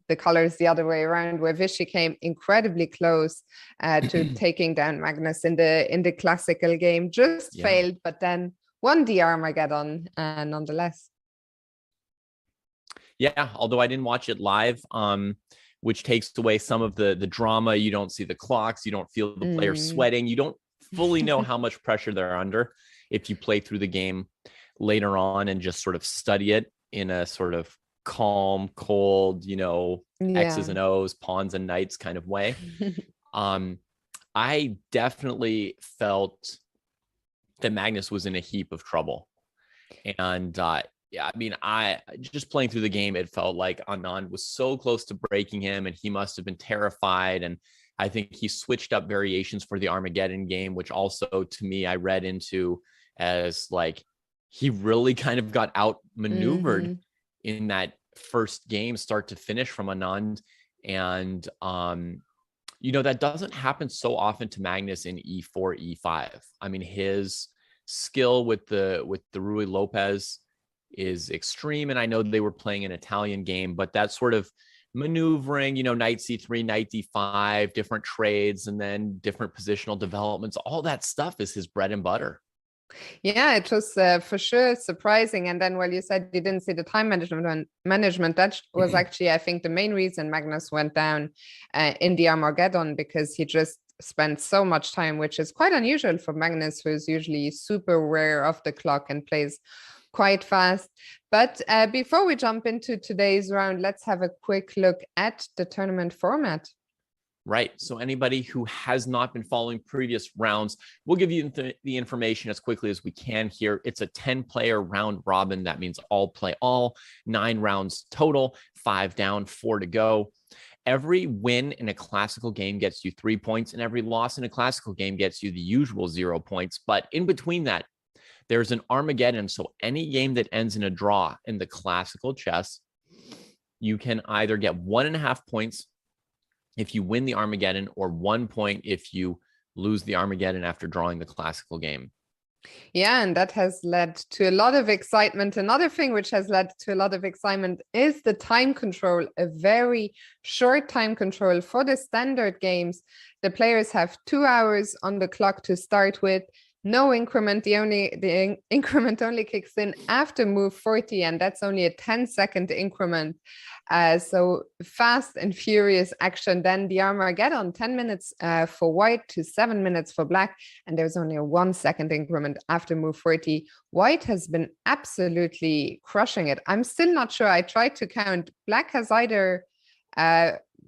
the colors the other way around, where Vishy came incredibly close to taking down Magnus in the classical game, just failed, but then won the Armageddon nonetheless. Yeah, although I didn't watch it live, which takes away some of the drama. You don't see the clocks, you don't feel the players sweating, you don't fully know how much pressure they're under if you play through the game later on and just sort of study it in a sort of calm, cold, X's and O's, pawns and knights kind of way. I definitely felt that Magnus was in a heap of trouble. And yeah, I mean, I just playing through the game, it felt like Anand was so close to breaking him, and he must have been terrified. And I think he switched up variations for the Armageddon game, which also to me, I read into as like he really kind of got outmaneuvered in that first game, start to finish, from Anand. And that doesn't happen so often to Magnus in E4, E5. I mean, his skill with the Ruy Lopez is extreme, and I know they were playing an Italian game, but that sort of maneuvering, knight c3, knight d5, different trades, and then different positional developments, all that stuff is his bread and butter. Yeah, it was for sure surprising. And then, you said you didn't see the time management. That was actually, I think, the main reason Magnus went down in the Armageddon, because he just spent so much time, which is quite unusual for Magnus, who's usually super aware of the clock and plays quite fast. But before we jump into today's round, let's have a quick look at the tournament format. Right. So anybody who has not been following previous rounds, we'll give you the information as quickly as we can here. It's a 10-player round robin. That means all play all, 9 rounds total, 5 down, 4 to go. Every win in a classical game gets you 3 points, and every loss in a classical game gets you the usual 0 points. But in between that, there's an Armageddon. So any game that ends in a draw in the classical chess, you can either get 1.5 points if you win the Armageddon, or 1 point if you lose the Armageddon after drawing the classical game. Yeah, and that has led to a lot of excitement. Another thing which has led to a lot of excitement is the time control, a very short time control for the standard games. The players have 2 hours on the clock to start with. No increment. The increment only kicks in after move 40, and that's only a 10-second increment. So fast and furious action. Then the Armageddon, 10 minutes for white to 7 minutes for black, and there's only a 1-second increment after move 40. White has been absolutely crushing it. I'm still not sure. I tried to count. Black has either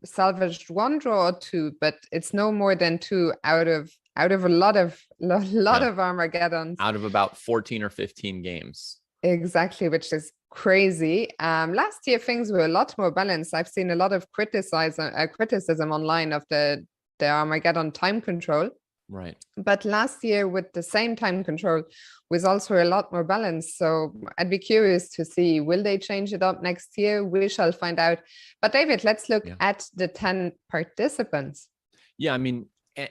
salvaged 1 draw or 2, but it's no more than 2 out of a lot of Armageddons. Out of about 14 or 15 games. Exactly, which is crazy. Last year, things were a lot more balanced. I've seen a lot of criticism online of the Armageddon time control. Right. But last year, with the same time control, was also a lot more balanced. So I'd be curious to see, will they change it up next year? We shall find out. But David, let's look at the 10 participants. Yeah, I mean,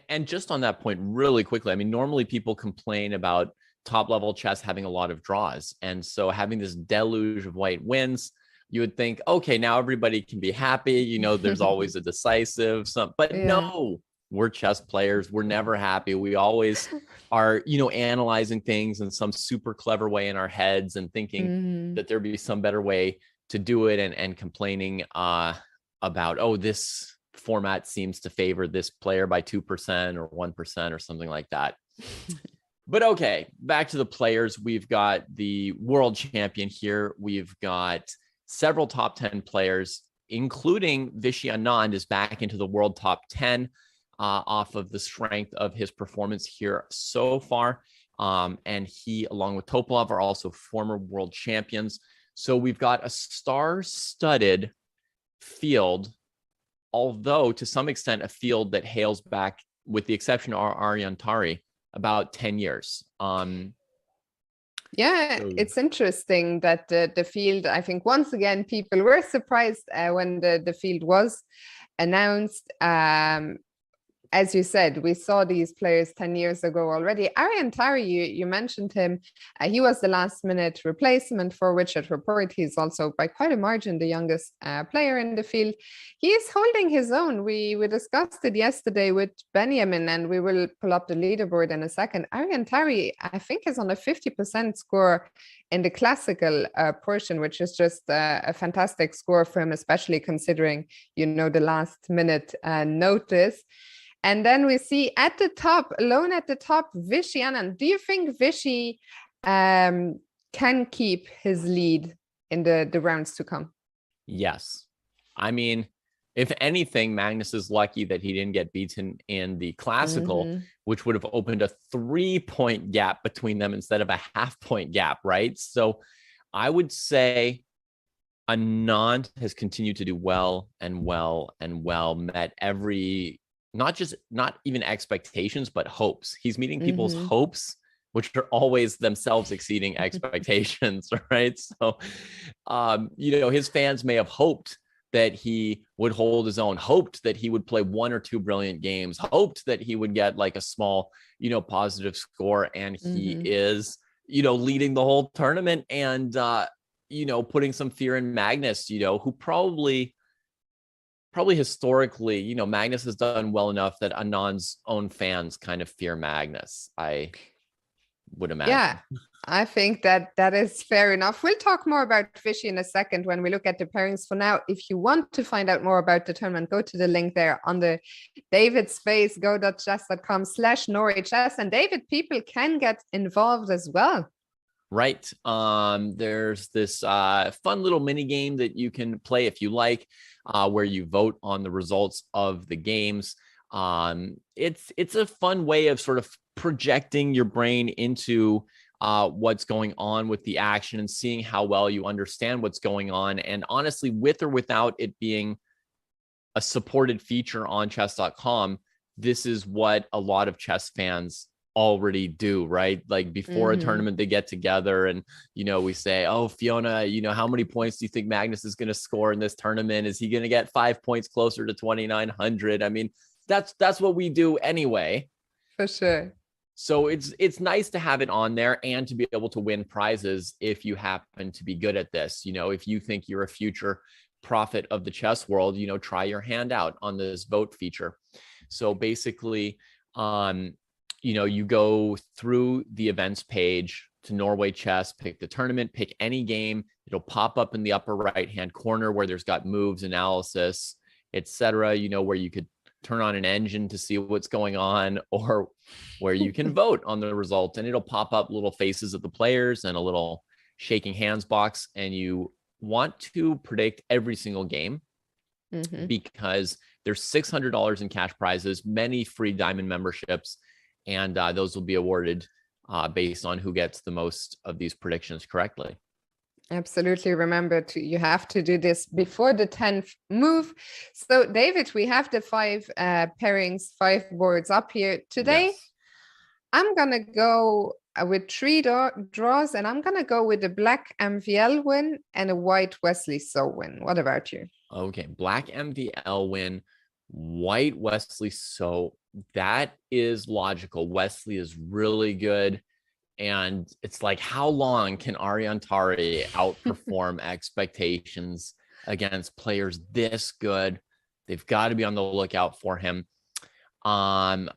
and just on that point really quickly, I mean, normally people complain about top level chess having a lot of draws. And so having this deluge of white wins, you would think, okay, now everybody can be happy. There's always a decisive, but no, we're chess players. We're never happy. We always are, analyzing things in some super clever way in our heads and thinking that there'd be some better way to do it, and complaining about, oh, this format seems to favor this player by 2% or 1% or something like that. But okay, back to the players. We've got the world champion here. We've got several top 10 players, including Vishy Anand is back into the world top 10 off of the strength of his performance here so far. And he, along with Topalov, are also former world champions. So we've got a star-studded field, although to some extent a field that hails back, with the exception of Ariantari, about 10 years. It's interesting that the field, I think once again, people were surprised when the field was announced. as you said, we saw these players 10 years ago already. Arian Tari, you mentioned him. He was the last minute replacement for Richard Rapport. He's also by quite a margin the youngest player in the field. He is holding his own. We discussed it yesterday with Benjamin, and we will pull up the leaderboard in a second. Arian Tari, I think, is on a 50% score in the classical portion, which is just a fantastic score for him, especially considering, the last minute notice. And then we see at the top, alone at the top, Vishy Anand. Do you think Vishy can keep his lead in the rounds to come? Yes. I mean, if anything, Magnus is lucky that he didn't get beaten in the classical, which would have opened a 3-point gap between them instead of a half-point gap, right? So I would say Anand has continued to do well and well and well, met every... not even expectations, but hopes. He's meeting people's hopes, which are always themselves exceeding expectations, right? So, his fans may have hoped that he would hold his own, hoped that he would play 1 or 2 brilliant games, hoped that he would get like a small, positive score. And he is, leading the whole tournament and, putting some fear in Magnus, who probably historically, Magnus has done well enough that Anand's own fans kind of fear Magnus, I would imagine. Yeah, I think that is fair enough. We'll talk more about Vishy in a second when we look at the pairings. For now, if you want to find out more about the tournament, go to the link there on the David's face, go.chess.com/Norway Chess. And David, people can get involved as well. Right. There's this fun little mini game that you can play if you like, where you vote on the results of the games. It's a fun way of sort of projecting your brain into what's going on with the action and seeing how well you understand what's going on. And honestly, with or without it being a supported feature on chess.com, this is what a lot of chess fans already do, right? Like before a tournament, they get together and, we say, oh, Fiona, how many points do you think Magnus is going to score in this tournament? Is he going to get 5 points closer to 2,900? I mean, that's what we do anyway. For sure. So it's nice to have it on there and to be able to win prizes if you happen to be good at this. If you think you're a future prophet of the chess world, try your hand out on this vote feature. So basically, you go through the events page to Norway Chess, pick the tournament, pick any game. It'll pop up in the upper right-hand corner where there's got moves, analysis, etc. Where you could turn on an engine to see what's going on, or where you can vote on the result. And it'll pop up little faces of the players and a little shaking hands box. And you want to predict every single game because there's $600 in cash prizes, many free diamond memberships, and those will be awarded based on who gets the most of these predictions correctly. Absolutely. Remember, you have to do this before the 10th move. So, David, we have the 5 pairings, 5 boards up here today. Yes. I'm going to go with 3 draws, and I'm going to go with a black MVL win and a white Wesley So win. What about you? Okay, black MVL win, white Wesley So. That is logical. Wesley is really good. And it's like, how long can Arian Tari outperform expectations against players this good? They've got to be on the lookout for him. I'll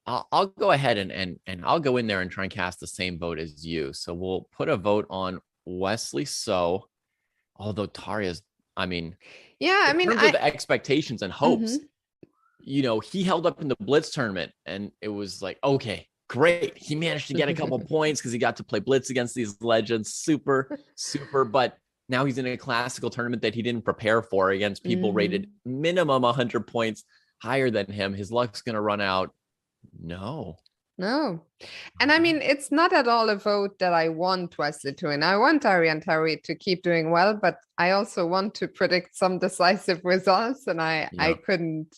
go ahead and I'll go in there and try and cast the same vote as you. So we'll put a vote on Wesley So, although Tari is, in terms of expectations and hopes, he held up in the Blitz tournament and it was like, okay, great. He managed to get a couple points because he got to play Blitz against these legends. Super. But now he's in a classical tournament that he didn't prepare for against people rated minimum 100 points higher than him. His luck's going to run out. No. And it's not at all a vote that I want Wesley to win. I want Arian Tari to keep doing well, but I also want to predict some decisive results, and I couldn't.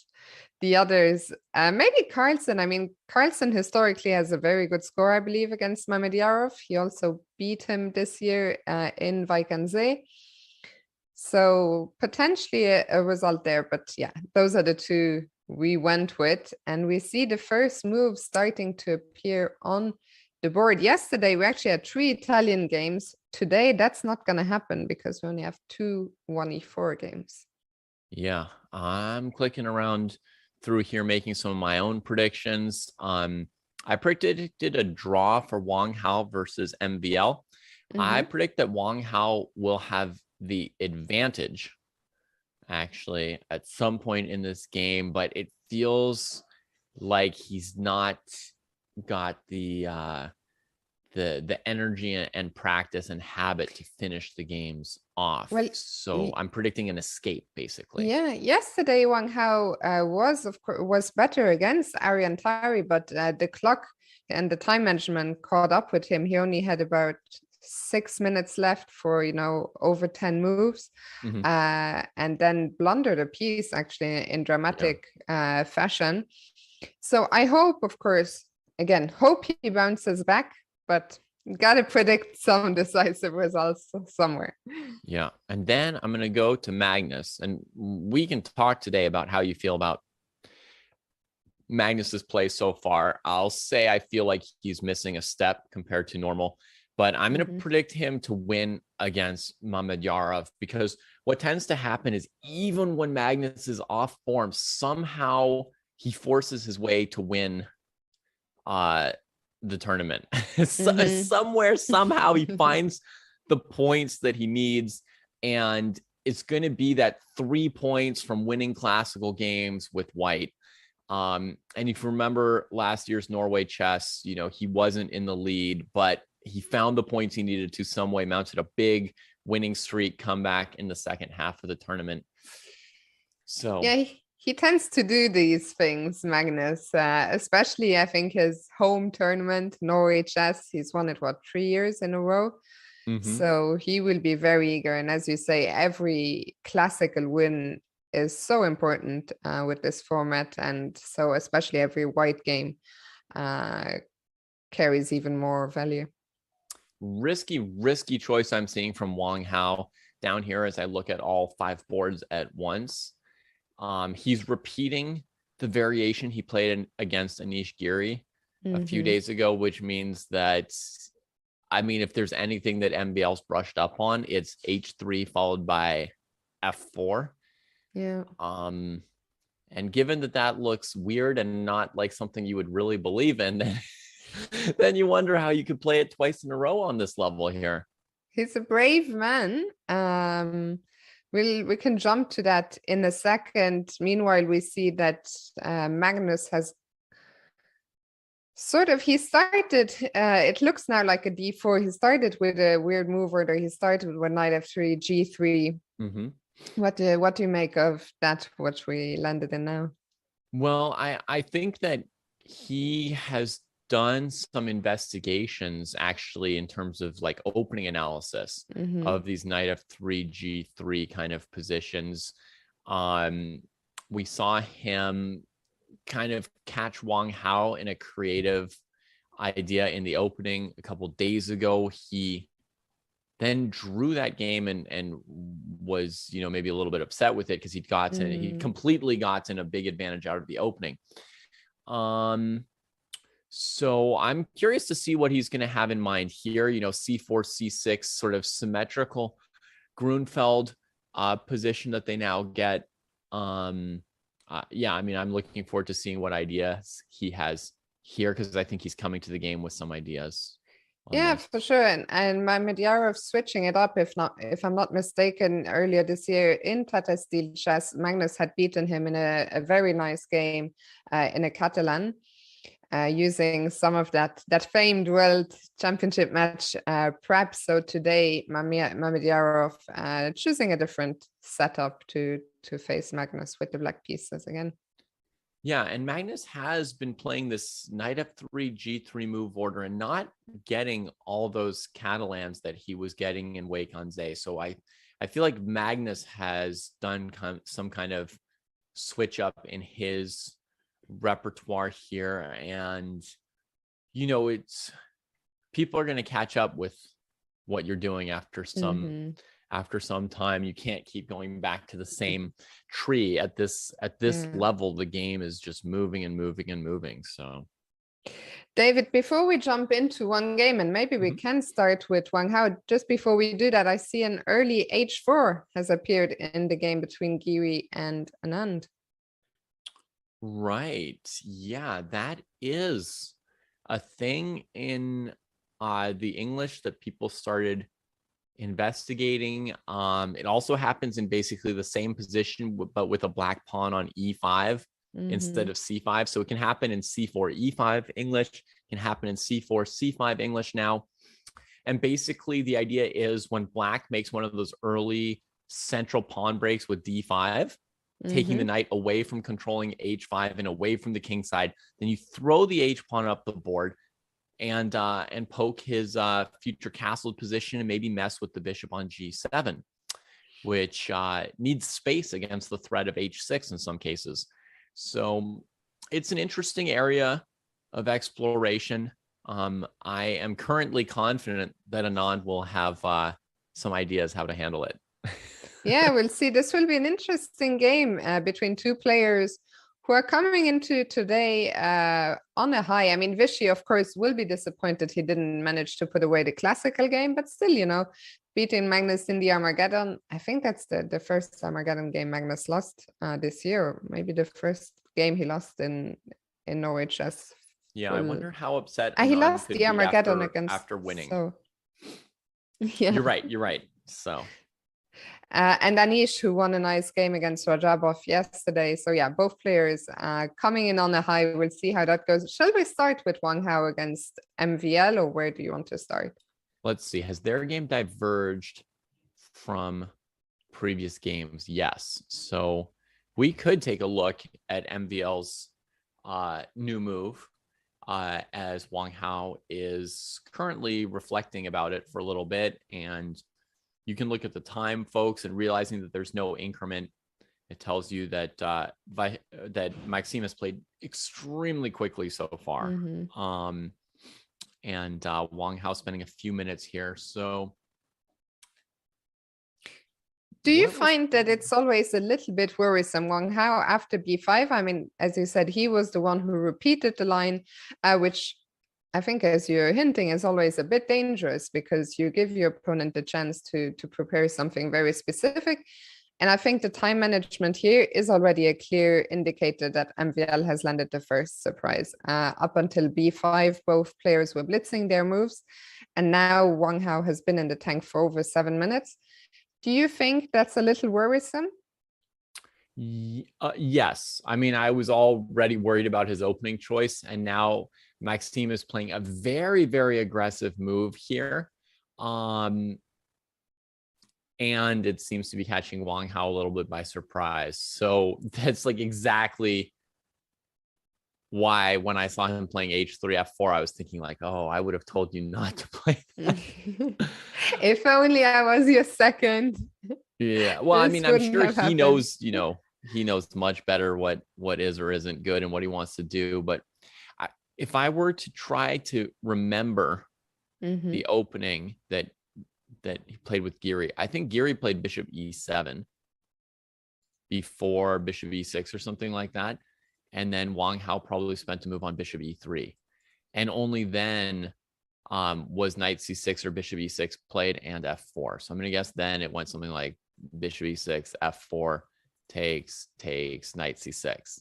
The others, maybe Carlsen. Carlsen historically has a very good score, I believe, against Mamedyarov. He also beat him this year in Vaikanze. So potentially a result there. But yeah, those are the two we went with, and we see the first moves starting to appear on the board. Yesterday, we actually had 3 Italian games. Today, that's not going to happen because we only have 2 1e4 games. Yeah, I'm clicking around through here, making some of my own predictions. I predicted a draw for Wang Hao versus MVL. I predict that Wang Hao will have the advantage actually at some point in this game, but it feels like he's not got the energy and practice and habit to finish the games off. Well, so I'm predicting an escape, basically. Yeah, yesterday Wang Hao was better against Ariantari, but the clock and the time management caught up with him. He only had about 6 minutes left for, over 10 moves, and then blundered a piece actually in dramatic fashion. So I hope, of course, hope he bounces back, but gotta predict some decisive results somewhere. Yeah. And then I'm going to go to Magnus, and we can talk today about how you feel about Magnus's play so far. I'll say I feel like he's missing a step compared to normal, but I'm going to predict him to win against Mamedyarov, because what tends to happen is even when Magnus is off form, somehow he forces his way to win the tournament. Somewhere, somehow he finds the points that he needs, and it's going to be that 3 points from winning classical games with white. And if you remember last year's Norway Chess, he wasn't in the lead, but he found the points he needed to some way, mounted a big winning streak comeback in the second half of the tournament. So yeah, he tends to do these things, Magnus, especially I think his home tournament, Norway Chess. He's won it, 3 years in a row. So he will be very eager. And as you say, every classical win is so important with this format. And so especially every white game carries even more value. Risky choice I'm seeing from Wang Hao down here as I look at all 5 boards at once. He's repeating the variation he played against Anish Giri a few days ago, which means that, if there's anything that MBL's brushed up on, it's H3 followed by F4. Yeah. And given that looks weird and not like something you would really believe in, then you wonder how you could play it twice in a row on this level here. He's a brave man. We can jump to that in a second. Meanwhile, we see that Magnus has he started, it looks now like a D4. He started with a weird move order. He started with knight F3, G3. What do you make of that, what we landed in now? Well, I think that he has done some investigations actually in terms of like opening analysis of these knight F3, G3 kind of positions. We saw him kind of catch Wang Hao in a creative idea in the opening a couple days ago. He then drew that game and was, maybe a little bit upset with it because he completely gotten a big advantage out of the opening. So I'm curious to see what he's going to have in mind here. C4, C6, sort of symmetrical Grunfeld position that they now get. I'm looking forward to seeing what ideas he has here, because I think he's coming to the game with some ideas. Yeah, for sure. And Mamedyarov switching it up, if I'm not mistaken, earlier this year in Tata Steel Chess, Magnus had beaten him in a very nice game in a Catalan, using some of that famed World Championship match prep. So today, Mamedyarov choosing a different setup to face Magnus with the black pieces again. Yeah, and Magnus has been playing this knight F3, G3 move order and not getting all those Catalans that he was getting in Wei Kanze. So I feel like Magnus has done some kind of switch up in his repertoire here. And, it's people are going to catch up with what you're doing after some after some time, you can't keep going back to the same tree. At this Yeah. level, the game is just moving and moving and moving. So David, before we jump into one game, and maybe we can start with Wang Hao, just before we do that, I see an early H4 has appeared in the game between Giri and Anand. right. Yeah, that is a thing in the English that people started investigating. It also happens in basically the same position, but with a black pawn on E5 instead of C5. So it can happen in C4, E5 English, can happen in C4, C5 English now. And basically the idea is when black makes one of those early central pawn breaks with D5, taking the knight away from controlling H5 and away from the king side, then you throw the H pawn up the board and poke his future castle position and maybe mess with the bishop on G7, which needs space against the threat of H6 in some cases. So it's an interesting area of exploration. I am currently confident that Anand will have some ideas how to handle it. Yeah, we'll see. This will be an interesting game between two players who are coming into today on a high. I mean, Vishy, of course, will be disappointed he didn't manage to put away the classical game, but still, you know, beating Magnus in the Armageddon. I think that's the first Armageddon game Magnus lost this year, or maybe the first game he lost in Norway Chess. Yeah, I wonder how upset he Anand lost could the Armageddon be against after winning. So, yeah, you're right. So. And Anish, who won a nice game against Rajabov yesterday. So yeah, both players coming in on a high. We'll see how that goes. Shall we start with Wang Hao against MVL, or where do you want to start? Let's see. Has their game diverged from previous games? Yes. So we could take a look at MVL's new move as Wang Hao is currently reflecting about it for a little bit. And you can look at the time, folks, and realizing that there's no increment. It tells you that that Maxime has played extremely quickly so far. And Wang Hao spending a few minutes here. So do you find that it's always a little bit worrisome, Wang Hao, after B5? I mean, as you said, he was the one who repeated the line, which I think, as you're hinting, is always a bit dangerous because you give your opponent the chance to prepare something very specific. And I think the time management here is already a clear indicator that MVL has landed the first surprise. Up until B5, both players were blitzing their moves. And now Wang Hao has been in the tank for over 7 minutes. Do you think that's a little worrisome? Yes. I mean, I was already worried about his opening choice, and now Maxime is playing a very, very aggressive move here. And it seems to be catching Wang Hao a little bit by surprise. So that's like exactly why when I saw him playing H3, F4, I was thinking like, oh, I would have told you not to play that. If only I was your second. Yeah. Well, I mean, I'm sure he knows, you know, he knows much better what is or isn't good and what he wants to do. But if I were to try to remember the opening that he played with Giri, I think Giri played Bishop E7 before Bishop E6 or something like that. And then Wang Hao probably spent a move on Bishop E3. And only then was Knight C6 or Bishop E6 played and F4. So I'm going to guess then it went something like Bishop E6, F4, takes, Knight C6.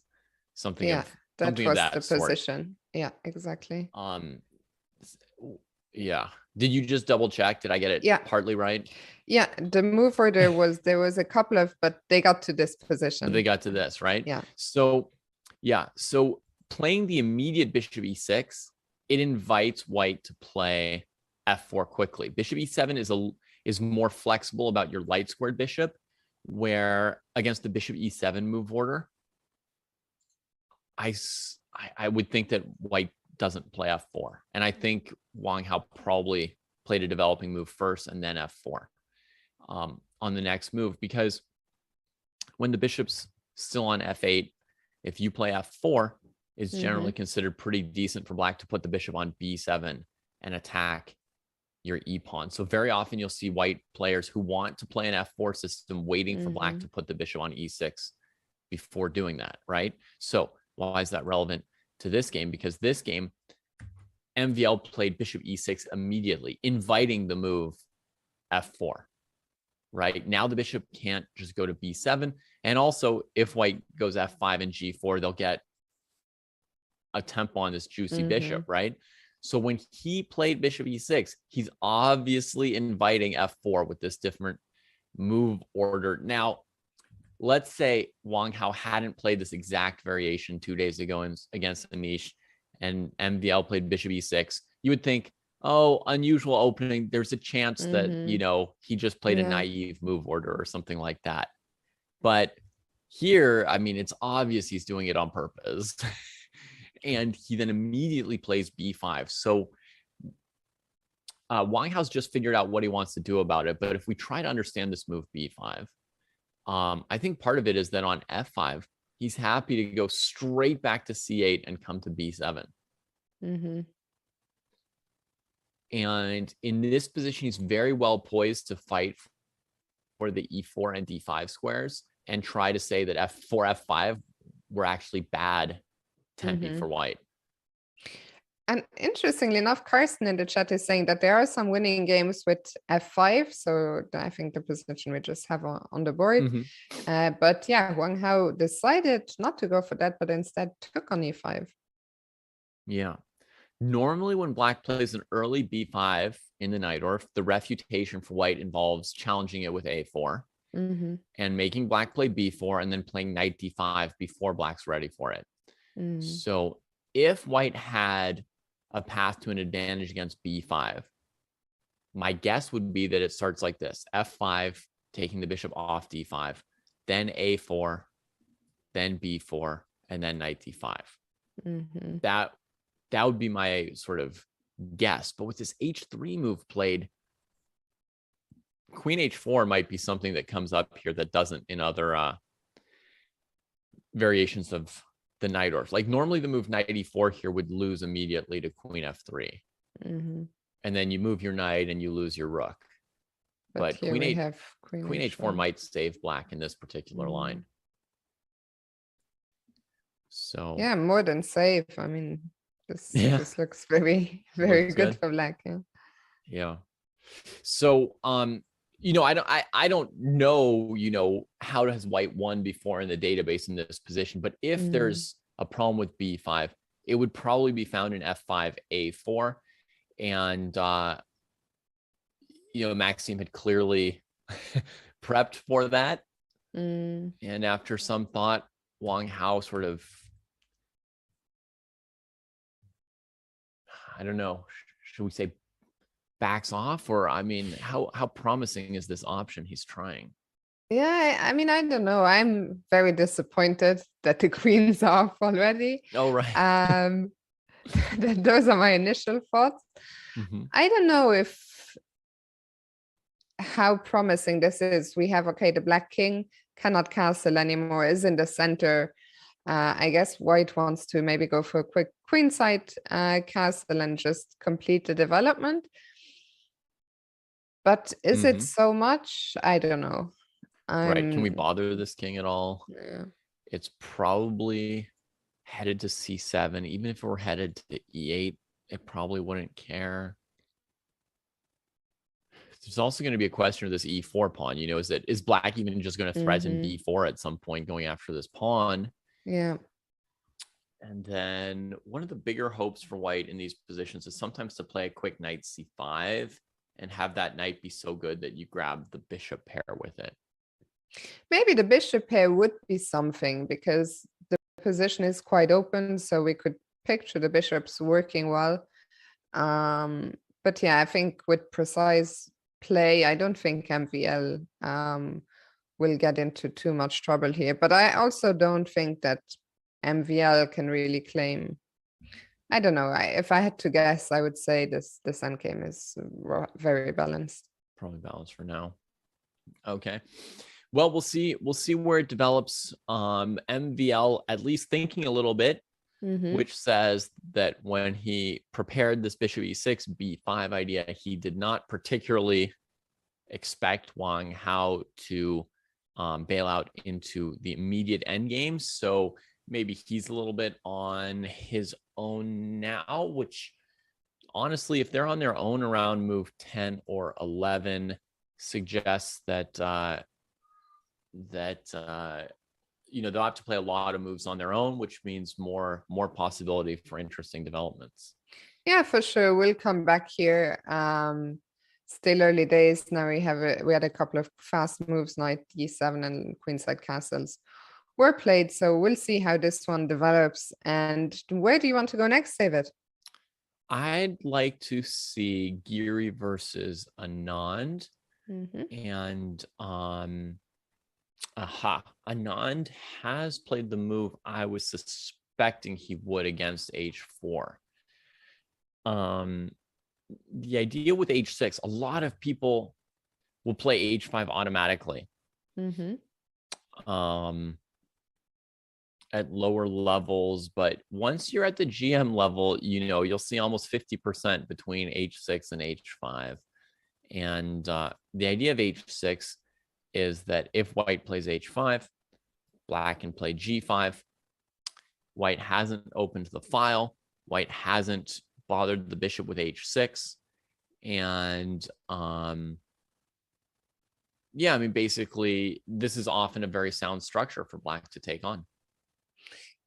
Something of that position. Yeah, exactly. Yeah. Did you just double check? Did I get it partly right? Yeah, the move order was, there was a couple of, but they got to this position. They got to this, right? Yeah. So, yeah. So playing the immediate Bishop E6, it invites white to play F4 quickly. Bishop E7 is more flexible about your light squared bishop, where against the Bishop E7 move order, I would think that white doesn't play F4. And I think Wang Hao probably played a developing move first and then F4 on the next move, because when the bishop's still on F8, if you play F4, it's generally considered pretty decent for black to put the bishop on B7 and attack your e-pawn. So very often you'll see white players who want to play an f4 system waiting for black to put the bishop on e6 before doing that, right? So why is that relevant to this game? Because this game, MVL played bishop e6 immediately, inviting the move f4, right? Now the bishop can't just go to b7. And also, if white goes f5 and g4, they'll get a tempo on this juicy bishop, right? So when he played bishop e6, he's obviously inviting f4 with this different move order. Now, let's say Wang Hao hadn't played this exact variation 2 days ago against Anish, and MVL played bishop e6. You would think, oh, unusual opening. There's a chance that, you know, he just played a naive move order or something like that. But here, I mean, it's obvious he's doing it on purpose. And he then immediately plays b5. So Wang Hao's just figured out what he wants to do about it. But if we try to understand this move b5, I think part of it is that on f5, he's happy to go straight back to c8 and come to b7. And in this position, he's very well poised to fight for the e4 and d5 squares and try to say that f4, f5 were actually bad tempi for white. And interestingly enough, Carsten in the chat is saying that there are some winning games with f5. So I think the position we just have on the board. But yeah, Wang Hao decided not to go for that, but instead took on e5. Yeah. Normally when black plays an early b5 in the Najdorf, the refutation for white involves challenging it with a4 and making black play b4 and then playing knight d5 before black's ready for it. So if white had a path to an advantage against b5, my guess would be that it starts like this: f5, taking the bishop off d5, then a4, then b4, and then knight d5. That would be my sort of guess. But with this h3 move played, queen h4 might be something that comes up here that doesn't in other variations of the Najdorf. Like normally the move knight e4 here would lose immediately to queen f3. And then you move your knight and you lose your rook. But queen h4 might save black in this particular line. So yeah, more than safe. I mean, this looks very, very good for black. Yeah. So you know, I don't know, you know, how has white won before in the database in this position, but if there's a problem with b5, it would probably be found in f5, a4. And, you know, Maxime had clearly prepped for that. And after some thought, Wang Hao sort of, I don't know, should we say backs off? Or I mean, how promising is this option he's trying? Yeah, I mean, I don't know. I'm very disappointed that the queen's off already. Oh, right. Those are my initial thoughts. I don't know how promising this is. We have, okay, the black king cannot castle anymore, is in the center. I guess white wants to maybe go for a quick queenside castle and just complete the development. But is it so much? I don't know. Right. Can we bother this king at all? Yeah. It's probably headed to c7. Even if it were headed to e8, it probably wouldn't care. There's also going to be a question of this e4 pawn. You know, is black even just going to threaten d4 at some point going after this pawn? Yeah. And then one of the bigger hopes for white in these positions is sometimes to play a quick knight c5 and have that knight be so good that you grab the bishop pair with it. Maybe the bishop pair would be something because the position is quite open, so we could picture the bishops working well. But yeah, I think with precise play, I don't think MVL will get into too much trouble here. But I also don't think that MVL can really claim. I don't know. If I had to guess, I would say this endgame is very balanced. Probably balanced for now. Okay. Well, we'll see where it develops. MVL at least thinking a little bit which says that when he prepared this bishop e6, b5 idea, he did not particularly expect Wang Hao to bail out into the immediate endgame. So maybe he's a little bit on his own now, which honestly, if they're on their own around move 10 or 11, suggests that they'll have to play a lot of moves on their own, which means more possibility for interesting developments. Yeah, for sure. We'll come back here. Still early days. Now we had a couple of fast moves, knight d7 and queenside castles were played. So we'll see how this one develops. And where do you want to go next, David? I'd like to see Giri versus Anand. And Anand has played the move I was suspecting he would against h4. The idea with h6, a lot of people will play h5 automatically. At lower levels, but once you're at the GM level, you'll see almost 50% between h6 and h5. And the idea of h6 is that if white plays h5, black can play g5. White hasn't opened the file. White hasn't bothered the bishop with h6. And basically, this is often a very sound structure for black to take on.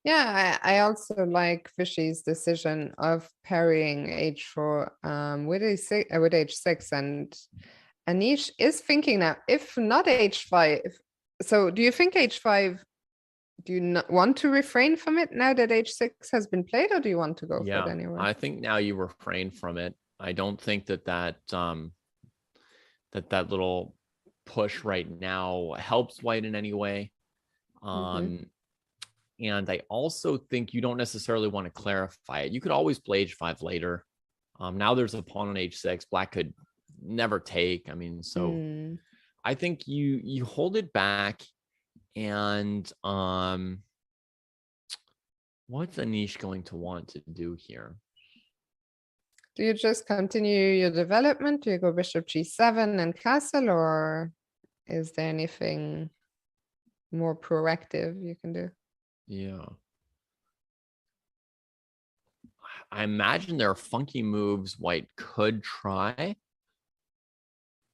Yeah, I also like Vishy's decision of parrying h4 with h6, and Anish is thinking now, if not h5. So do you think h5, do you not want to refrain from it now that h6 has been played, or do you want to go for it anyway? I think now you refrain from it. I don't think that little push right now helps white in any way. And I also think you don't necessarily want to clarify it. You could always play h5 later. Now there's a pawn on h6. Black could never take. So I think you hold it back. And what's Anish going to want to do here? Do you just continue your development? Do you go bishop g7 and castle, or is there anything more proactive you can do? Yeah. I imagine there are funky moves white could try.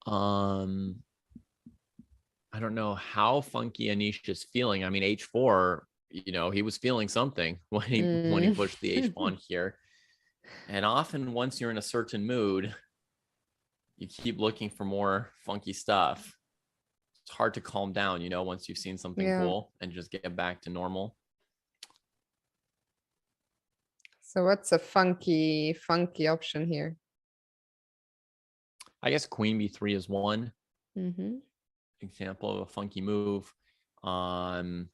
I don't know how funky Anish is feeling. h4, he was feeling something when he pushed the h-pawn here. And often once you're in a certain mood, you keep looking for more funky stuff. It's hard to calm down, once you've seen something cool and just get back to normal. So what's a funky option here? I guess queen b3 is one example of a funky move. E4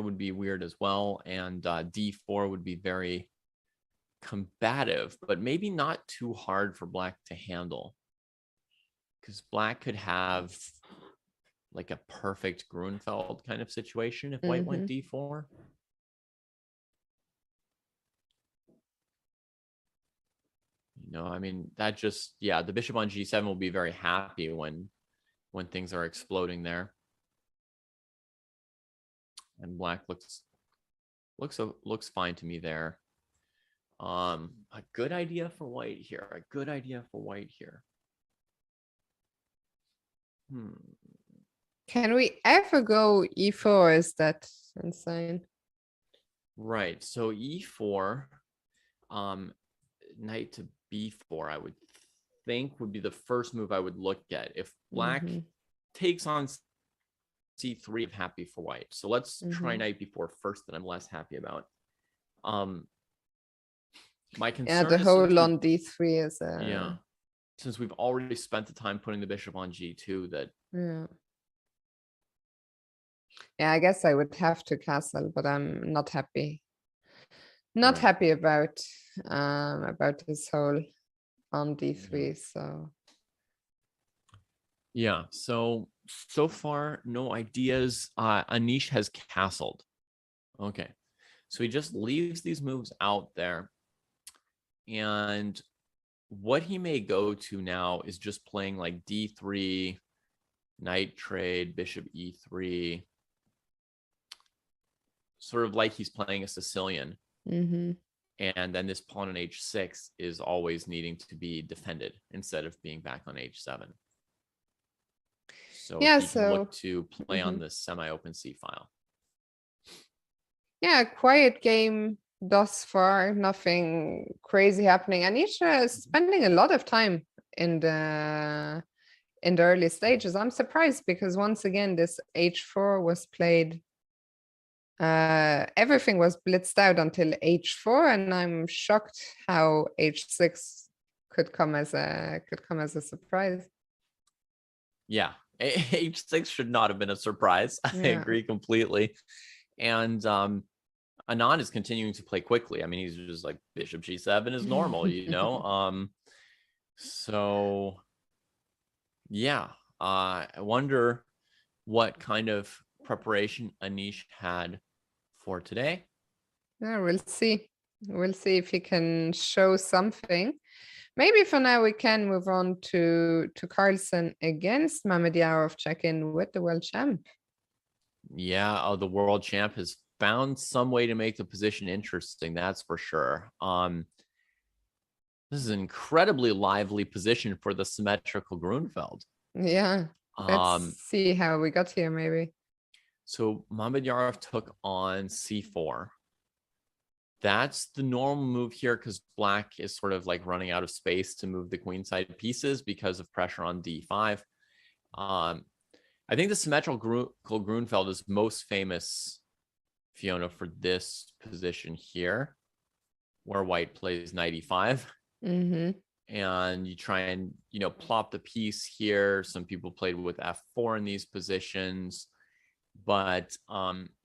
would be weird as well, and d4 would be very combative, but maybe not too hard for black to handle, because black could have like a perfect Grunfeld kind of situation if white went d4. That just, the bishop on g7 will be very happy when things are exploding there. And black looks fine to me there. A good idea for white here. Can we ever go e4? Is that insane? Right. So e4, knight to b4, I would think would be the first move I would look at. If black takes on c3, I'm happy for white. So let's try knight b4 first, that I'm less happy about. My concern the whole on d3 is since we've already spent the time putting the bishop on g2, that I guess I would have to castle, but I'm not happy. Not happy about this whole on d3. So far no ideas. Anish has castled. Okay, So he just leaves these moves out there. And what he may go to now is just playing like d3, knight trade, bishop e3, sort of like he's playing a Sicilian. Mm-hmm. And then this pawn on h6 is always needing to be defended instead of being back on h7. So Yeah, he can look to play mm-hmm. on this semi-open c file. Yeah, quiet game thus far. Nothing crazy happening. Anish is spending a lot of time in the early stages. I'm surprised because once again, this h4 was played. Everything was blitzed out until h4, and I'm shocked how h6 could come as a surprise. Yeah, h6 should not have been a surprise. I agree completely. And Anand is continuing to play quickly. I mean, he's just like bishop g7 is normal, you know. So yeah, I wonder what kind of preparation Anish had for today. Yeah, we'll see. We'll see if he can show something. Maybe for now we can move on to Carlsen against Mamedyarov, check in with the world champ. Yeah, the world champ has found some way to make the position interesting, that's for sure. This is an incredibly lively position for the symmetrical Grunfeld. Yeah, let's see how we got here, maybe. So Mamedyarov took on c4. That's the normal move here because black is sort of like running out of space to move the queenside pieces because of pressure on d5. I think the symmetrical Grunfeld is most famous, Fiona, for this position here, where white plays knight e5. Mm-hmm. And you try and, you know, plop the piece here. Some people played with f4 in these positions. But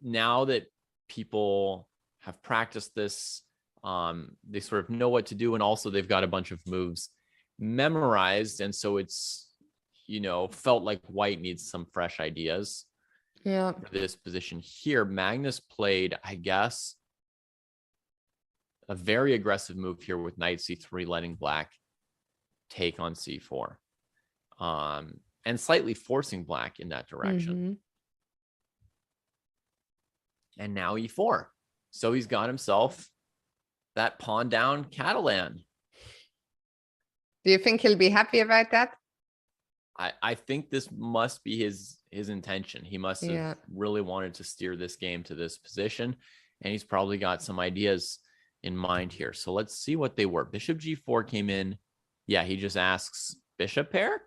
now that people have practiced this, they sort of know what to do. And also they've got a bunch of moves memorized. And so it's, you know, felt like white needs some fresh ideas. Yeah. For this position here, Magnus played, I guess, a very aggressive move here with knight c3, letting black take on c4, and slightly forcing black in that direction. Mm-hmm. And now e4. So he's got himself that pawn down Catalan. Do you think he'll be happy about that? I think this must be his intention. He must have really wanted to steer this game to this position, and he's probably got some ideas in mind here. So let's see what they were. Bishop g4 came in. Yeah, he just asks bishop pair.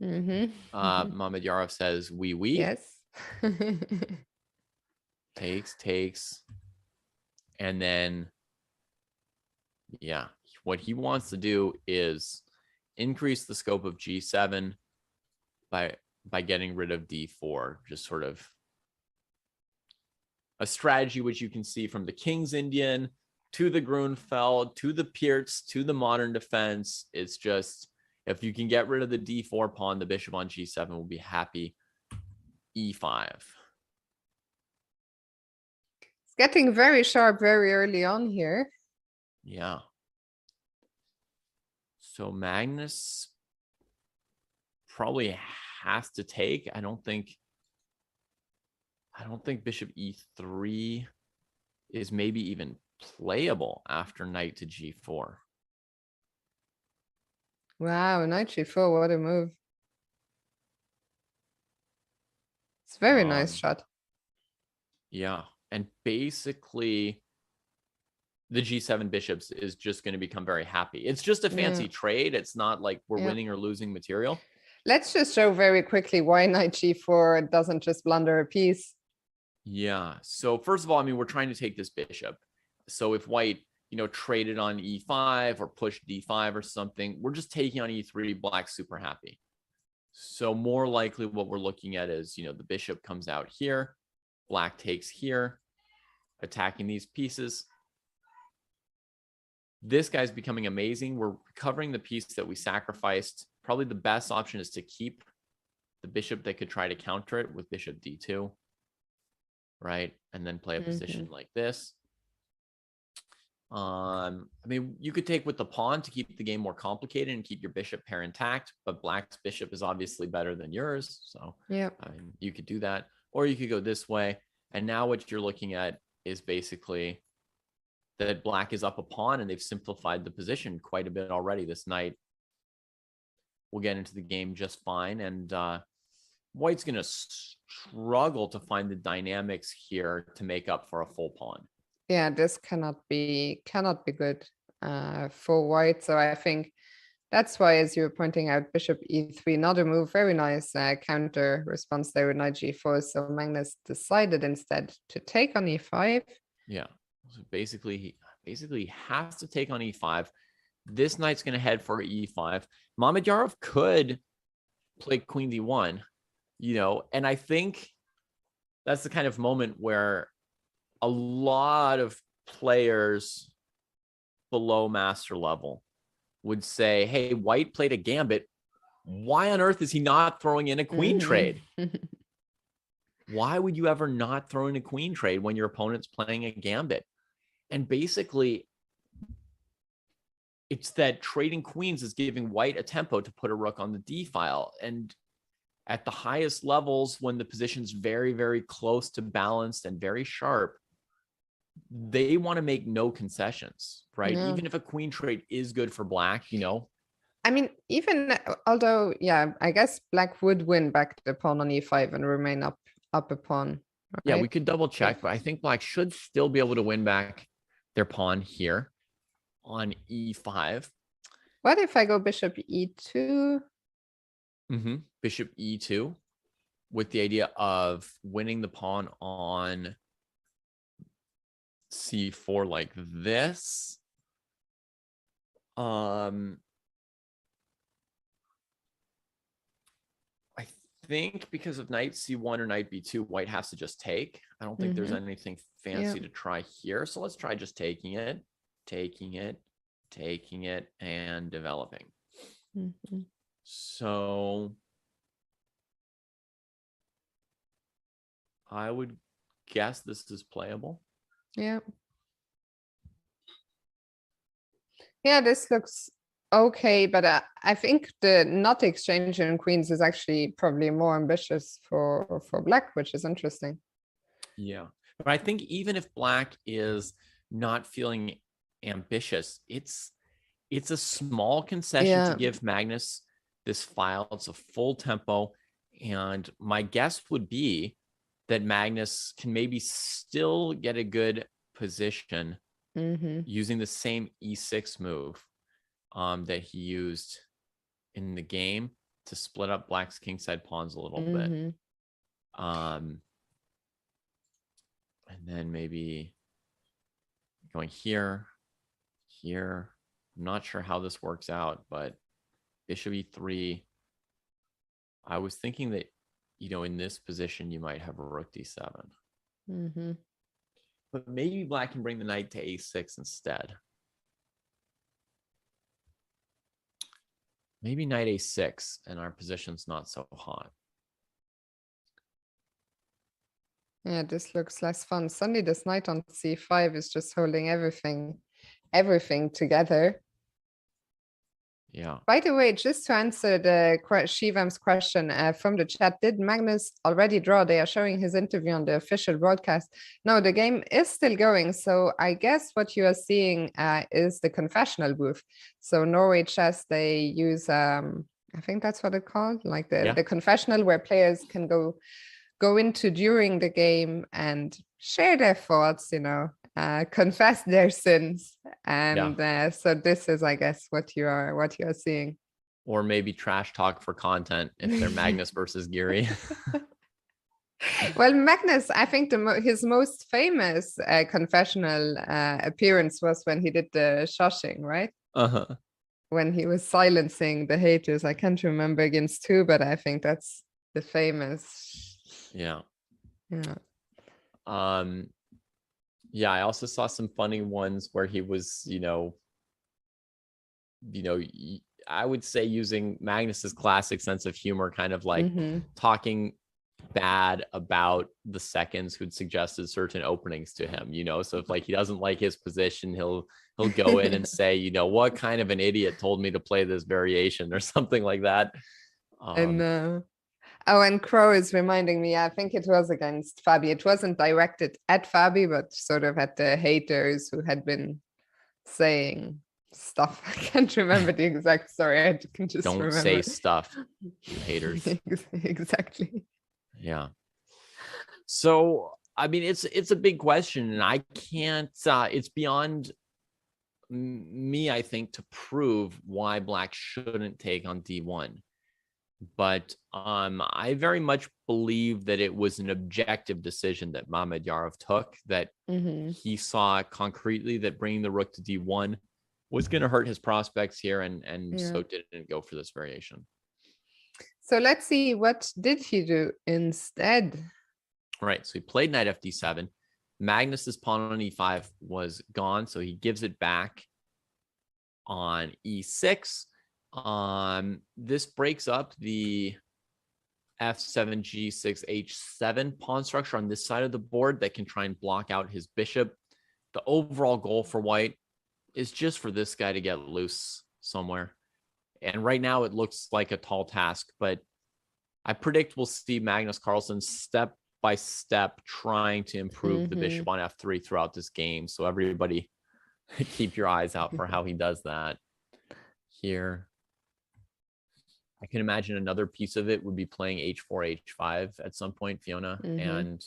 Mm-hmm. Mamedyarov says oui. Yes. takes. And then, yeah, what he wants to do is increase the scope of g7 by getting rid of d4. Just sort of a strategy which you can see from the King's Indian to the Grunfeld, to the Pirtz, to the modern defense. It's just, if you can get rid of the d4 pawn, the bishop on g7 will be happy. e5. It's getting very sharp very early on here. Yeah. So Magnus probably has to take. I don't think bishop e3 is maybe even playable after knight to g4. Wow, knight g4, what a move. It's a very nice shot. Yeah, and basically the g7 bishops is just going to become very happy. It's just a fancy trade. It's not like we're winning or losing material. Let's just show very quickly why knight g4 doesn't just blunder a piece. Yeah. So first of all, I mean, we're trying to take this bishop. So if white, you know, traded on e5 or pushed d5 or something, we're just taking on e3, black's super happy. So more likely what we're looking at is, you know, the bishop comes out here, black takes here, attacking these pieces. This guy's becoming amazing. We're recovering the piece that we sacrificed. Probably the best option is to keep the bishop that could try to counter it with bishop d2, right? And then play a position like this. I mean, you could take with the pawn to keep the game more complicated and keep your bishop pair intact, but black's bishop is obviously better than yours. So Yeah. I mean, you could do that, or you could go this way. And now what you're looking at is basically that black is up a pawn, and they've simplified the position quite a bit already. This knight will get into the game just fine. And white's going to struggle to find the dynamics here to make up for a full pawn. Yeah, this cannot be good for white. So I think that's why, as you were pointing out, bishop e3, another move, very nice counter response there with knight g4. So Magnus decided instead to take on e5. Yeah, so basically he has to take on e5. This knight's going to head for e5. Mamedyarov could play queen d1, you know, and I think that's the kind of moment where a lot of players below master level would say, hey, white played a gambit. Why on earth is he not throwing in a queen trade? Why would you ever not throw in a queen trade when your opponent's playing a gambit? And basically, it's that trading queens is giving white a tempo to put a rook on the d file. And at the highest levels, when the position's very, very close to balanced and very sharp, they want to make no concessions, right? Yeah. Even if a queen trade is good for black, you know. I mean, even although, yeah, I guess black would win back the pawn on e5 and remain up a pawn. Right? Yeah, we could double check, but I think black should still be able to win back their pawn here on e5. What if I go bishop e2? Bishop e2 with the idea of winning the pawn on c4 like this. I think because of knight c1 or knight b2, white has to just take. I don't think there's anything fancy to try here. So let's try just taking it, and developing. So I would guess this is playable. Yeah. Yeah, this looks okay, but I think the not exchanging queens is actually probably more ambitious for black, which is interesting. Yeah, but I think even if black is not feeling ambitious, it's a small concession to give Magnus this file. It's a full tempo, and my guess would be that Magnus can maybe still get a good position using the same e6 move that he used in the game to split up black's kingside pawns a little bit. And then maybe going here. I'm not sure how this works out, but bishop e3. I was thinking that, you know, in this position, you might have a rook d7. But maybe black can bring the knight to a6 instead. Maybe knight a6, and our position's not so hot. Yeah, this looks less fun. Suddenly this knight on c5 is just holding everything together. Yeah. By the way, just to answer the Shivam's question from the chat, did Magnus already draw? They are showing his interview on the official broadcast. No, the game is still going. So I guess what you are seeing is the confessional booth. So Norway Chess, they use, I think that's what it's called, like the confessional, where players can go into during the game and share their thoughts, you know, confess their sins. And so this is, I guess, what you are seeing. Or maybe trash talk for content if they're Magnus versus Giri. Well, Magnus, I think his most famous confessional appearance was when he did the shushing, right? When he was silencing the haters. I can't remember against who, but I think that's the famous. Yeah. Yeah, I also saw some funny ones where he was, you know, I would say using Magnus's classic sense of humor, kind of like talking bad about the seconds who'd suggested certain openings to him, so if like he doesn't like his position, he'll go in and say, what kind of an idiot told me to play this variation or something like that. I know. Oh, and Crow is reminding me, I think it was against Fabi. It wasn't directed at Fabi, but sort of at the haters who had been saying stuff. I can't remember the exact story. I can just don't remember. say stuff, you haters. Exactly. Yeah. So, I mean, it's a big question, and I can't, it's beyond me, I think, to prove why Black shouldn't take on D1. But I very much believe that it was an objective decision that Mamedyarov took, that he saw concretely that bringing the rook to D1 was going to hurt his prospects here, and so didn't go for this variation. So let's see, what did he do instead? All right, so he played knight fd7. Magnus's pawn on e5 was gone, so he gives it back on e6. This breaks up the f7, g6, h7 pawn structure on this side of the board that can try and block out his bishop. The overall goal for white is just for this guy to get loose somewhere. And right now it looks like a tall task, but I predict we'll see Magnus Carlsen step by step trying to improve the bishop on f3 throughout this game. So everybody keep your eyes out for how he does that here. I can imagine another piece of it would be playing h4, h5 at some point, Fiona. And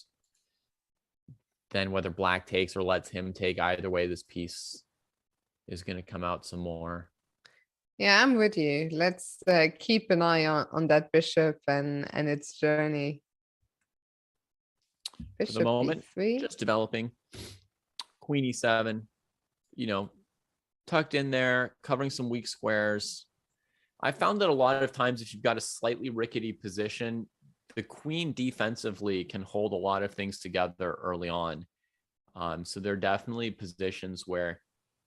then whether Black takes or lets him take, either way, this piece is going to come out some more. Yeah, I'm with you. Let's keep an eye on that bishop and its journey. Bishop for the moment, e3. Just developing. Queen e7, tucked in there, covering some weak squares. I found that a lot of times if you've got a slightly rickety position, the queen defensively can hold a lot of things together early on. So there are definitely positions where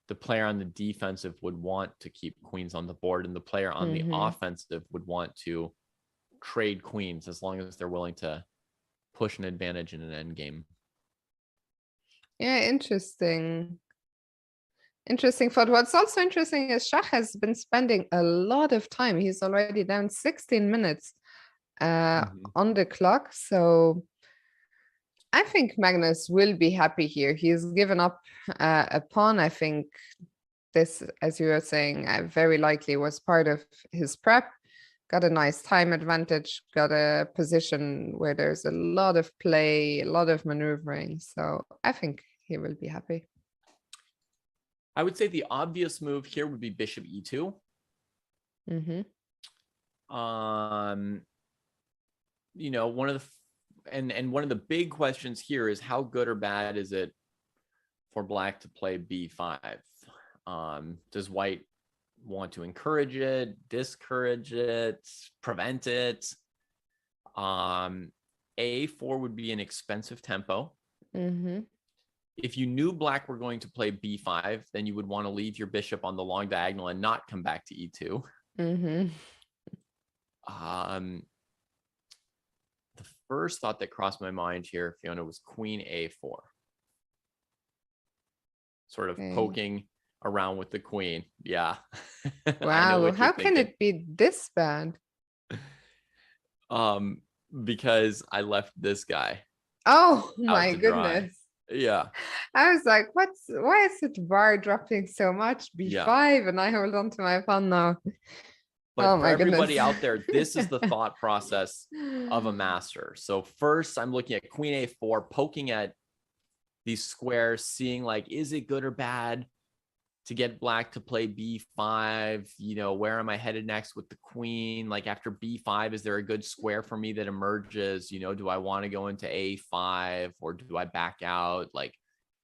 the player on the defensive would want to keep queens on the board, and the player on the offensive would want to trade queens as long as they're willing to push an advantage in an end game. Yeah, interesting. Interesting thought. What's also interesting is Shah has been spending a lot of time. He's already down 16 minutes on the clock. So I think Magnus will be happy here. He's given up a pawn. I think this, as you were saying, very likely was part of his prep. Got a nice time advantage, got a position where there's a lot of play, a lot of maneuvering. So I think he will be happy. I would say the obvious move here would be bishop e2. One of the one of the big questions here is how good or bad is it for Black to play b5? Does White want to encourage it, discourage it, prevent it? A4 would be an expensive tempo. If you knew Black were going to play b5, then you would want to leave your bishop on the long diagonal and not come back to e2. The first thought that crossed my mind here, Fiona, was queen a4. Sort of poking around with the queen. Yeah. Wow. How can it be this bad? Because I left this guy. Oh my goodness. Yeah. I was like, why is it bar dropping so much? B5, and I hold on to my pawn now. But for everybody out there, this is the thought process of a master. So first I'm looking at queen a4, poking at these squares, seeing like, is it good or bad to get Black to play b5? Where am I headed next with the queen? Like after b5, is there a good square for me that emerges? Do I want to go into a5 or do I back out? Like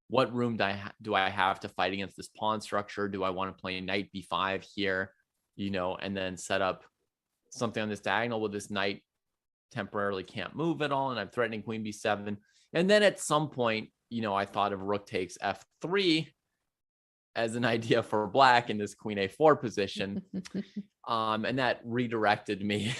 what room do I have to fight against this pawn structure? Do I want to play knight b5 here? And then set up something on this diagonal where this knight temporarily can't move at all, and I'm threatening queen b7. And then at some point, I thought of rook takes f3 as an idea for Black in this queen a4 position. And that redirected me.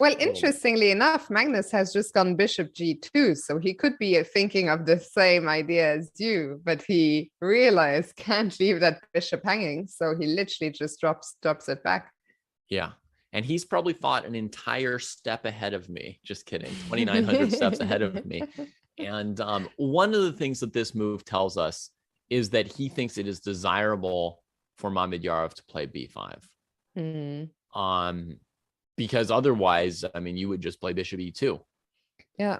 Well, interestingly enough, Magnus has just gone bishop g2, so he could be thinking of the same idea as you, but he realized can't leave that bishop hanging, so he literally just drops it back. Yeah. And he's probably thought an entire step ahead of me. Just kidding. 2,900 steps ahead of me. And one of the things that this move tells us is that he thinks it is desirable for Mamedyarov to play b5. Because otherwise, I mean, you would just play bishop e2. Yeah.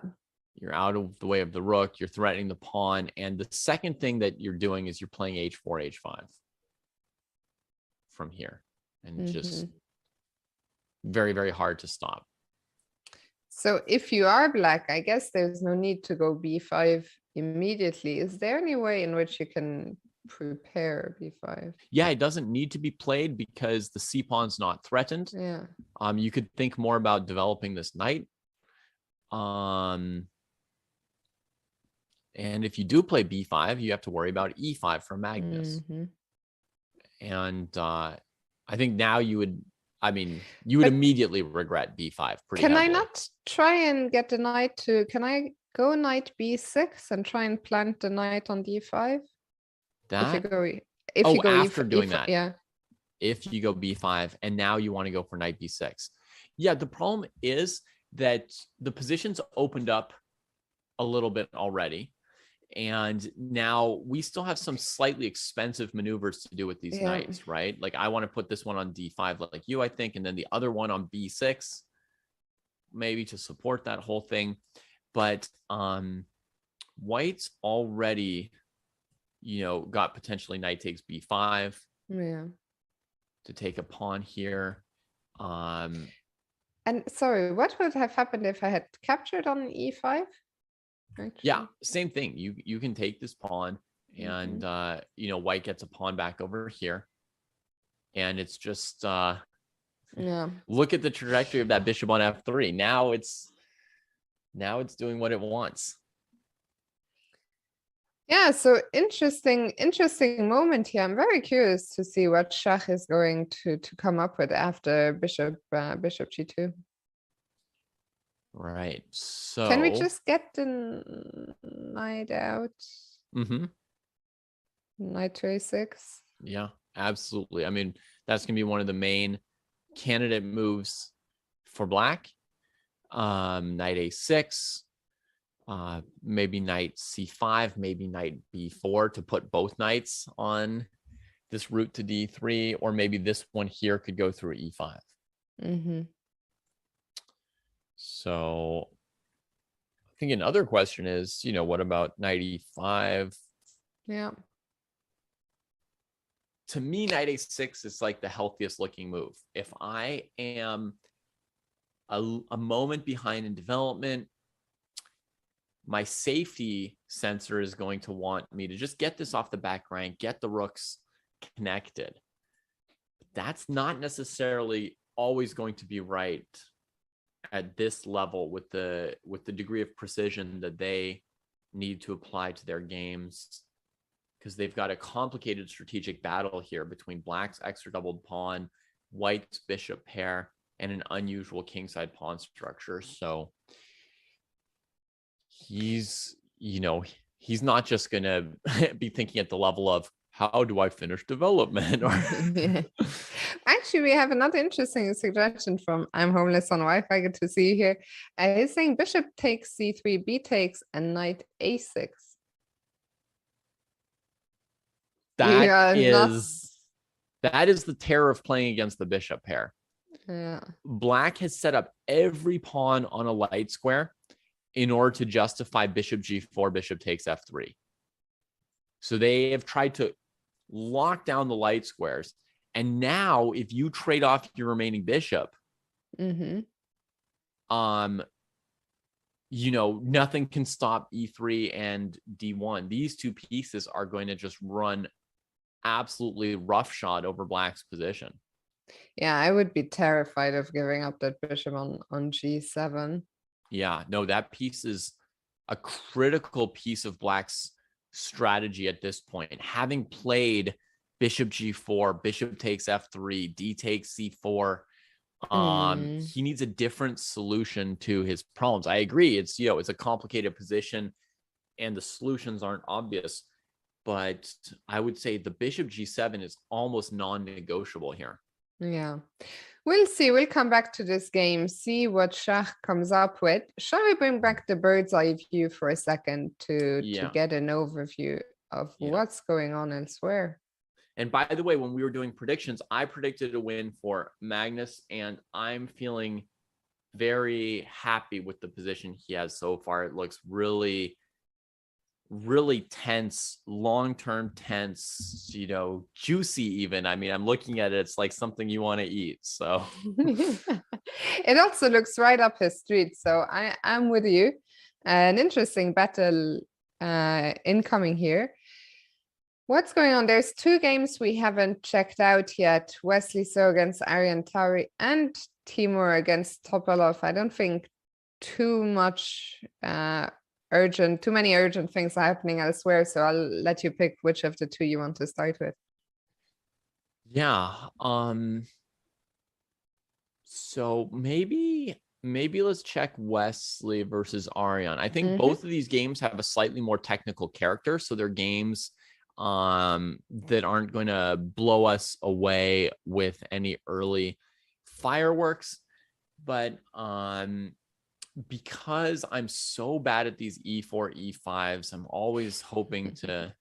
You're out of the way of the rook. You're threatening the pawn. And the second thing that you're doing is you're playing h4, h5 from here. And just very, very hard to stop. So if you are black, I guess there's no need to go b5 immediately. Is there any way in which you can prepare b5? Yeah, it doesn't need to be played because the c-pawn's not threatened. Yeah. You could think more about developing this knight. And if you do play b5, you have to worry about e5 from Magnus. And I think now you would, I mean, you would immediately regret b5 pretty Can heavily. I not try and get the knight to, can I go knight b6 and try and plant the knight on d5? That, if you go after doing that. Yeah. If you go b5 and now you want to go for knight b6. Yeah, the problem is that the position's opened up a little bit already. And now we still have some slightly expensive maneuvers to do with these knights, right? Like I want to put this one on d5 like you, I think, and then the other one on b6, maybe to support that whole thing. But white's already, you know, got potentially knight takes b5 to take a pawn here. And sorry, what would have happened if I had captured on e5? Actually? Yeah, same thing. You can take this pawn and you know, white gets a pawn back over here. And it's just look at the trajectory of that bishop on f3. Now it's doing what it wants. Yeah, so interesting moment here. I'm very curious to see what Schach is going to come up with after bishop g2. Right. So can we just get the knight out? Knight to a6. Yeah, absolutely. I mean, that's gonna be one of the main candidate moves for black. Knight a6. Maybe knight c5, maybe knight b4 to put both knights on this route to d3, or maybe this one here could go through e5. So I think another question is, you know, what about knight e5? Yeah. To me, knight a6 is like the healthiest looking move. If I am a moment behind in development, my safety sensor is going to want me to just get this off the back rank, get the rooks connected. That's not necessarily always going to be right at this level with the degree of precision that they need to apply to their games, because they've got a complicated strategic battle here between black's extra doubled pawn, white's bishop pair, and an unusual kingside pawn structure. So he's, you know, he's not just going to be thinking at the level of how do I finish development? Or Actually, we have another interesting suggestion from I'm Homeless on Wi-Fi. Good to see you here. He's saying bishop takes c3, b takes, and knight a6. That is the terror of playing against the bishop pair. Yeah. Black has set up every pawn on a light square in order to justify bishop g4, bishop takes f3. So they have tried to lock down the light squares. And now if you trade off your remaining bishop, you know, nothing can stop e3 and d1. These two pieces are going to just run absolutely roughshod over black's position. Yeah, I would be terrified of giving up that bishop on g7. Yeah, no, that piece is a critical piece of black's strategy at this point. Having played bishop g4, bishop takes f3, d takes c4, Mm. He needs a different solution to his problems. I agree. It's, you know, it's a complicated position and the solutions aren't obvious, but I would say the bishop g7 is almost non-negotiable here. Yeah, we'll see. We'll come back to this game, see what Shah comes up with. Shall we bring back the bird's eye view for a second to get an overview of what's going on elsewhere? And by the way, when we were doing predictions, I predicted a win for Magnus, and I'm feeling very happy with the position he has so far. It looks really, really tense, long-term tense, you know, juicy even. I mean, I'm looking at it, it's like something you want to eat. So it also looks right up his street. So I'm with you. An interesting battle incoming here. What's going on? There's two games we haven't checked out yet. Wesley So against Aryan Tauri and Timur against Topalov. I don't think too many urgent things are happening elsewhere. So I'll let you pick which of the two you want to start with. Yeah. So maybe let's check Wesley versus Aryan. I think both of these games have a slightly more technical character. So they're games that aren't going to blow us away with any early fireworks, but because I'm so bad at these e4 e5s, I'm always hoping to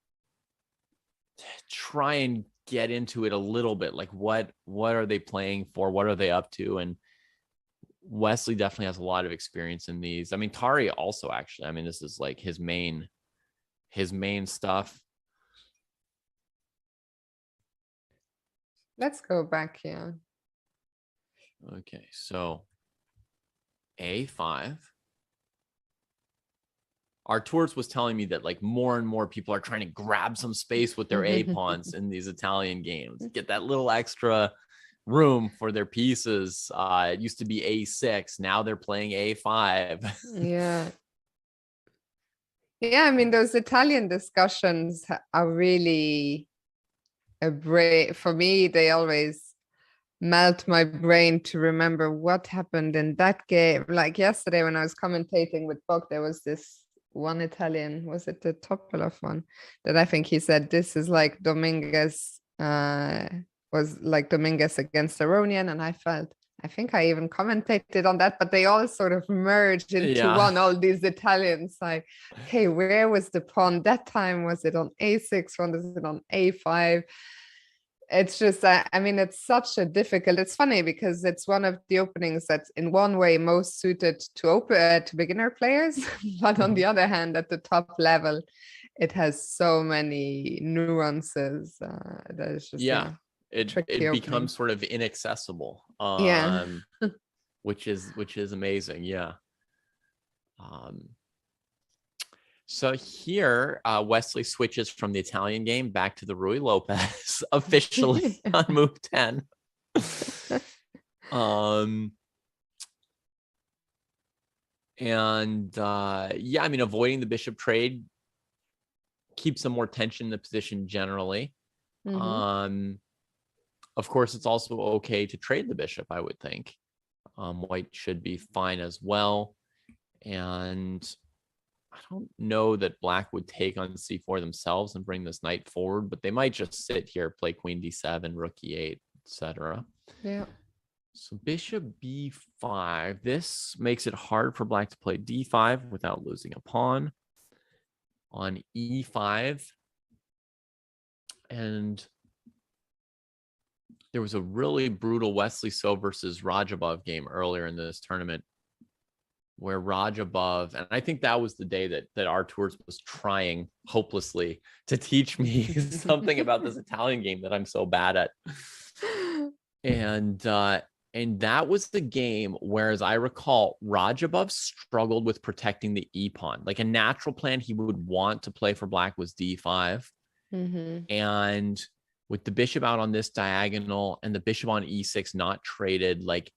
try and get into it a little bit, like what are they playing for, what are they up to? And Wesley definitely has a lot of experience in these. I mean, Tari also, actually, I mean, this is like his main stuff. Let's go back here. Okay, so a5. Arturs was telling me that like more and more people are trying to grab some space with their a pawns in these Italian games, get that little extra room for their pieces. It used to be a6, now they're playing a5. Yeah, I mean, those Italian discussions are really for me, they always melt my brain to remember what happened in that game. Like yesterday when I was commentating with Buck, there was this one Italian, was it the Topalov one, that I think he said this is like Dominguez, was like Dominguez against Aronian, and I think I even commentated on that, but they all sort of merged into one, all these Italians. Like, hey, where was the pawn that time? Was it on a6? Was it on a5? It's just, I mean, it's such a difficult, it's funny because it's one of the openings that's in one way most suited to beginner players. But on the other hand, at the top level, it has so many nuances. That is just, it becomes sort of inaccessible, which is amazing. So here Wesley switches from the Italian game back to the Rui Lopez officially on move 10. I mean, avoiding the bishop trade keeps some more tension in the position generally. Of course, it's also okay to trade the bishop, I would think. White should be fine as well. And I don't know that Black would take on c4 themselves and bring this knight forward, but they might just sit here, play queen d7, rook e8, etc. Yeah. So bishop b5. This makes it hard for Black to play d5 without losing a pawn. On e5. And there was a really brutal Wesley So versus Rajabov game earlier in this tournament where Rajabov, and I think that was the day that Arturs was trying hopelessly to teach me something about this Italian game that I'm so bad at. And that was the game where, as I recall, Rajabov struggled with protecting the e-pawn. Like a natural plan he would want to play for Black was d5. And with the bishop out on this diagonal and the bishop on e6 not traded, like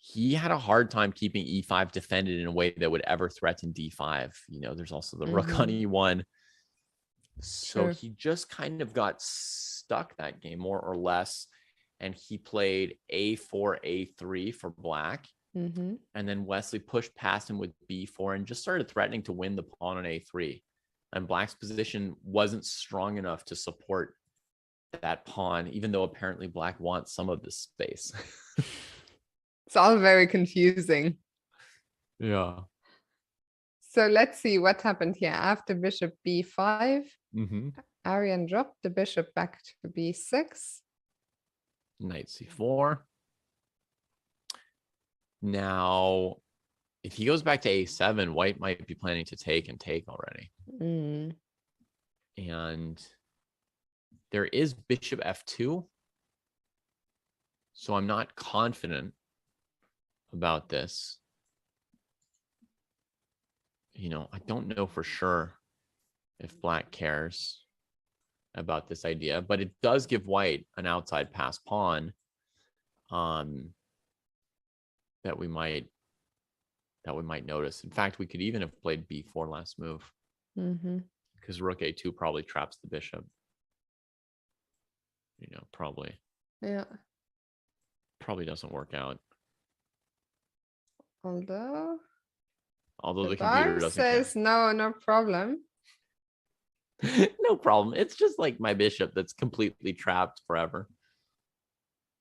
he had a hard time keeping e5 defended in a way that would ever threaten d5. You know, there's also the rook on e1. So he just kind of got stuck that game, more or less. and he played a4, a3 for black. Mm-hmm. And then Wesley pushed past him with b4 and just started threatening to win the pawn on a3. And black's position wasn't strong enough to support that pawn, even though apparently black wants some of this space. It's all very confusing. Yeah. So let's see what happened here. After bishop b5, Mm-hmm. Aryan dropped the bishop back to b6. Knight c4. Now, if he goes back to a7, white might be planning to take and take already. Mm. And there is bishop f2. So I'm not confident about this. I don't know for sure if black cares about this idea, but it does give white an outside pass pawn that we might notice. In fact, we could even have played b4 last move, because rook a2 probably traps the bishop. Probably. Yeah. Probably doesn't work out. Although the computer doesn't says care. no problem. No problem. It's just like my bishop that's completely trapped forever.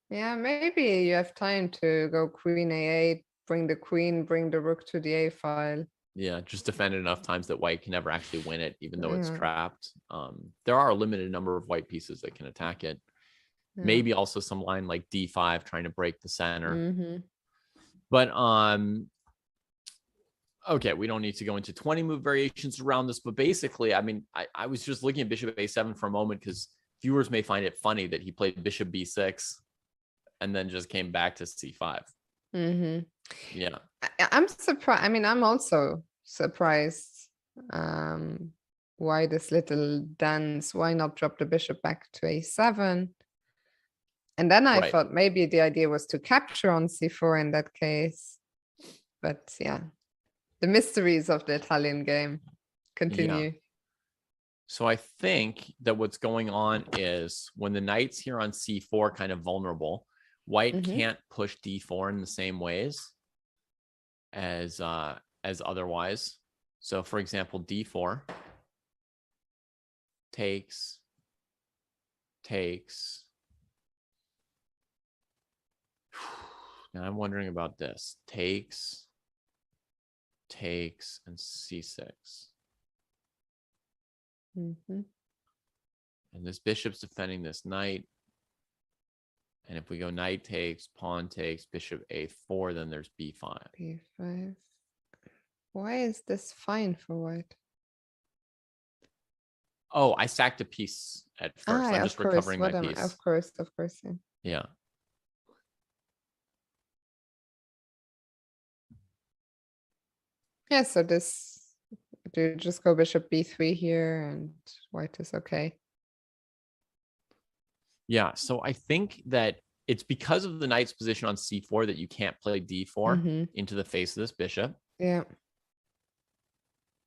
Yeah, maybe you have time to go queen a8, bring the queen, bring the rook to the a file. Yeah, just defend it enough times that white can never actually win it, even though it's trapped. There are a limited number of white pieces that can attack it. Yeah. Maybe also some line like d5 trying to break the center. But okay, we don't need to go into 20 move variations around this, but basically, I mean, I was just looking at bishop a7 for a moment because viewers may find it funny that he played bishop b6 and then just came back to c5. Yeah. I'm surprised. I mean, I'm also surprised why this little dance. Why not drop the bishop back to a7? And then I thought maybe the idea was to capture on c4 in that case. But yeah, the mysteries of the Italian game continue. Yeah. So I think that what's going on is when the knight's here on c4 kind of vulnerable, white can't push d4 in the same ways as otherwise. So for example, d4 takes. Now I'm wondering about this. Takes, and c6. And this bishop's defending this knight. And if we go knight takes, pawn takes, bishop a4, then there's b5. b5. Why is this fine for white? Oh, I sacked a piece at first. I'm just recovering my piece. Of course. Yeah. Yeah, so this, do you just go bishop b3 here and white is okay? Yeah, so I think that it's because of the knight's position on c4 that you can't play d4 into the face of this bishop. Yeah.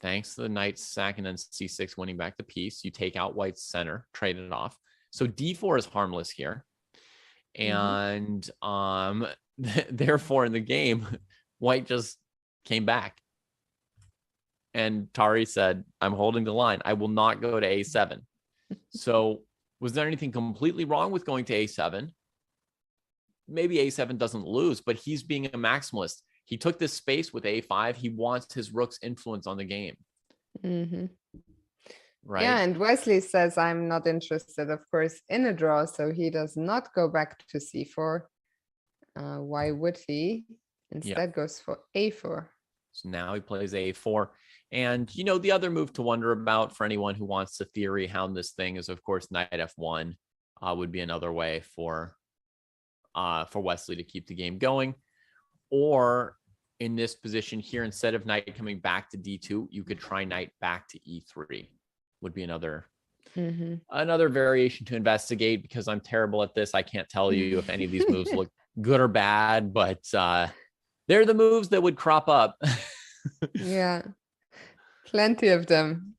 Thanks to the knight's sack and then c6 winning back the piece. You take out white's center, trade it off. So d4 is harmless here. And therefore in the game, white just came back. And Tari said, I'm holding the line. I will not go to a7. So was there anything completely wrong with going to a7? Maybe a7 doesn't lose, but he's being a maximalist. He took this space with a5. He wants his rook's influence on the game. Right? Yeah, and Wesley says, I'm not interested, of course, in a draw, so he does not go back to c4. Why would he? Instead goes for a4. So now he plays a4. And, the other move to wonder about for anyone who wants to theory hound this thing is, of course, knight f1 would be another way for Wesley to keep the game going. Or in this position here, instead of knight coming back to d2, you could try knight back to e3 would be another variation to investigate, because I'm terrible at this. I can't tell you if any of these moves look good or bad, but they're the moves that would crop up. Yeah. Plenty of them.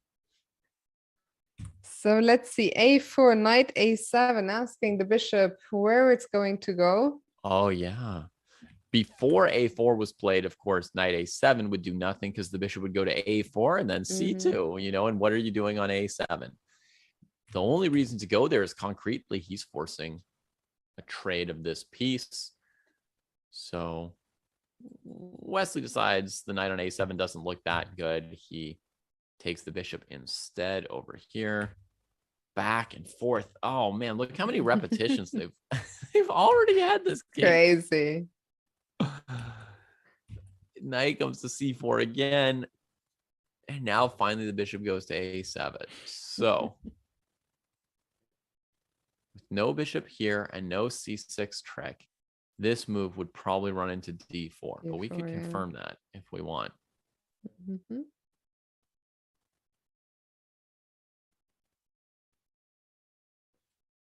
So let's see, a4, knight a7, asking the bishop where it's going to go. Oh, yeah. Before a4 was played, of course, knight a7 would do nothing because the bishop would go to a4 and then c2, you know, and what are you doing on a7? The only reason to go there is concretely he's forcing a trade of this piece. So Wesley decides the knight on a7 doesn't look that good. He takes the bishop instead over here. Back and forth. Oh man, look how many repetitions they've already had this game. Crazy. Knight comes to c4 again. And now finally the bishop goes to a7. So with no bishop here and no c6 trick, this move would probably run into d4. But we could confirm that if we want.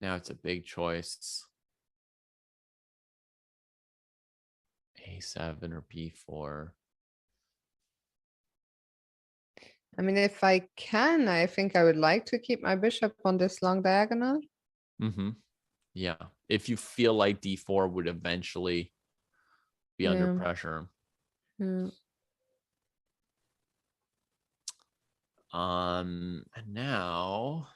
Now it's a big choice. A7 or b4. I mean, if I can, I think I would like to keep my bishop on this long diagonal. Yeah. If you feel like d4 would eventually be under pressure. And now,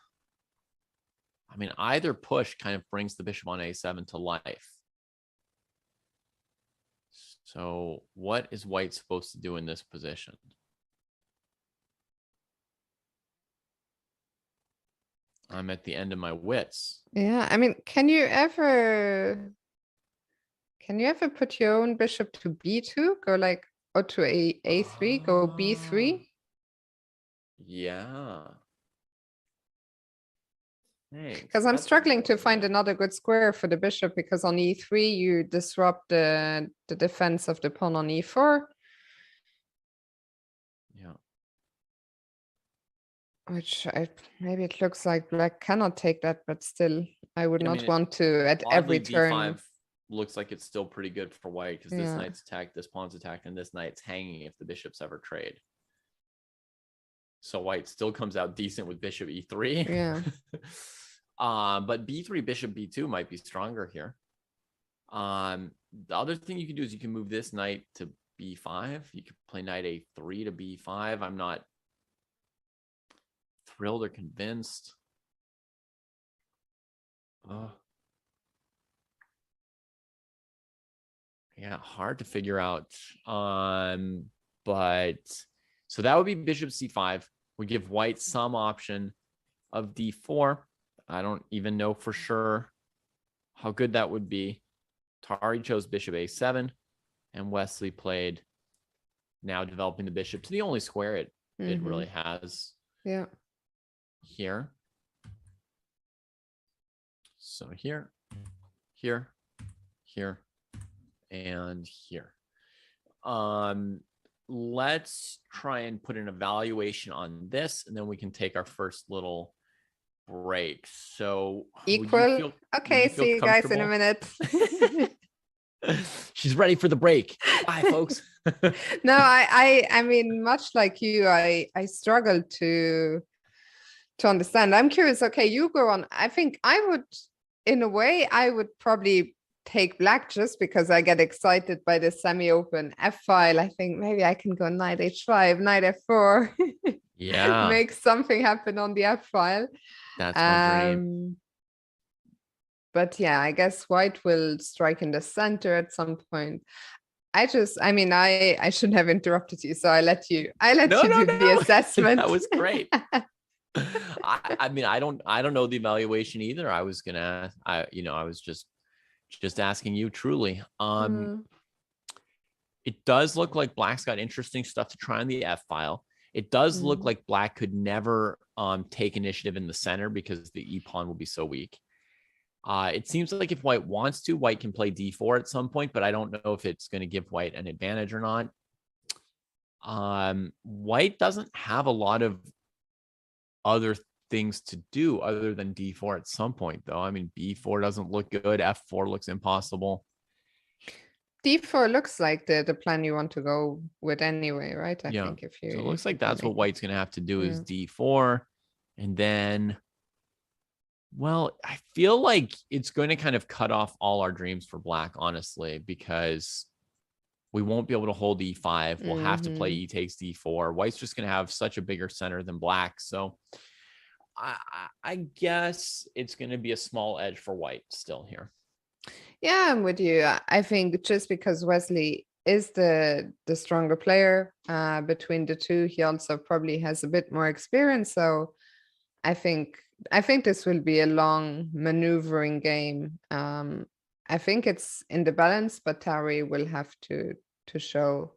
I mean, either push kind of brings the bishop on a7 to life. So what is white supposed to do in this position? I'm at the end of my wits. Yeah, I mean, can you ever put your own bishop to b2? Go like, or to a3, go b3? Yeah. Because I'm struggling to find another good square for the bishop, because on e3 you disrupt the defense of the pawn on e4. Yeah. Which maybe it looks like black cannot take that, but still, I would not want to at every turn. d5 looks like it's still pretty good for white because this knight's attacked, this pawn's attacked, and this knight's hanging if the bishops ever trade. So white still comes out decent with bishop e3. Yeah. But b3, bishop b2 might be stronger here. The other thing you can do is you can move this knight to b5. You could play knight a3 to b5. I'm not thrilled or convinced. Yeah, hard to figure out. But so that would be bishop c5. We give white some option of d4. I don't even know for sure how good that would be. Tari chose bishop a7, and Wesley played now developing the bishop to the only square it really has. Yeah. Here. So here, here, here, and here. Let's try and put an evaluation on this, and then we can take our first little break. So equal. Okay, see you guys in a minute. She's ready for the break. Bye, folks. No, I mean, much like you, I struggle to understand. I'm curious. Okay, you go on. I think I would, in a way, I would probably take black just because I get excited by the semi-open f file. I think maybe I can go knight h5, knight f4. Yeah, make something happen on the f file. That's my dream. But yeah, I guess white will strike in the center at some point. I mean, I shouldn't have interrupted you, so I let you do the assessment. That was great. I mean, I don't know the evaluation either. I was just asking you truly. It does look like black's got interesting stuff to try on the f file. It does look like black could never take initiative in the center because the e pawn will be so weak. It seems like if white wants to, white can play d4 at some point, but I don't know if it's going to give white an advantage or not. White doesn't have a lot of other things to do other than d4 at some point, though. I mean, b4 doesn't look good. f4 looks impossible. d4 looks like the plan you want to go with anyway, right? I think if you. So it looks like that's what white's going to have to do is d4, and then Well, I feel like it's going to kind of cut off all our dreams for black, honestly, because we won't be able to hold e5. We'll have to play e takes d4. White's just going to have such a bigger center than black. So I guess it's going to be a small edge for white still here. Yeah, I'm with you. I think just because Wesley is the stronger player between the two, he also probably has a bit more experience. So I think this will be a long maneuvering game. I think it's in the balance, but Tari will have to show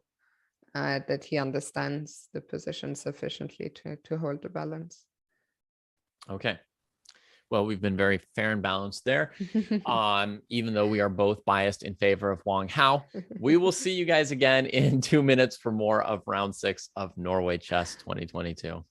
that he understands the position sufficiently to hold the balance. Okay. Well, we've been very fair and balanced there. Even though we are both biased in favor of Wong Hao. We will see you guys again in 2 minutes for more of round 6 of Norway Chess 2022.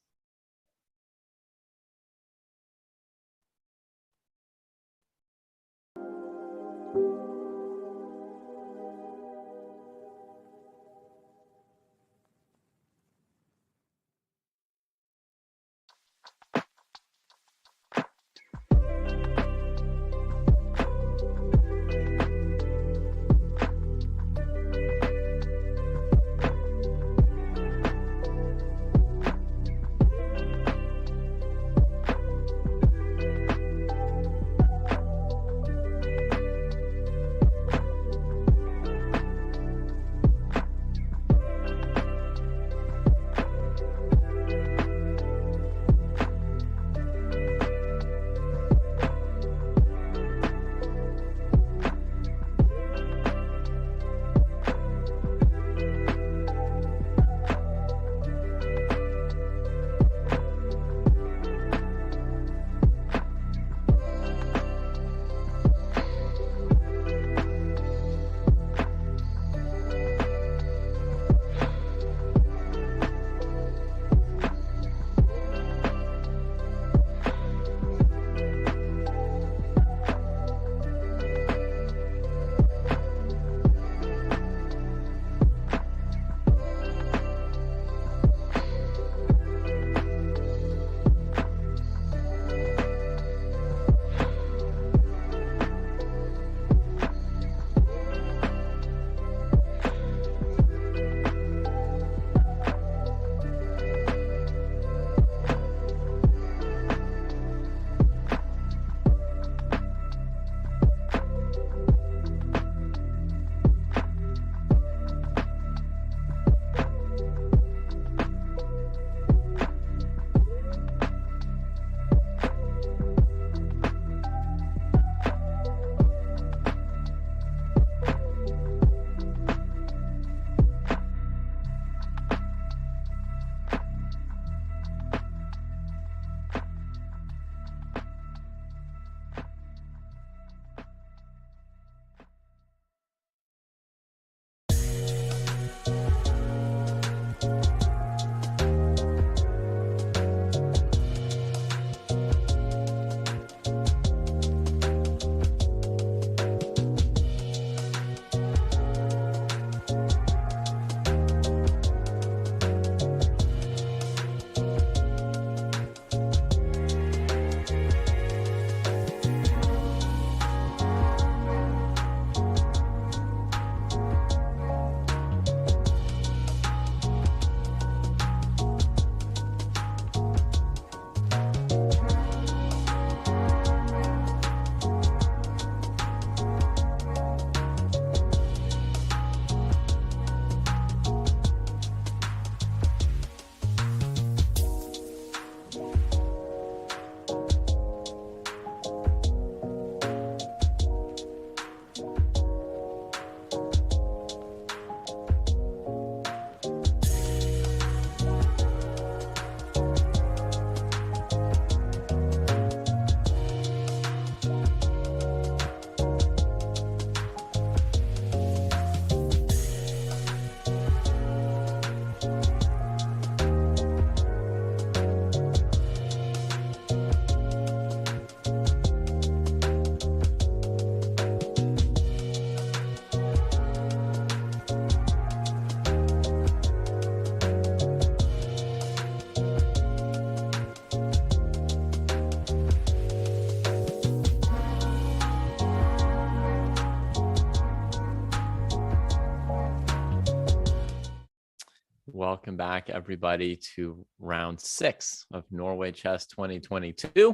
Welcome back, everybody, to round 6 of Norway Chess 2022.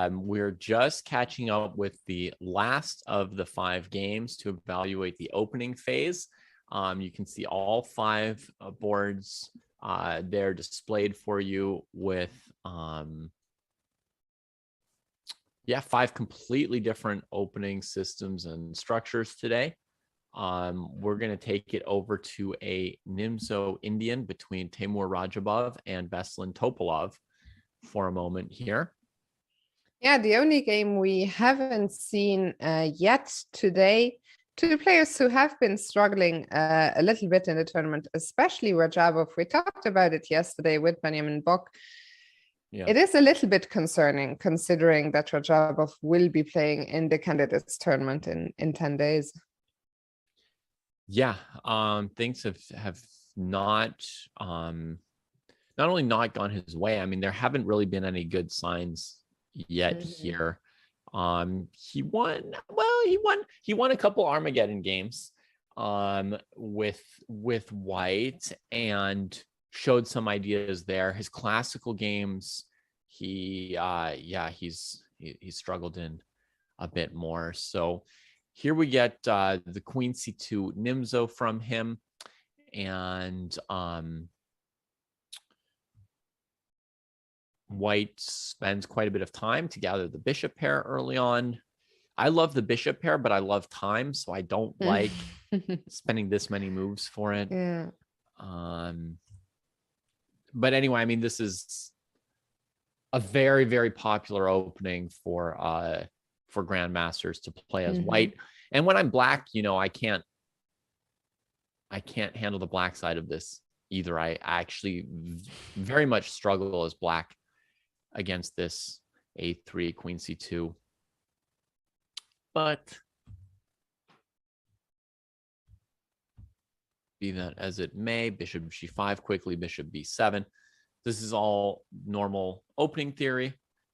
We're just catching up with the last of the 5 games to evaluate the opening phase. You can see all 5 boards there displayed for you with 5 completely different opening systems and structures today. We're going to take it over to a Nimzo Indian between Timur Rajabov and Veselin Topalov for a moment here. Yeah, the only game we haven't seen yet today. 2 players who have been struggling a little bit in the tournament, especially Rajabov. We talked about it yesterday with Benjamin Bock. Yeah. It is a little bit concerning considering that Rajabov will be playing in the candidates tournament in 10 days. Yeah, things have not only not gone his way. I mean, there haven't really been any good signs yet here. He won a couple Armageddon games with White and showed some ideas there. His classical games, he's struggled in a bit more. So here we get the Queen C2 Nimzo from him, and White spends quite a bit of time to gather the bishop pair early on. I love the bishop pair, but I love time, so I don't like spending this many moves for it. Yeah. But anyway, I mean, this is a very, very popular opening for grandmasters to play as White. And when I'm black, I can't handle the black side of this either. I actually very much struggle as black against this A3 Queen C2. But be that as it may, Bishop G5 quickly, Bishop B7. This is all normal opening theory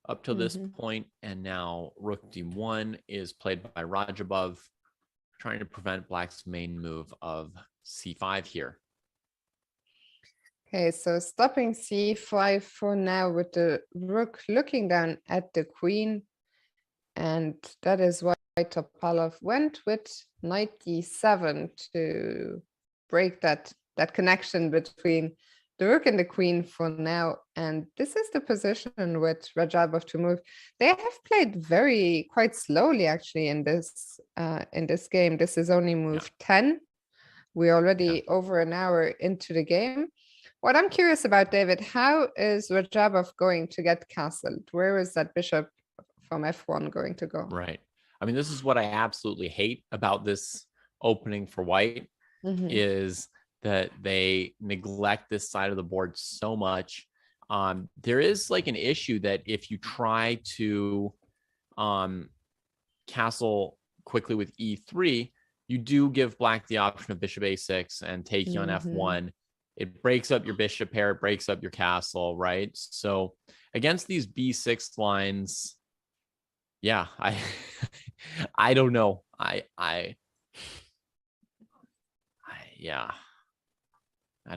up to this point, and now Rook D1 is played by Rajabov, trying to prevent Black's main move of C5 here. Okay, so stopping C5 for now with the Rook looking down at the Queen, and that is why Topalov went with Knight D7 to break that connection between the Rook and the Queen for now. And this is the position with Rajabov to move. They have played quite slowly actually in this game. This is only move 10. We're already over an hour into the game. What I'm curious about, David, how is Rajabov going to get castled? Where is that bishop from F1 going to go? Right. I mean, this is what I absolutely hate about this opening for White is that they neglect this side of the board so much. There is like an issue that if you try to castle quickly with E3, you do give Black the option of Bishop A6 and taking on F1. It breaks up your bishop pair, it breaks up your castle, right? So against these B6 lines, yeah, I don't know. I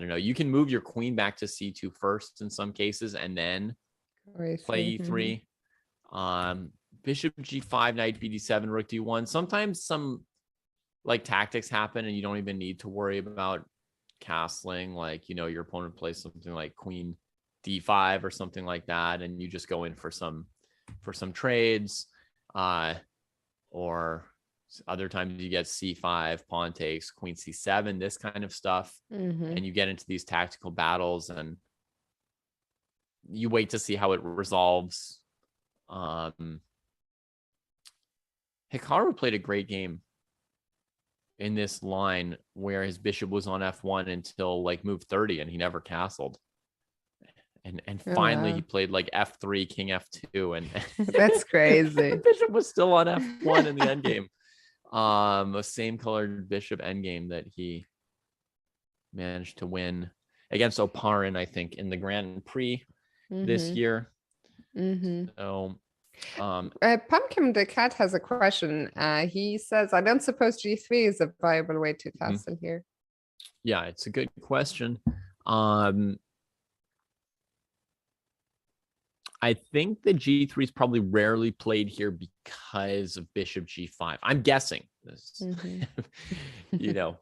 don't know. You can move your queen back to C2 first in some cases and then play E3. Bishop G5, Knight BD7, Rook D1. Sometimes some like tactics happen and you don't even need to worry about castling. Like, your opponent plays something like Queen D5 or something like that, and you just go in for some trades. Or other times you get C5, pawn takes, Queen C7, this kind of stuff. And you get into these tactical battles and you wait to see how it resolves. Hikaru played a great game in this line where his bishop was on F1 until like move 30 and he never castled. And finally he played like F3, King F2, and that's crazy. The bishop was still on F1 in the endgame. A same colored bishop endgame that he managed to win against Oparin, I think, in the Grand Prix this year. So Pumpkin the Cat has a question. He says, I don't suppose G3 is a viable way to castle here. Yeah, it's a good question. I think the G3 is probably rarely played here because of Bishop G5. I'm guessing this. You know,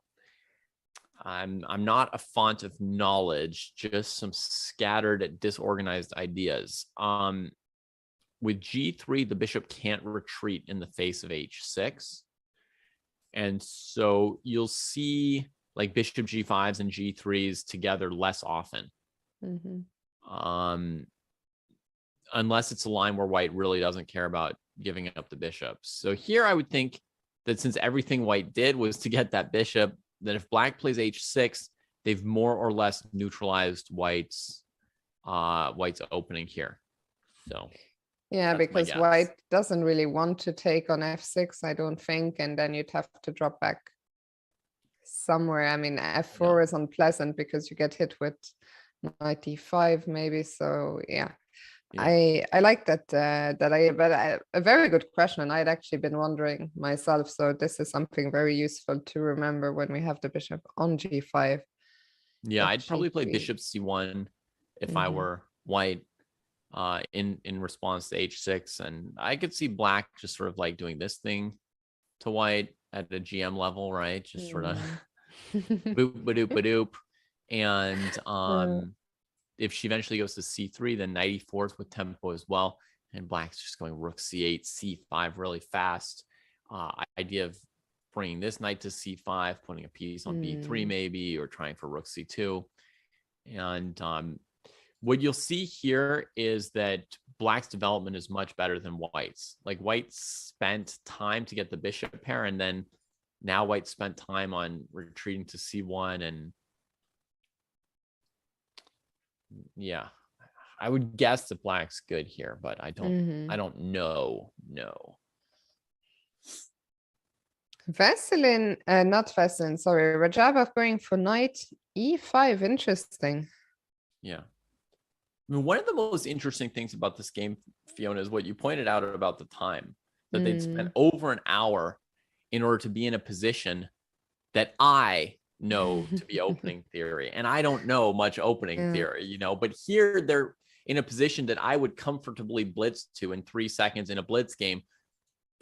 I'm not a font of knowledge, just some scattered, disorganized ideas. With G3, the bishop can't retreat in the face of H6. And so you'll see like bishop G5s and G3s together less often. Unless it's a line where white really doesn't care about giving up the bishop. So here I would think that since everything white did was to get that bishop, that if black plays H6, they've more or less neutralized white's opening here. So yeah, because white doesn't really want to take on F6, I don't think, and then you'd have to drop back somewhere. I mean, F4 is unpleasant because you get hit with knight d5 maybe. So yeah. I like that. A very good question, and I'd actually been wondering myself. So this is something very useful to remember when we have the bishop on G5. Yeah, I'd probably play bishop C1 if I were white, in response to H6, and I could see black just sort of like doing this thing to white at the GM level, right? Just sort of boop ba doop ba doop, and if she eventually goes to C3, then knight E4 with tempo as well. And black's just going rook C8, C5 really fast. Idea of bringing this knight to C5, putting a piece on B3 maybe, or trying for rook C2. And what you'll see here is that black's development is much better than white's. Like white spent time to get the bishop pair, and then now white spent time on retreating to C1 and yeah, I would guess that black's good here, but I don't know. No. Not Veselin, sorry. Rajabov going for knight E5. Interesting. Yeah. I mean, one of the most interesting things about this game, Fiona, is what you pointed out about the time, that they'd spent over an hour in order to be in a position that I know to be opening theory, and I don't know much opening theory, you know, but here they're in a position that I would comfortably blitz to in 3 seconds in a blitz game,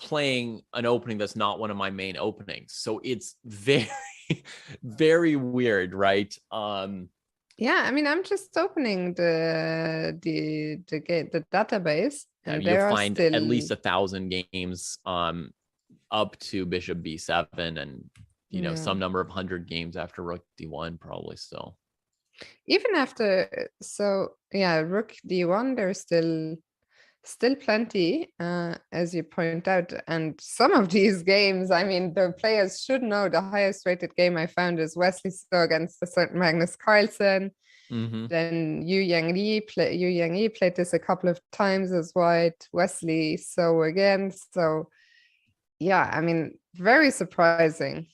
playing an opening that's not one of my main openings. So it's very very weird, right? Yeah, I mean, I'm just opening the database, and you'll find at least 1,000 games up to bishop b7, and you know, some number of 100 games after rook d1 probably still. Even after, so yeah, rook d1, there's still plenty, as you point out. And some of these games, I mean, the players should know. The highest rated game I found is Wesley So against a certain Magnus Carlsen. Then Yu Yang Yi played this a couple of times as white. Wesley So again. So yeah, I mean, very surprising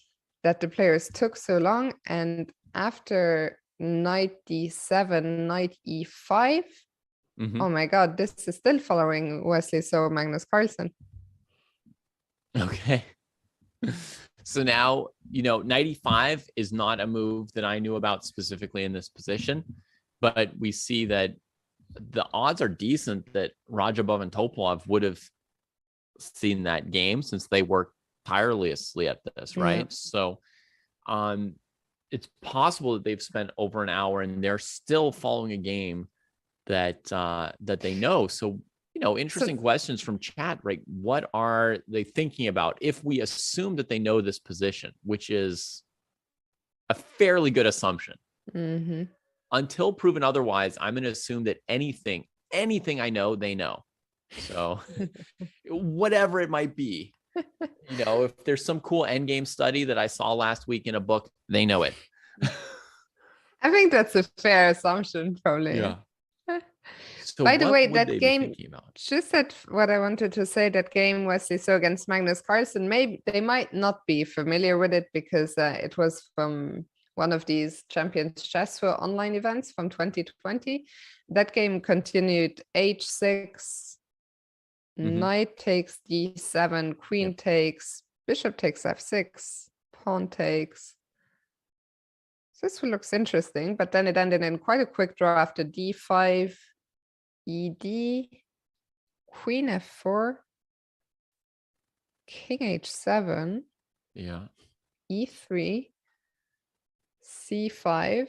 that the players took so long. And after knight d7, knight e5, oh my god, this is still following Wesley So, Magnus Carlsen. Okay. So now, you know, knight e5 is not a move that I knew about specifically in this position, but we see that the odds are decent that Rajabov and Topalov would have seen that game, since they worked tirelessly at this, right? So it's possible that they've spent over an hour and they're still following a game that they know. So, you know, interesting questions from chat, right? What are they thinking about if we assume that they know this position, which is a fairly good assumption. Until proven otherwise, I'm going to assume that anything I know, they know. So whatever it might be, you know, if there's some cool endgame study that I saw last week in a book, they know it. I think that's a fair assumption, probably. Yeah. So by the way, that game, just said what I wanted to say, that game Wesley So against Magnus Carlsen, maybe they might not be familiar with it because it was from one of these Champions Chess for online events from 2020. That game continued h6, knight takes d7, queen takes, bishop takes f6, pawn takes. This one looks interesting, but then it ended in quite a quick draw after d5, ed, queen f4, king h7, Yeah. e3, c5,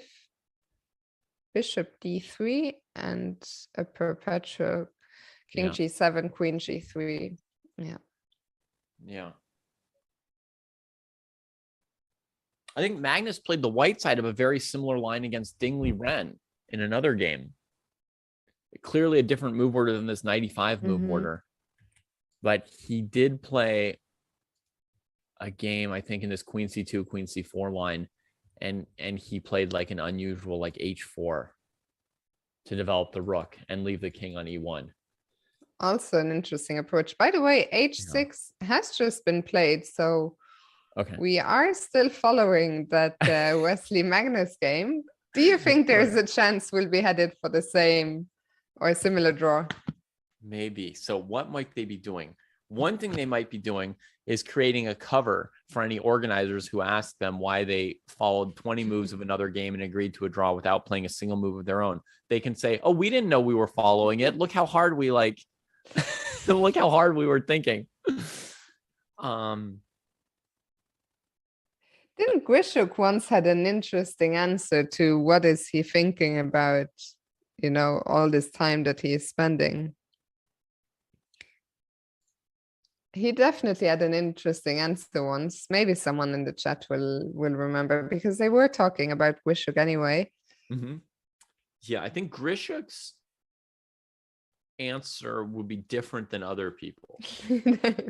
bishop d3, and a perpetual king Yeah. g7, queen g3. Yeah. Yeah. I think Magnus played the white side of a very similar line against Dingley Ren in another game. Clearly a different move order than this 95 move order. But he did play a game, I think, in this queen c2, queen c4 line. And he played like an unusual like h4 to develop the rook and leave the king on e1. Also an interesting approach. By the way, h6 has just been played, so okay, we are still following that Wesley Magnus game. Do you think there's a chance we'll be headed for the same or a similar draw? Maybe. So what might they be doing? One thing they might be doing is creating a cover for any organizers who ask them why they followed 20 moves of another game and agreed to a draw without playing a single move of their own. They can say, oh, we didn't know we were following it. Look how hard we like, look how hard we were thinking. Didn't Grishuk once had an interesting answer to what is he thinking about, you know, all this time that he is spending? He definitely had an interesting answer once. Maybe someone in the chat will remember, because they were talking about Grishuk anyway. Yeah, I think Grishuk's answer would be different than other people.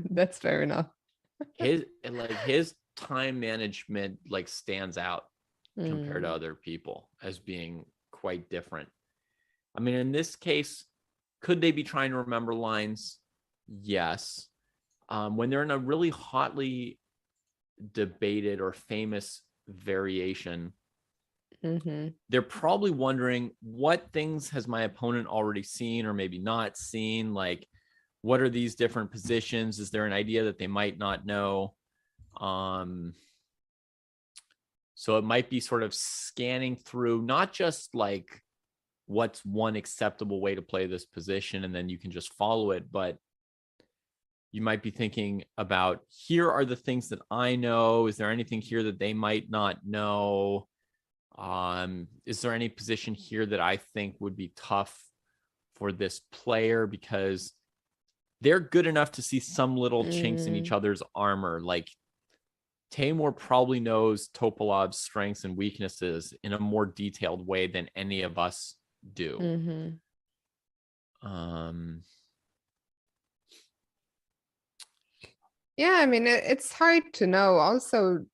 That's fair enough. His time management like stands out compared to other people as being quite different. I mean, in this case, could they be trying to remember lines? Yes. When they're in a really hotly debated or famous variation, they're probably wondering, what things has my opponent already seen or maybe not seen? Like, what are these different positions? Is there an idea that they might not know? So it might be sort of scanning through, not just like what's one acceptable way to play this position and then you can just follow it, but you might be thinking about, here are the things that I know. Is there anything here that they might not know? Is there any position here that I think would be tough for this player? Because they're good enough to see some little chinks in each other's armor. Like, Taimur probably knows Topolov's strengths and weaknesses in a more detailed way than any of us do. Yeah, I mean, it's hard to know. Also,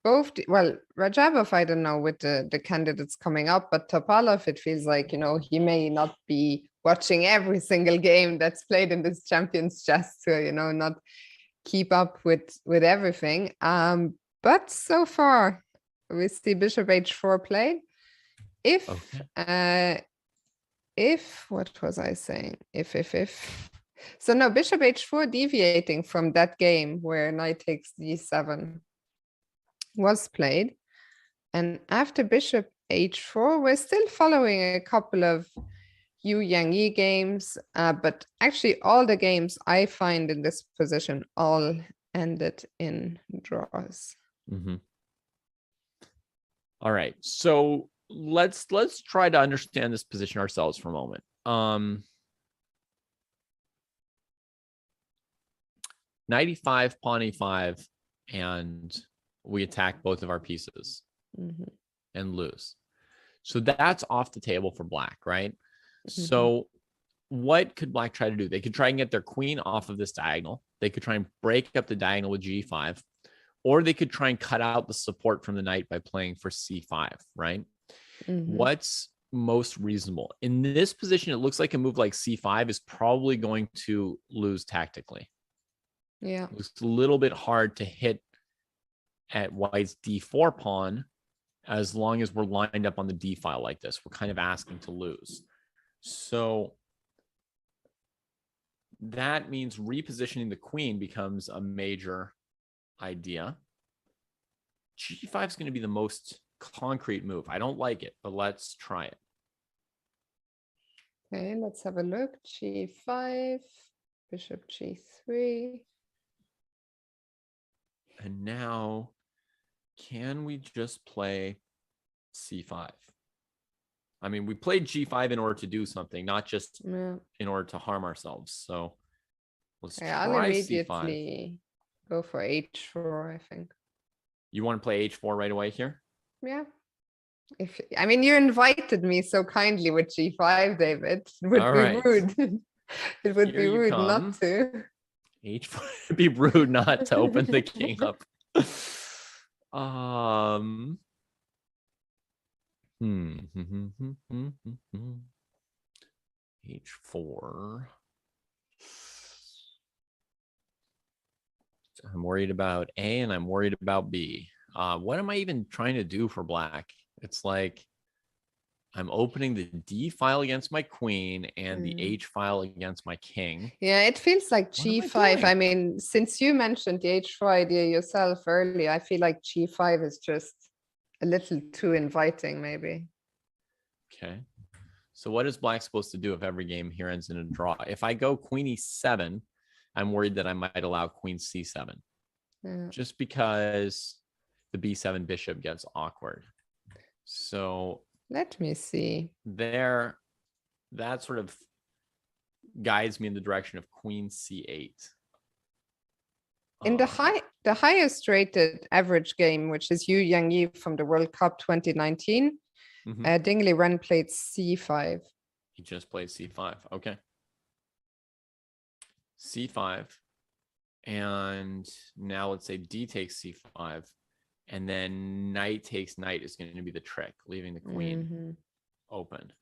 Rajabov, I don't know with the candidates coming up, but Topalov, it feels like, you know, he may not be watching every single game that's played in this Champions Chess to, you know, not keep up with everything. But so far, we see Bishop h4 played. If what was I saying? If. So no, Bishop h4 deviating from that game where knight takes d7 was played. And after Bishop h4, we're still following a couple of Yu Yang Yi games, but actually all the games I find in this position all ended in draws. All right, so let's try to understand this position ourselves for a moment. Knight e5, pawn e5, and we attack both of our pieces and lose. So that's off the table for black, right? So what could black try to do? They could try and get their queen off of this diagonal. They could try and break up the diagonal with g5, or they could try and cut out the support from the knight by playing for c5, right? What's most reasonable? In this position, it looks like a move like c5 is probably going to lose tactically. Yeah. It's a little bit hard to hit at white's d4 pawn as long as we're lined up on the d file like this. We're kind of asking to lose. So that means repositioning the queen becomes a major idea. G5 is going to be the most concrete move. I don't like it, but let's try it. Okay, let's have a look. G5, bishop G3. And now, can we just play C5? I mean, we played G5 in order to do something, not just in order to harm ourselves. So let's Okay, try I'll C5. immediately go for H4, I think. You want to play H4 right away here? Yeah. I mean, you invited me so kindly with G5, David. It would All be right. rude. It would Here be you rude come. not to. H4. It'd be rude not to open the king up. H4. I'm worried about A and I'm worried about B. What am I even trying to do for black? It's like I'm opening the D file against my queen and the H file against my king. Yeah, it feels like G5. I mean, since you mentioned the H4 idea yourself earlier, I feel like G5 is just a little too inviting, maybe. Okay. So what is black supposed to do if every game here ends in a draw? If I go queen E7, I'm worried that I might allow queen C7. Yeah. Just because the B7 bishop gets awkward. So let me see. There, that sort of guides me in the direction of queen C8. In the highest rated average game, which is Yu Yangyi from the World Cup 2019, Dingley Ren played C5. He just played C5. Okay. C5. And now let's say D takes C5. And then knight takes knight is going to be the trick, leaving the queen open.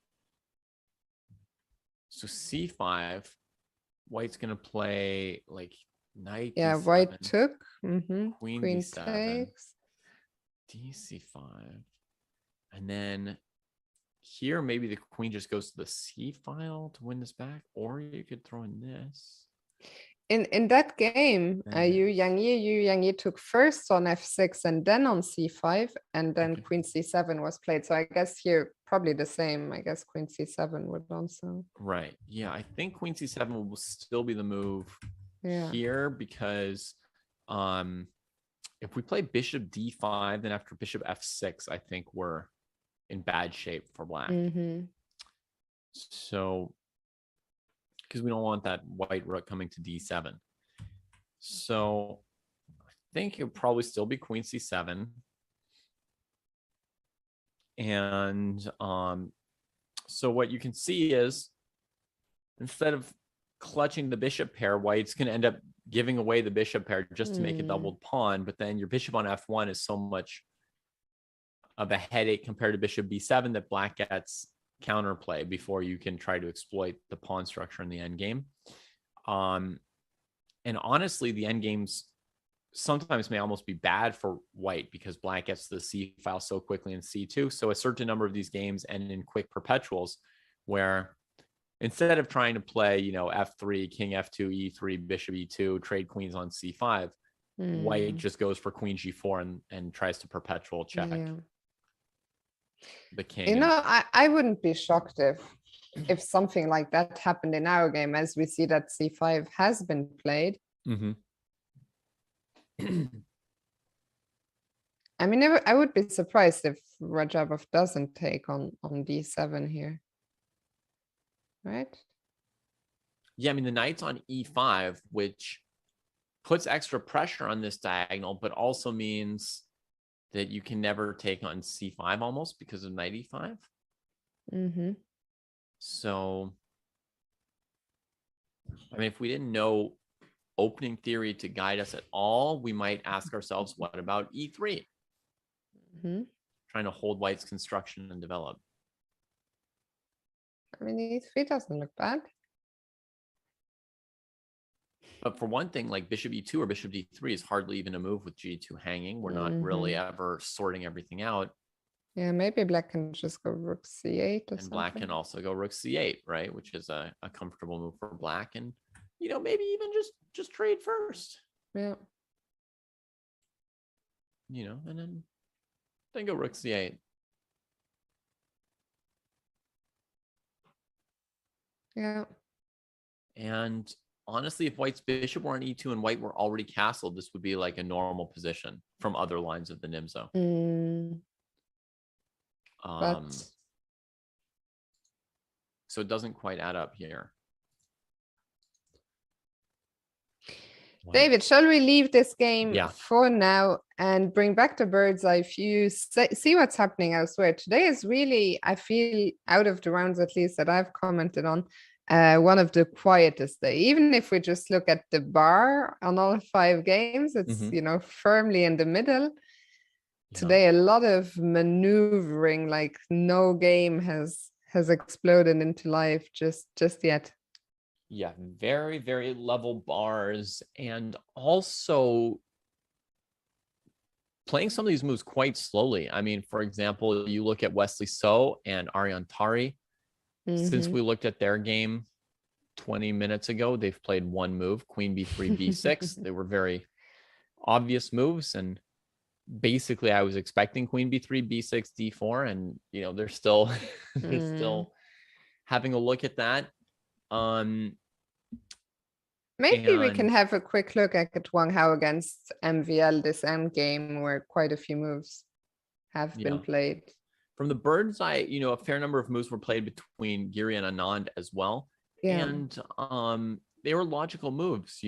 So C5, white's going to play like knight. Yeah, D7. White took. Queen D7. Takes. DC5. And then here, maybe the queen just goes to the C file to win this back, or you could throw in this. In that game, Yu Yangyi took first on F6 and then on C5, and then Queen C7 was played. So I guess here probably the same. I guess Queen C7 would also. Right. Yeah, I think Queen C7 will still be the move here because if we play Bishop D5, then after Bishop F6, I think we're in bad shape for black. So because we don't want that white rook coming to D7. So I think it'll probably still be Queen C7. And so what you can see is instead of clutching the bishop pair, white's going to end up giving away the bishop pair just to make a doubled pawn. But then your bishop on F1 is so much of a headache compared to Bishop B7 that black gets counterplay before you can try to exploit the pawn structure in the end game. And honestly, the end games sometimes may almost be bad for white because black gets to the C file so quickly in C2. So a certain number of these games end in quick perpetuals where instead of trying to play, you know, F3, King F2, E3, Bishop E2, trade queens on C5, white just goes for Queen G4 and tries to perpetual check the king. You know, I wouldn't be shocked if something like that happened in our game, as we see that C5 has been played. I mean, I would be surprised if Rajabov doesn't take on D7 here. Right? Yeah, I mean, the knight's on E5, which puts extra pressure on this diagonal, but also means that you can never take on C5 almost because of knight E5. So, I mean, if we didn't know opening theory to guide us at all, we might ask ourselves, what about E3? Trying to hold white's construction and develop. I mean, E3 doesn't look bad. But for one thing, like Bishop E2 or Bishop D3 is hardly even a move with G2 hanging. We're not really ever sorting everything out. Yeah, maybe black can just go Rook C8 or something. Black can also go Rook C8, right? Which is a comfortable move for black. And, you know, maybe even just trade first. Yeah. You know, and then Then go rook c8. Yeah. And honestly, if white's bishop were on e2 and white were already castled, this would be like a normal position from other lines of the Nimzo. But So it doesn't quite add up here. David, shall we leave this game Yeah. for now and bring back the bird's eye view? See what's happening elsewhere. Today is really, I feel, out of the rounds at least that I've commented on, one of the quietest day. Even if we just look at the bar on all 5 games, it's firmly in the middle. Today, a lot of maneuvering, like no game has exploded into life just yet. Yeah, very, very level bars, and also playing some of these moves quite slowly. I mean, for example, you look at Wesley So and Ariane Tari. Since we looked at their game 20 minutes ago, they've played one move, Queen B3, B6. They were very obvious moves, and basically I was expecting Queen B3, B6, D4, and they're still still having a look at that. Maybe we can have a quick look at Wang Hao against MVL, this end game where quite a few moves have been played. From the bird's eye, a fair number of moves were played between Giri and Anand as well. Yeah. And they were logical moves.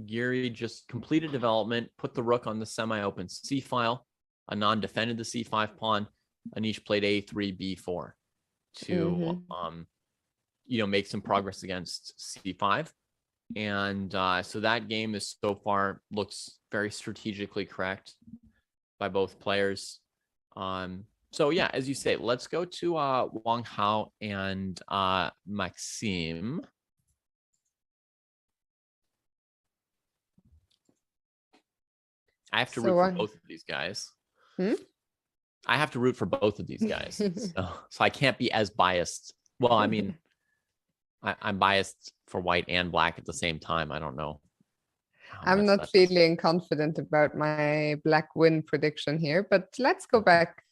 Giri just completed development, put the rook on the semi-open C file. Anand defended the C5 pawn. Anish played A3, B4 to make some progress against C5. And so that game is so far looks very strategically correct by both players. So yeah, as you say, let's go to Wang Hao and Maxime. I have to root for both of these guys. I have to root for both of these guys. so I can't be as biased. Well, I mean, I'm biased for white and black at the same time. I don't know. I'm not feeling confident about my black win prediction here, but let's go back.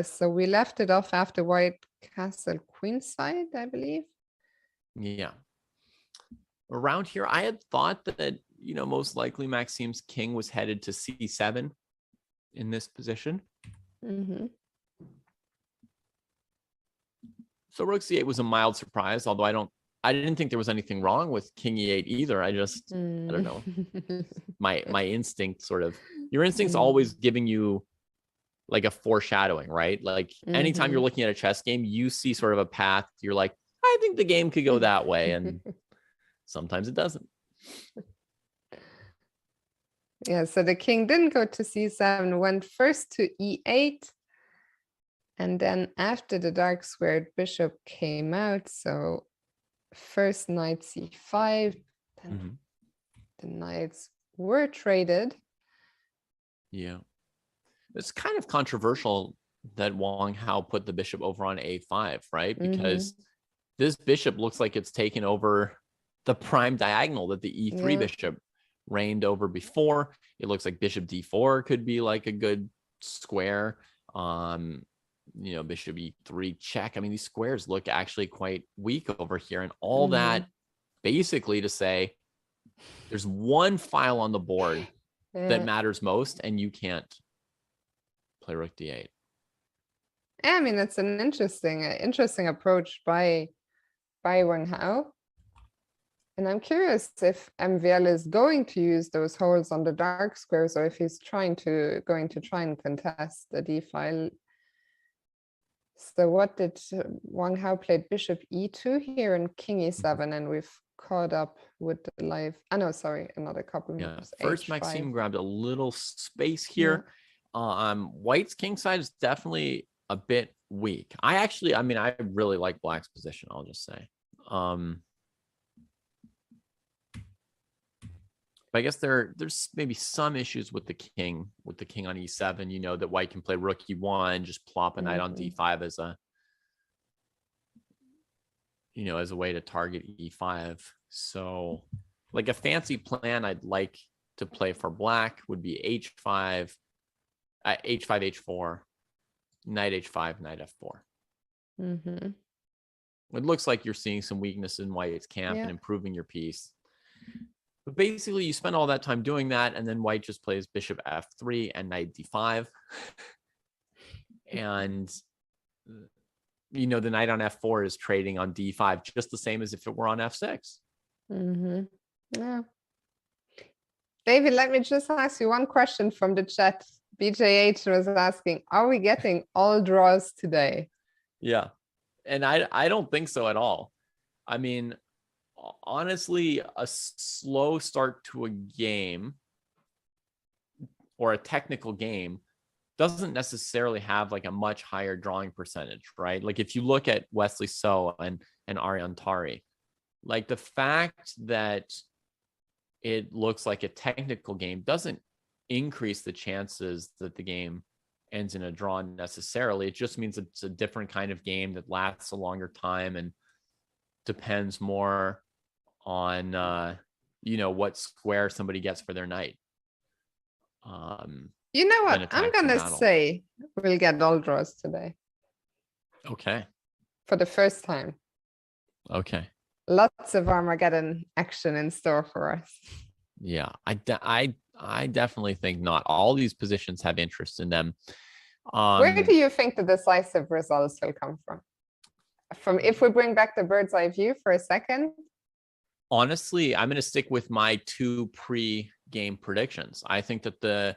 So we left it off after white castle queenside, I believe. Yeah. Around here, I had thought that, most likely Maxime's king was headed to C7 in this position. So rook C8 was a mild surprise, although I didn't think there was anything wrong with king E8 either. I just, I don't know. My instinct your instinct's always giving you like a foreshadowing, right? Like anytime you're looking at a chess game, you see sort of a path. You're like, I think the game could go that way. And sometimes it doesn't. Yeah, so the king didn't go to C7, went first to E8. And then after the dark squared bishop came out, so first knight C5, then the knights were traded. Yeah. It's kind of controversial that Wang Hao put the bishop over on A5, right? Because this bishop looks like it's taken over the prime diagonal that the E3 bishop reigned over before. It looks like bishop D4 could be like a good square. Bishop E3 check. I mean, these squares look actually quite weak over here. And all that basically to say there's one file on the board that matters most, and you can't play rook D8. I mean, it's an interesting approach by Wang Hao. And I'm curious if MVL is going to use those holes on the dark squares, or if he's going to try and contest the D file. So what did Wang Hao played bishop E2 here and king E7, and we've caught up with the live. Another couple moves. First, H5. Maxime grabbed a little space here. White's king side is definitely a bit weak. I really like black's position, I'll just say. But I guess there's maybe some issues with the king on E7, that white can play rook E1, just plop a knight on D5 as a way to target E5. So like a fancy plan I'd like to play for black would be H5, H4, knight h5, knight f4. Mm-hmm. It looks like you're seeing some weakness in white's camp and improving your piece. But basically, you spend all that time doing that, and then white just plays bishop f3 and knight d5. And, you know, the knight on f4 is trading on d5, just the same as if it were on f6. Mm-hmm. Yeah. David, let me just ask you one question from the chat. BJH was asking, are we getting all draws today? Yeah. And I don't think so at all. I mean, honestly, a slow start to a game or a technical game doesn't necessarily have like a much higher drawing percentage, right? Like if you look at Wesley So and Ariantari, like the fact that it looks like a technical game doesn't increase the chances that the game ends in a draw necessarily. It just means it's a different kind of game that lasts a longer time and depends more on you know, what square somebody gets for their knight. You know what? I'm gonna say we'll get all draws today. Okay. For the first time. Okay. Lots of Armageddon action in store for us. Yeah, I definitely think not all these positions have interest in them. Where do you think the decisive results will come from? From if we bring back the bird's eye view for a second? Honestly, I'm going to stick with my two pre-game predictions. I think that the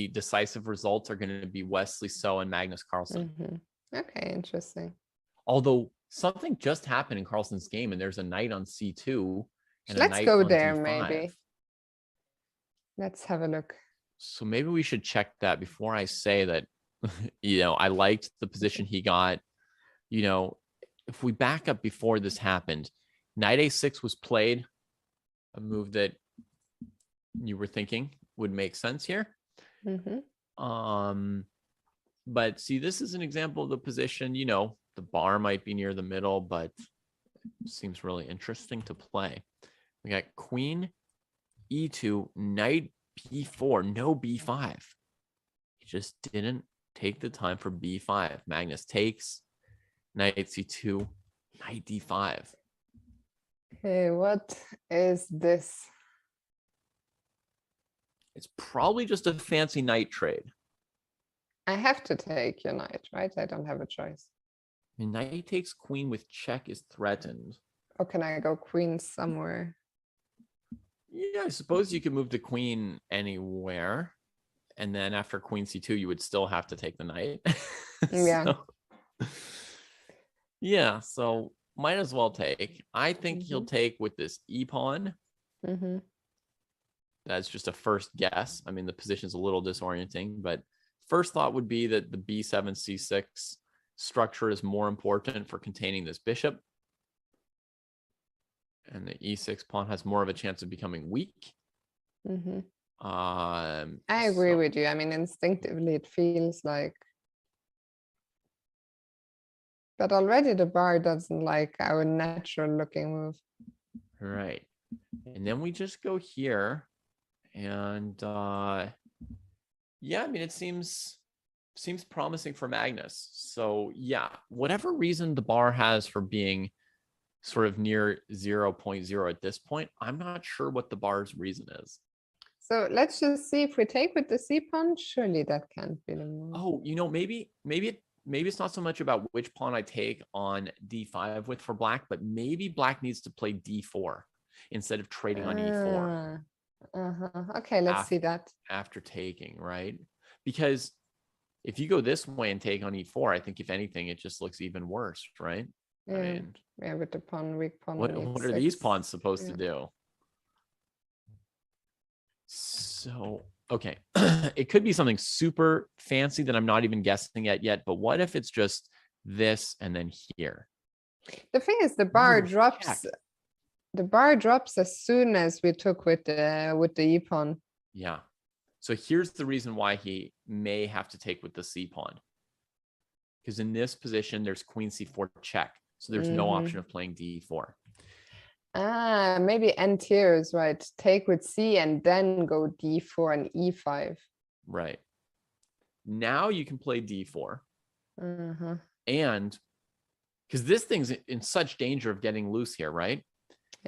decisive results are going to be Wesley So and Magnus Carlsen. Mm-hmm. Okay, interesting. Although something just happened in Carlsen's game, and there's a knight on c2 and let's go there D5. maybe. Let's have a look. So maybe we should check that before I say that. You know, I liked the position he got. You know, if we back up before this happened, knight a6 was played, a move that you were thinking would make sense here. Mm-hmm. But see, this is an example of the position, you know, the bar might be near the middle, but it seems really interesting to play. We got queen e2, knight b4, no b5. He just didn't take the time for b5. Magnus takes, knight c2, knight d5. Okay, what is this? It's probably just a fancy knight trade. I have to take your knight, right? I don't have a choice. And knight takes queen with check is threatened. Or can I go queen somewhere? Yeah, I suppose you could move the queen anywhere. And then after queen c2, you would still have to take the knight. Yeah. Yeah, so might as well take. I think he'll take with this e-pawn. That's just a first guess. I mean, the position's a little disorienting, but first thought would be that the b7, c6 structure is more important for containing this bishop. And the e6 pawn has more of a chance of becoming weak. I agree with you. I mean, instinctively, it feels like. But already the bar doesn't like our natural looking move. Right. And then we just go here. And yeah, I mean, it seems promising for Magnus. So yeah, whatever reason the bar has for being sort of near 0.0 at this point, I'm not sure what the bar's reason is. So let's just see if we take with the c pawn. Surely that can't be the move. Oh, you know, maybe it's not so much about which pawn I take on d5 with for black, but maybe black needs to play d4 instead of trading on e4. Okay, let's see that. After taking, right? Because if you go this way and take on e4, I think if anything, it just looks even worse, right? Yeah, I mean, yeah, with the pawn, weak pawn. What are these pawns supposed to do? So, okay. It could be something super fancy that I'm not even guessing at yet, but what if it's just this and then here? The thing is, the bar drops. Check. The bar drops as soon as we took with the e-pawn. Yeah. So here's the reason why he may have to take with the c-pawn. Because in this position, there's queen c4 check. So there's no option of playing d4. Ah, maybe end here is right. Take with c and then go d4 and e5. Right. Now you can play d4. And because this thing's in such danger of getting loose here, right?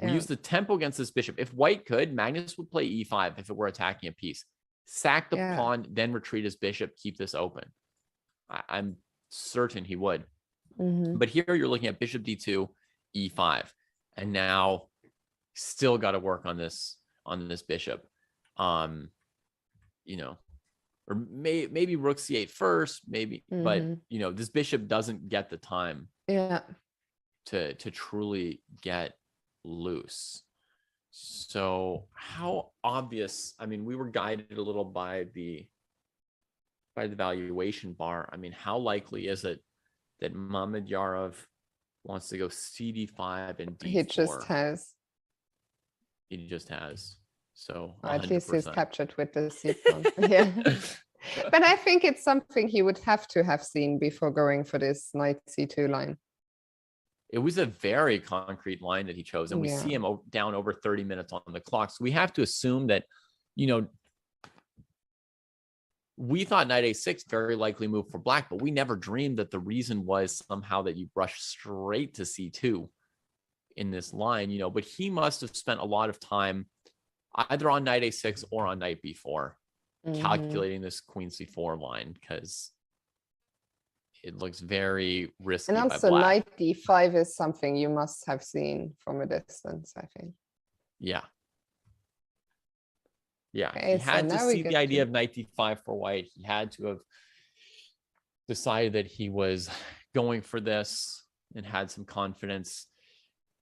We use the tempo against this bishop. If white could, Magnus would play e5 if it were attacking a piece. Sack the pawn, then retreat his bishop, keep this open. I'm certain he would. But here you're looking at bishop d2, e5. And now still got to work on this bishop. You know, or maybe rook c8 first, maybe, but you know, this bishop doesn't get the time to truly get loose. So how obvious, I mean, we were guided a little by the valuation bar. I mean, how likely is it that Mamedyarov wants to go cd5 and d4? He just has. So 100%. At least he's captured with the c-pawn. Yeah. But I think it's something he would have to have seen before going for this knight c2 line. It was a very concrete line that he chose, and we see him down over 30 minutes on the clock. So we have to assume that, you know, we thought knight a6 very likely move for black, but we never dreamed that the reason was somehow that you rush straight to c2 in this line, you know. But he must have spent a lot of time either on knight a6 or on knight b4 calculating this queen c4 line, because it looks very risky. And also knight d5 is something you must have seen from a distance, I think. Yeah. Okay, he had to see the idea of knight d5 for white. He had to have decided that he was going for this and had some confidence.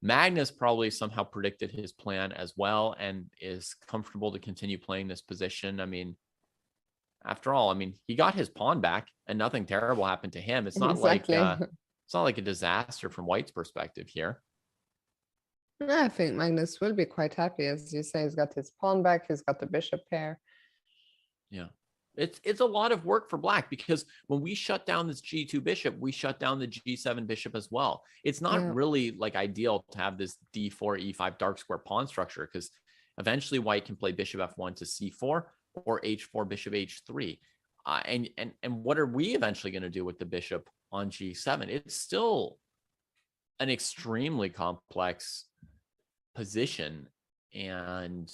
Magnus probably somehow predicted his plan as well and is comfortable to continue playing this position. I mean, after all, I mean, he got his pawn back and nothing terrible happened to him. It's not like it's not like a disaster from white's perspective here. I think Magnus will be quite happy. As you say, he's got his pawn back, he's got the bishop pair. Yeah. It's a lot of work for black, because when we shut down this g2 bishop, we shut down the g7 bishop as well. It's not really like ideal to have this d4 e5 dark square pawn structure, because eventually white can play bishop f1 to c4 or h4 bishop h3. And what are we eventually going to do with the bishop on g7? It's still an extremely complex position, and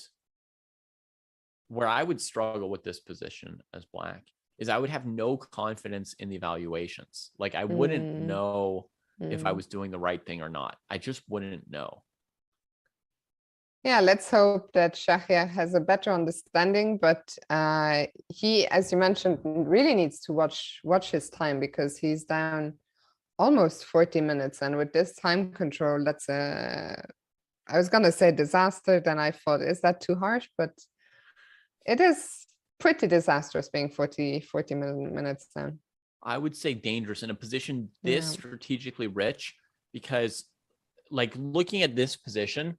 where I would struggle with this position as black is I would have no confidence in the evaluations. Like, I wouldn't know if I was doing the right thing or not. I just wouldn't know. Yeah, let's hope that Shahriar has a better understanding, but he, as you mentioned, really needs to watch his time, because he's down almost 40 minutes. And with this time control, that's I was going to say disaster, then I thought, is that too harsh? But it is pretty disastrous being 40 minutes down. I would say dangerous in a position this strategically rich, because like looking at this position,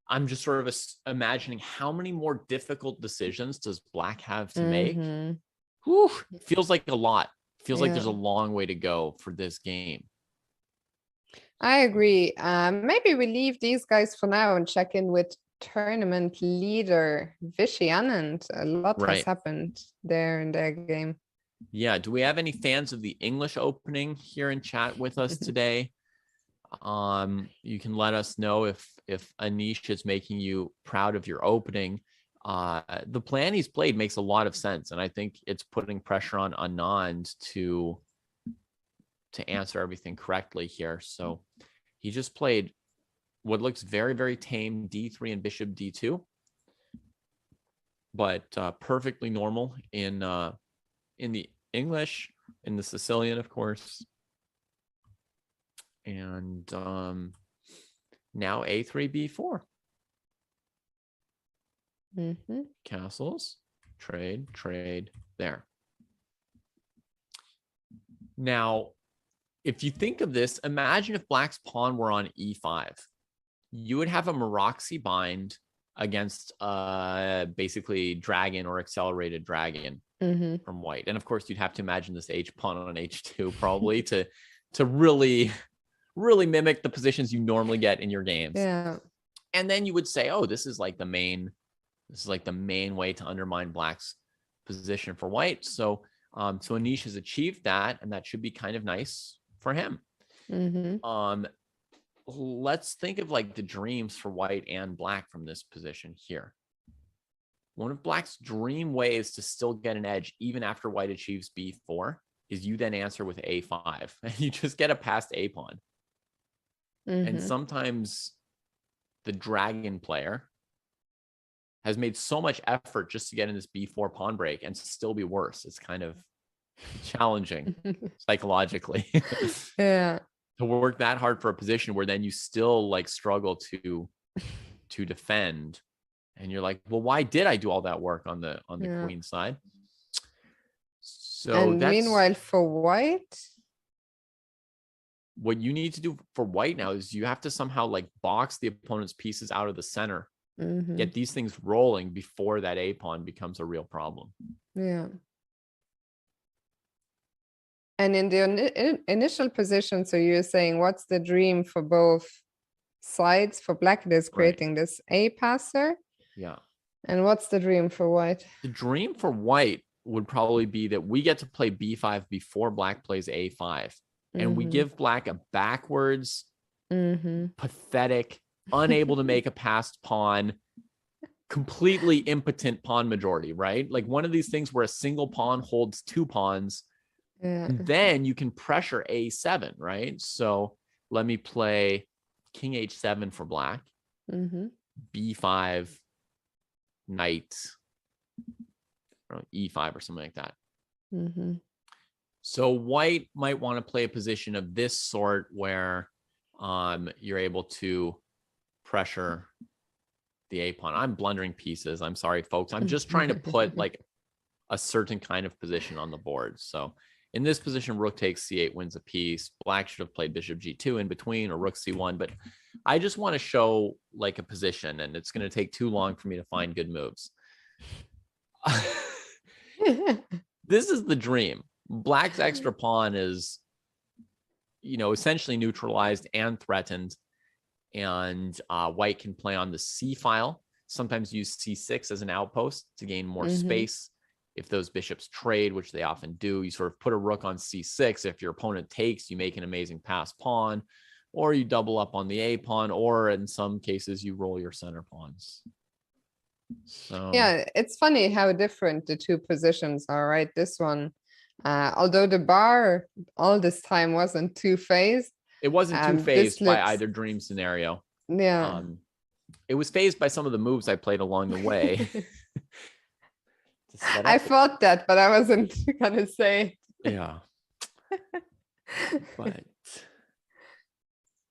I'm just sort of imagining how many more difficult decisions does black have to make. Whew, feels like a lot. Feels like there's a long way to go for this game. I agree. Maybe we leave these guys for now and check in with tournament leader Vishy Anand. A lot has happened there in their game. Yeah. Do we have any fans of the English opening here in chat with us today? You can let us know if Anish is making you proud of your opening. The plan he's played makes a lot of sense, and I think it's putting pressure on Anand to answer everything correctly here. So he just played what looks very, very tame d3 and bishop d2, but perfectly normal in the English, in the Sicilian, of course. And now a3 b4. Castles, trade there. Now, if you think of this, imagine if black's pawn were on e5. You would have a Maroczy bind against basically dragon or accelerated dragon from white. And of course, you'd have to imagine this h pawn on h2 probably to really mimic the positions you normally get in your games. Yeah. And then you would say, oh, this is like the main way to undermine black's position for white. So So Anish has achieved that, and that should be kind of nice for him. Let's think of like the dreams for white and black from this position here. One of black's dream ways to still get an edge, even after white achieves b4, is you then answer with a5, and you just get a passed a pawn. And sometimes the dragon player has made so much effort just to get in this b4 pawn break and still be worse. It's kind of challenging psychologically. Yeah. To work that hard for a position where then you still like struggle to defend, and you're like, well, why did I do all that work on the queen side? So and meanwhile for white, what you need to do for white now is you have to somehow like box the opponent's pieces out of the center, get these things rolling before that a pawn becomes a real problem. Yeah. And in the initial position, so you're saying what's the dream for both sides? For black, it is creating this a passer. Yeah. And what's the dream for white? The dream for white would probably be that we get to play b5 before black plays a5. And we give black a backwards, pathetic, unable to make a passed pawn, completely impotent pawn majority, right? Like one of these things where a single pawn holds two pawns. And then you can pressure a7, right? So let me play king h7 for black, b5, knight, or e5 or something like that. So white might want to play a position of this sort where you're able to pressure the a pawn. I'm blundering pieces. I'm sorry, folks. I'm just trying to put like a certain kind of position on the board. So in this position, rook takes c8 wins a piece. Black should have played bishop g2 in between, or rook c1. But I just want to show like a position, and it's going to take too long for me to find good moves. This is the dream. Black's extra pawn is, essentially neutralized and threatened. And white can play on the c file, sometimes use c6 as an outpost to gain more space. If those bishops trade, which they often do, you sort of put a rook on c6. If your opponent takes, you make an amazing pass pawn, or you double up on the a pawn, or in some cases, you roll your center pawns. So yeah, it's funny how different the two positions are, right? This one, although the bar all this time wasn't two-phased. It wasn't two-phased by either dream scenario. Yeah. It was phased by some of the moves I played along the way. I thought that, but I wasn't gonna say it. Yeah.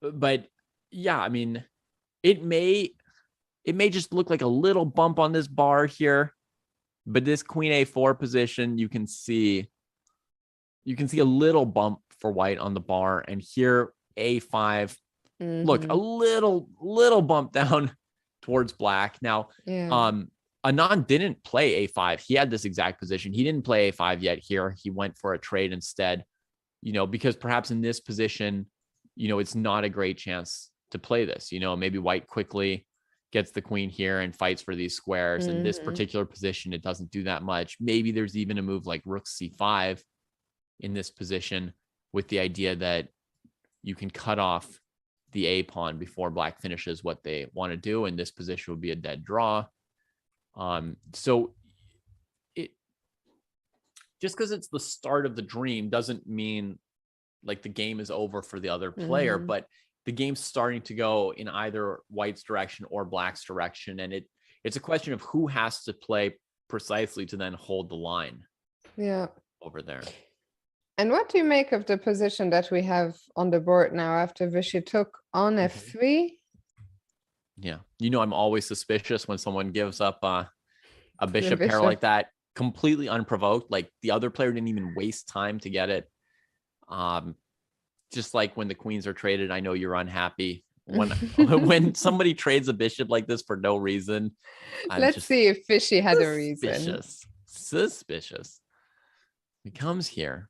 But yeah, I mean, it may just look like a little bump on this bar here, but this queen a4 position, you can see a little bump for white on the bar, and here a5. Look, a little bump down towards black. Now, Anand didn't play a5. He had this exact position. He didn't play a5 yet here. He went for a trade instead, because perhaps in this position, it's not a great chance to play this. Maybe white quickly gets the queen here and fights for these squares. In this particular position, it doesn't do that much. Maybe there's even a move like rook c5 in this position with the idea that you can cut off the a pawn before black finishes what they want to do. And this position would be a dead draw. So it just because it's the start of the dream doesn't mean like the game is over for the other player, but the game's starting to go in either white's direction or black's direction. And it's a question of who has to play precisely to then hold the line over there. And what do you make of the position that we have on the board now after Vishy took on f3? Yeah. I'm always suspicious when someone gives up a bishop pair like that, completely unprovoked. Like the other player didn't even waste time to get it. Just like when the queens are traded, I know you're unhappy. When somebody trades a bishop like this for no reason. Let's see if Vishy had a reason. Suspicious. He comes here.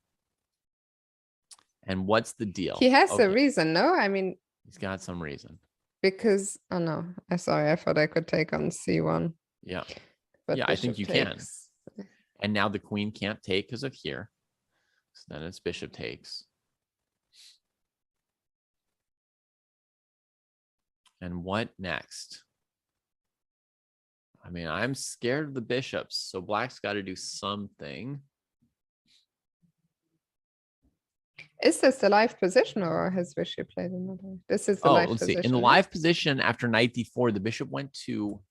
And what's the deal? He has a reason, no? I mean, he's got some reason. Because, oh no, I'm sorry, I thought I could take on c1. Yeah. But I think you can. And now the queen can't take because of here. So then it's bishop takes. And what next? I mean, I'm scared of the bishops, so black's got to do something. Is this the live position, or has Vishy played another? This is the Oh, live let's position. see. In the live position, after knight d4, the bishop went to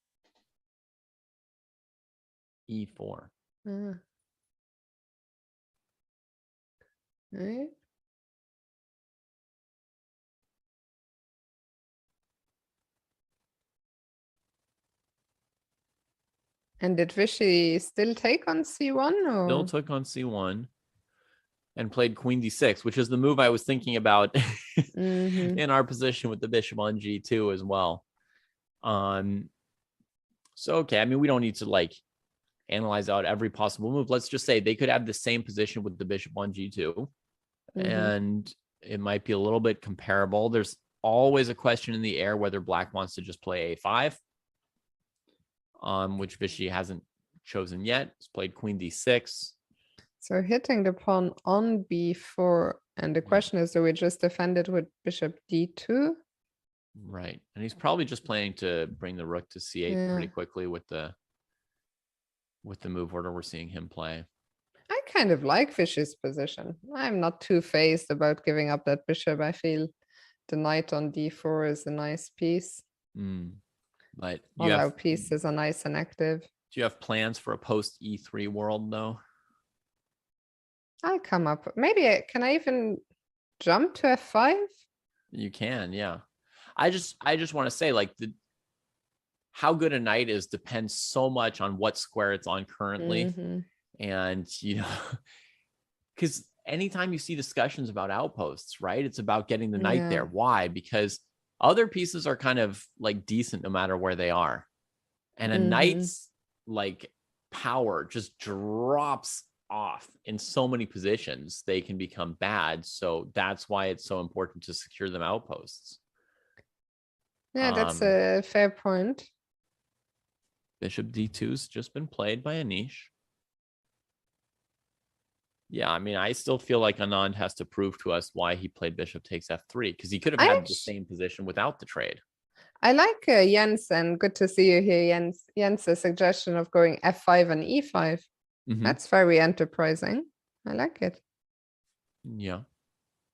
e4. Right. And did Vishy still take on c1? Or? Still took on c1 and played queen d6, which is the move I was thinking about in our position with the bishop on g2 as well. So, okay, I mean, we don't need to like analyze out every possible move. Let's just say they could have the same position with the bishop on g2, and it might be a little bit comparable. There's always a question in the air whether black wants to just play a5, which Vishy hasn't chosen yet. He's played queen d6. So hitting the pawn on b4, and the question is, do we just defend it with bishop d2? Right, and he's probably just planning to bring the rook to c8 pretty quickly with the move order we're seeing him play. I kind of like Vishy's position. I'm not too phased about giving up that bishop. I feel the knight on d4 is a nice piece. But all our pieces are nice and active. Do you have plans for a post e3 world though? I'll come up. Maybe can I even jump to f5? You can, yeah. I just want to say, like, how good a knight is depends so much on what square it's on currently. And, you know, because anytime you see discussions about outposts, right, it's about getting the knight there. Why? Because other pieces are kind of like decent no matter where they are. And a knight's like power just drops off in so many positions, they can become bad. So that's why it's so important to secure them outposts. Yeah, that's a fair point. Bishop d2's just been played by Anish. Yeah, I mean, I still feel like Anand has to prove to us why he played bishop takes f3, because he could have had the same position without the trade. I like Jens, and good to see you here, Jens. Jens' suggestion of going f5 and e5. That's very enterprising. I like it. Yeah.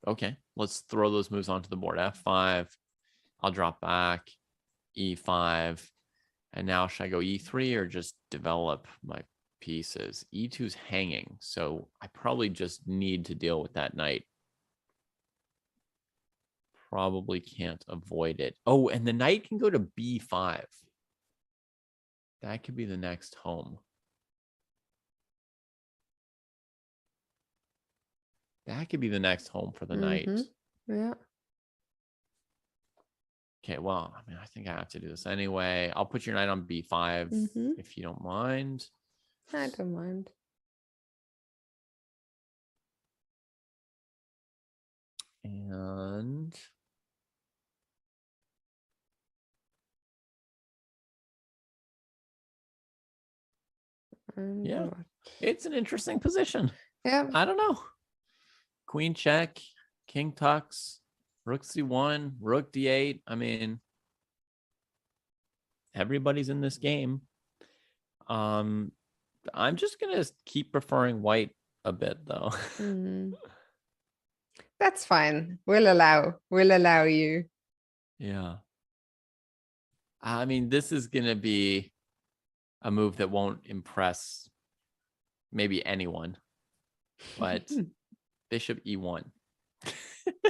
Okay, let's throw those moves onto the board. f5. I'll drop back. e5. And now should I go e3 or just develop my pieces? e2's hanging, so I probably just need to deal with that knight. Probably can't avoid it. Oh, and the knight can go to b5. That could be the next home. That could be the next home for the knight. Yeah. Okay, well, I mean, I think I have to do this anyway. I'll put your knight on b5 if you don't mind. I don't mind. And yeah, it's an interesting position. Yeah, I don't know. Queen check, king tucks, rook c1, rook d8. I mean, everybody's in this game. I'm just gonna keep preferring white a bit though. That's fine. We'll allow you. Yeah. I mean, this is gonna be a move that won't impress maybe anyone, but bishop e1.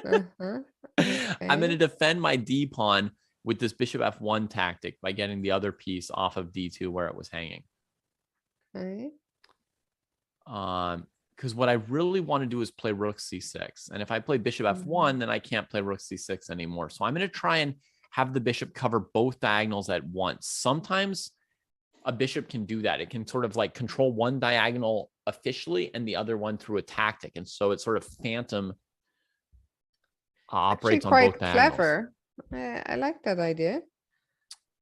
Okay. I'm going to defend my d pawn with this bishop f1 tactic by getting the other piece off of d2 where it was hanging. Okay. Because what I really want to do is play rook c6, and if I play bishop f1, then I can't play rook c6 anymore. So I'm going to try and have the bishop cover both diagonals at once. Sometimes a bishop can do that. It can sort of like control one diagonal officially and the other one through a tactic. And so it sort of phantom operates on both diagonals. Clever. I like that idea.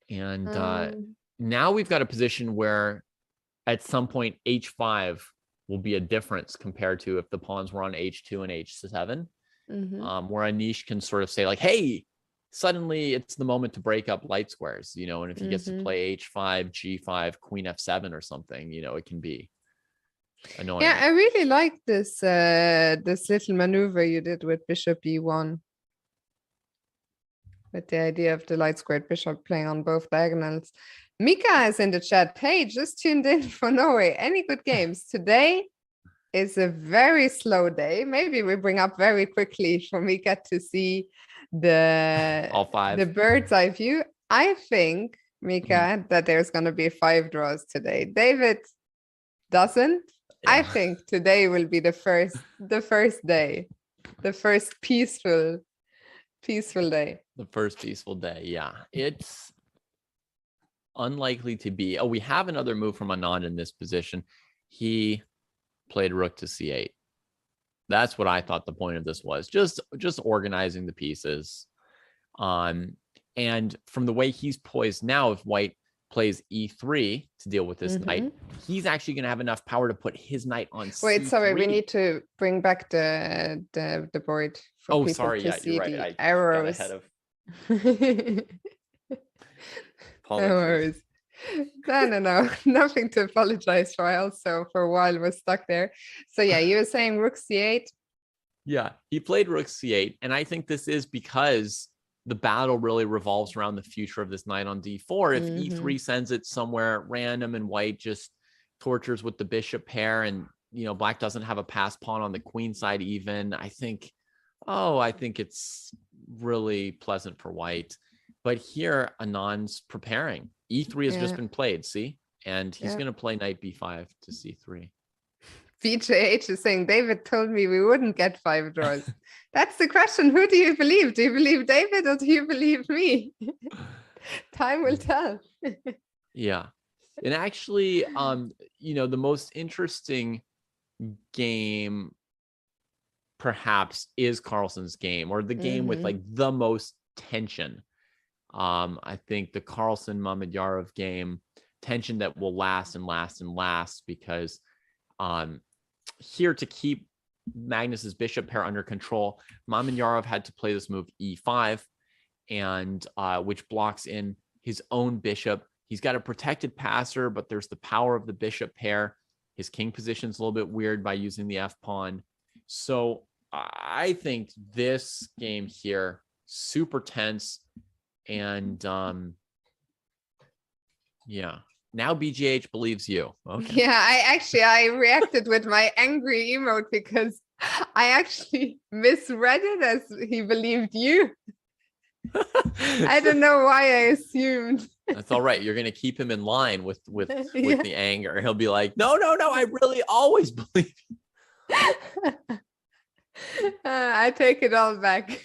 And now we've got a position where at some point h5 will be a difference compared to if the pawns were on h2 and h7, where Anish can sort of say like, hey, suddenly it's the moment to break up light squares, and if he gets to play h5, g5, queen f7 or something, it can be annoying. Yeah, I really like this this little maneuver you did with bishop e1. With the idea of the light squared bishop playing on both diagonals. Mika is in the chat. Hey, just tuned in for Norway. Any good games? Today is a very slow day. Maybe we bring up very quickly for Mika to see all five. the bird's eye view. I think, Mika, that there's going to be 5 draws today. David doesn't. Yeah. I think today will be the first day, the first peaceful day. The first peaceful day. Yeah, it's unlikely to be. Oh, we have another move from Anand in this position. He played rook to c8. That's what I thought the point of this was. Just organizing the pieces. And from the way he's poised now, if white plays e3 to deal with this knight, he's actually going to have enough power to put his knight on c3. Wait, sorry, we need to bring back the board for people sorry, to see right. the arrows. No worries. No, nothing to apologize for. I also for a while was stuck there. So yeah, you were saying rook c8. Yeah, he played rook c8, and I think this is because the battle really revolves around the future of this knight on d4. If e3 sends it somewhere random and white just tortures with the bishop pair, and black doesn't have a pass pawn on the queen side even, I think it's really pleasant for white. But here Anand's preparing. e3 has just been played, see? And he's going to play knight b5 to c3. BJH is saying, David told me we wouldn't get 5 draws. That's the question. Who do you believe? Do you believe David or do you believe me? Time will tell. Yeah. And actually, the most interesting game perhaps is Carlsen's game, or the game with like the most tension. I think the Carlsen Mamedyarov game, tension that will last and last and last, because here to keep Magnus's bishop pair under control, Mamedyarov had to play this move e5, and which blocks in his own bishop. He's got a protected passer, but there's the power of the bishop pair. His king position's a little bit weird by using the f pawn. So I think this game here, super tense. And yeah, now BGH believes you. Okay. Yeah, I reacted with my angry emote because I actually misread it as he believed you. I don't know why I assumed. That's all right. You're going to keep him in line with the anger. He'll be like, no, I really always believe you. I take it all back.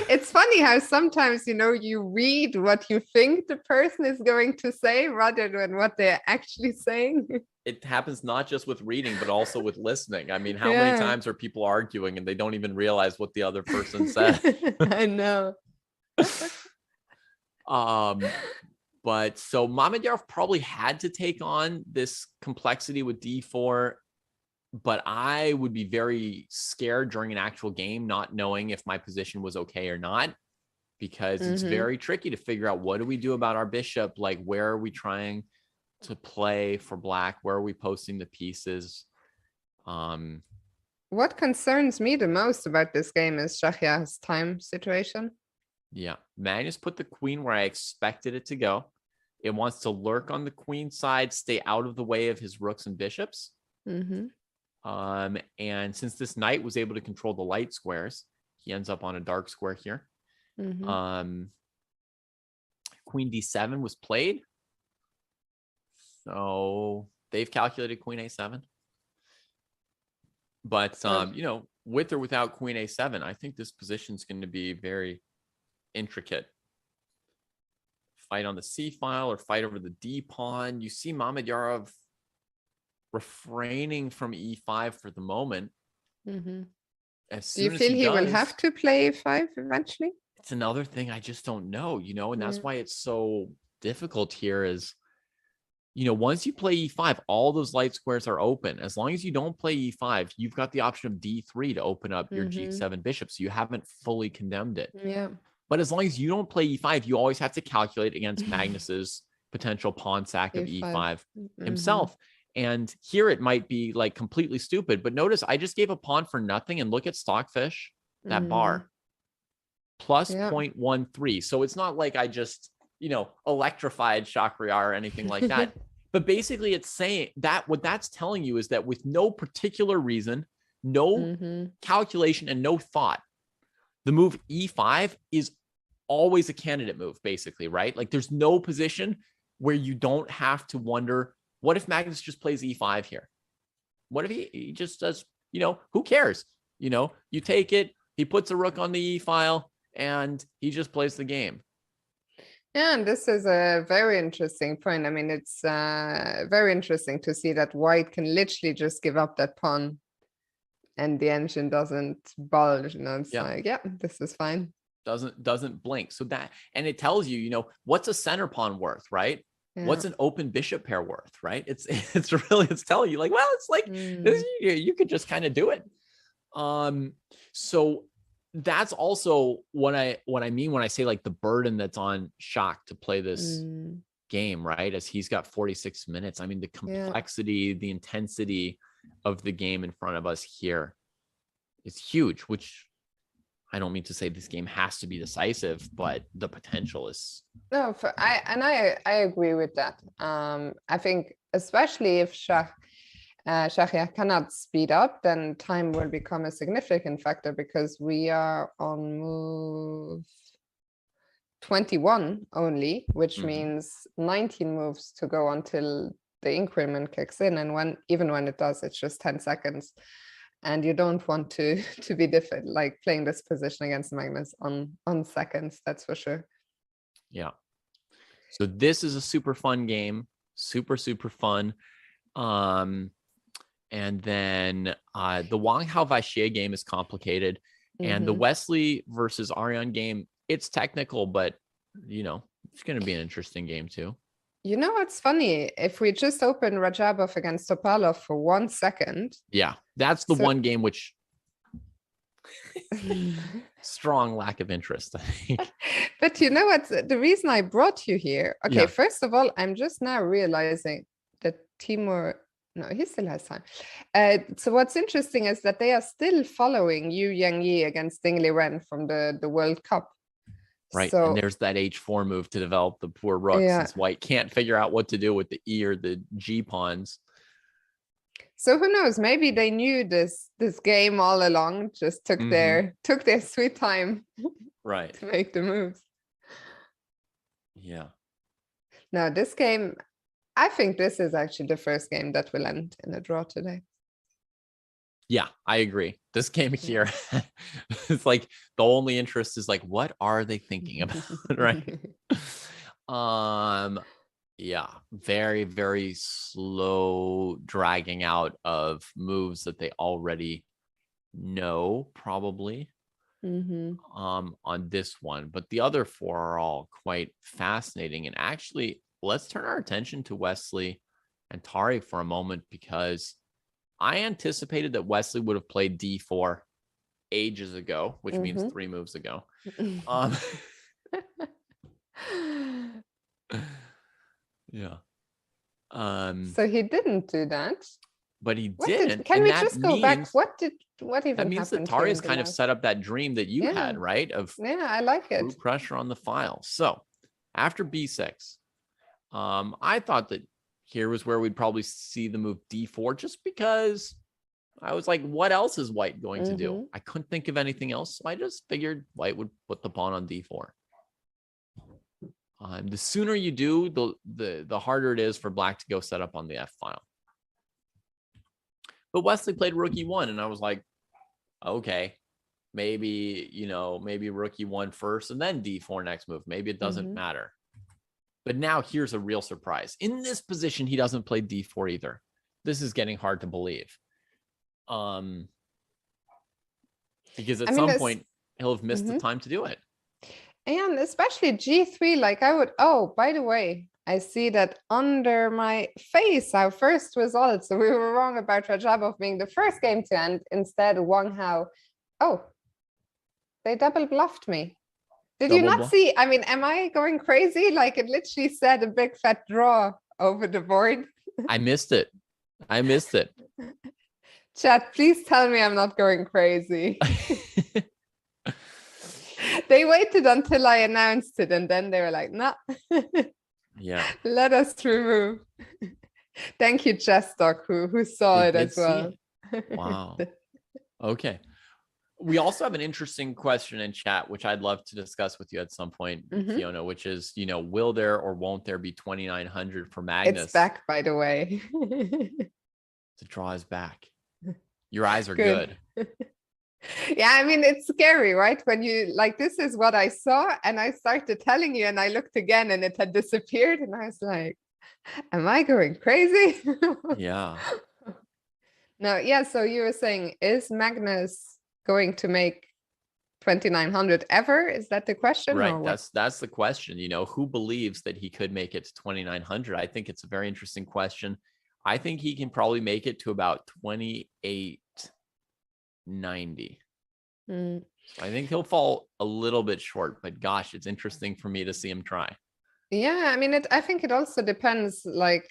It's funny how sometimes, you read what you think the person is going to say rather than what they're actually saying. It happens not just with reading, but also with listening. I mean, how many times are people arguing and they don't even realize what the other person said? I know. But so Mamedyarov probably had to take on this complexity with d4. But I would be very scared during an actual game, not knowing if my position was okay or not, because it's very tricky to figure out, what do we do about our bishop? Like, where are we trying to play for black? Where are we posting the pieces? What concerns me the most about this game is Shahia's time situation. Yeah, Magnus put the queen where I expected it to go. It wants to lurk on the queen side, stay out of the way of his rooks and bishops. And since this knight was able to control the light squares, he ends up on a dark square here. Queen d7 was played. So they've calculated queen a7. But, with or without queen a7, I think this position is going to be very intricate. Fight on the c file or fight over the d pawn. You see Mamedyarov refraining from e5 for the moment. As Do you feel he will have to play e5 eventually? It's another thing I just don't know, and that's why it's so difficult here. Is once you play e5, all those light squares are open. As long as you don't play e5, you've got the option of d3 to open up your g7 bishop. So you haven't fully condemned it. Yeah. But as long as you don't play e5, you always have to calculate against Magnus's potential pawn sack of e5 himself. And here it might be like completely stupid, but notice I just gave a pawn for nothing, and look at Stockfish, that bar, plus 0.13. So it's not like I just, electrified Shakhriyar or anything like that. But basically it's saying that what that's telling you is that with no particular reason, no calculation, and no thought, the move e5 is always a candidate move, basically, right? Like there's no position where you don't have to wonder, what if Magnus just plays e5 here? What if he just does, who cares? You take it, he puts a rook on the e file, and he just plays the game. Yeah, and this is a very interesting point. I mean, it's very interesting to see that white can literally just give up that pawn and the engine doesn't bulge. It's like, yeah, this is fine. Doesn't blink. So that, and it tells you, what's a center pawn worth, right? Yeah. What's an open bishop pair worth, right? It's telling you like, well, it's like you could just kind of do it. So that's also what I mean when I say like the burden that's on Shak to play this game, right? As he's got 46 minutes. I mean, the complexity, the intensity of the game in front of us here is huge, which I don't mean to say this game has to be decisive, but the potential is. No, I agree with that. I think especially if Shakhriyar cannot speed up, then time will become a significant factor, because we are on move 21 only, which means 19 moves to go until the increment kicks in, and even when it does, it's just 10 seconds. And you don't want to be like playing this position against Magnus on seconds, that's for sure. Yeah. So this is a super fun game, super fun. And then the Wang Hao Vishy game is complicated, and the Wesley versus Ariane game, it's technical, but it's going to be an interesting game too. What's funny? If we just open Rajabov against Topalov for 1 second. Yeah, that's the one game which strong lack of interest, I think. But you know what? The reason I brought you here. Okay, first of all, I'm just now realizing that Timur, no, he still has time. So what's interesting is that they are still following Yu Yangyi against Ding Liren from the World Cup. Right, so, and there's that h4 move to develop the poor rook, since white can't figure out what to do with the e or the g pawns. So who knows? Maybe they knew this game all along, just took their sweet time, right, to make the moves. Yeah. Now this game, I think this is actually the first game that will end in a draw today. Yeah, I agree. This game here, it's like the only interest is like, what are they thinking about, right? Yeah, very, very slow dragging out of moves that they already know, probably, on this one. But the other four are all quite fascinating. And actually, let's turn our attention to Wesley and Tariq for a moment, because I anticipated that Wesley would have played d4 ages ago, which means 3 moves ago. Yeah. So he didn't do that. But he didn't. Can we just go back? What even that means happened? That Tari's kind of set up that dream that you had, right? Of I like it. Pressure on the file. So after b6, I thought that here was where we'd probably see the move d4, just because I was like, what else is white going to do? I couldn't think of anything else. So I just figured white would put the pawn on d4. The sooner you do, the harder it is for black to go set up on the f file. But Wesley played rook e1, and I was like, okay, maybe, maybe rook e1 first and then d4 next move. Maybe it doesn't matter. But now here's a real surprise. In this position, he doesn't play d4 either. This is getting hard to believe. Because at some point, he'll have missed the time to do it. And especially g3, like I would, oh, by the way, I see that under my face, our first result. So we were wrong about Rajabov being the first game to end. Instead, Wang Hao. Oh, they double bluffed me. Did you Double not bluff? see? I mean, am I going crazy? Like it literally said a big fat draw over the board. I missed it. I missed it. Chat, please tell me I'm not going crazy. They waited until I announced it and then they were like, no. Yeah. Let us remove. Thank you, Chessdoc, who saw They it did as see well. it. Wow. Okay. We also have an interesting question in chat, which I'd love to discuss with you at some point, Fiona, which is, will there or won't there be 2,900 for Magnus? It's back, by the way. The draw is back. Your eyes are good. Yeah, I mean, it's scary, right? When you like, this is what I saw, and I started telling you, and I looked again, and it had disappeared, and I was like, am I going crazy? Yeah. No, yeah, so you were saying, is Magnus going to make 2,900 ever? Is that the question? Right. That's the question. Who believes that he could make it to 2,900? I think it's a very interesting question. I think he can probably make it to about 2,890. I think he'll fall a little bit short, but gosh, it's interesting for me to see him try. Yeah, I mean, I think it also depends. Like,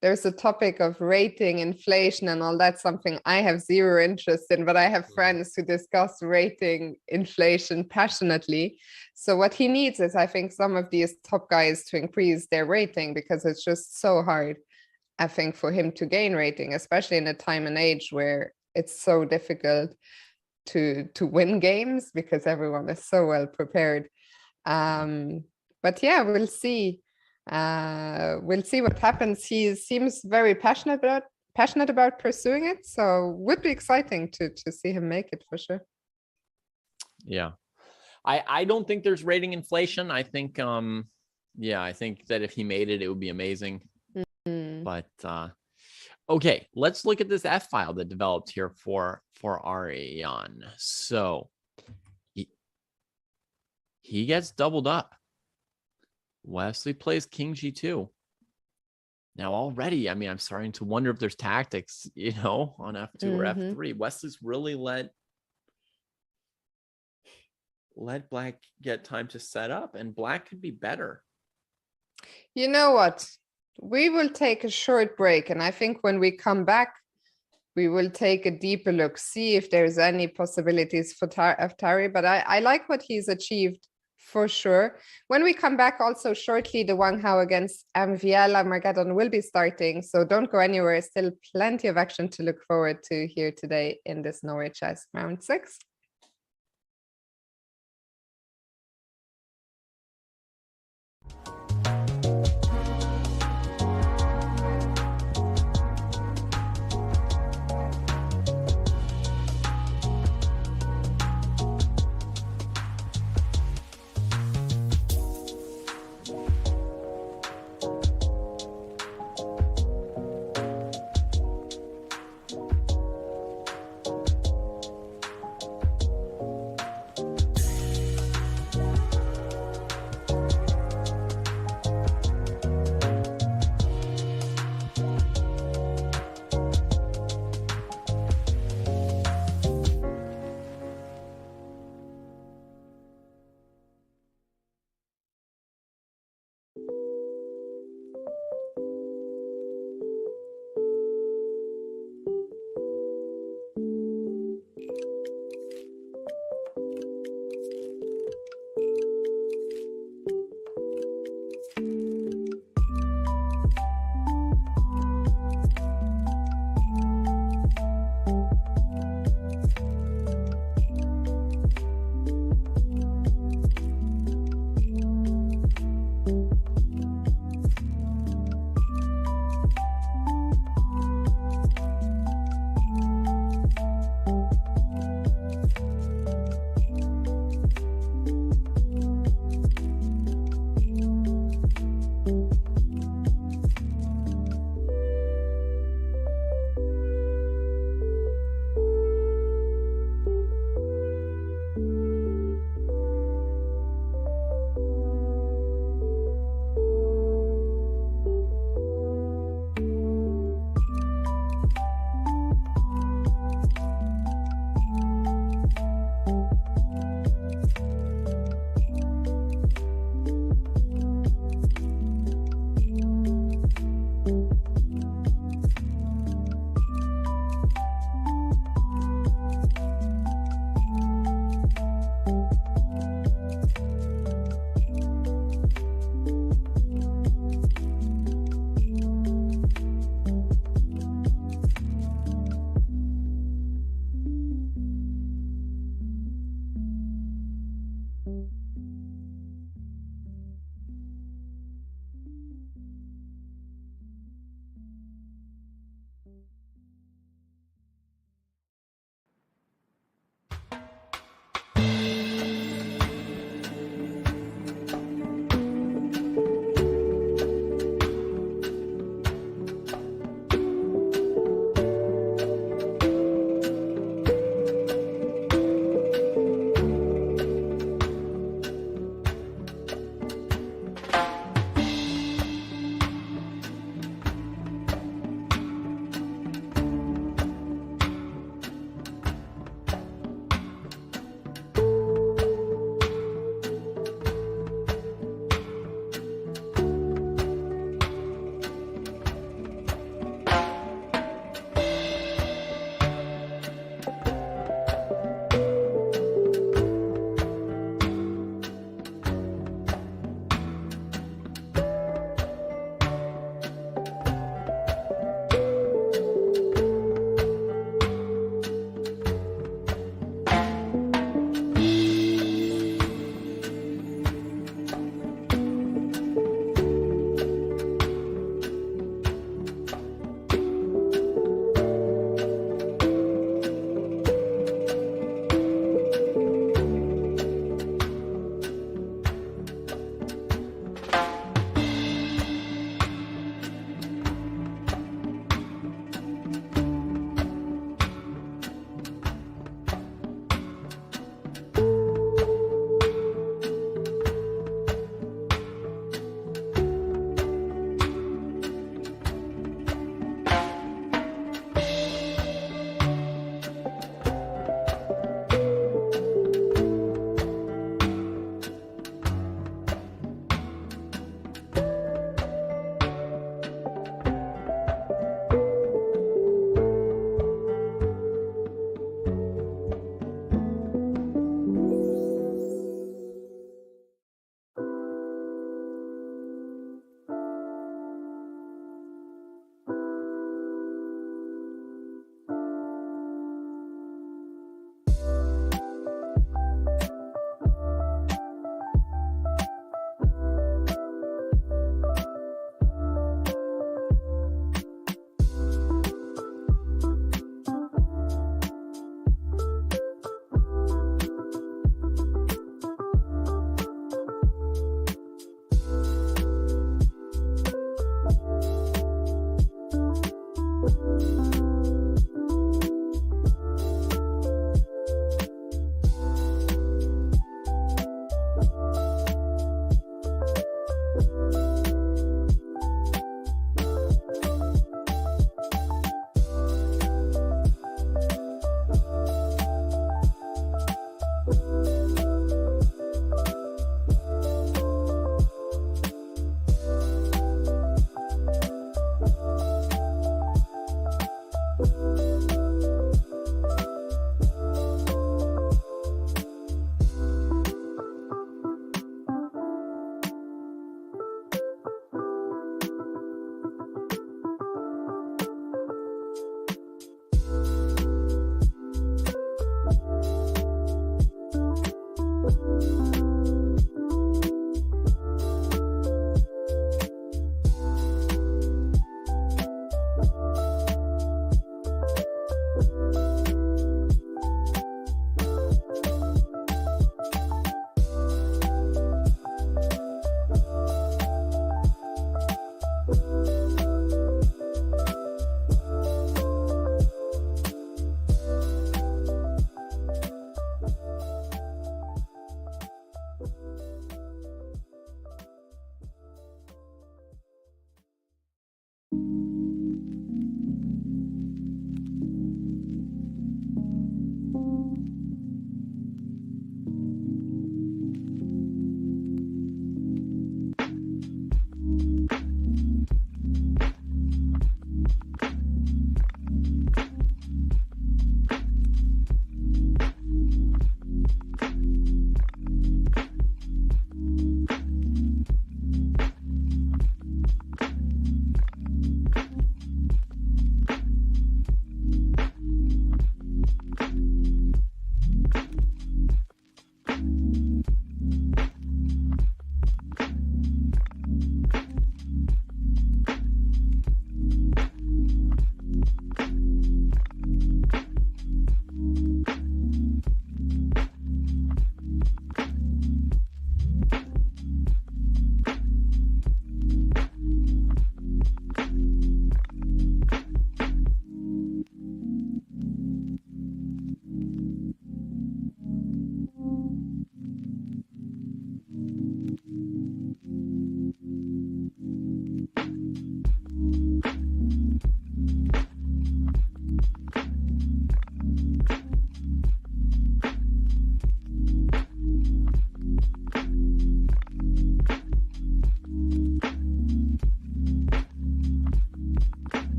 there's a topic of rating, inflation, and all that, something I have zero interest in, but I have friends who discuss rating, inflation passionately. So what he needs is, I think, some of these top guys to increase their rating, because it's just so hard, I think, for him to gain rating, especially in a time and age where it's so difficult to win games because everyone is so well prepared. But yeah, we'll see. We'll see what happens. He seems very passionate about pursuing it, so would be exciting to see him make it for sure. Yeah, I don't think there's rating inflation. I think I think that if he made it, it would be amazing. But okay, let's look at this F file that developed here for Ariane. So he gets doubled up. Wesley plays King G2. Now already, I mean, I'm starting to wonder if there's tactics, on F2 or F3. Wesley's really let Black get time to set up, and Black could be better. You know what? We will take a short break, and I think when we come back, we will take a deeper look, see if there's any possibilities for Tari, but I like what he's achieved for sure. When we come back also shortly, the Wang Hao against MVL Armageddon will be starting, so don't go anywhere. Still plenty of action to look forward to here today in this Norway Chess round 6.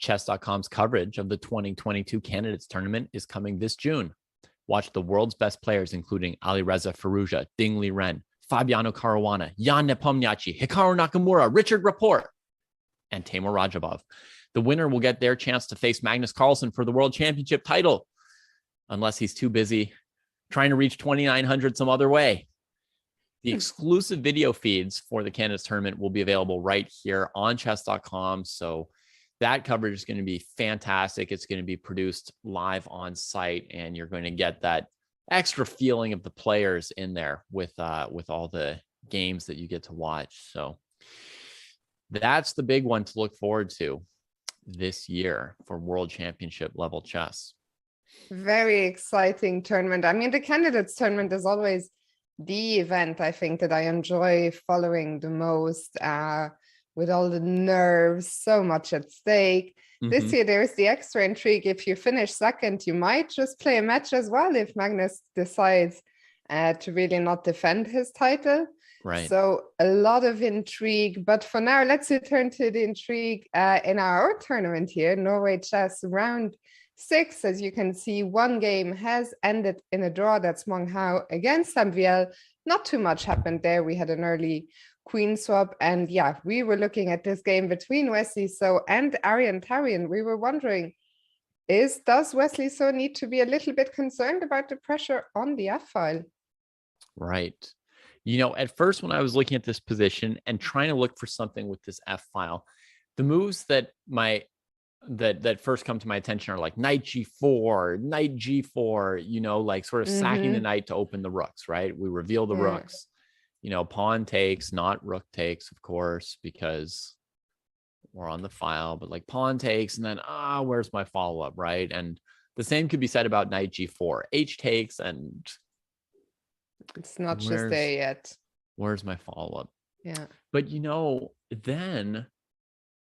Chess.com's coverage of the 2022 Candidates Tournament is coming this June. Watch the world's best players, including Alireza Firouzja, Ding Liren, Fabiano Caruana, Jan Nepomniachtchi, Hikaru Nakamura, Richard Rapport, and Timur Rajabov. The winner will get their chance to face Magnus Carlsen for the World Championship title, unless he's too busy trying to reach 2,900 some other way. The exclusive video feeds for the Candidates Tournament will be available right here on chess.com. So that coverage is going to be fantastic. It's going to be produced live on site, and you're going to get that extra feeling of the players in there with all the games that you get to watch. So that's the big one to look forward to this year for World Championship level chess. Very exciting tournament. I mean, the Candidates Tournament is always the event I think that I enjoy following the most, with all the nerves, so much at stake. This year, there's the extra intrigue. If you finish second, you might just play a match as well if Magnus decides to really not defend his title. Right. So a lot of intrigue. But for now, let's return to the intrigue in our tournament here, Norway Chess round 6. As you can see, one game has ended in a draw. That's Wang Hao against Samviel. Not too much happened there. We had an early queen swap, and yeah, we were looking at this game between Wesley So and Arian Tarian. We were wondering, does Wesley So need to be a little bit concerned about the pressure on the f-file? Right. You know, at first when I was looking at this position and trying to look for something with this f-file, the moves that first come to my attention are like knight g4, knight g4, you know, like sort of sacking the knight to open the rooks, right? We reveal the rooks. You know, pawn takes, not rook takes, of course, because we're on the file, but like pawn takes, and then, where's my follow-up, right? And the same could be said about knight g4, h takes, and it's not just there yet. Where's my follow-up? Yeah. But, you know, then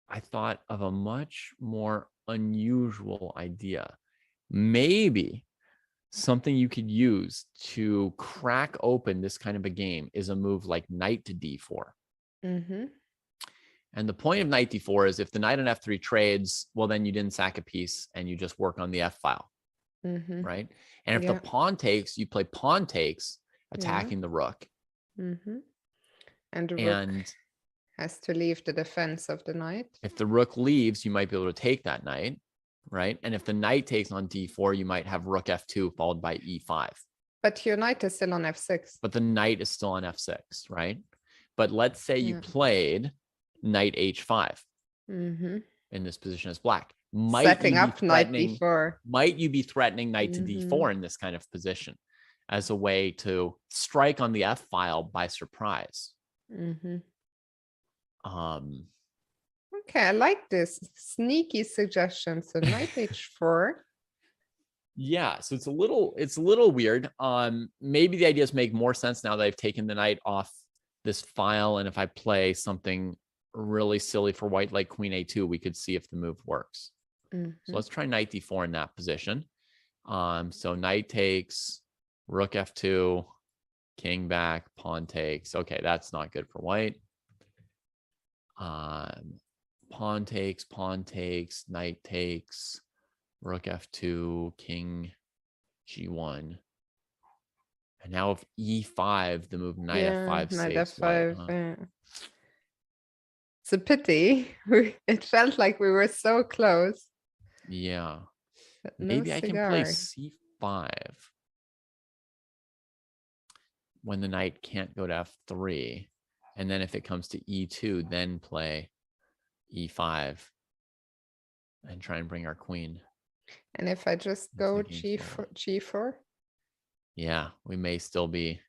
I thought of a much more unusual idea. Maybe something you could use to crack open this kind of a game is a move like knight to d4. And the point of knight d4 is if the knight on f3 trades, well, then you didn't sack a piece and you just work on the f file, right? And if the pawn takes, you play pawn takes, attacking the rook. And the rook has to leave the defense of the knight. If the rook leaves, you might be able to take that knight. Right. And if the knight takes on d4, you might have rook f2 followed by e5. But your knight is still on f6. But the knight is still on f6, right? But let's say you played knight h5 in this position as black. Setting up knight d4. Might you be threatening knight to d4 in this kind of position as a way to strike on the f file by surprise? Okay, I like this sneaky suggestion. So knight h4. Yeah, so it's a little weird. Maybe the ideas make more sense now that I've taken the knight off this file, and if I play something really silly for white like queen a2, we could see if the move works. So let's try knight d4 in that position. So knight takes, rook f2, king back, pawn takes. Okay, that's not good for white. Pawn takes, knight takes, rook f2, king g1. And now if e5, the move knight f5 knight saves f5. white, huh? It's a pity. It felt like we were so close. Yeah. No Maybe cigar. I can play c5 when the knight can't go to f3. And then if it comes to e2, then play e5 and try and bring our queen. And if I just go g4? Yeah, we may still be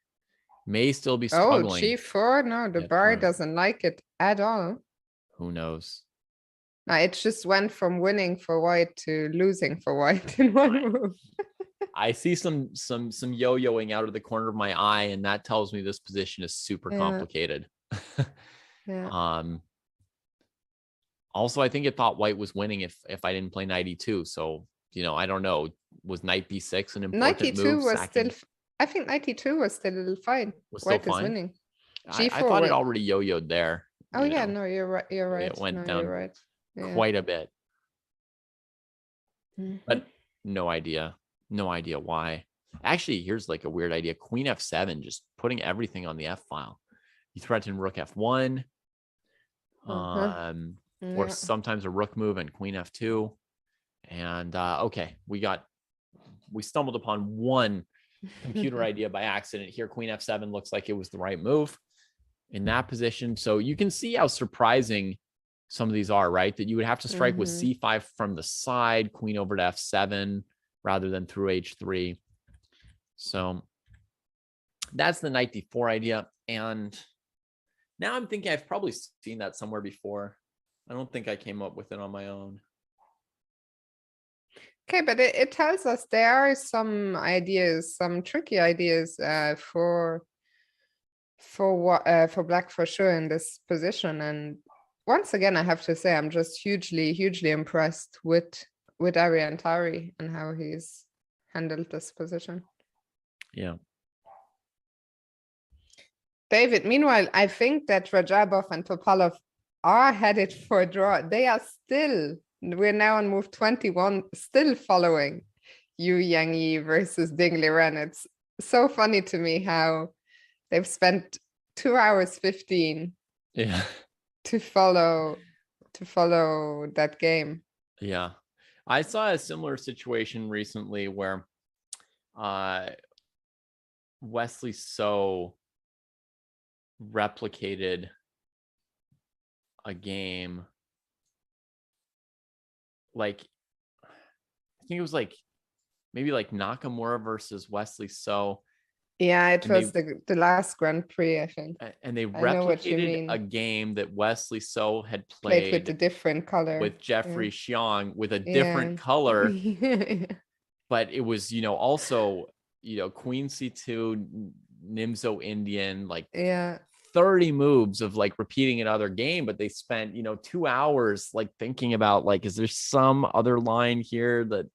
struggling. Oh, g4? No, the bar doesn't like it at all. Who knows? No, it just went from winning for white to losing for white in one move. I see some yo-yoing out of the corner of my eye, and that tells me this position is super complicated. Also, I think it thought white was winning if I didn't play knight e2. So, you know, I don't know. Was knight b6 an important knight e2 move? was still. I think knight e2 was still fine. White is winning. I thought it already yo-yoed there. Oh yeah, no, you're right. You're right. It went no, down you're right. quite a bit. but no idea why. Actually, here's like a weird idea. Queen F7, just putting everything on the F file. You threaten rook F1, or sometimes a rook move and Queen F2. And okay, we stumbled upon one computer idea by accident here. Queen F7 looks like it was the right move in that position. So you can see how surprising some of these are, right? That you would have to strike with C5 from the side, queen over to F7 rather than through H3. So that's the knight D4 idea. And now I'm thinking I've probably seen that somewhere before. I don't think I came up with it on my own. Okay, but it tells us there are some ideas, some tricky ideas for black for sure in this position. And once again, I have to say I'm just hugely impressed with Ariantari and how he's handled this position. Yeah. David, meanwhile, I think that Rajabov and Topalov are headed for a draw. They are still, we're now on move 21, still following Yu Yangyi versus Ding Liren. It's so funny to me how they've spent 2 hours 15 to follow that game. Yeah. I saw a similar situation recently where Wesley So replicated a game, like I think it was like maybe like Nakamura versus Wesley So. Yeah, it was the last Grand Prix, I think. And they replicated a game that Wesley So had played with a different color with Jeffrey Xiong with a different color. But it was, also, Queen C2, Nimzo Indian, like 30 moves of like repeating another game, but they spent 2 hours like thinking about like, is there some other line here that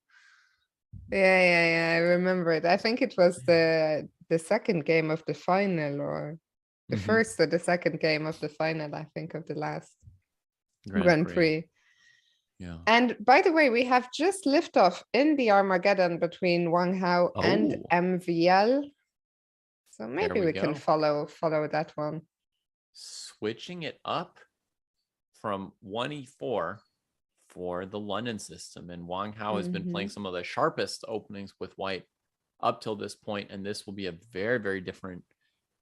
I remember it. I think it was the second game of the final, or the first or the second game of the final, I think, of the last Grand Prix. Yeah. And by the way, we have just liftoff in the Armageddon between Wang Hao and MVL. So maybe we can follow that one. Switching it up from 1E4 for the London system. And Wang Hao has been playing some of the sharpest openings with white up till this point, and this will be a very, very different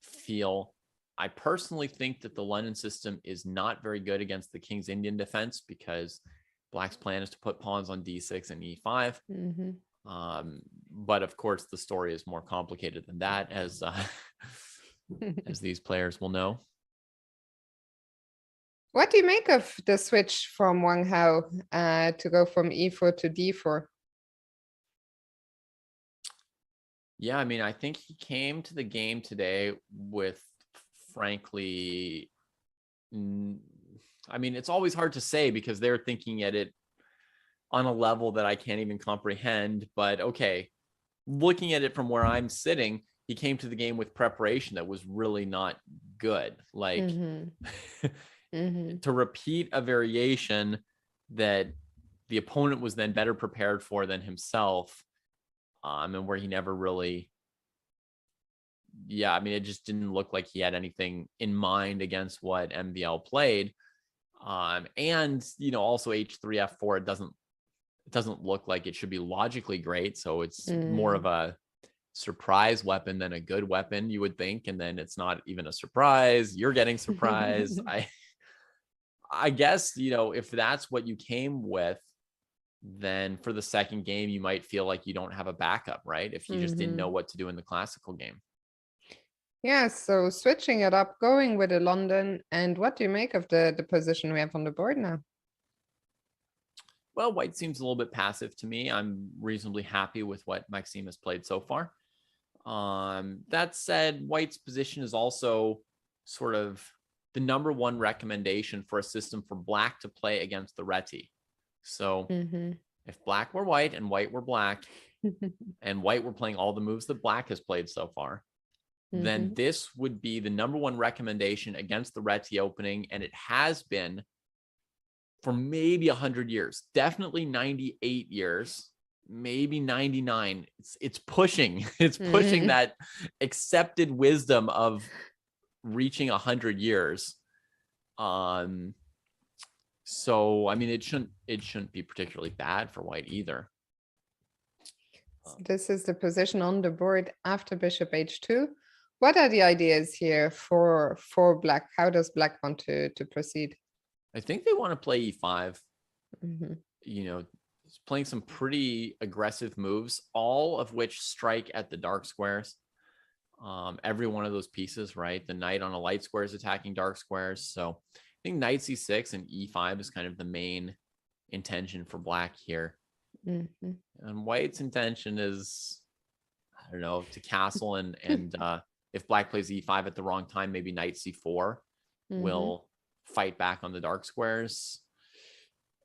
feel. I personally think that the London system is not very good against the King's Indian defense because Black's plan is to put pawns on D6 and E5. But of course, the story is more complicated than that, as as these players will know. What do you make of the switch from Wang Hao to go from E4 to D4? Yeah, I mean, I think he came to the game today with, frankly, I mean, it's always hard to say because they're thinking at it on a level that I can't even comprehend. But okay, looking at it from where I'm sitting, he came to the game with preparation that was really not good. Like to repeat a variation that the opponent was then better prepared for than himself, and where he never really, I mean, it just didn't look like he had anything in mind against what MVL played. And also H3 F4, it doesn't look like it should be logically great, so it's more of a surprise weapon than a good weapon, you would think. And then it's not even a surprise, you're getting surprised. I guess, if that's what you came with, then for the second game you might feel like you don't have a backup, right? If you just didn't know what to do in the classical game. Yeah, so switching it up, going with a London. And what do you make of the position we have on the board now? Well, white seems a little bit passive to me. I'm reasonably happy with what Maxime has played so far. That said, white's position is also sort of the number one recommendation for a system for black to play against the Reti. So if black were white and white were black, and white were playing all the moves that black has played so far, then this would be the number one recommendation against the Reti opening. And it has been for maybe 100 years, definitely 98 years, maybe 99. It's pushing, it's pushing that accepted wisdom of reaching 100 years. So I mean, it shouldn't be particularly bad for white either. So this is the position on the board after bishop h2. What are the ideas here for black? How does black want to proceed? I think they want to play e5. You know, he's playing some pretty aggressive moves, all of which strike at the dark squares. Every one of those pieces, right? The knight on a light square is attacking dark squares. So I think knight c6 and e5 is kind of the main intention for black here. And white's intention is, I don't know, to castle and if black plays e5 at the wrong time, maybe knight c4 will fight back on the dark squares.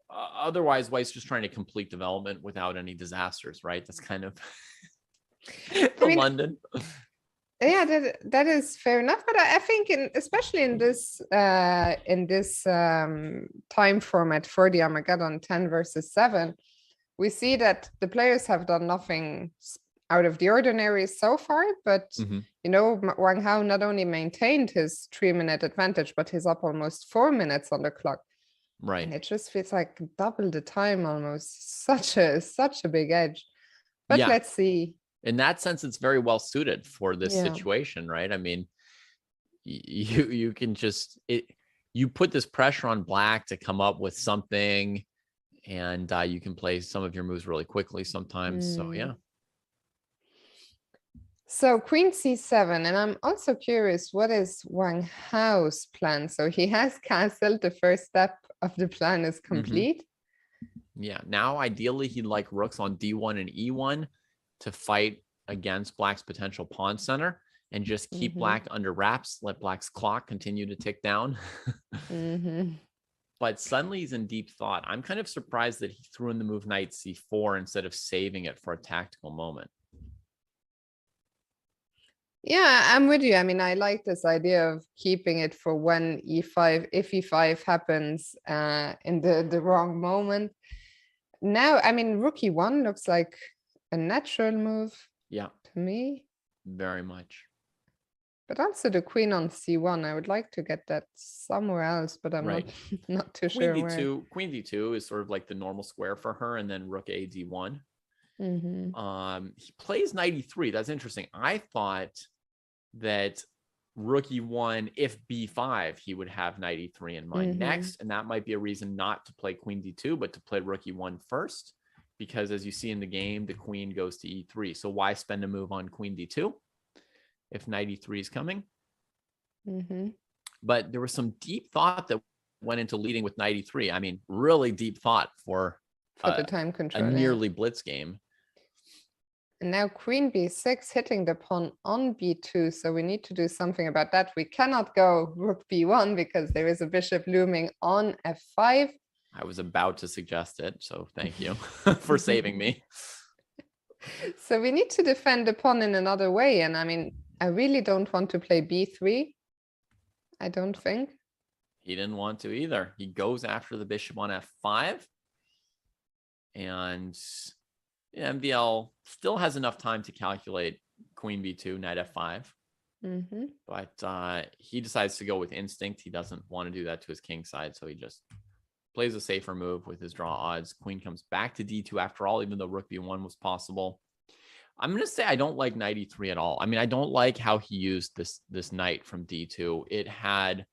Otherwise, white's just trying to complete development without any disasters, right? That's kind of London. Yeah, that is fair enough. But I think especially in this time format for the Armageddon 10 versus 7, we see that the players have done nothing out of the ordinary so far, but you know, Wang Hao not only maintained his 3-minute advantage, but he's up almost 4 minutes on the clock. Right. And it just feels like double the time almost. Such a big edge. But yeah, let's see. In that sense, it's very well suited for this situation, right? I mean, you can just you put this pressure on black to come up with something, and you can play some of your moves really quickly sometimes. So yeah. So queen c7, and I'm also curious, what is Wang Hao's plan? So he has castled. The first step of the plan is complete. Yeah, now ideally he'd like rooks on d1 and e1 to fight against black's potential pawn center and just keep black under wraps, let black's clock continue to tick down. But suddenly he's in deep thought. I'm kind of surprised that he threw in the move knight c4 instead of saving it for a tactical moment. Yeah, I'm with you. I mean, I like this idea of keeping it for when e5, if e5 happens in the wrong moment. Now, I mean, rook e1 looks like a natural move. Yeah, to me. Very much. But also the queen on c1, I would like to get that somewhere else, but I'm not too sure where. Queen d2 is sort of like the normal square for her, and then rook a d1. He plays knight e3. That's interesting. I thought that rook e1, if b5, he would have knight e3 in mind next, and that might be a reason not to play queen d2, but to play rook e1 first, because as you see in the game, the queen goes to e3. So why spend a move on queen d2 if knight e3 is coming? But there was some deep thought that went into leading with knight e3. I mean, really deep thought for the time control, a nearly blitz game. And now queen b6 hitting the pawn on b2. So we need to do something about that. We cannot go rook b1 because there is a bishop looming on f5. I was about to suggest it, so thank you for saving me. So we need to defend the pawn in another way. And I mean, I really don't want to play b3. I don't think. He didn't want to either. He goes after the bishop on f5. And MVL still has enough time to calculate queen b2, knight f5. But he decides to go with instinct. He doesn't want to do that to his king side, so he just plays a safer move with his draw odds. Queen comes back to d2 after all, even though rook b1 was possible. I'm going to say I don't like knight e3 at all. I mean, I don't like how he used this knight from d2. It had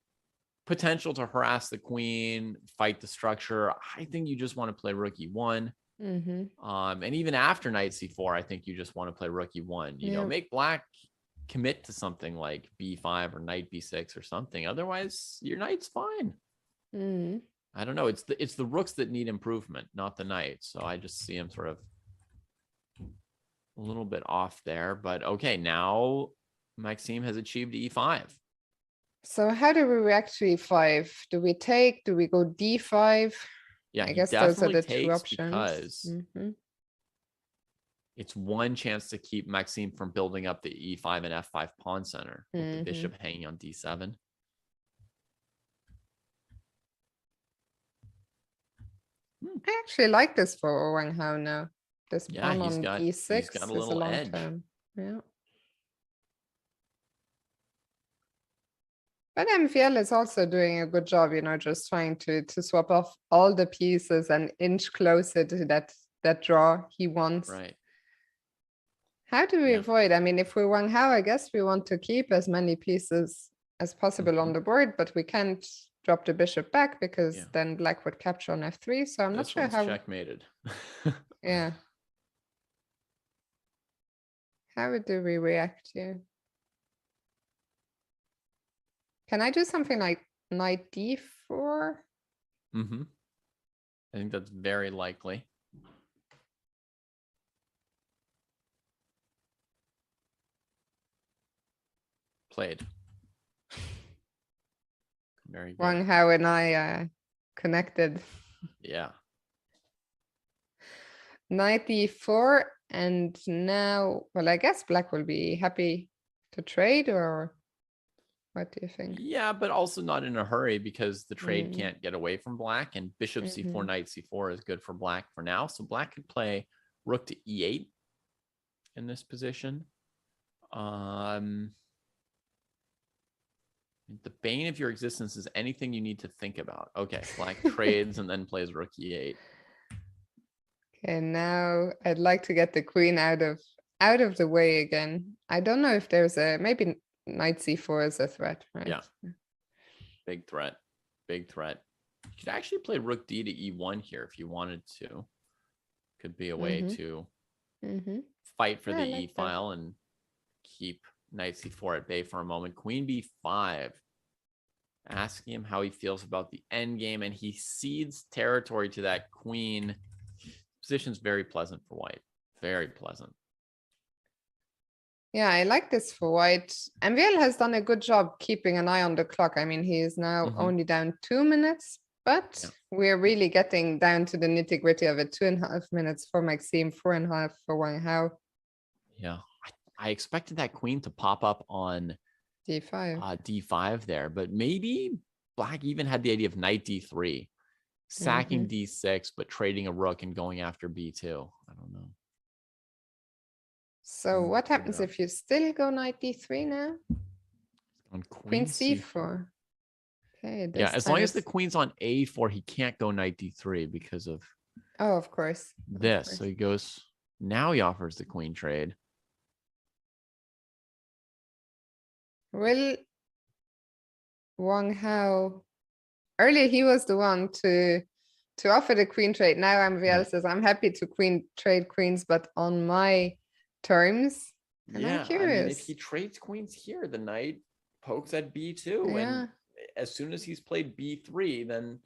potential to harass the queen, fight the structure. I think you just want to play rook e1. And even after knight c4, I think you just want to play rook e1. You know, make black commit to something like b5 or knight b6 or something. Otherwise, your knight's fine. I don't know. It's the rooks that need improvement, not the knight. So I just see him sort of a little bit off there. But okay, now Maxime has achieved e5. So how do we react to e5? Do we take? Do we go d5? Yeah, I guess those are the two options. Because it's one chance to keep Maxime from building up the e5 and f5 pawn center with the bishop hanging on d7. I actually like this for Wang Hao now. This Yeah, pawn he's on got e6 a is a little long edge. term. Yeah. But MVL is also doing a good job, you know, just trying to swap off all the pieces and inch closer to that draw he wants. Right. How do we Yeah. avoid? I mean, if we're Wang Hao, I guess we want to keep as many pieces as possible on the board, but we can't drop the bishop back because then black would capture on f3. So I'm not This sure one's how. checkmated. Yeah. How do we react here? Can I do something like knight d4? Mm-hmm. I think that's very likely. Played. Very good. Wang Hao and I connected. Yeah. Knight d4, and now, well, I guess black will be happy to trade, or what do you think? Yeah, but also not in a hurry because the trade can't get away from black, and bishop c4, knight c4 is good for black for now. So black could play rook to e8 in this position. The bane of your existence is anything you need to think about. Okay, black trades and then plays rook e8. Okay, now I'd like to get the queen out of the way again. I don't know if there's maybe knight c4 is a threat, right? Yeah. Big threat. Big threat. You could actually play rook d to e1 here if you wanted to. Could be a way to fight for the e file and keep knight c4 at bay for a moment. Queen b5. Asking him how he feels about the end game, and he cedes territory to that queen. Position's very pleasant for white. Very pleasant. Yeah, I like this for white. MVL has done a good job keeping an eye on the clock. I mean, he is now only down 2 minutes, but we're really getting down to the nitty gritty of it. 2.5 minutes for Maxime, 4.5 for Wang Hao. Yeah, I expected that queen to pop up on d5. D5 there, but maybe black even had the idea of knight d3, sacking d6, but trading a rook and going after b2. I don't know. So what happens if you still go knight d3 now? On Queen c4. Okay. Yeah, as long as the queen's on a4, he can't go knight d3 because of of course. this. So he goes, now he offers the queen trade. Will Wang Hao, earlier he was the one to offer the queen trade. Now MVL says I'm happy to trade queens, but on my terms. And I'm curious. I mean, if he trades queens here, the knight pokes at b2, and as soon as he's played b3, then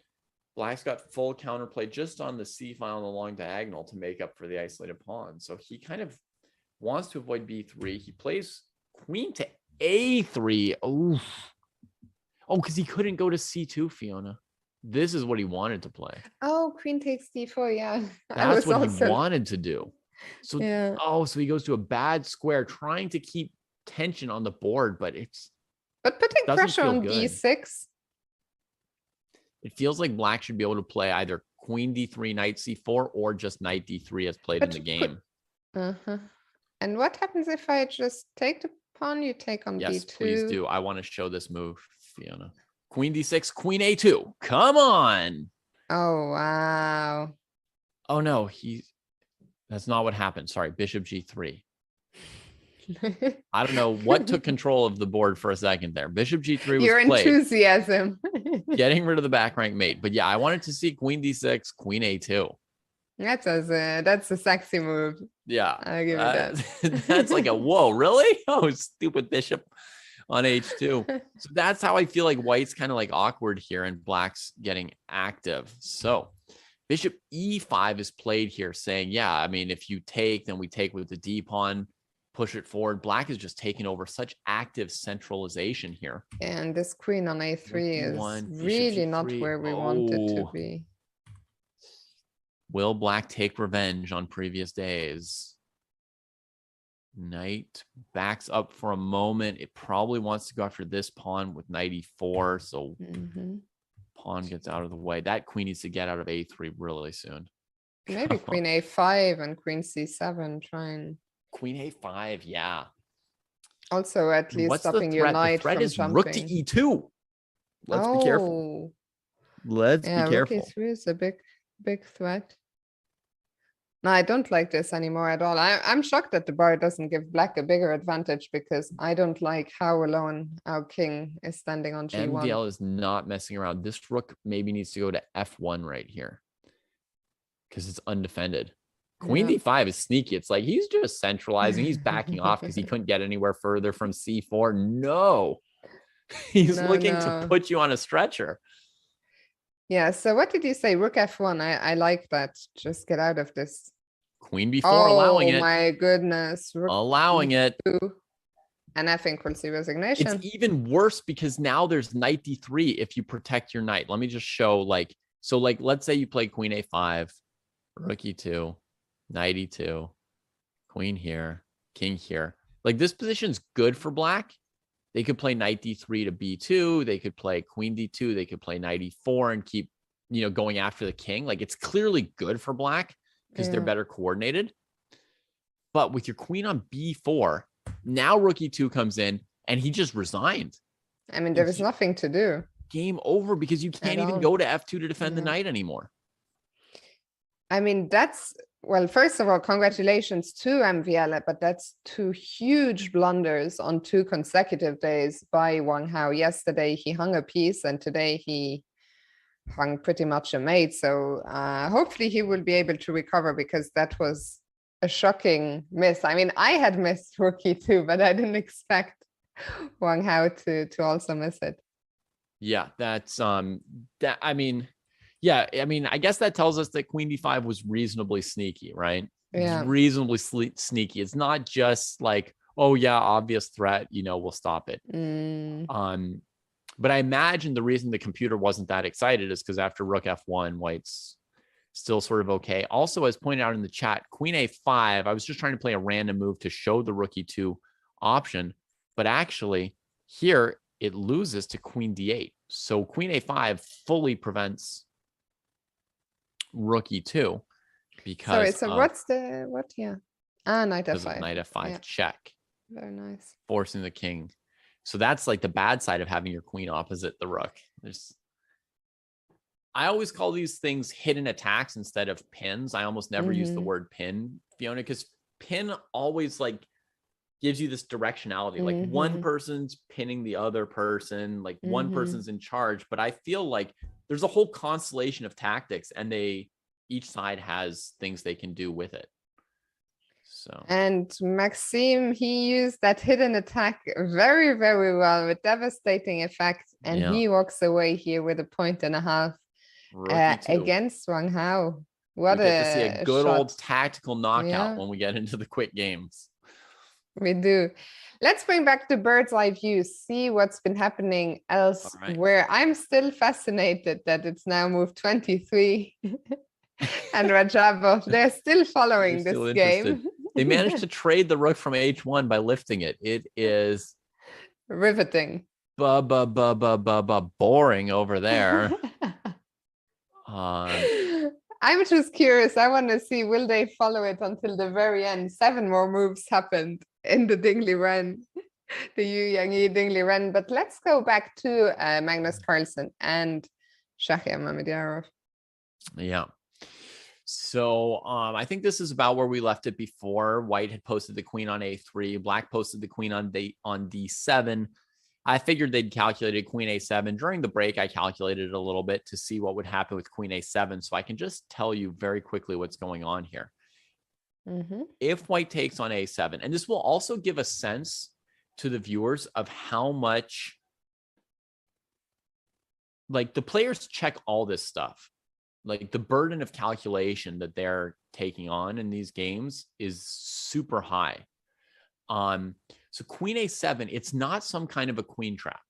black's got full counterplay just on the c file and the long diagonal to make up for the isolated pawn. So he kind of wants to avoid b3. He plays queen to a3. Oh, because he couldn't go to c2, Fiona. This is what he wanted to play. Oh, queen takes d4. Yeah, that's what he wanted to do. So so he goes to a bad square, trying to keep tension on the board, but putting pressure on d6. It feels like black should be able to play either queen d3, knight c4, or just knight d3 as played in the game. And what happens if I just take the pawn? You take on b2. Yes, please do. I want to show this move, Fiona. Queen d6, queen a2. Come on. Oh, wow. Oh, no. That's not what happened. Sorry, bishop g3. I don't know what took control of the board for a second there. Bishop g3 was your played. Enthusiasm. Getting rid of the back rank mate. But yeah, I wanted to see queen d6, queen a2. That's a sexy move. Yeah, I'll give you that. That's like a whoa, really? Oh, stupid bishop on h2. So that's how I feel like white's kind of like awkward here and black's getting active. So bishop e5 is played here, saying, yeah, I mean, if you take, then we take with the d pawn, push it forward. Black is just taking over such active centralization here. And this queen on a3 is really not where we want it to be. Will black take revenge on previous days? Knight backs up for a moment. It probably wants to go after this pawn with knight e4. So pawn gets out of the way. That queen needs to get out of a3 really soon. Maybe queen a5 and queen c7 trying. Queen a5, yeah. Also, at least What's the stopping your threat? The knight threat from is jumping. rook to e2. Let's be careful. Let's be careful. Rook e3 is a big threat. No, I don't like this anymore at all. I'm shocked that the bar doesn't give black a bigger advantage, because I don't like how alone our king is standing on g1. MVL is not messing around. This rook maybe needs to go to f1 right here because it's undefended. Queen d5 is sneaky. It's like he's just centralizing. He's backing off because he couldn't get anywhere further from c4. No, he's looking to put you on a stretcher. Yeah, so what did you say? Rook f1. I like that. Just get out of this. Queen b4, allowing it. Oh my goodness. Rook allowing it. And F equals C resignation. It's even worse because now there's knight d3 if you protect your knight. Let me just show let's say you play queen a5, rook e2, knight e2, queen here, king here. Like this position's good for black. They could play knight d3 to b2. They could play queen d2. They could play knight e4 and keep, going after the king. Like it's clearly good for black because they're better coordinated. But with your queen on b4, now rook e2 comes in and he just resigned. I mean, there was nothing to do. Game over because you can't even go to f2 to defend the knight anymore. I mean, well, first of all, congratulations to MVL, but that's two huge blunders on 2 consecutive days by Wang Hao. Yesterday, he hung a piece, and today he hung pretty much a mate. So hopefully he will be able to recover, because that was a shocking miss. I mean, I had missed rook e2, but I didn't expect Wang Hao to also miss it. Yeah, that's I guess that tells us that queen d5 was reasonably sneaky, right? Yeah. It's reasonably sneaky. It's not just like, oh yeah, obvious threat, we'll stop it. But I imagine the reason the computer wasn't that excited is because after rook f1, white's still sort of okay. Also, as pointed out in the chat, queen a5, I was just trying to play a random move to show the rook e2 option, but actually here it loses to queen d8. So queen a5 fully prevents rook e2 because what's knight f5. Knight f5 check. Very nice. Forcing the king. So that's like the bad side of having your queen opposite the rook. I always call these things hidden attacks instead of pins. I almost never use the word pin, Fiona, because pin always gives you this directionality. Like one person's pinning the other person, like one person's in charge. But I feel like there's a whole constellation of tactics, and each side has things they can do with it. So, and Maxime, he used that hidden attack very, very well with devastating effect, and he walks away here with a 1.5 against Wang Hao. We get to see a good old tactical knockout when we get into the quick games. We do. Let's bring back the bird's eye view, see what's been happening elsewhere. I'm still fascinated that it's now moved 23 and Rajabov, they're still following this game. They managed to trade the rook from h1 by lifting it. It is riveting. Boring over there. I'm just curious. I want to see, will they follow it until the very end? 7 more moves happened in the Dingley Ren, the Yu Yang Dingley Ren. But let's go back to Magnus Carlsen and Shahriar Mamediyarov. Yeah. So I think this is about where we left it before. White had posted the queen on a3. Black posted the queen on d7. I figured they'd calculated queen a7. During the break, I calculated it a little bit to see what would happen with queen a7. So I can just tell you very quickly what's going on here. If white takes on a7, and this will also give a sense to the viewers of how much, like, the players check all this stuff. Like, the burden of calculation that they're taking on in these games is super high. So queen a7, it's not some kind of a queen trap.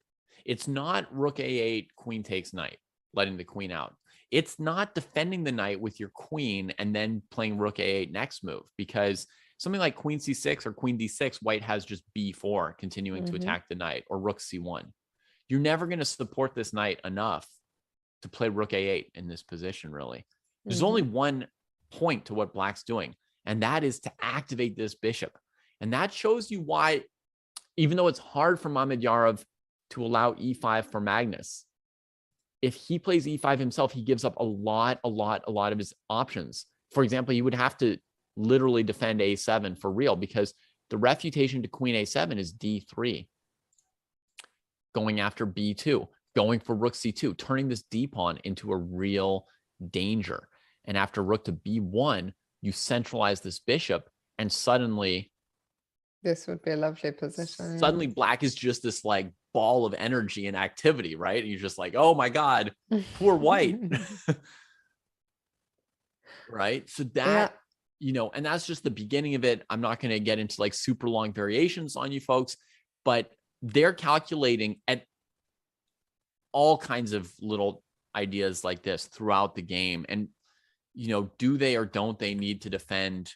It's not rook a8, queen takes knight, letting the queen out. It's not defending the knight with your queen and then playing rook a8 next move, because something like queen c6 or queen d6, white has just b4 continuing to attack the knight, or rook c1. You're never going to support this knight enough to play rook a8 in this position, really. There's only one point to what black's doing, and that is to activate this bishop. And that shows you why, even though it's hard for Mamedyarov to allow e5 for Magnus, if he plays e5 himself, he gives up a lot of his options. For example, he would have to literally defend a7 for real, because the refutation to queen a7 is d3. Going after b2, going for rook c2, turning this d pawn into a real danger. And after rook to b1, you centralize this bishop, and suddenly this would be a lovely position. Suddenly black is just this like ball of energy and activity, right? And you're just like, oh my God, poor white. Right? So that, and that's just the beginning of it. I'm not going to get into like super long variations on you folks, but they're calculating at all kinds of little ideas like this throughout the game. And, do they or don't they need to defend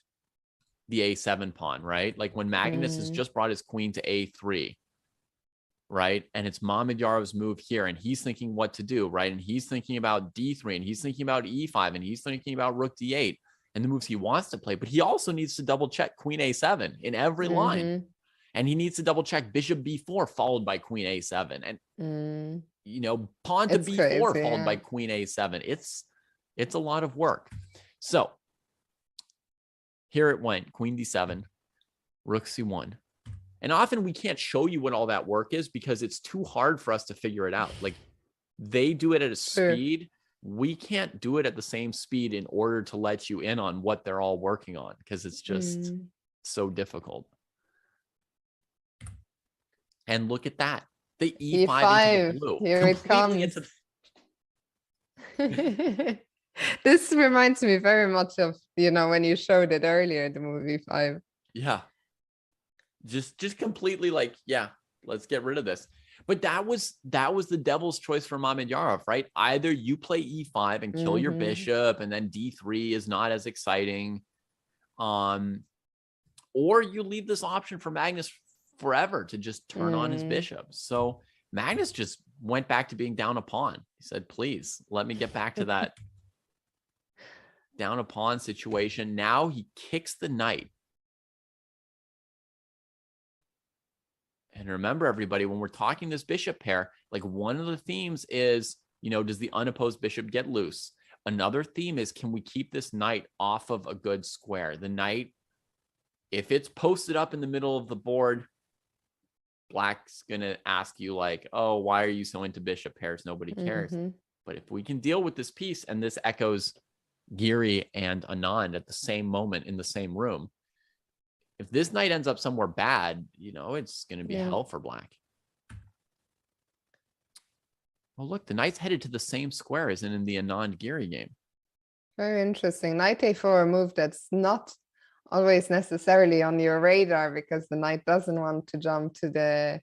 the a7 pawn, right? Like when Magnus has just brought his queen to a3, right? And it's Mamedyarov's move here, and he's thinking what to do, right? And he's thinking about d3, and he's thinking about e5, and he's thinking about rook d8 and the moves he wants to play. But he also needs to double check queen a7 in every line. And he needs to double check bishop b4 followed by queen a7. And, pawn to b4 followed by queen a7. It's a lot of work. So here it went, queen d7, rook c1. And often we can't show you what all that work is because it's too hard for us to figure it out. Like they do it at a speed. We can't do it at the same speed in order to let you in on what they're all working on, because it's just so difficult. And look at that. The e5 into the blue. Here it comes. This reminds me very much of, when you showed it earlier, the movie 5. Yeah. Just completely like, yeah, let's get rid of this. But that was the devil's choice for Mamedyarov, right? Either you play e5 and kill your bishop, and then d3 is not as exciting. Or you leave this option for Magnus forever to just turn on his bishop. So Magnus just went back to being down a pawn. He said, please let me get back to that down a pawn situation. Now he kicks the knight. And remember, everybody, when we're talking this bishop pair, like one of the themes is, does the unopposed bishop get loose? Another theme is, can we keep this knight off of a good square? The knight, if it's posted up in the middle of the board, black's going to ask you like, oh, why are you so into bishop pairs? Nobody cares. But if we can deal with this piece, and this echoes Giri and Anand at the same moment in the same room, if this knight ends up somewhere bad, it's going to be hell for black. Well, look, the knight's headed to the same square as in the Anand Giri game. Very interesting. Knight a4, a move that's not always necessarily on your radar, because the knight doesn't want to jump to the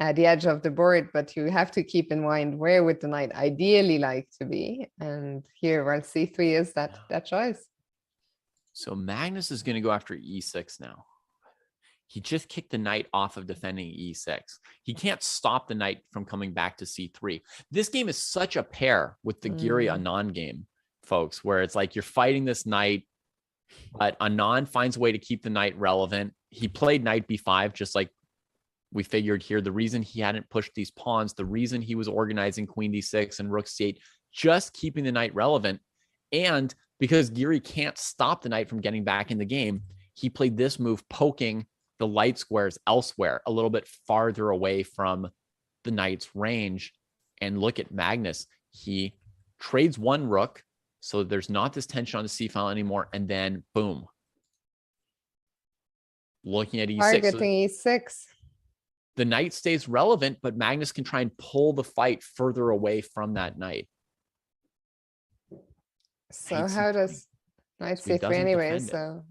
edge of the board, but you have to keep in mind where would the knight ideally like to be. And here, well, c3 is that choice. So Magnus is going to go after e6 now. He just kicked the knight off of defending e6. He can't stop the knight from coming back to c3. This game is such a pair with the Giri Anand game, folks, where it's like you're fighting this knight, but Anand finds a way to keep the knight relevant. He played knight b5, just like we figured here. The reason he hadn't pushed these pawns, the reason he was organizing queen d6 and rook c8, just keeping the knight relevant. And because Giri can't stop the knight from getting back in the game, he played this move, poking the light squares elsewhere, a little bit farther away from the knight's range. And look at Magnus. He trades one rook, so there's not this tension on the c file anymore. And then, boom. Looking at e6. Targeting e6. The knight stays relevant, but Magnus can try and pull the fight further away from that knight. So how does knight c3 anyway? So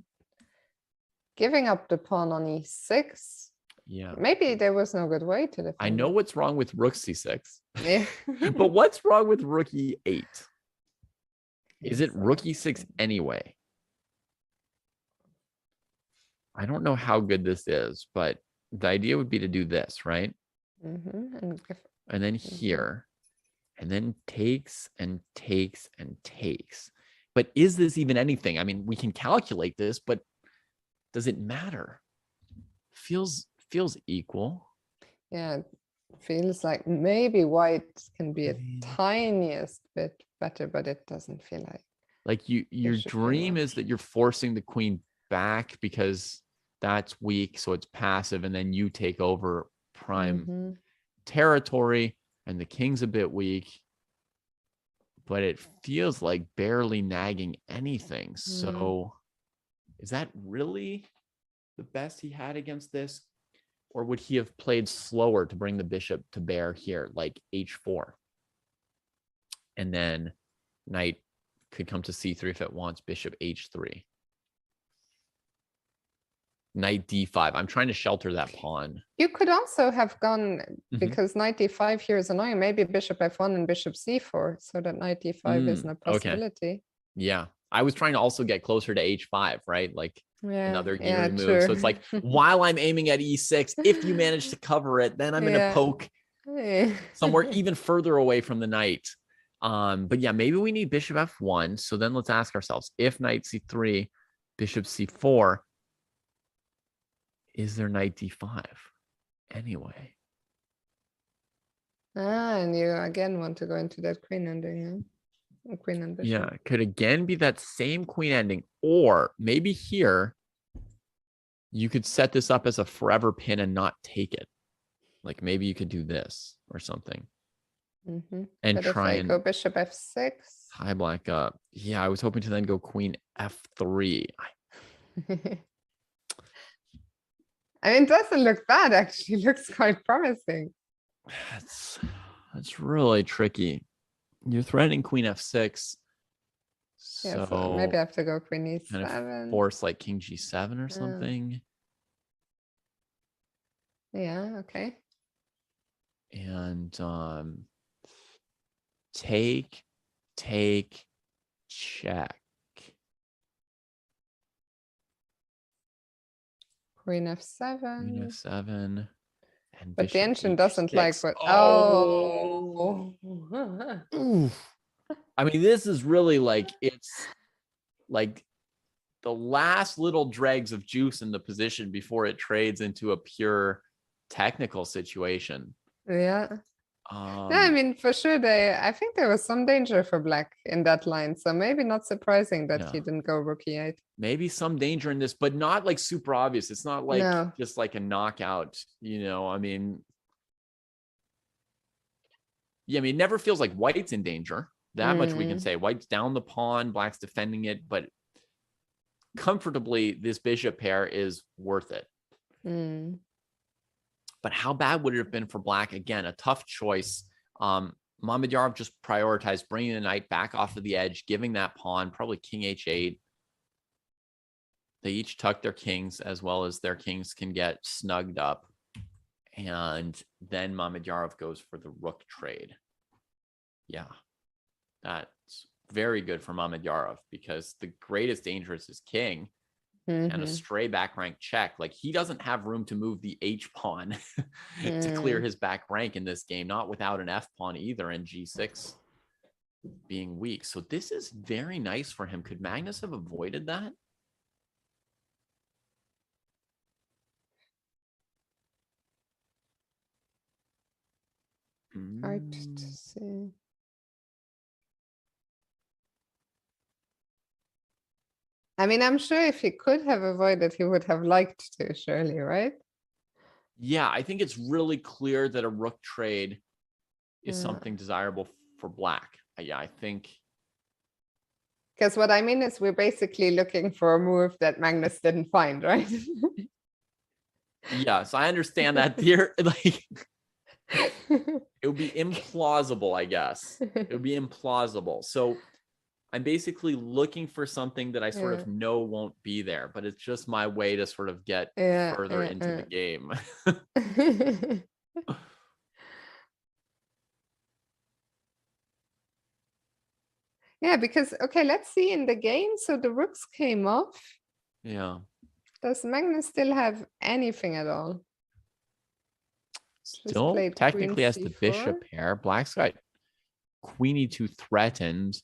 giving up the pawn on e6. Yeah. Maybe there was no good way to defend. I know what's wrong with rook c6. Yeah. But what's wrong with rook e8? Is it rook e6 anyway? I don't know how good this is, but the idea would be to do this, right? And then here. and then takes and takes and takes. But is this even anything? I mean, we can calculate this, but does it matter? Feels equal. Yeah, it feels like maybe white can be a tiniest bit better, but it doesn't feel like your should be dream is much. that you're forcing the queen back because that's weak, so it's passive, and then you take over prime territory, and the king's a bit weak, but it feels like barely nagging anything. So is that really the best he had against this? Or would he have played slower to bring the bishop to bear here, like h4? And then knight could come to c3 if it wants, bishop h3. Knight d5. I'm trying to shelter that pawn. You could also have gone, because knight d5 here is annoying, maybe bishop f1 and bishop c4, so that knight d5 isn't a possibility. Okay. Yeah. I was trying to also get closer to h5, right? Like another Giri move. True. So it's like, while I'm aiming at e6, if you manage to cover it, then I'm going to poke somewhere even further away from the knight. But yeah, maybe we need bishop f1. So then let's ask ourselves, if knight c3, bishop c4, is there knight d5 anyway? And you again want to go into that queen ending, queen and bishop. Yeah, it could again be that same queen ending, or maybe here you could set this up as a forever pin and not take it. Like maybe you could do this or something. And but try if I and go bishop f6. Tie black up. Yeah, I was hoping to then go queen f3. I mean, it doesn't look bad, actually. It looks quite promising. That's really tricky. You're threatening queen f6. So maybe I have to go queen e7. Kind of force like king g7 or something. Yeah, okay. And take, check. Queen f7. Queen f7. And but the ancient doesn't h6. like what. I mean, this is really like, it's like the last little dregs of juice in the position before it trades into a pure technical situation. Yeah. I mean, for sure, I think there was some danger for black in that line. So maybe not surprising that he didn't go rook e8. Maybe some danger in this, but not like super obvious. It's not like just like a knockout, I mean, yeah, I mean, it never feels like white's in danger. That much we can say. White's down the pawn, black's defending it, but comfortably, this bishop pair is worth it. But how bad would it have been for black? Again, a tough choice. Mamedyarov just prioritized bringing the knight back off of the edge, giving that pawn, probably king h8. They each tuck their kings as well as their kings can get snugged up. And then Mamedyarov goes for the rook trade. Yeah, that's very good for Mamedyarov because the greatest danger is his king. And a stray back rank check. Like he doesn't have room to move the H pawn to clear his back rank in this game, not without an F pawn either, and G6 being weak. So this is very nice for him. Could Magnus have avoided that? Hard to see. I mean, I'm sure if he could have avoided, he would have liked to, surely, right? Yeah, I think it's really clear that a rook trade is something desirable for black. Yeah, I think. Because what I mean is we're basically looking for a move that Magnus didn't find, right? Yes, I understand that. Like, it would be implausible, I guess. It would be implausible. So I'm basically looking for something that I sort of know won't be there, but it's just my way to sort of get further into the game. Yeah, because, okay, let's see in the game. So the rooks came off. Yeah. Does Magnus still have anything at all? Still technically has the bishop pair. Black's got queen e2 threatened.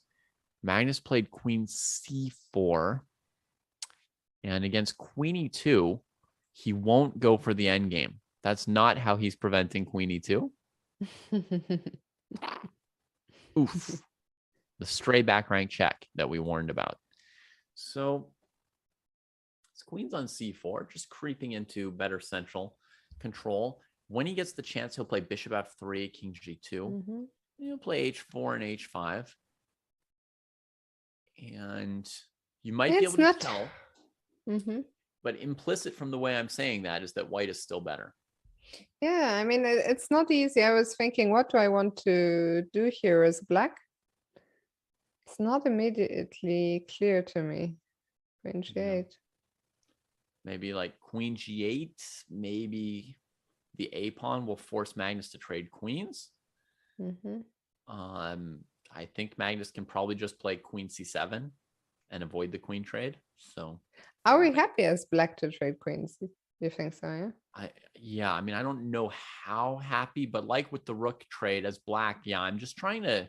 Magnus played queen c4. And against queen e2, he won't go for the endgame. That's not how he's preventing queen e2. Oof. The stray back rank check that we warned about. So it's queen's on c4, just creeping into better central control. When he gets the chance, he'll play bishop f3, king g2. He'll play h4 and h5. And you might be able to tell, but implicit from the way I'm saying that is that white is still better. Yeah, I mean, it's not easy. I was thinking, what do I want to do here as black? It's not immediately clear to me. Queen g8. Maybe like queen g8, maybe the a pawn will force Magnus to trade queens. I think Magnus can probably just play queen c7 and avoid the queen trade. So are we happy as black to trade queens? You think so? Yeah. I mean, I don't know how happy, but like with the rook trade as black, yeah, I'm just trying to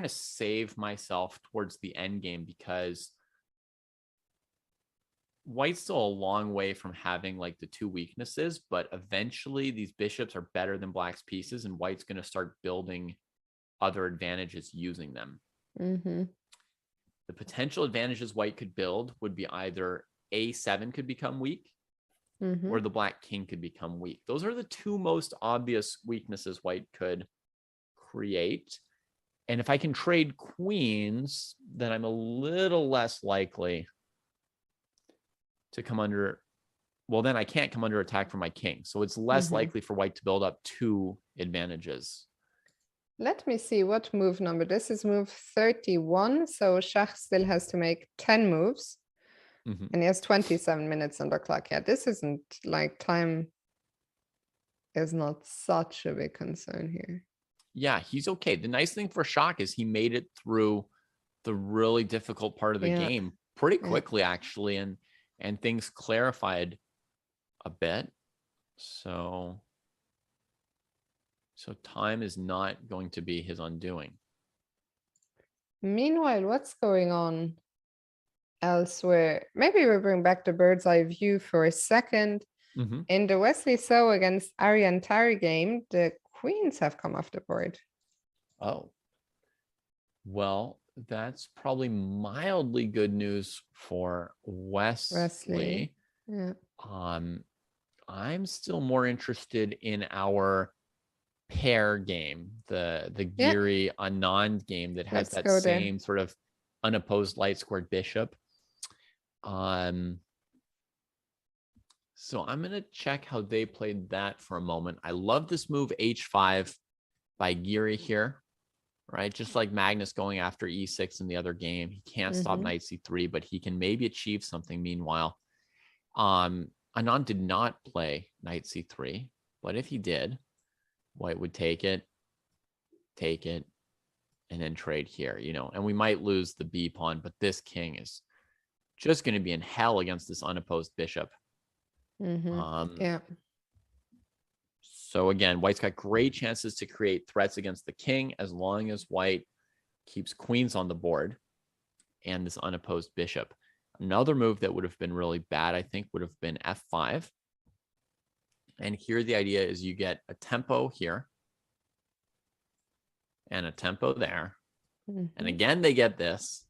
save myself towards the end game, because white's still a long way from having like the two weaknesses, but eventually these bishops are better than black's pieces, and white's going to start building other advantages using them. The potential advantages white could build would be either a7 could become weak, or the black king could become weak. Those are the two most obvious weaknesses white could create. And if I can trade queens, then I'm a little less likely to come under, well, then I can't come under attack from my king. So it's less likely for white to build up two advantages. Let me see what move number. This is move 31. So Schach still has to make 10 moves. And he has 27 minutes on the clock. Yeah, this isn't like time is not such a big concern here. Yeah, he's okay. The nice thing for Schach is he made it through the really difficult part of the game pretty quickly, actually, and things clarified a bit. So time is not going to be his undoing. Meanwhile, what's going on elsewhere? Maybe we bring back the bird's eye view for a second. In the Wesley So against Ariane Tari game, the queens have come off the board. Oh, well, that's probably mildly good news for Wesley. Yeah. I'm still more interested in our pair game, the Giri Anand game that has that same sort of unopposed light squared bishop. So I'm going to check how they played that for a moment. I love this move h5 by Giri here, right? Just like Magnus going after e6 in the other game. He can't stop knight c3, but he can maybe achieve something meanwhile. Anand did not play knight c3, but if he did, white would take it, and then trade here, and we might lose the b pawn, but this king is just going to be in hell against this unopposed bishop. So again, white's got great chances to create threats against the king as long as white keeps queens on the board and this unopposed bishop. Another move that would have been really bad, I think, would have been f5. And here the idea is you get a tempo here and a tempo there. And again, they get this,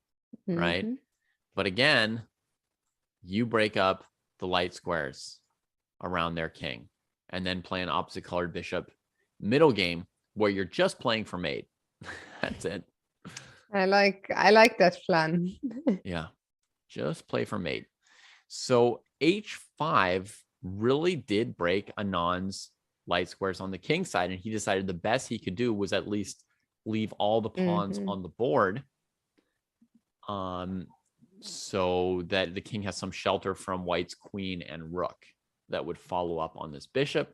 right? But again, you break up the light squares around their king and then play an opposite colored bishop middle game where you're just playing for mate. That's it. I like that plan. Yeah, just play for mate. So h5 really did break Anand's light squares on the king side, and he decided the best he could do was at least leave all the pawns on the board, so that the king has some shelter from white's queen and rook that would follow up on this bishop.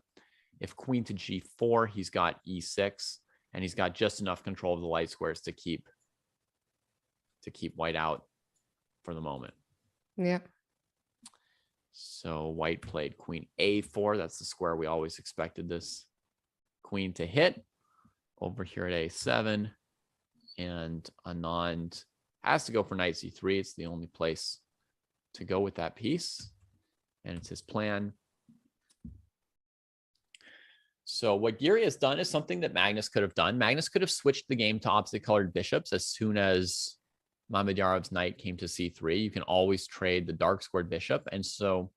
If queen to g4, he's got e6, and he's got just enough control of the light squares to keep white out for the moment. Yeah. So white played queen a4. That's the square we always expected this queen to hit. Over here at a7, and Anand has to go for knight c3. It's the only place to go with that piece, and it's his plan. So what Giri has done is something that Magnus could have done. Magnus could have switched the game to opposite colored bishops as soon as Mamedyarov's knight came to c3. You can always trade the dark squared bishop. And so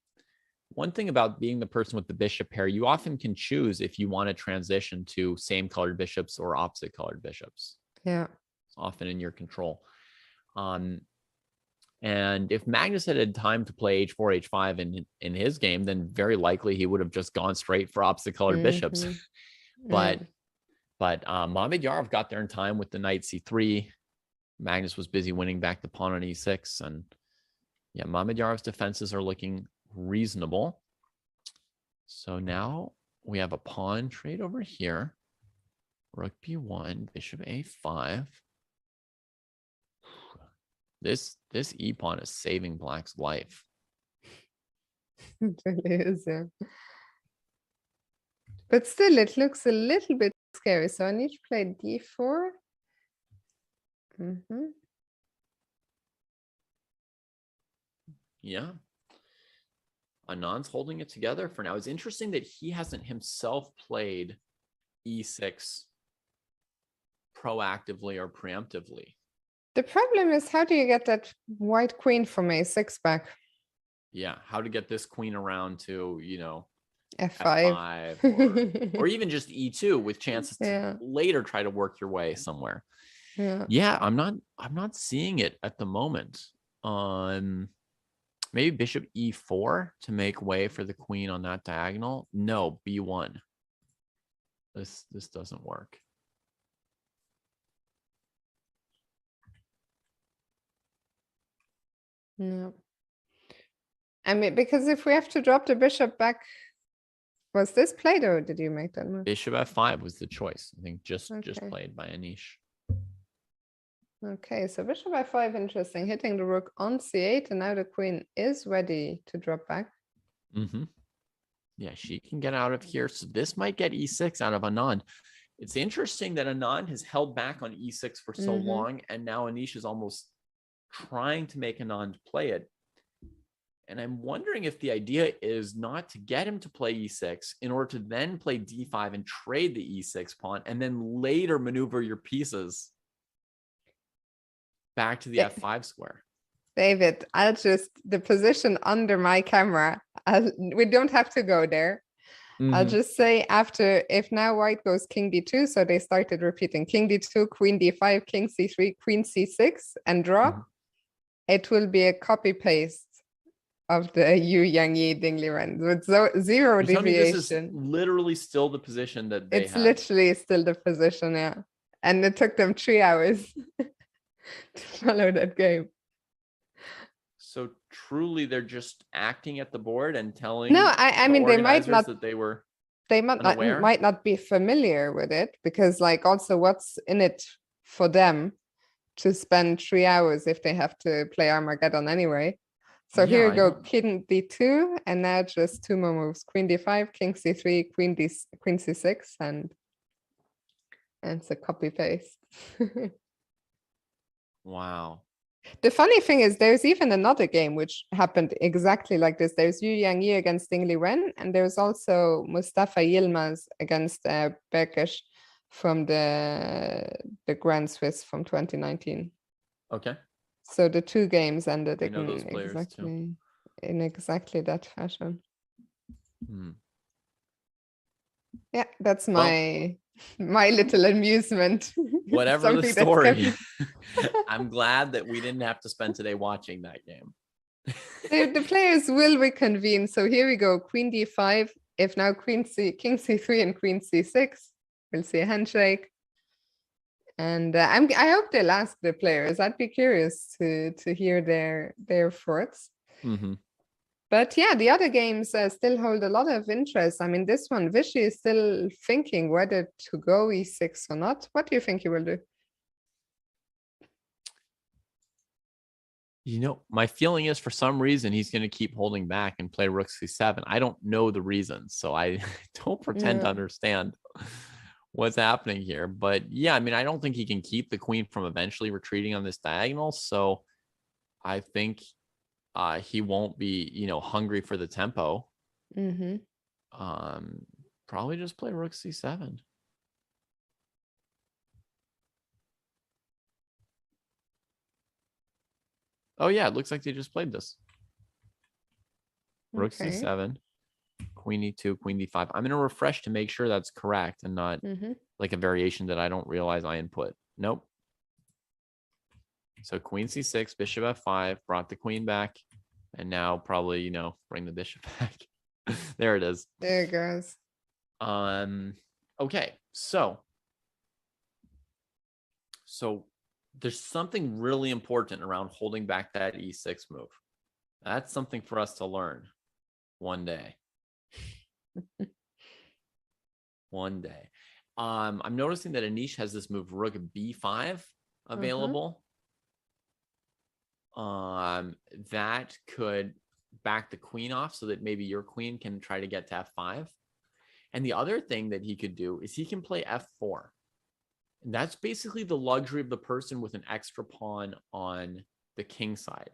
one thing about being the person with the bishop pair, you often can choose if you want to transition to same colored bishops or opposite colored bishops. Yeah. It's often in your control. And if Magnus had time to play h4, h5 in his game, then very likely he would have just gone straight for opposite colored bishops. But Mamedyarov got there in time with the knight c3. Magnus was busy winning back the pawn on e6. And yeah, Mamedyarov's defenses are looking reasonable. So now we have a pawn trade over here. Rook b1, bishop a5. This e-pawn is saving Black's life. It really is, yeah. But still, it looks a little bit scary. So I need to play d4. Yeah. Anand's holding it together for now. It's interesting that he hasn't himself played e6 proactively or preemptively. The problem is, how do you get that white queen from a6 back? Yeah, how to get this queen around to, you know, f5, F5 or even just e2 with chances to later try to work your way somewhere. Yeah, I'm not seeing it at the moment. Maybe bishop e4 to make way for the queen on that diagonal. No, b1. This doesn't work. No. I mean, because if we have to drop the bishop back, was this played or did you make that move? Bishop f5 was the choice. I think just played by Anish. Okay, so bishop f5, interesting. Hitting the rook on c8, and now the queen is ready to drop back. Yeah, she can get out of here. So this might get e6 out of Anand. It's interesting that Anand has held back on e6 for so long, and now Anish is almost trying to make Anand play it. And I'm wondering if the idea is not to get him to play e6 in order to then play d5 and trade the e6 pawn, and then later maneuver your pieces back to the f5 square. David, the position under my camera, we don't have to go there. I'll just say after, if now white goes king d2, so they started repeating king d2, queen d5, king c3, queen c6, and draw, it will be a copy paste of the Yu Yang Yi Ding Li Ren with zero deviation. This is literally still the position that they had. Literally still the position, yeah. And it took them 3 hours to follow that game. So truly, they're just acting at the board and telling. No, I mean they might not. That they were. They might not be familiar with it, because like also what's in it for them to spend 3 hours if they have to play Armageddon anyway. So here you go, king d2, and now just 2 more moves: queen d5, king c3, queen c6, and it's a copy paste. Wow. The funny thing is, there's even another game which happened exactly like this. There's Yu Yang Yi against Ding Li Ren, and there's also Mustafa Yilmaz against Berkesh from the Grand Swiss from 2019. Okay. So the 2 games ended in exactly that fashion. Yeah, that's my little amusement. Whatever the story. I'm glad that we didn't have to spend today watching that game. The players will reconvene. So here we go, queen d5. If now king c3 and queen c6, we'll see a handshake. And I hope they'll ask the players. I'd be curious to hear their thoughts. But yeah, the other games still hold a lot of interest. I mean, this one, Vishy is still thinking whether to go e6 or not. What do you think he will do? You know, my feeling is for some reason he's going to keep holding back and play rook c7. I don't know the reasons, so I don't pretend to understand what's happening here. But yeah, I mean, I don't think he can keep the queen from eventually retreating on this diagonal. So I think he won't be, hungry for the tempo. Mm-hmm. Probably just play rook c7. Oh yeah, it looks like they just played this. Rook c7, queen e2, queen d5. I'm going to refresh to make sure that's correct and not like a variation that I don't realize I input. Nope. So queen c6, bishop f5, brought the queen back, and now probably, bring the bishop back. There it is. There it goes. Okay, so there's something really important around holding back that e6 move. That's something for us to learn one day. One day. I'm noticing that Anish has this move rook b5 available. That could back the queen off so that maybe your queen can try to get to f5. And the other thing that he could do is he can play f4. And that's basically the luxury of the person with an extra pawn on the king side,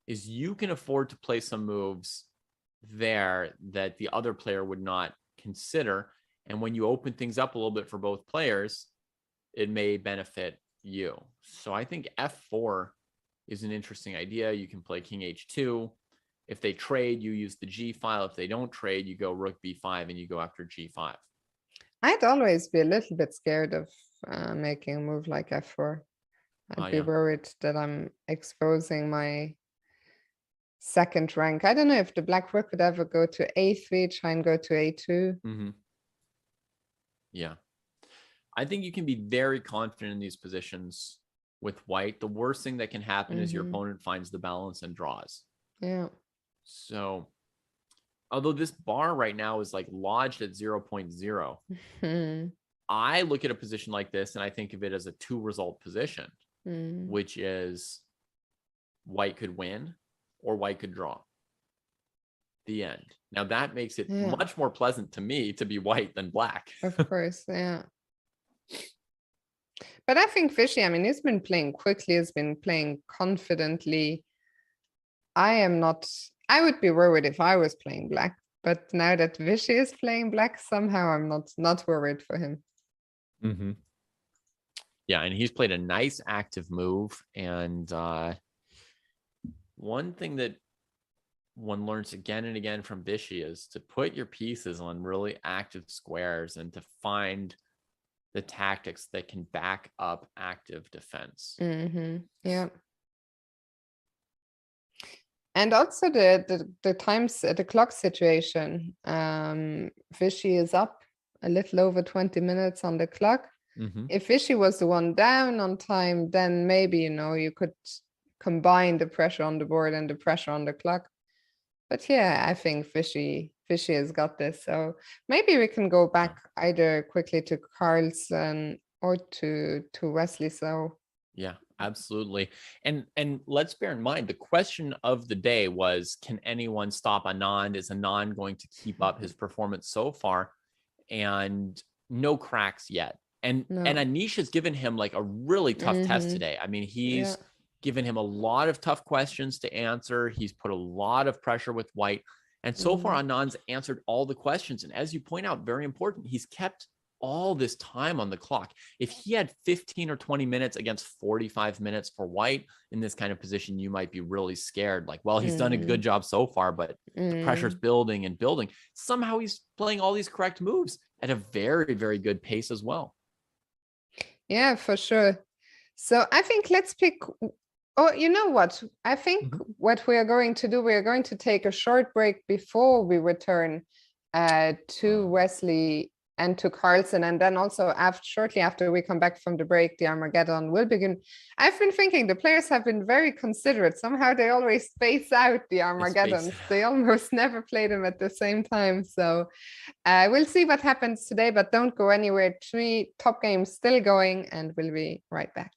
is you can afford to play some moves there that the other player would not consider. And when you open things up a little bit for both players, it may benefit you. So I think f4 is an interesting idea. You can play king h2. If they trade, you use the g file. If they don't trade, you go rook b5 and you go after g5. I'd always be a little bit scared of making a move like f4. I'd be worried that I'm exposing my second rank. I don't know if the black rook would ever go to a3, try and go to a2. Yeah. I think you can be very confident in these positions with white. The worst thing that can happen is your opponent finds the balance and draws. Yeah. So, although this bar right now is like lodged at 0.0, I look at a position like this and I think of it as a 2-result position, which is white could win or white could draw. The end. Now that makes it much more pleasant to me to be white than black. Of course, yeah. But I think Vishy, I mean, he's been playing quickly, he's been playing confidently. I would be worried if I was playing black, but now that Vishy is playing black, somehow I'm not worried for him. Yeah, and he's played a nice active move. And one thing that one learns again and again from Vishy is to put your pieces on really active squares and to find the tactics that can back up active defense. Yeah. And also the times, the clock situation. Vishy is up a little over 20 minutes on the clock. If Vishy was the one down on time, then maybe, you could combine the pressure on the board and the pressure on the clock. But yeah, I think Vishy has got this. So maybe we can go back either quickly to Carlsen or to Wesley So. Yeah, absolutely. And let's bear in mind, the question of the day was, can anyone stop Anand? Is Anand going to keep up his performance so far? And no cracks yet. And Anish has given him like a really tough test today. I mean, he's given him a lot of tough questions to answer. He's put a lot of pressure with white. And so far, Anand's answered all the questions. And as you point out, very important, he's kept all this time on the clock. If he had 15 or 20 minutes against 45 minutes for white in this kind of position, you might be really scared. Like, well, he's done a good job so far, but the pressure's building and building. Somehow he's playing all these correct moves at a very, very good pace as well. Yeah, for sure. So I think let's pick. Oh, you know what? I think what we are going to do, we are going to take a short break before we return to Wesley and to Carlsen. And then also shortly after we come back from the break, the Armageddon will begin. I've been thinking the players have been very considerate. Somehow they always space out the Armageddons. They almost never play them at the same time. So we'll see what happens today, but don't go anywhere. 3 top games still going, and we'll be right back.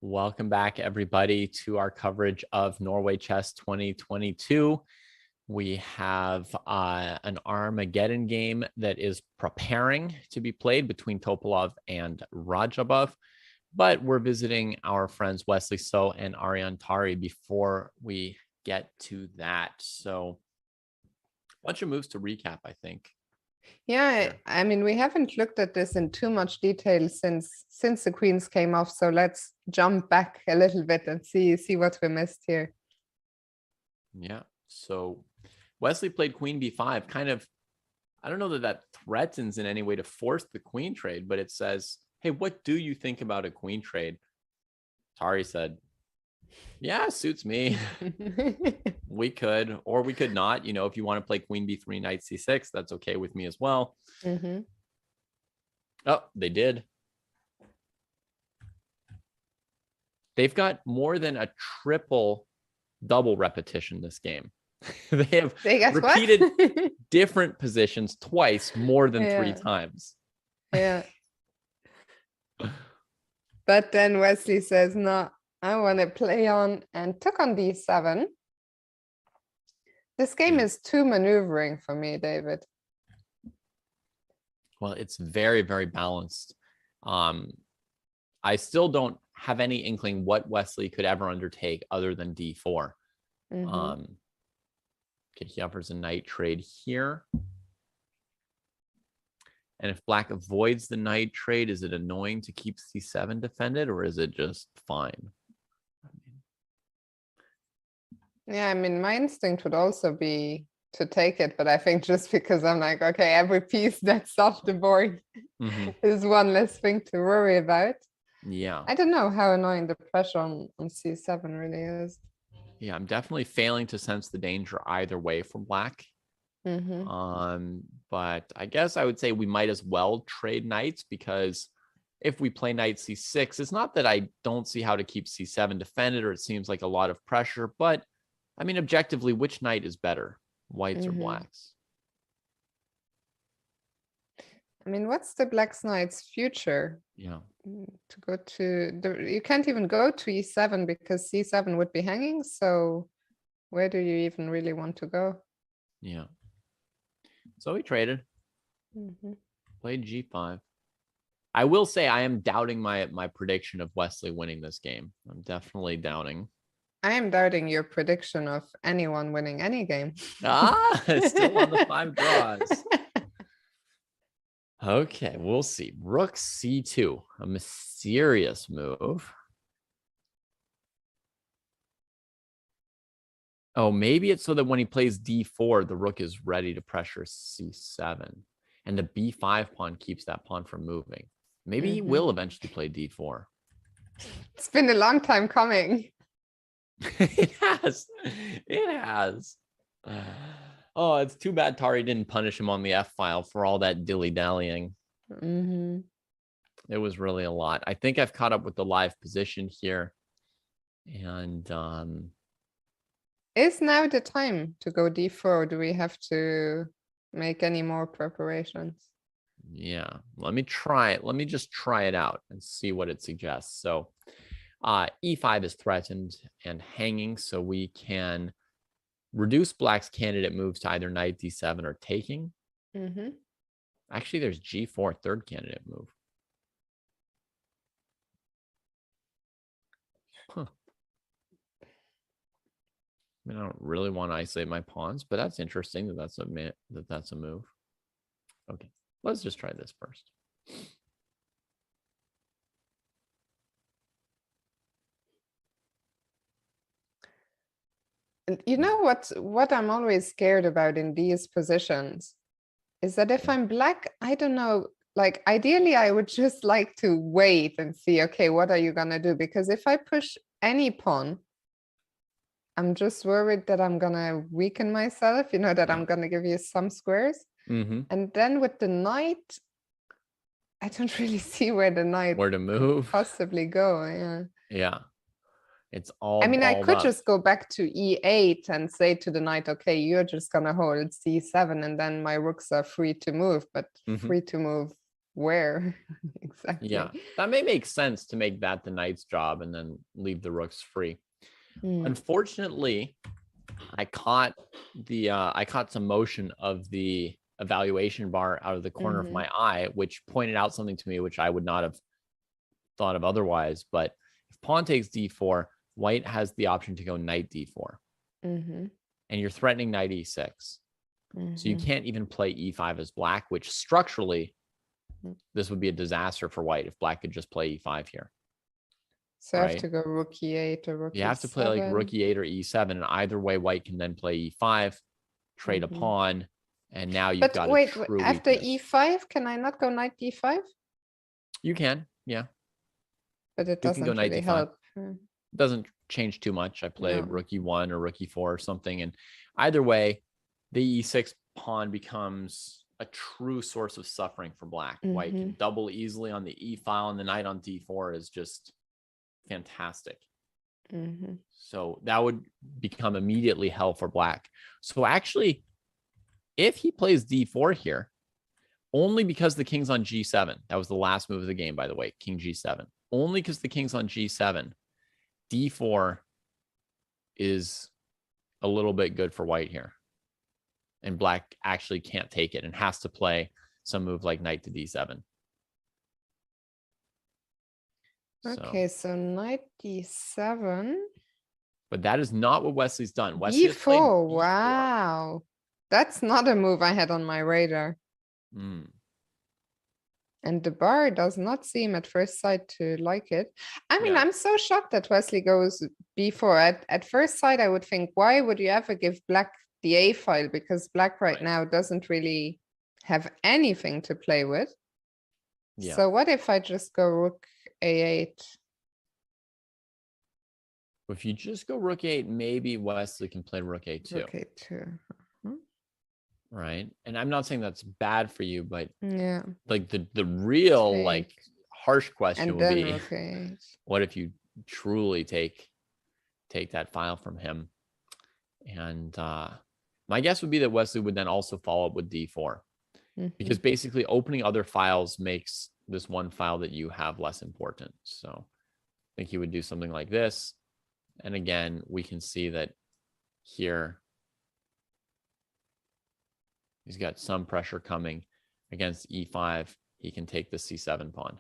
Welcome back, everybody, to our coverage of Norway Chess 2022. We have an Armageddon game that is preparing to be played between Topalov and Rajabov, but we're visiting our friends Wesley So and Ariane Tari before we get to that. So a bunch of moves to recap, I think. Yeah, I mean, we haven't looked at this in too much detail since the queens came off. So let's jump back a little bit and see what we missed here. Yeah. So Wesley played queen b5, kind of, I don't know that threatens in any way to force the queen trade, but it says, hey, what do you think about a queen trade? Tari said, yeah, suits me. We could, or we could not. You know, if you want to play queen b3, knight c6, that's okay with me as well. Oh, they did. They've got more than a triple double repetition this game. They have repeated different positions twice, more than 3 times. Yeah. But then Wesley says, no, I want to play on, and took on d7. This game is too maneuvering for me, David. Well, it's very, very balanced. I still don't have any inkling what Wesley could ever undertake other than d4. Okay, he offers a knight trade here. And if black avoids the knight trade, is it annoying to keep c7 defended, or is it just fine? Yeah, I mean, my instinct would also be to take it, but I think just because I'm like, okay, every piece that's off the board is one less thing to worry about. Yeah. I don't know how annoying the pressure on c7 really is. Yeah, I'm definitely failing to sense the danger either way for black. But I guess I would say we might as well trade knights, because if we play knight c6, it's not that I don't see how to keep c7 defended, or it seems like a lot of pressure, but I mean, objectively, which knight is better, whites or blacks? I mean, what's the black knight's future? Yeah. To go to you can't even go to e7 because c7 would be hanging. So where do you even really want to go? Yeah. So we traded. Played g5. I will say I am doubting my prediction of Wesley winning this game. I'm definitely doubting. I am doubting your prediction of anyone winning any game. It's still on the 5 draws. Okay, we'll see. Rook c2, a mysterious move. Oh, maybe it's so that when he plays d4, the rook is ready to pressure c7. And the b5 pawn keeps that pawn from moving. Maybe he will eventually play d4. It's been a long time coming. It has. It has. Oh, it's too bad Tari didn't punish him on the F file for all that dilly-dallying. It was really a lot. I think I've caught up with the live position here. And is now the time to go d4, or do we have to make any more preparations? Yeah, let me try it. Let me just try it out and see what it suggests. So e5 is threatened and hanging, so we can reduce black's candidate moves to either knight d7 or taking. Actually, there's g4, third candidate move. I mean, I don't really want to isolate my pawns, but that's interesting that that's a move. Okay, let's just try this first. You know what I'm always scared about in these positions is that if I'm black, I don't know, like ideally I would just like to wait and see, okay, what are you gonna do? Because if I push any pawn, I'm just worried that I'm gonna weaken myself, you know, that I'm gonna give you some squares. And then with the knight, I don't really see where the knight to move possibly go. Yeah. It's all. I mean, I could just go back to e8 and say to the knight, okay, you're just gonna hold c7, and then my rooks are free to move, but free to move where exactly. Yeah, that may make sense to make that the knight's job and then leave the rooks free. Unfortunately, I caught some motion of the evaluation bar out of the corner of my eye, which pointed out something to me which I would not have thought of otherwise. But if pawn takes d4, white has the option to go knight d4, and you're threatening knight e6. So you can't even play e5 as black, which structurally this would be a disaster for white if black could just play e5 here. So I have to go rook e8 or rook e7. You have to play like rook e8 or e7, and either way, white can then play e5, trade a pawn, and now you've got a true after weakness. e5, can I not go knight d5? You can, yeah. But it doesn't really help. It doesn't change too much. I play rook e1 or rook e4 or something, and either way, the e6 pawn becomes a true source of suffering for black. White can double easily on the e file, and the knight on d4 is just fantastic. So that would become immediately hell for black. So actually, if he plays d4 here, only because the king's on g7, that was the last move of the game, by the way, king g7, only because the king's on g7, d4 is a little bit good for white here, and black actually can't take it and has to play some move like knight to d7. Okay, so knight d7. But that is not what Wesley's done. Wesley d4, wow. That's not a move I had on my radar. And the bar does not seem at first sight to like it. I mean, I'm so shocked that Wesley goes b4. At first sight, I would think, why would you ever give black the a file? Because black right now doesn't really have anything to play with. So what if I just go rook a8? If you just go rook a8, maybe Wesley can play rook a2. Rook a2. Right. And I'm not saying that's bad for you, but like the real like harsh question would be, what if you truly take that file from him? And my guess would be that Wesley would then also follow up with d4, because basically opening other files makes this one file that you have less important. So I think he would do something like this. And again, we can see that here he's got some pressure coming against e5. He can take the c7 pawn.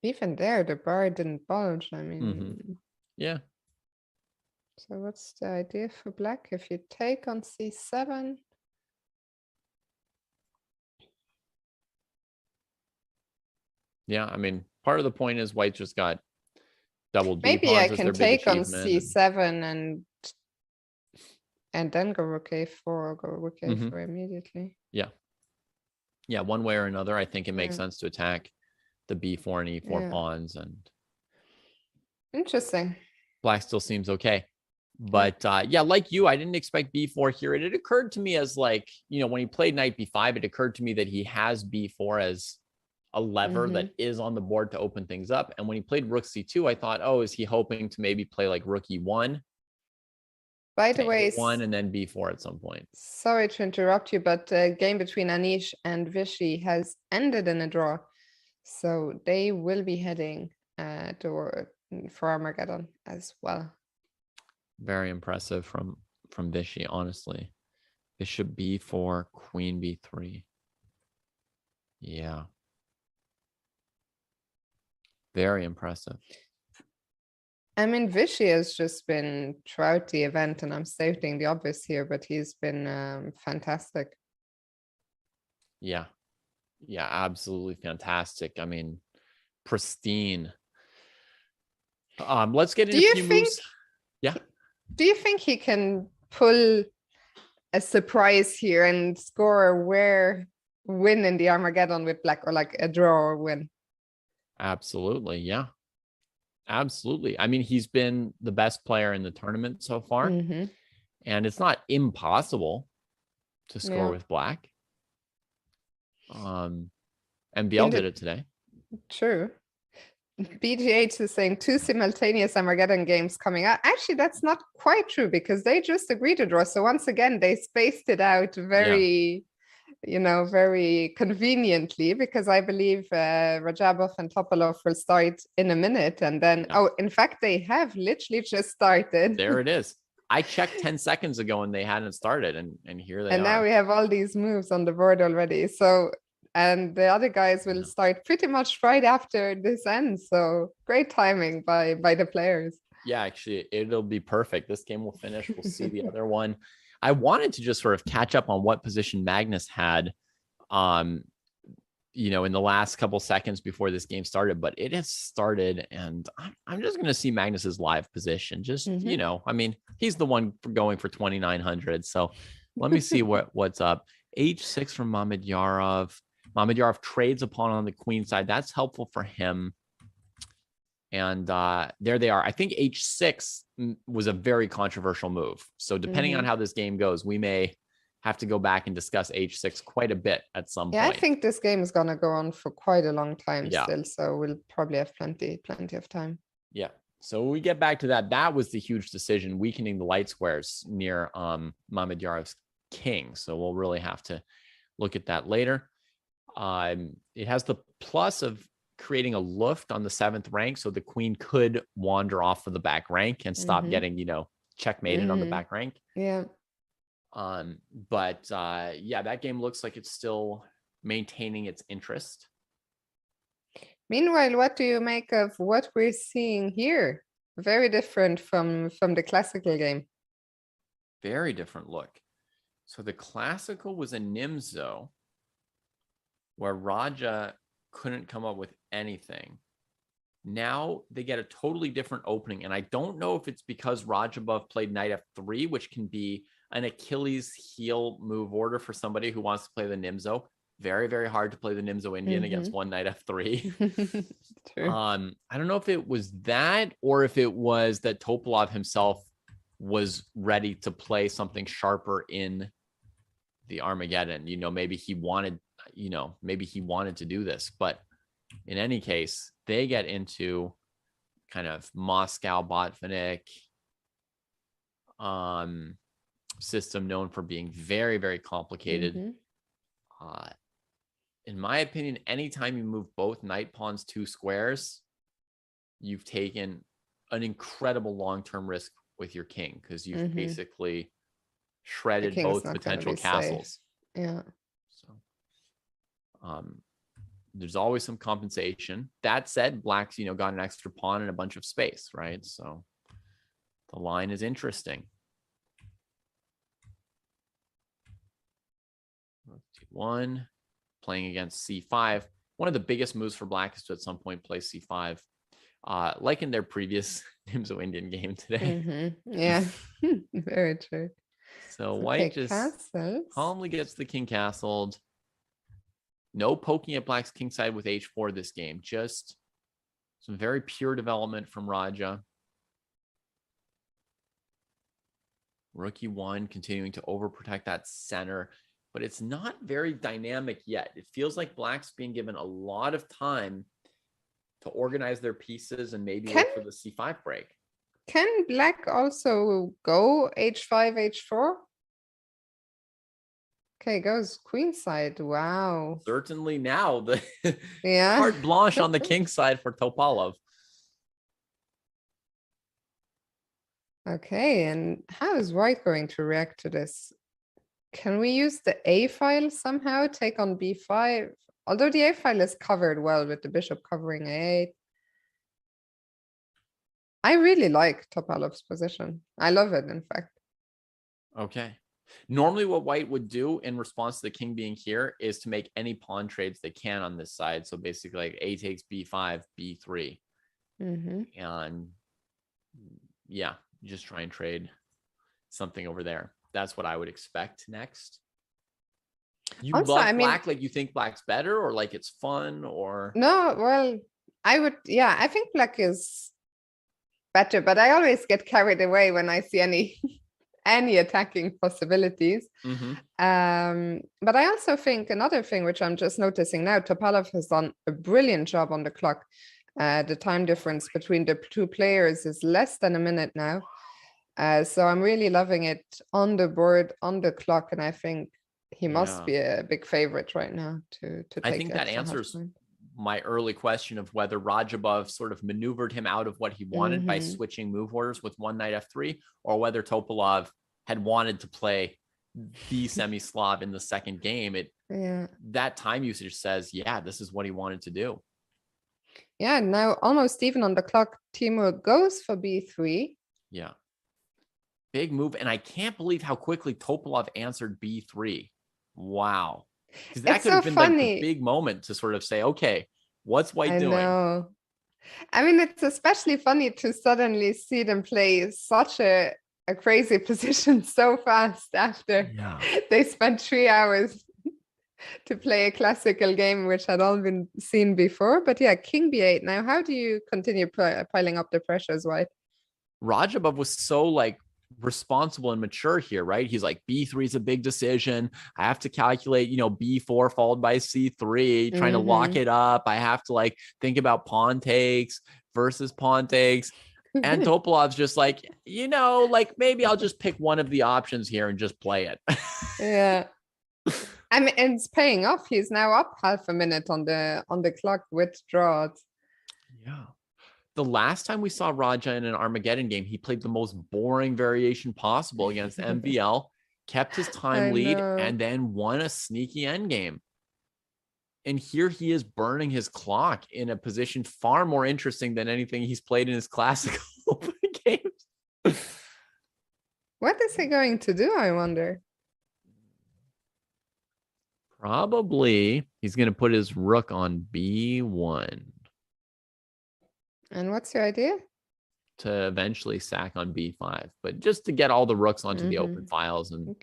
Even there, the bar didn't bulge. I mean, yeah. So what's the idea for black? If you take on c7, yeah, I mean, part of the point is white just got double d maybe pawns I as can their big take on achievement. c7 and then go rook a4 or go rook a4 immediately. Yeah, one way or another, I think it makes sense to attack the b4 and e4 pawns. And interesting. Black still seems okay. But yeah, like you, I didn't expect b4 here. And it occurred to me as like, you know, when he played knight b5, it occurred to me that he has b4 as a lever that is on the board to open things up. And when he played rook c2, I thought, oh, is he hoping to maybe play like rook e1? By the way, one and then b4 at some point. Sorry to interrupt you, but the game between Anish and Vishy has ended in a draw. So they will be heading for Armageddon as well. Very impressive from Vishy, honestly. Bishop b4, queen b3. Yeah. Very impressive. I mean, Vishy has just been throughout the event, and I'm stating the obvious here, but he's been fantastic. Yeah. Yeah, absolutely fantastic. I mean, pristine. Let's get into a few moves. Yeah. Do you think he can pull a surprise here and score a win in the Armageddon with black, or like a draw or win? Absolutely. Yeah. Absolutely. I mean, he's been the best player in the tournament so far, and it's not impossible to score with black. MBL did it today. True. BGH is saying 2 simultaneous Armageddon games coming out. Actually, that's not quite true, because they just agreed to draw. So once again, they spaced it out very very conveniently, because I believe Rajabov and Topalov will start in a minute. And then, in fact, they have literally just started. There it is. I checked 10 seconds ago and they hadn't started, and here they are. And now we have all these moves on the board already. So, and the other guys will start pretty much right after this ends. So great timing by the players. Yeah, actually, it'll be perfect. This game will finish. We'll see the other one. I wanted to just sort of catch up on what position Magnus had, in the last couple seconds before this game started, but it has started, and I'm just going to see Magnus's live position. Just, he's the one going for 2,900. So let me see what's up. H6 from Mamedyarov. Mamedyarov trades a pawn on the queen side. That's helpful for him. And there they are. I think H6 was a very controversial move. So depending on how this game goes, we may have to go back and discuss H6 quite a bit at some point. Yeah, I think this game is going to go on for quite a long time still. So we'll probably have plenty of time. Yeah. So we get back to that. That was the huge decision, weakening the light squares near Mamedyarov's king. So we'll really have to look at that later. It has the plus of creating a luft on the 7th rank, so the queen could wander off of the back rank and stop getting, checkmated on the back rank. Yeah. But that game looks like it's still maintaining its interest. Meanwhile, what do you make of what we're seeing here? Very different from the classical game. Very different look. So the classical was a Nimzo, where Raja couldn't come up with anything. Now they get a totally different opening. And I don't know if it's because Rajabov played knight f3, which can be an Achilles heel move order for somebody who wants to play the Nimzo. Very, very hard to play the Nimzo Indian against one knight f3. True. I don't know if it was that or if it was that Topalov himself was ready to play something sharper in the Armageddon. Maybe he wanted to do this, but in any case, they get into kind of Moscow Botvinnik system known for being very, very complicated. In my opinion, anytime you move both knight pawns 2 squares, you've taken an incredible long-term risk with your king, because you've basically shredded both potential castles. Safe. Yeah. So there's always some compensation. That said, black's got an extra pawn and a bunch of space, right? So the line is interesting. One playing against c5. One of the biggest moves for black is to at some point play c5, like in their previous Nimzo Indian game today. Yeah, very true. So white just calmly gets the king castled. No poking at black's king side with h4 this game. Just some very pure development from Raja. Rook e1 continuing to overprotect that center, but it's not very dynamic yet. It feels like black's being given a lot of time to organize their pieces and maybe look for the c5 break. Can black also go h5, h4? Okay, goes queen side. Wow. Certainly now the carte blanche on the king side for Topalov. Okay, and how is white going to react to this? Can we use the A file somehow, take on B5? Although the A file is covered well with the bishop covering A8. I really like Topalov's position. I love it, in fact. Okay. Normally what white would do in response to the king being here is to make any pawn trades they can on this side. So basically like A takes B5, B3. And yeah, just try and trade something over there. That's what I would expect next. You also, love black, like you think black's better or like it's fun or? No, well, I think black is better, but I always get carried away when I see any attacking possibilities. But I also think another thing, which I'm just noticing now, Topalov has done a brilliant job on the clock. The time difference between the two players is less than a minute now. So I'm really loving it on the board, on the clock. And I think he must be a big favorite right now to take. I think that answers my early question of whether Radjabov sort of maneuvered him out of what he wanted by switching move orders with one knight f3, or whether Topalov had wanted to play the semi-Slav in the second game. That time usage says, yeah, this is what he wanted to do. Yeah, now almost even on the clock, Timur goes for b3. Yeah. Big move. And I can't believe how quickly Topalov answered b3. Wow. Because that could have been like the big moment to sort of say, okay, what's White doing? I know. I mean, it's especially funny to suddenly see them play such a crazy position so fast after they spent 3 hours to play a classical game, which had all been seen before. But yeah, king b8. Now, how do you continue piling up the pressure as White? Radjabov was so like responsible and mature here, right? He's like, b3 is a big decision. I have to calculate, b4 followed by c3, trying to lock it up. I have to like think about pawn takes versus pawn takes. And Topalov's just like, like maybe I'll just pick one of the options here and just play it. Yeah. I mean, it's paying off. He's now up half a minute on the clock with draws. Yeah. The last time we saw Raja in an Armageddon game, he played the most boring variation possible against MVL, kept his time lead, and then won a sneaky endgame. And here he is burning his clock in a position far more interesting than anything he's played in his classical games. What is he going to do, I wonder? Probably he's going to put his rook on b1. And what's your idea? To eventually sack on b5, but just to get all the rooks onto the open files and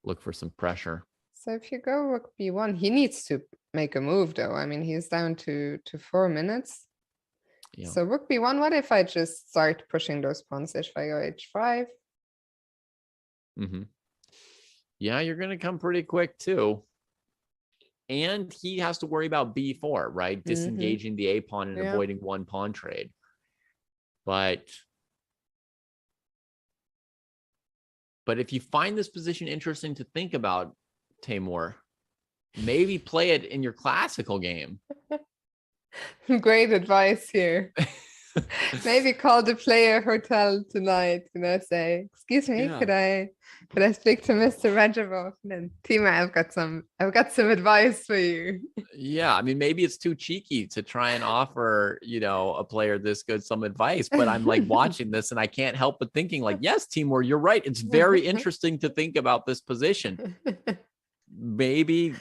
look for some pressure. So if you go rook b1, he needs to make a move, though. I mean, he's down to 4 minutes. Yeah. So rook b1, what if I just start pushing those pawns? If I go h5? Yeah, you're going to come pretty quick, too. And he has to worry about b4, right? Disengaging the a pawn and avoiding one pawn trade. But if you find this position interesting to think about, Timur, maybe play it in your classical game. Great advice here. Maybe call the player hotel tonight, say, excuse me, could I speak to Mr. Radjabov? And then, Timur, I've got some advice for you. Yeah, I mean, maybe it's too cheeky to try and offer, a player this good some advice, but I'm like watching this and I can't help but thinking like, yes, Timur, you're right. It's very interesting to think about this position. Maybe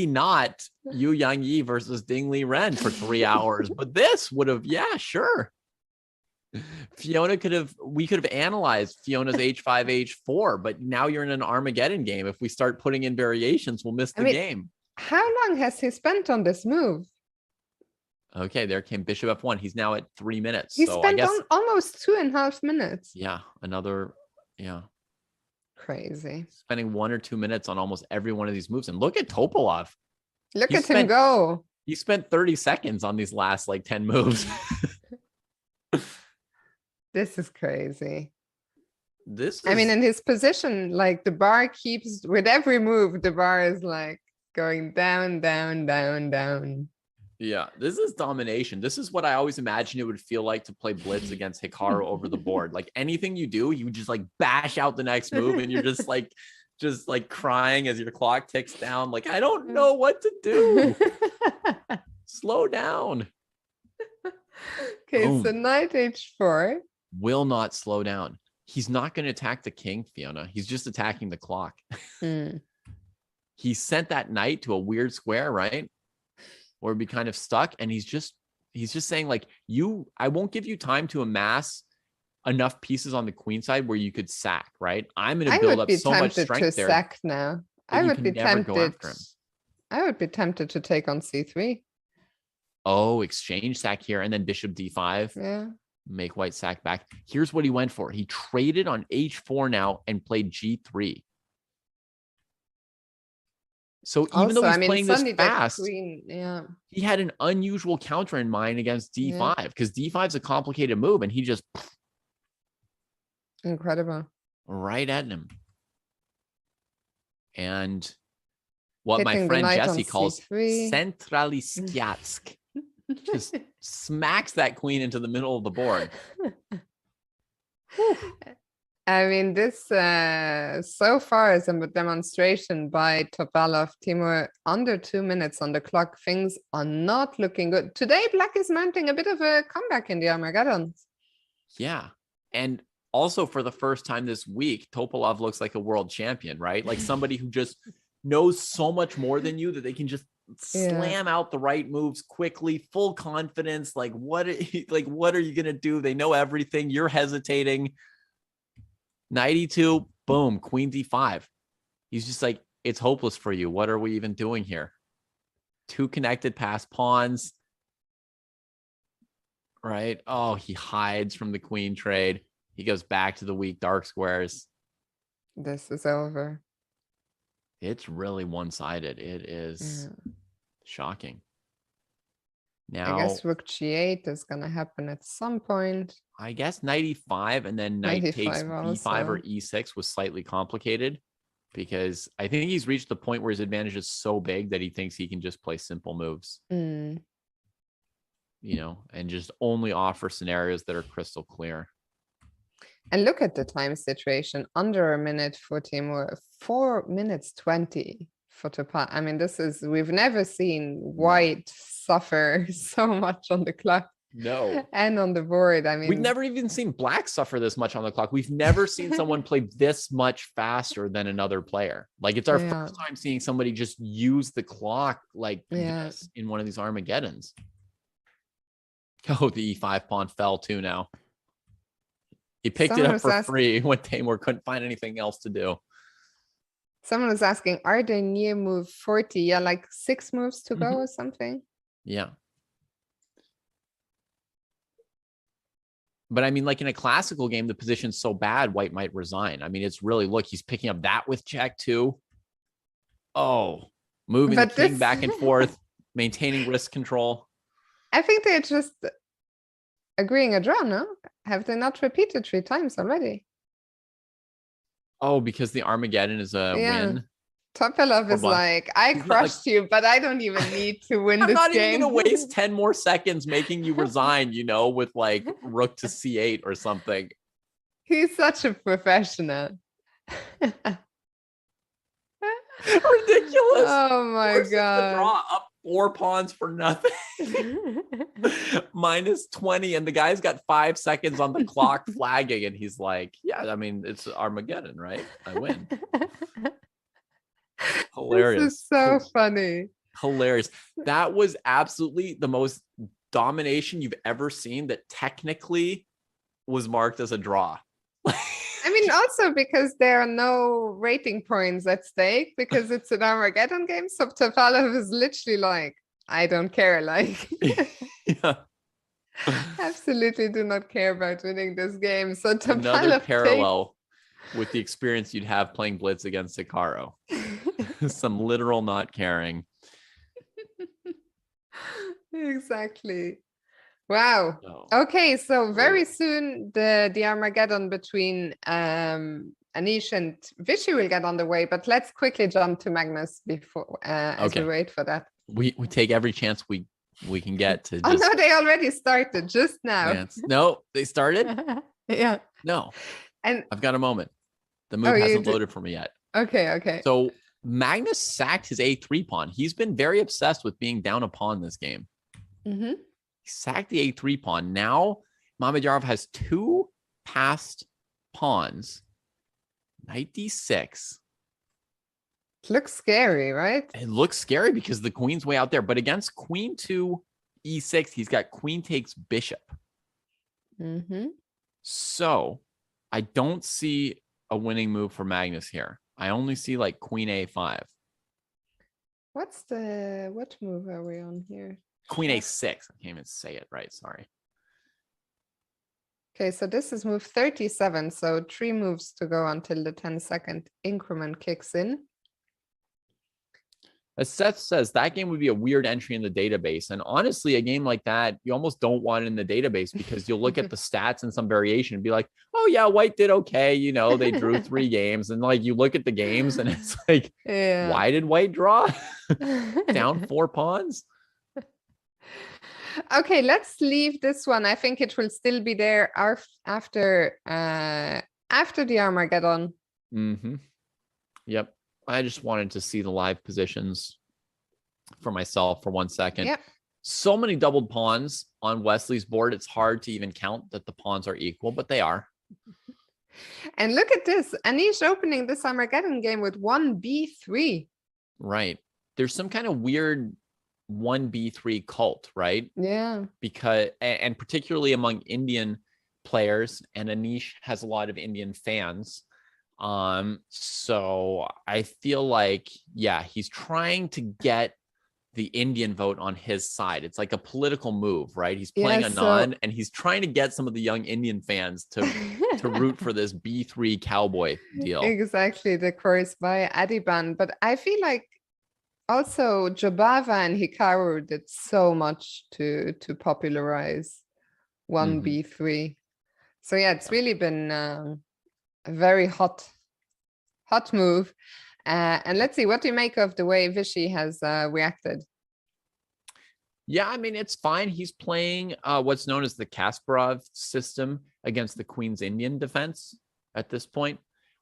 not Yu Yang Yi versus Ding Li Ren for 3 hours, but this would have, sure. We could have analyzed Fiona's h5, h4, but now you're in an Armageddon game. If we start putting in variations, we'll miss the game. How long has he spent on this move? Okay, there came bishop f1. He's now at 3 minutes. He spent almost 2.5 minutes. Yeah, crazy. Spending 1 or 2 minutes on almost every one of these moves. And look at Topalov. Look at him go. He spent 30 seconds on these last 10 moves. This is crazy. I mean, in his position, the bar keeps, with every move, the bar is going down, down, down, down. Yeah, this is domination. This is what I always imagined it would feel like to play blitz against Hikaru over the board. Anything you do, you just bash out the next move and you're just crying as your clock ticks down. I don't know what to do. Slow down. Okay, boom. So knight h4. Will not slow down. He's not going to attack the king, Fiona. He's just attacking the clock. He sent that knight to a weird square, right? Or be kind of stuck. And he's just saying I won't give you time to amass enough pieces on the queen side where you could sack, right? I'm going to build up so much strength there. Sack now. I would be tempted. I would be tempted to take on c3. Oh, exchange sack here and then bishop d5. Yeah. Make white sack back. Here's what he went for. He traded on h4 now and played g3. So even though he's playing this fast, he had an unusual counter in mind against d5 because d5 is a complicated move and he just incredible right at him. And what my Hitting the friend knight on Jesse calls c3. centraliskiatsk. Just smacks that queen into the middle of the board. I mean, this so far is a demonstration by Topalov. Timur, under 2 minutes on the clock. Things are not looking good. Today, Black is mounting a bit of a comeback in the Armageddon. Yeah. And also for the first time this week, Topalov looks like a world champion, right? Like somebody who just knows so much more than you that they can just slam out the right moves quickly, full confidence. Like what are you going to do? They know everything. You're hesitating. 92, boom, queen d5. He's just like, it's hopeless for you. What are we even doing here? Two connected pass pawns. Right? Oh, he hides from the queen trade. He goes back to the weak dark squares. This is over. It's really one-sided. It is shocking. Now, I guess rook g8 is going to happen at some point. I guess knight e5 and then knight takes b5 or also. e6 was slightly complicated because I think he's reached the point where his advantage is so big that he thinks he can just play simple moves, you know, and just only offer scenarios that are crystal clear. And look at the time situation, under a minute for Timur, 4 minutes 20 for Topalov. I mean, we've never seen white suffer so much on the clock. No. And on the board. I mean, we've never even seen Black suffer this much on the clock. We've never seen someone play this much faster than another player. Like it's our first time seeing somebody just use the clock like this in one of these Armageddons. Oh, the e5 pawn fell too now. He picked it up for free when Timur couldn't find anything else to do. Someone was asking, are they near move 40? Yeah, like 6 moves to go or something. Yeah. But I mean, like in a classical game, the position's so bad, white might resign. I mean, it's really, look, he's picking up that with check too. Oh, moving the king back and forth, maintaining risk control. I think they're just agreeing a draw, no? Have they not repeated 3 times already? Oh, because the Armageddon is a win. Topalov is like, I crushed you, but I don't even need to win this game. I'm not even going to waste 10 more seconds making you resign, you know, with like rook to c8 or something. He's such a professional. Ridiculous. Oh my God. Draw up 4 pawns for nothing. Minus 20. And the guy's got 5 seconds on the clock flagging. And he's like, yeah, I mean, it's Armageddon, right? I win. Hilarious. This is so funny. Hilarious. That was absolutely the most domination you've ever seen that technically was marked as a draw. I mean, also because there are no rating points at stake because it's an Armageddon game. So Topalov is literally like, I don't care. Like, absolutely do not care about winning this game. So Topalov another parallel with the experience you'd have playing Blitz against Hikaru. Some literal not caring. Exactly. Wow. No. Okay, so very soon the Armageddon between Anish and Vishy will get underway, but let's quickly jump to Magnus before as we wait for that. We take every chance we can get to. Oh no, they already started just now. Dance. No, they started. Yeah. No. And I've got a moment. The move hasn't loaded for me yet. Okay. So Magnus sacked his a3 pawn. He's been very obsessed with being down a pawn this game. He sacked the a3 pawn. Now Mamedyarov has 2 passed pawns. Knight d6. It looks scary, right? It looks scary because the queen's way out there. But against queen to e6, he's got queen takes bishop. So I don't see a winning move for Magnus here. I only see like queen a5. What move are we on here? Queen a6. I can't even say it right. Sorry. Okay, so this is move 37. So 3 moves to go until the 10-second increment kicks in. As Seth says, that game would be a weird entry in the database. And honestly, a game like that, you almost don't want it in the database because you'll look at the stats and some variation and be like, oh yeah, white did okay. You know, they drew 3 games. And like you look at the games and it's like, why did white draw? Down 4 pawns? Okay, let's leave this one. I think it will still be there after the Armageddon. Yep. I just wanted to see the live positions for myself for 1 second. Yep. So many doubled pawns on Wesley's board. It's hard to even count that the pawns are equal, but they are. And look at this. Anish opening this Armageddon game with 1b3. Right. There's some kind of weird 1b3 cult, right? Yeah. Because, and particularly among Indian players, and Anish has a lot of Indian fans. So I feel like, yeah, he's trying to get the Indian vote on his side. It's like a political move, right? He's playing Anand and he's trying to get some of the young Indian fans to root for this B3 cowboy deal. Exactly, the course by Adiban. But I feel like also Jobava and Hikaru did so much to popularize 1b3. So yeah, it's really been a very hot move. And let's see, what do you make of the way Vishy has reacted? Yeah, I mean, it's fine. He's playing what's known as the Kasparov system against the Queen's Indian defense at this point.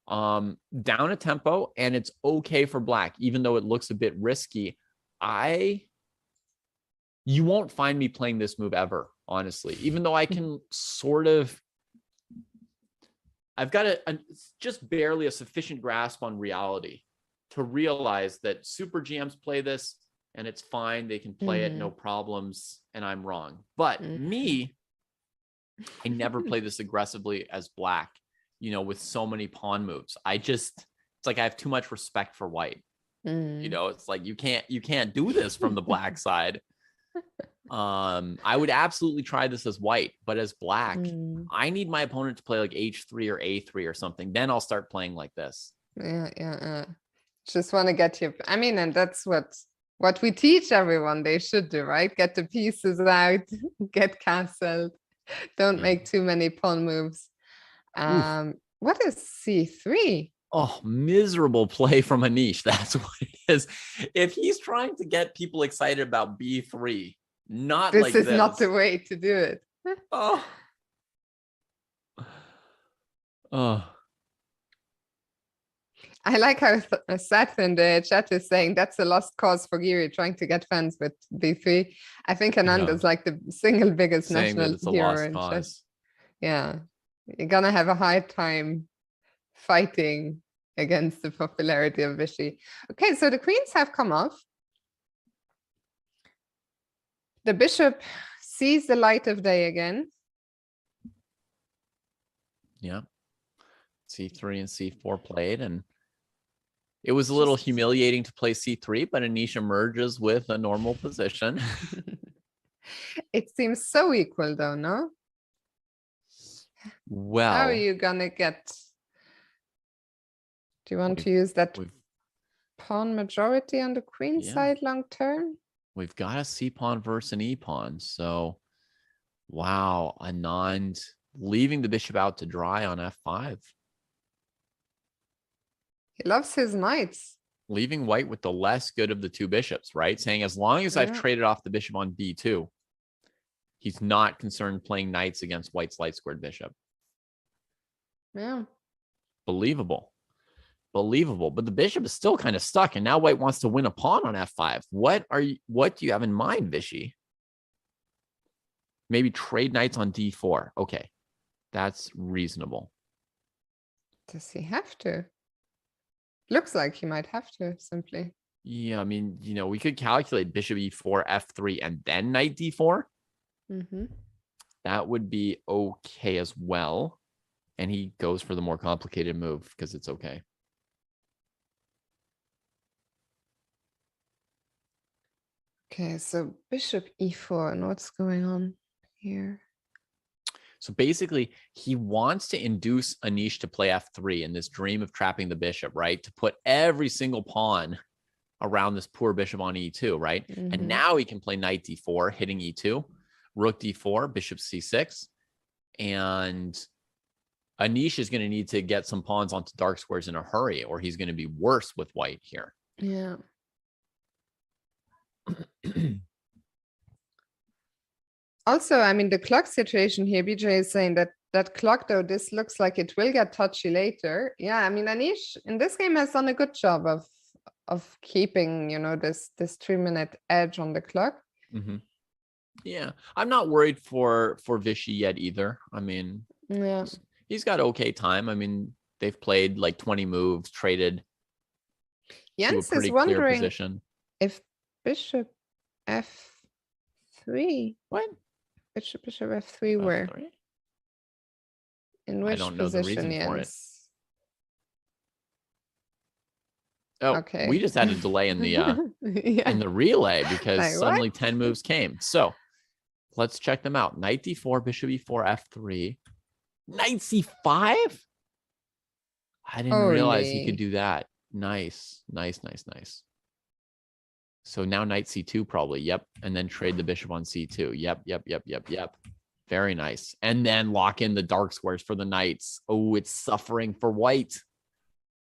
Down a tempo, and it's okay for black, even though it looks a bit risky. You won't find me playing this move ever, honestly, even though I can sort of, I've got just barely a sufficient grasp on reality to realize that super GMs play this and it's fine. They can play it, no problems, and I'm wrong. But me, I never play this aggressively as black, you know, with so many pawn moves. It's like I have too much respect for white. You know, it's like you can't do this from the black side. I would absolutely try this as white, but as black, I need my opponent to play like H3 or A3 or something. Then I'll start playing like this. Yeah. Just want to get you. I mean, and that's what we teach everyone they should do, right? Get the pieces out, get castled. Don't make too many pawn moves. What is C3? Oh, miserable play from Anish. That's what it is. If he's trying to get people excited about B3, this is not the way to do it. I like how Seth in the chat is saying that's a lost cause for Giri trying to get fans with B3. I think Anand is like the single biggest national hero in chess. Yeah, you're gonna have a hard time fighting against the popularity of Vishy. Okay, so the queens have come off. The bishop sees the light of day again. Yeah. C3 and C4 played, and it was a little humiliating to play C3, but Anish emerges with a normal position. It seems so equal though, no? Well, how are you gonna get? Do you want to use that pawn majority on the queen side long term? We've got a C pawn versus an E pawn. So, wow, Anand leaving the bishop out to dry on F5. He loves his knights. Leaving white with the less good of the two bishops, right? Saying as long as I've traded off the bishop on B2, he's not concerned playing knights against white's light squared bishop. Yeah. Believable. But the bishop is still kind of stuck, and now white wants to win a pawn on F5. What do you have in mind, Vishy? Maybe trade knights on D4. Okay. That's reasonable. Does he have to? Looks like he might have to, simply. Yeah, I mean, you know, we could calculate bishop E4, F3, and then knight D4. That would be okay as well. And he goes for the more complicated move because it's okay. Okay, so bishop E4, and what's going on here? So basically, he wants to induce Anish to play F3 in this dream of trapping the bishop, right? To put every single pawn around this poor bishop on e2, right? And Mhm. now he can play knight d4, hitting e2, rook d4, bishop c6, and Anish is going to need to get some pawns onto dark squares in a hurry, or he's going to be worse with white here. Yeah. Also, I mean, the clock situation here, BJ is saying that clock, though, this looks like it will get touchy later. Yeah, I mean, Anish in this game has done a good job of keeping, you know, this 3-minute edge on the clock. Mm-hmm. Yeah, I'm not worried for Vishy yet either. I mean, yeah, he's got okay time. I mean, they've played like 20 moves, traded to a Jens pretty is clear wondering position. if bishop f3. What? Bishop f3 where? F3? In I which don't know the position, reason for it. Jens? Oh, Okay. we just had a delay in the yeah. in the relay because Like, suddenly what? 10 moves came. So let's check them out. Knight d4, bishop e4, f3, knight c5. I didn't realize he could do that. Nice, nice, nice, nice. So now knight c2 probably. Yep. And then trade the bishop on c2. Yep, yep, yep, yep, yep. Very nice. And then lock in the dark squares for the knights. Oh, it's suffering for white.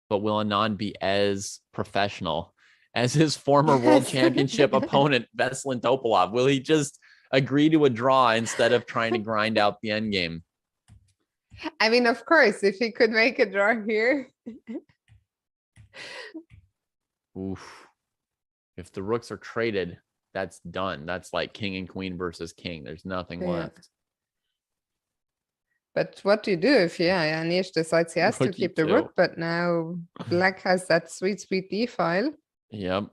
But will Anand be as professional as his former world championship opponent, Veselin Topalov? Will he just agree to a draw instead of trying to grind out the end game? I mean, of course, if he could make a draw here. Oof. If the rooks are traded, that's done. That's like king and queen versus king. There's nothing left. But what do you do if, Anish decides he has to keep the rook, but now black has that sweet d file? Yep.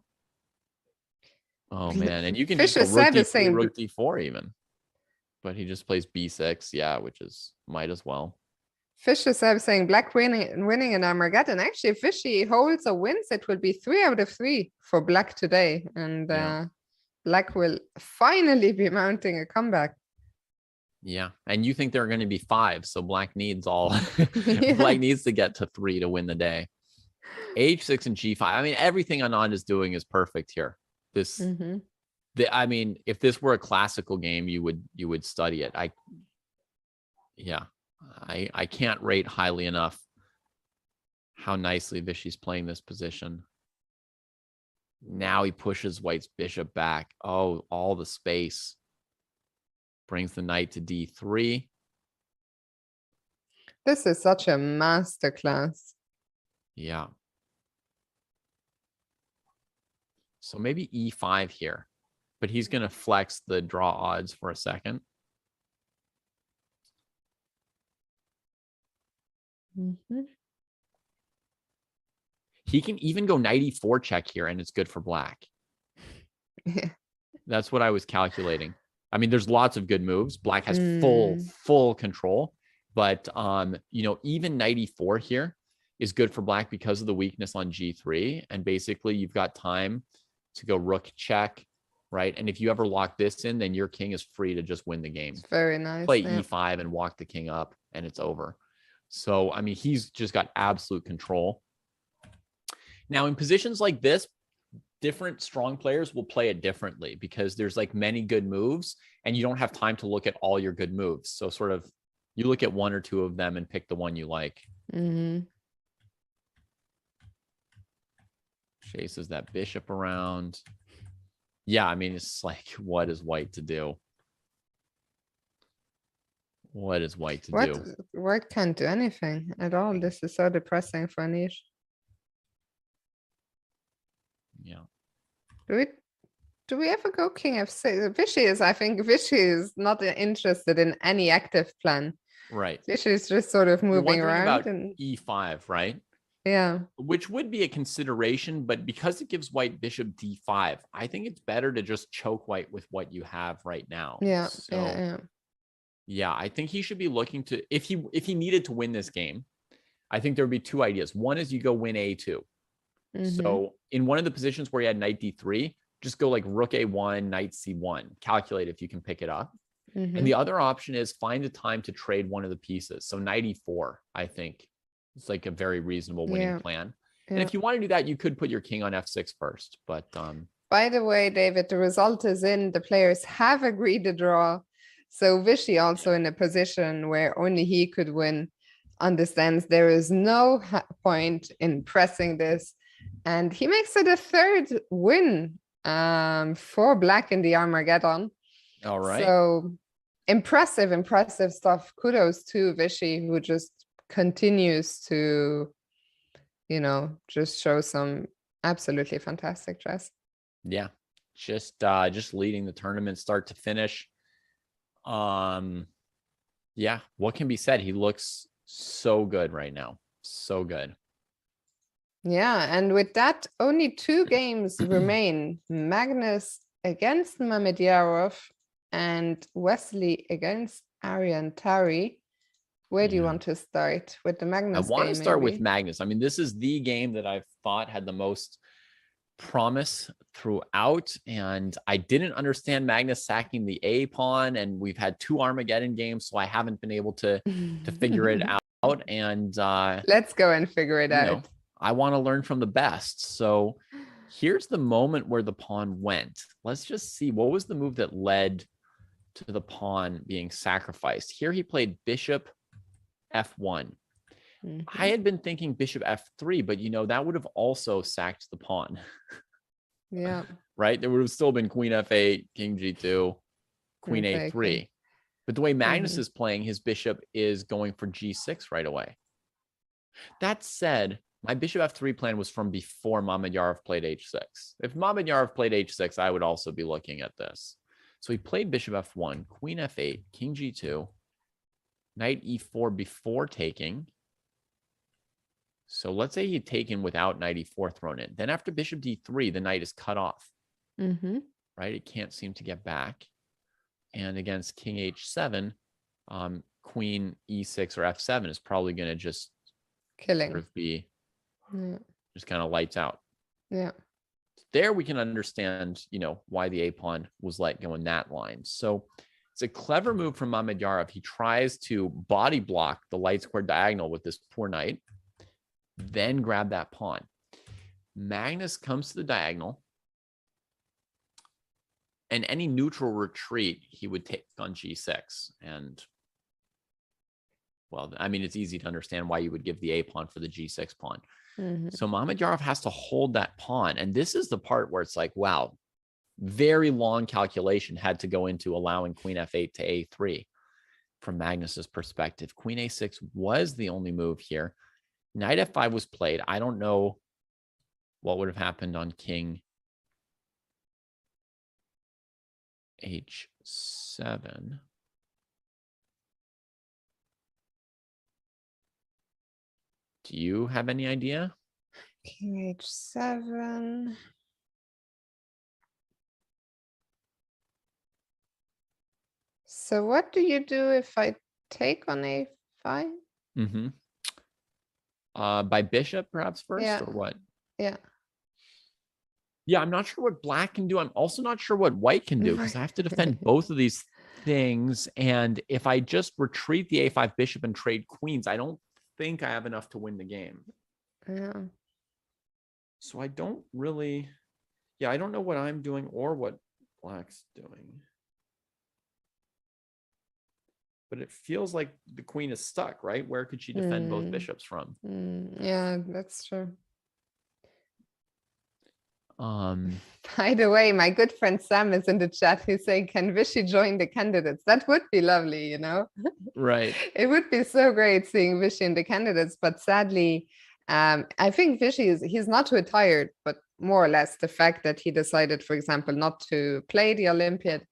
Oh, man. And you can Fisher just go rook said d3, rook d4 even. But he just plays b6, yeah, which is might as well. Fisher said saying black winning in Armageddon. Actually, if Vishy holds or wins, it will be 3 out of 3 for black today. And black will finally be mounting a comeback. Yeah, and you think there are going to be 5, so black needs all. Black needs to get to 3 to win the day. H6 and G5. I mean, everything Anand is doing is perfect here. This, I mean, if this were a classical game, you would study it. I can't rate highly enough how nicely Vishy's playing this position. Now he pushes white's bishop back. Oh, all the space. Brings the knight to d3. This is such a masterclass. Yeah. So maybe e5 here, but he's going to flex the draw odds for a second. He can even go knight e4 check here, and it's good for black. Yeah. That's what I was calculating. I mean, there's lots of good moves. Black has full control, but even knight e4 here is good for black because of the weakness on g3. And basically, you've got time to go rook check, right? And if you ever lock this in, then your king is free to just win the game. It's very nice. Play e5 and walk the king up, and it's over. So, I mean, he's just got absolute control. Now, in positions like this, different strong players will play it differently because there's like many good moves and you don't have time to look at all your good moves. So sort of you look at 1 or 2 of them and pick the one you like. Chases that bishop around. Yeah, I mean, it's like, what is white to do? What is white to do? White can't do anything at all. This is so depressing for Anish. Yeah. Do we ever go king f6? I think Vishy is not interested in any active plan. Right. Vishy is just sort of moving around. About e5, right? Yeah. Which would be a consideration, but because it gives white bishop d5, I think it's better to just choke white with what you have right now. Yeah. So, yeah, I think he should be looking to, if he needed to win this game, I think there would be 2 ideas. One is you go win a2. So in one of the positions where you had knight d3, just go like rook a1, knight c1, calculate if you can pick it up. And the other option is find a time to trade one of the pieces. So knight e4, I think it's like a very reasonable winning plan. And if you want to do that, you could put your king on f6 first. But by the way, David, the result is in. The players have agreed to draw. So Vishy, also in a position where only he could win, understands there is no point in pressing this. And he makes it a third win for Black in the Armageddon. all right. So impressive stuff. Kudos to Vishy, who just continues to, you know, just show some absolutely fantastic chess. Yeah, just leading the tournament start to finish. Yeah, what can be said? He looks so good right now. So good. Yeah, and with that, only 2 games remain. Magnus against Mamedyarov and Wesley against Aryan Tari. Where do you want to start? With the Magnus I want game, to start maybe? with Magnus. I mean, this is the game that I've thought had the most promise throughout, and I didn't understand Magnus sacking the A pawn, and we've had 2 Armageddon games, so I haven't been able to figure it out. And let's go and figure it out. Know, I want to learn from the best. So here's the moment where the pawn went. Let's just see, what was the move that led to the pawn being sacrificed? Here he played bishop f1. I had been thinking bishop f3, but you know, that would have also sacked the pawn. Yeah. Right? There would have still been queen f8, king g2, queen a3. But the way Magnus is playing, his bishop is going for g6 right away. That said, my bishop f3 plan was from before Mamedyarov played h6. If Mamedyarov played h6, I would also be looking at this. So he played bishop f1, queen f8, king g2, knight e4 before taking. So let's say he'd taken without knight e4 thrown in. Then after bishop d3, the knight is cut off. Right? It can't seem to get back. And against king h7, queen e6 or f7 is probably going to just killing. Sort of be just kind of lights out. Yeah. There we can understand, you know, why the a pawn was let go in that line. So it's a clever move from Mamedyarov. He tries to body block the light square diagonal with this poor knight, then grab that pawn. Magnus comes to the diagonal, and any neutral retreat he would take on g6. And well, I mean, it's easy to understand why you would give the a pawn for the g6 pawn. So Mamedyarov has to hold that pawn. And this is the part where it's like, wow, very long calculation had to go into allowing queen f8 to a3 from Magnus's perspective. Queen a6 was the only move here. Knight f5 was played. I don't know what would have happened on king h7. Do you have any idea? King h7. So what do you do if I take on a5? By bishop perhaps first, Yeah. or what? Yeah. Yeah, I'm not sure what black can do. I'm also not sure what white can do, because I have to defend both of these things. And if I just retreat the a5 bishop and trade queens, I don't think I have enough to win the game. Yeah. So I don't really, I don't know what I'm doing or what black's doing. But it feels like the queen is stuck, right? Where could she defend both bishops from? Yeah, that's true. By the way, my good friend Sam is in the chat. He's saying, can Vishy join the candidates? That would be lovely, you know? Right. It would be so great seeing Vishy in the candidates, but sadly, I think Vishy he's not retired, but more or less the fact that he decided, for example, not to play the Olympiad,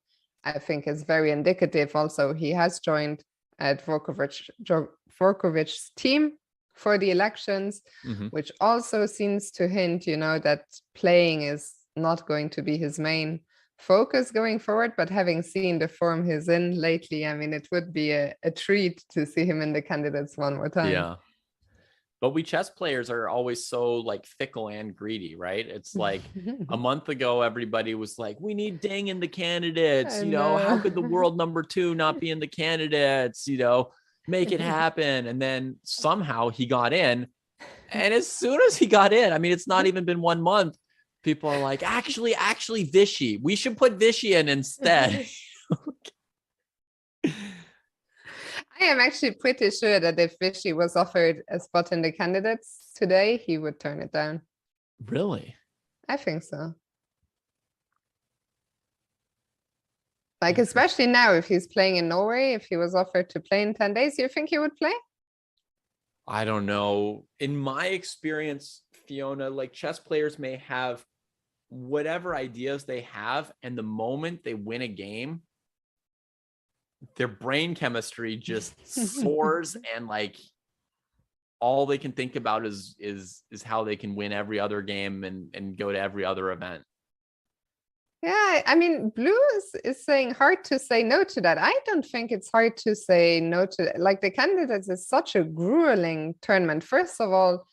I think is very indicative. Also, he has joined at Dvorkovic's team for the elections, which also seems to hint, you know, that playing is not going to be his main focus going forward. But having seen the form he's in lately, I mean, it would be a treat to see him in the candidates one more time. Yeah. But we chess players are always so like fickle and greedy, right? It's like a month ago, everybody was like, we need Deng in the candidates. You know, how could the world number 2 not be in the candidates? You know, make it happen. And then somehow he got in. And as soon as he got in, I mean, it's not even been 1 month. People are like, actually, Vishy. We should put Vishy in instead. I am actually pretty sure that if Vishy was offered a spot in the candidates today, he would turn it down. Really? I think so. Like, especially now, if he's playing in Norway, if he was offered to play in 10 days, you think he would play? I don't know. In my experience, Fiona, like chess players may have whatever ideas they have, and the moment they win a game, their brain chemistry just soars, and like all they can think about is how they can win every other game and go to every other event. Yeah, I mean, Blue is saying hard to say no to that. I don't think it's hard to say no to, like, the candidates is such a grueling tournament. First of all,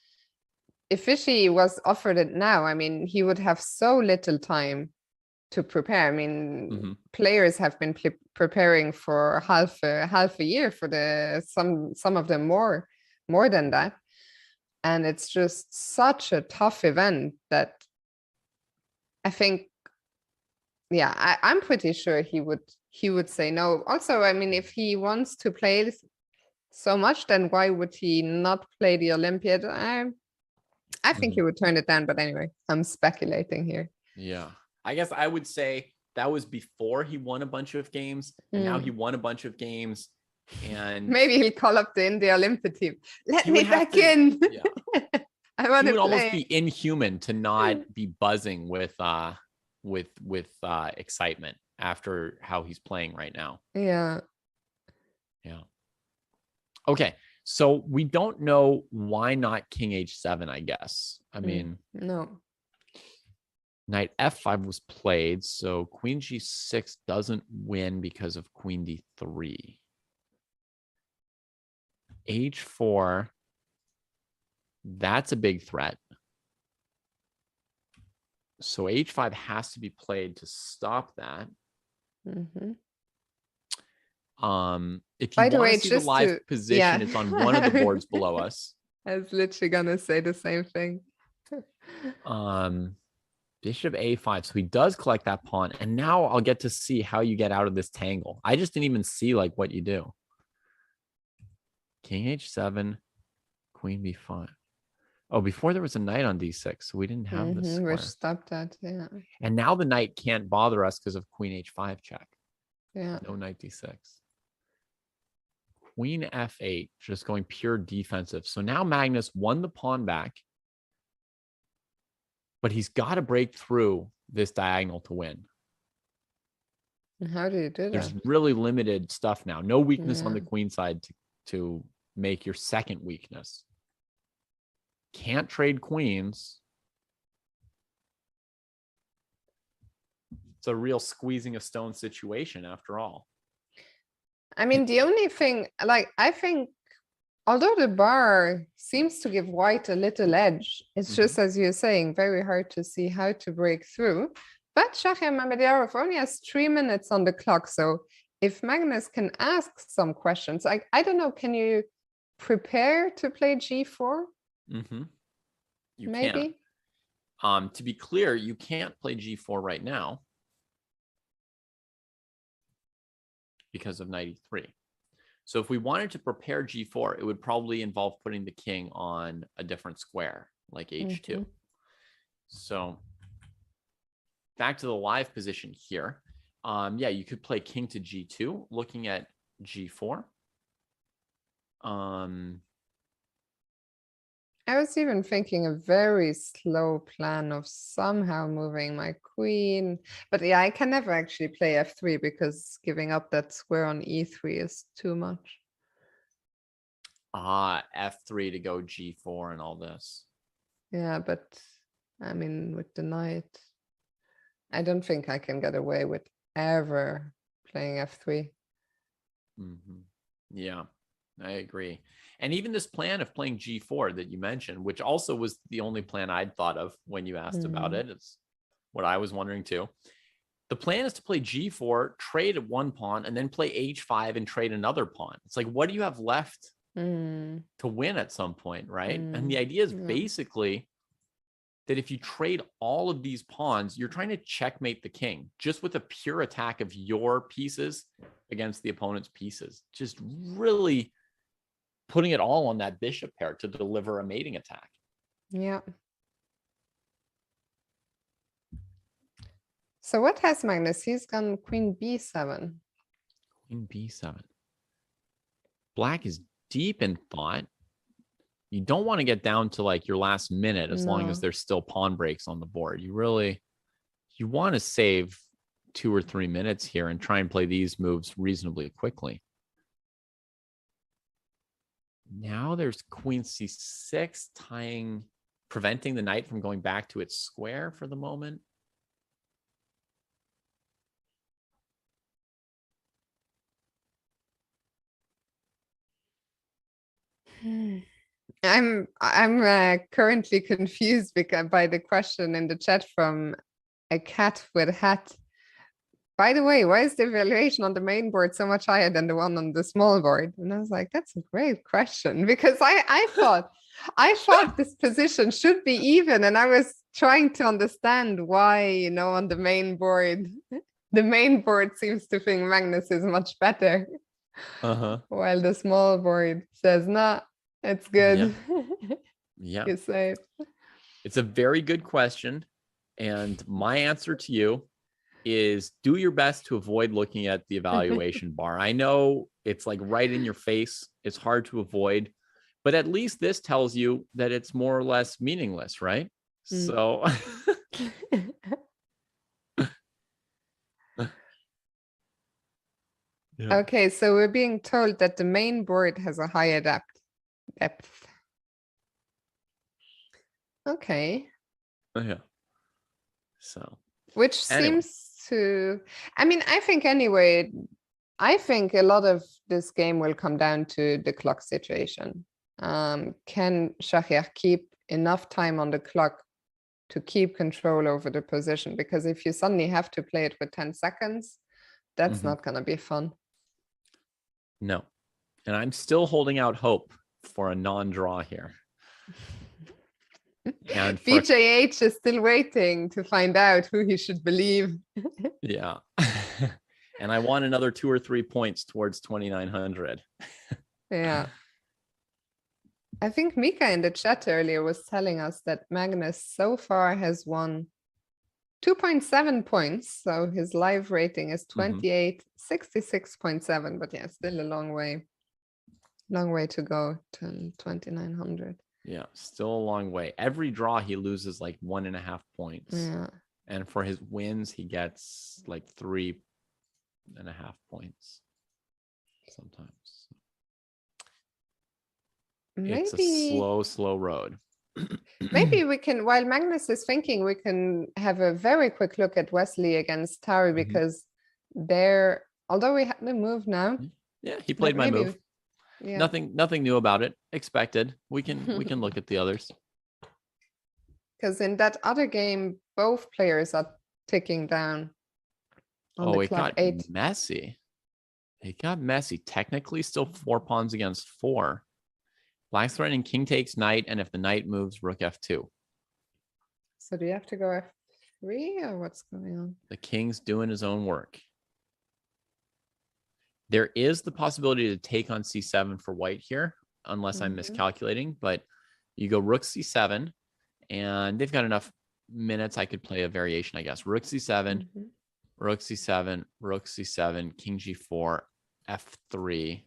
if Vishy was offered it now, I mean, he would have so little time to prepare. I mean, players have been preparing for half a year for some of them more than that. And it's just such a tough event that I think, yeah, I'm pretty sure he would say no. Also, I mean, if he wants to play so much, then why would he not play the Olympiad? I think he would turn it down, but anyway, I'm speculating here. Yeah, I guess I would say that was before he won a bunch of games, and now he won a bunch of games, and maybe he'll call up the India Olympic team. Let me back in. Yeah. I want to play. It would almost be inhuman to not be buzzing with excitement after how he's playing right now. Yeah. Okay, so we don't know why not King H7, I guess. I mean, no. Knight F5 was played, so Queen G6 doesn't win because of Queen D3. H4, that's a big threat. So H5 has to be played to stop that. If you want to see the live position, it's on one of the boards below us. I was literally gonna say the same thing. Bishop A5. So he does collect that pawn, and now I'll get to see how you get out of this tangle. I just didn't even see like what you do. King H7, Queen B5. Oh, before there was a knight on D6, so we didn't have this square. Which stopped that, yeah. And now the knight can't bother us because of Queen H5 check. Yeah. No knight D6. Queen F8, just going pure defensive. So now Magnus won the pawn back, but he's got to break through this diagonal to win. How do you do that? There's really limited stuff now. No weakness on the queen side to make your second weakness. Can't trade queens. It's a real squeezing a stone situation after all. I mean, the only thing, like, I think, although the bar seems to give white a little edge, it's just, as you're saying, very hard to see how to break through. But Shahriar Mamedov only has 3 minutes on the clock. So if Magnus can ask some questions, like, I don't know, can you prepare to play G4? You maybe can. To be clear, you can't play G4 right now because of knight E3. So if we wanted to prepare G4, it would probably involve putting the king on a different square, like H2. So back to the live position here. Yeah, you could play king to G2, looking at G4. I was even thinking a very slow plan of somehow moving my queen. But yeah, I can never actually play F3 because giving up that square on E3 is too much. F3 to go G4 and all this. Yeah, but I mean, with the knight, I don't think I can get away with ever playing F3. Yeah, I agree. And even this plan of playing G4 that you mentioned, which also was the only plan I'd thought of when you asked about it. It's what I was wondering too. The plan is to play G4, trade at one pawn, and then play H5 and trade another pawn. It's like, what do you have left to win at some point, right? And the idea is basically that if you trade all of these pawns, you're trying to checkmate the king just with a pure attack of your pieces against the opponent's pieces. Just really putting it all on that bishop pair to deliver a mating attack. Yeah. So what has Magnus? He's gone queen b7. Queen b7. Black is deep in thought. You don't want to get down to like your last minute as long as there's still pawn breaks on the board. You want to save 2 or 3 minutes here and try and play these moves reasonably quickly. Now there's queen c6 preventing the knight from going back to its square for the moment. I'm currently confused by the question in the chat from a cat with hat. By the way, why is the valuation on the main board so much higher than the one on the small board? And I was like, that's a great question, because I thought this position should be even, and I was trying to understand why, on the main board seems to think Magnus is much better, while the small board says, nah, it's good. Yeah. You say it's a very good question, and my answer to you is do your best to avoid looking at the evaluation bar. I know it's like right in your face. It's hard to avoid, but at least this tells you that it's more or less meaningless, right? So okay, so we're being told that the main board has a higher depth. Okay. Yeah. So which seems to, I think anyway, I think a lot of this game will come down to the clock situation. Can Shahriar keep enough time on the clock to keep control over the position? Because if you suddenly have to play it with 10 seconds, that's not going to be fun. No. And I'm still holding out hope for a non-draw here. And BJH is still waiting to find out who he should believe. Yeah. And I want another 2 or 3 points towards 2,900. Yeah. I think Mika in the chat earlier was telling us that Magnus so far has won 2.7 points. So his live rating is 2866.7, but yeah, still a long way to go to 2,900. Yeah, still a long way. Every draw he loses like 1.5 points. Yeah. And for his wins, he gets like 3.5 points sometimes. Maybe, it's a slow road. Maybe we can, while Magnus is thinking, we can have a very quick look at Wesley against Tari, because they're, although we have the move now. Yeah, he played my move. Yeah. Nothing new about it. Expected. We can look at the others. Because in that other game, both players are ticking down. It got messy. It got messy. Technically, still 4 pawns against 4. Black's threatening king takes knight, and if the knight moves, rook f2. So do you have to go f3, or what's going on? The king's doing his own work. There is the possibility to take on c7 for white here, unless I'm miscalculating, but you go rook c7, and they've got enough minutes. I could play a variation, I guess. Rook c7, rook c7, rook c7, king g4, f3,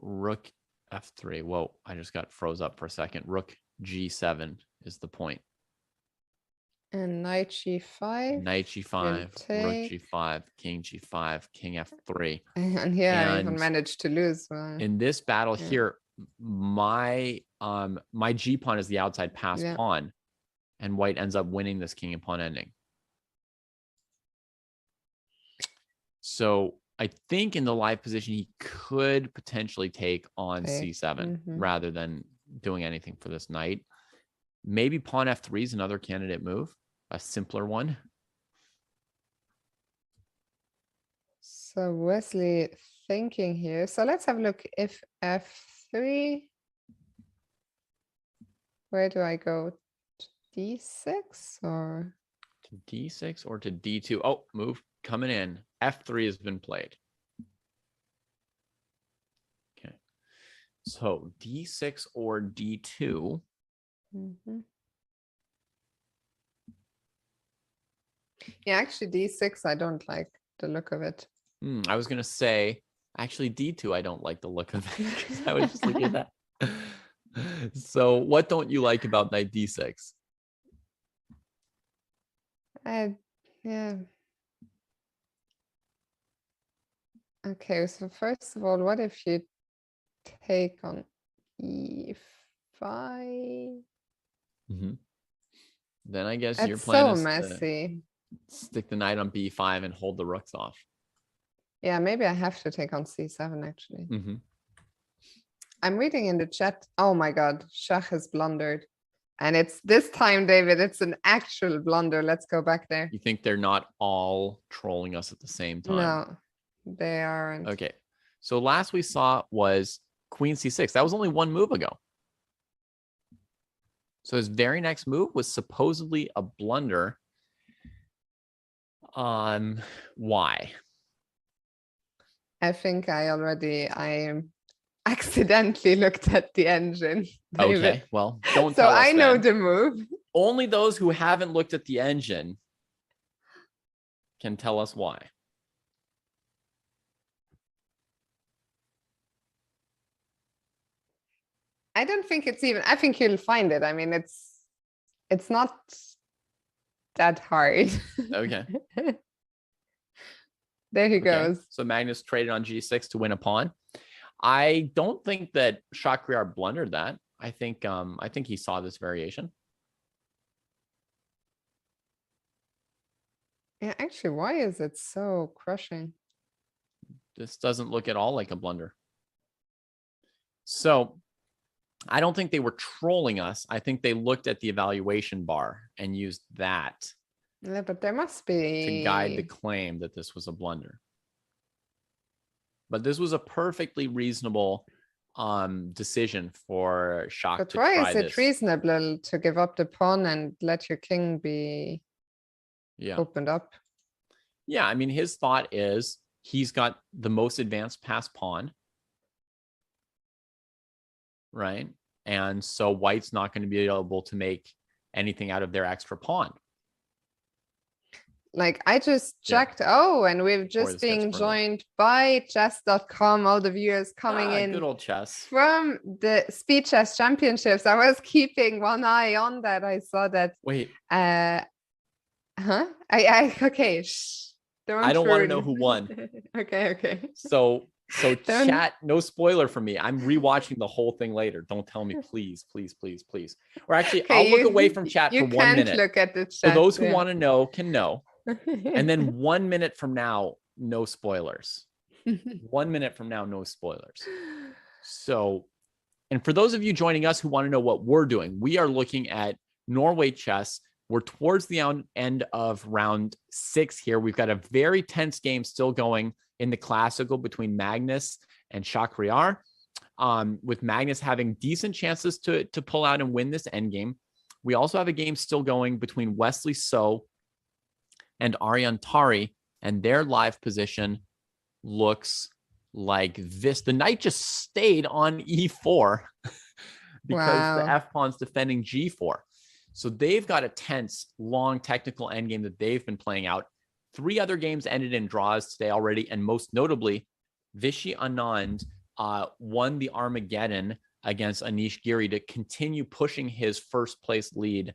rook f3. Whoa, I just got froze up for a second. Rook g7 is the point. And knight g5. Knight g5, rook g5, king g5, king f3. And here I even managed to lose. In this battle here, my g pawn is the outside pass pawn, and white ends up winning this king and pawn ending. So I think in the live position, he could potentially take on c7 rather than doing anything for this knight. Maybe pawn f3 is another candidate move, a simpler one. So Wesley thinking here. So let's have a look. If f3, where do I go? To d6 or? To d6 or to d2? Oh, move coming in. f3 has been played. Okay. So d6 or d2. Yeah, actually d6, I don't like the look of it. I was going to say, actually d2, I don't like the look of it because I was just looking at that. So what don't you like about knight d6? Yeah. Okay, so first of all, what if you take on e5? Then I guess your It's plan so is messy. to stick the knight on b5 and hold the rooks off. Yeah, maybe I have to take on c7 actually. I'm reading in the chat. Oh my God, Schach has blundered. And it's this time, David, it's an actual blunder. Let's go back there. You think they're not all trolling us at the same time? No, they aren't. Okay. So last we saw was queen c6. That was only one move ago. So his very next move was supposedly a blunder. Why? I think I accidentally looked at the engine. David. Okay, well, don't so tell us I know then. the move. Only those who haven't looked at the engine can tell us why. I don't think it's even, I think you'll find it. I mean, it's not that hard. Okay. There he goes. So Magnus traded on g6 to win a pawn. I don't think that Shakhriyar blundered that. I think he saw this variation. Yeah, actually, why is it so crushing? This doesn't look at all like a blunder. So I don't think they were trolling us. I think they looked at the evaluation bar and used that. Yeah, but there must be to guide the claim that this was a blunder. But this was a perfectly reasonable decision for Schach to try this. But why is it reasonable to give up the pawn and let your king be opened up? Yeah, I mean, his thought is he's got the most advanced passed pawn, right? And so white's not going to be able to make anything out of their extra pawn. Like I just checked. Oh, and we've just been joined by chess.com. All the viewers coming in. Good old chess. From the Speed Chess Championships. I was keeping one eye on that. I saw that. Wait. Okay. Shh. I don't want to know who won. Okay. So chat, no spoiler for me. I'm rewatching the whole thing later. Don't tell me, please. Or actually, I'll look away from chat for 1 minute. You can't look at the chat. So those who want to know can know. And then 1 minute from now, no spoilers. 1 minute from now, no spoilers. So, and for those of you joining us who want to know what we're doing, we are looking at Norway Chess. We're towards the end of round 6 here. We've got a very tense game still going in the classical between Magnus and Shakhriyar, with Magnus having decent chances to pull out and win this endgame. We also have a game still going between Wesley So and Ariantari, and their live position looks like this. The knight just stayed on e4 because the f-pawn's defending g4. So they've got a tense, long technical endgame that they've been playing out. 3 other games ended in draws today already, and most notably, Vishy Anand won the Armageddon against Anish Giri to continue pushing his first place lead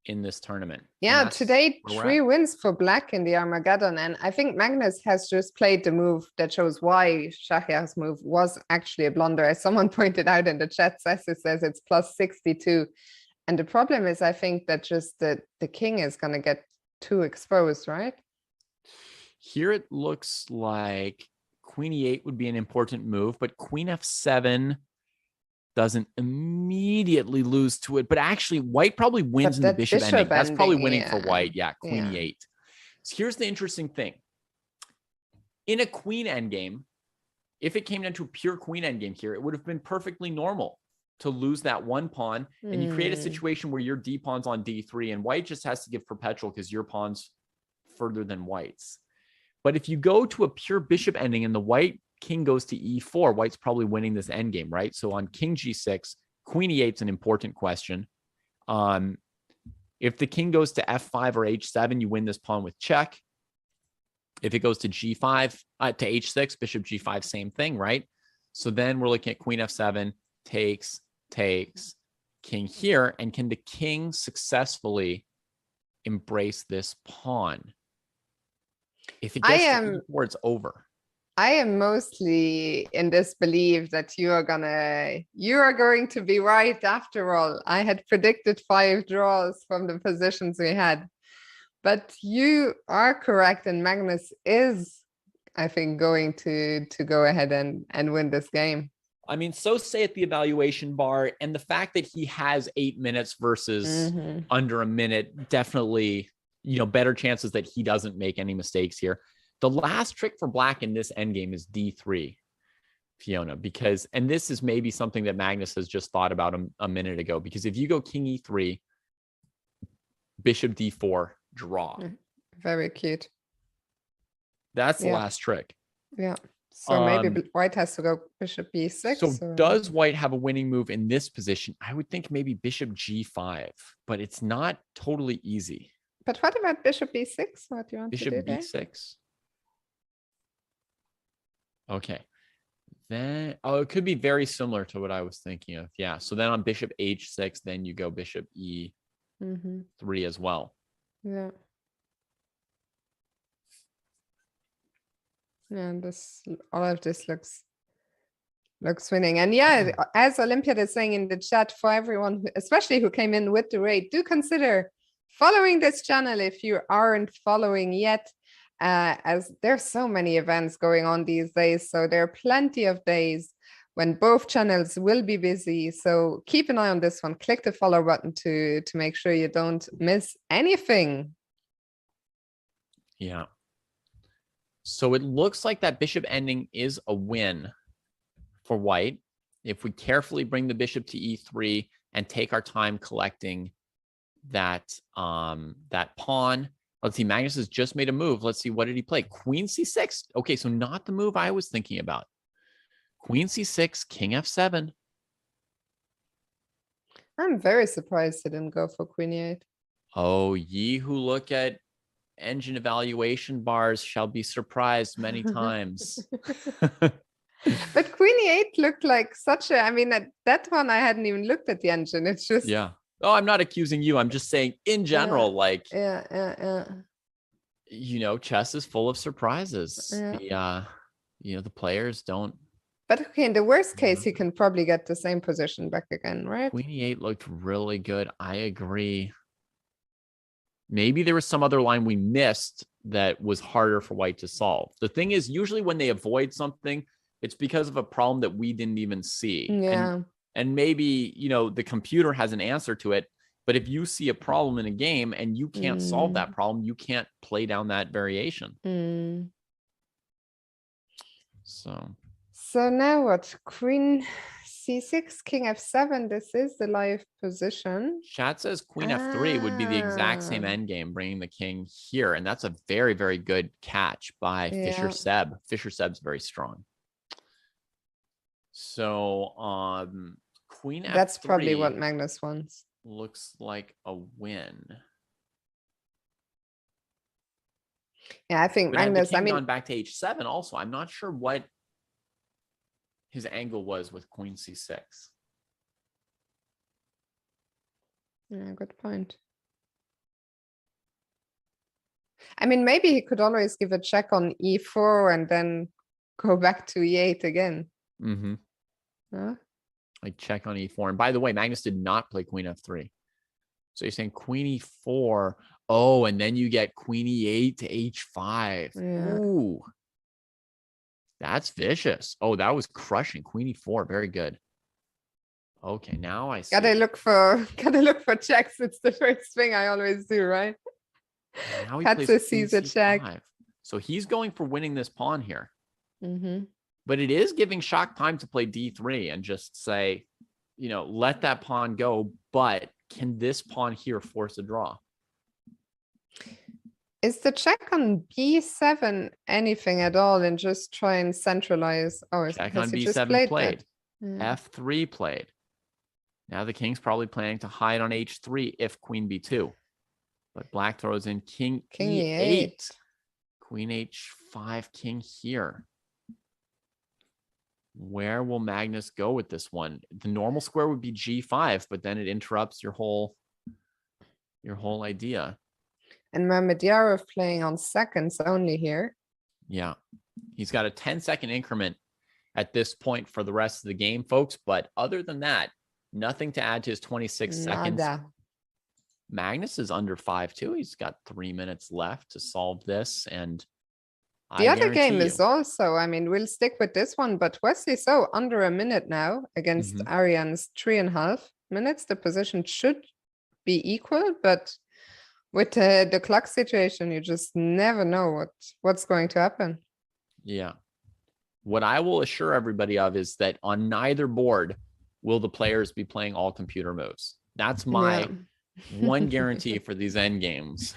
in this tournament. Yeah, today 3 wins for black in the Armageddon, and I think Magnus has just played the move that shows why Shakhriyar's move was actually a blunder. As someone pointed out in the chat, Cesar says it's plus 62. And the problem is, I think that just the king is going to get too exposed, right? Here it looks like queen e8 would be an important move, but queen f7 doesn't immediately lose to it. But actually, white probably wins in the bishop ending. That's probably winning for white. Yeah, queen e8. So here's the interesting thing. In a queen endgame, If it came down to a pure queen endgame here, it would have been perfectly normal to lose that one pawn. And you create a situation where your D pawn's on D3 and white just has to give perpetual because your pawn's further than white's. But if you go to a pure bishop ending and the white king goes to E4, white's probably winning this endgame, right? So on king G6, queen E8 is an important question. If the king goes to F5 or H7, you win this pawn with check. If it goes to G5, to H6, bishop G5, same thing, right? So then we're looking at queen F7, takes, king here. And can the king successfully embrace this pawn? If it gets to E4, it's over. I am mostly in this belief that you are going to be right after all. I had predicted 5 draws from the positions we had, but you are correct, and Magnus is, I think, going to go ahead and win this game. I mean, so say at the evaluation bar, and the fact that he has 8 minutes versus under a minute, definitely, better chances that he doesn't make any mistakes here. The last trick for black in this endgame is D3, Fiona, and this is maybe something that Magnus has just thought about a minute ago, because if you go king E3, bishop D4, draw. Very cute. That's the last trick. Yeah. So maybe white has to go bishop B6. So does white have a winning move in this position? I would think maybe bishop G5, but it's not totally easy. But what about bishop B6? What do you want bishop to do B6? there? Okay. Then, it could be very similar to what I was thinking of. Yeah. So then on bishop H6, then you go bishop E3 as well. Yeah. Yeah, all of this looks winning. And yeah, as Olympiad is saying in the chat, for everyone, especially who came in with the raid, do consider following this channel if you aren't following yet, as there's so many events going on these days. So there are plenty of days when both channels will be busy. So keep an eye on this one. Click the follow button to make sure you don't miss anything. Yeah. So it looks like that bishop ending is a win for white. If we carefully bring the bishop to E3 and take our time collecting that pawn. Let's see, Magnus has just made a move. Let's see, what did he play? Queen C6. Okay, so not the move I was thinking about. Queen C6, king F7. I'm very surprised he didn't go for queen E8. Oh, ye who look at engine evaluation bars shall be surprised many times. But queen E8 looked like such a, I mean, that one I hadn't even looked at the engine. It's just, yeah. Oh, I'm not accusing you. I'm just saying in general, chess is full of surprises. Yeah. The players don't. But okay, in the worst case, he can probably get the same position back again, right? Queen E8 looked really good. I agree. Maybe there was some other line we missed that was harder for white to solve. The thing is, usually when they avoid something, it's because of a problem that we didn't even see. Yeah. And maybe, the computer has an answer to it. But if you see a problem in a game and you can't solve that problem, you can't play down that variation. So now what? Queen C6, king F7. This is the live position. Chat says queen F3 would be the exact same endgame, bringing the king here. And that's a very, very good catch by Fischer Seb. Fischer Seb's very strong. So queen F3. That's probably what Magnus wants. Looks like a win. Yeah, I think Magnus, gone back to H7 also. I'm not sure what his angle was with queen C6. Yeah, good point. I mean, maybe he could always give a check on E4 and then go back to E8 again. Huh? Like check on E4. And by the way, Magnus did not play queen F3. So you're saying queen E4. Oh, and then you get queen E8 to H5. Yeah. Ooh. That's vicious. Oh, that was crushing. Queen E4. Very good. Okay, now I see. Gotta look for checks. It's the first thing I always do, right? Now he Katsu sees a check. So he's going for winning this pawn here. But it is giving Shock time to play d3 and just say, let that pawn go. But can this pawn here force a draw? Is the check on b7 anything at all, and just try and centralize? Oh, Check has on he just b7 played. that? f3 played. Now the king's probably planning to hide on h3 if queen b2. But black throws in king e8. Queen h5, king here. Where will Magnus go with this one? The normal square would be g5, but then it interrupts your whole idea. And Mamedyarov playing on seconds only here. Yeah. He's got a 10-second increment at this point for the rest of the game, folks. But other than that, nothing to add to his 26 seconds. Magnus is under 5-2. He's got 3 minutes left to solve this. And the other game is also, I mean, we'll stick with this one, but Wesley So under a minute now against Arian's 3.5 minutes. The position should be equal, but with the clock situation, you just never know what's going to happen. Yeah. What I will assure everybody of is that on neither board will the players be playing all computer moves. That's my one guarantee for these end games.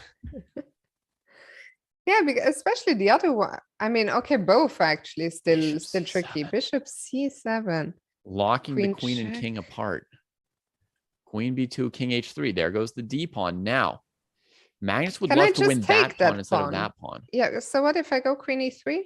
Yeah, because especially the other one. I mean, okay, both actually still tricky. Bishop c7. Locking the queen and king apart. Queen b2, king h3. There goes the d pawn. Now, Magnus would love to win that pawn instead of that pawn. Yeah, so what if I go queen e3?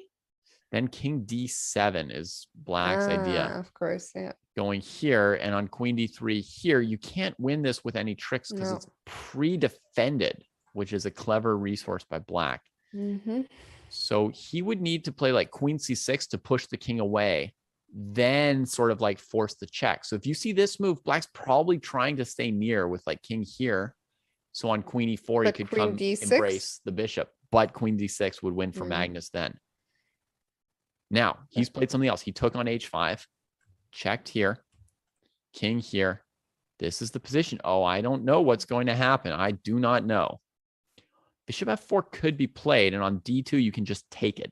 Then king d7 is black's idea. Of course, yeah. Going here, and on queen d3 here, you can't win this with any tricks because it's pre-defended, which is a clever resource by black. So he would need to play like queen c6 to push the king away, then sort of like force the check. So if you see this move, black's probably trying to stay near with like king here. So on queen e4, you could come embrace the bishop, but queen d6 would win for Magnus then. Now, he's played something else. He took on h5, checked here, king here. This is the position. Oh, I don't know what's going to happen. I do not know. Bishop f4 could be played, and on d2, you can just take it.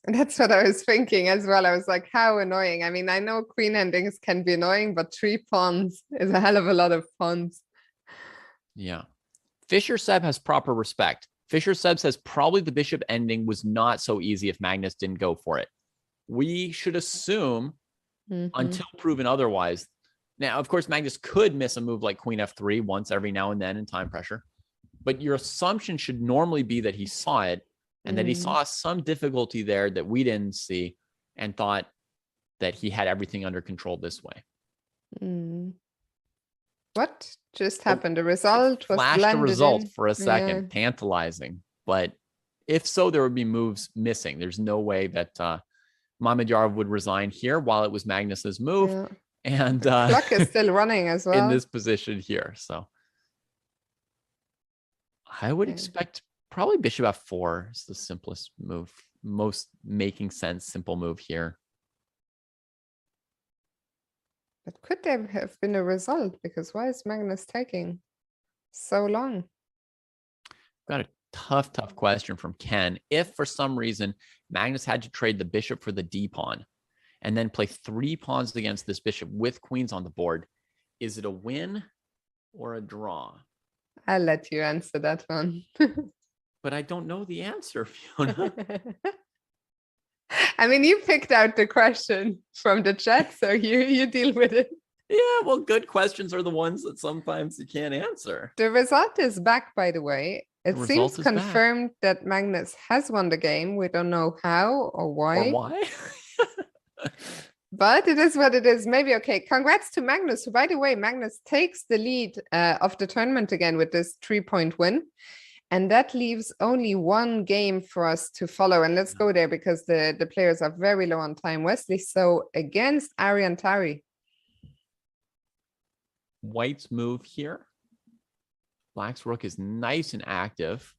That's what I was thinking as well. I was like, how annoying. I mean, I know queen endings can be annoying, but 3 pawns is a hell of a lot of pawns. Yeah. Fischer Seb has proper respect. Fischer Seb says probably the bishop ending was not so easy if Magnus didn't go for it. We should assume, until proven otherwise. Now, of course, Magnus could miss a move like queen f3 once every now and then in time pressure. But your assumption should normally be that he saw it and that he saw some difficulty there that we didn't see and thought that he had everything under control this way. What just happened? The result was flashed a result in. for a second, tantalizing. But if so, there would be moves missing. There's no way that Mamedyarov would resign here while it was Magnus's move. And clock is still running as well in this position here. So I would expect probably bishop f4 is the simplest move, most making sense, simple move here. But could there have been a result? Because why is Magnus taking so long? Got a tough question from Ken. If for some reason Magnus had to trade the bishop for the d pawn and then play 3 pawns against this bishop with queens on the board, is it a win or a draw? I'll let you answer that one. But I don't know the answer, Fiona. I mean, you picked out the question from the chat, so you deal with it. Yeah, well, good questions are the ones that sometimes you can't answer. The result is back, by the way. It seems confirmed that Magnus has won the game. We don't know how or why. But it is what it is. Maybe, okay. Congrats to Magnus, who, by the way, Magnus takes the lead of the tournament again with this 3-point win. And that leaves only one game for us to follow. And let's go there because the players are very low on time. Wesley So against Arian Tari. White's move here. Black's rook is nice and active.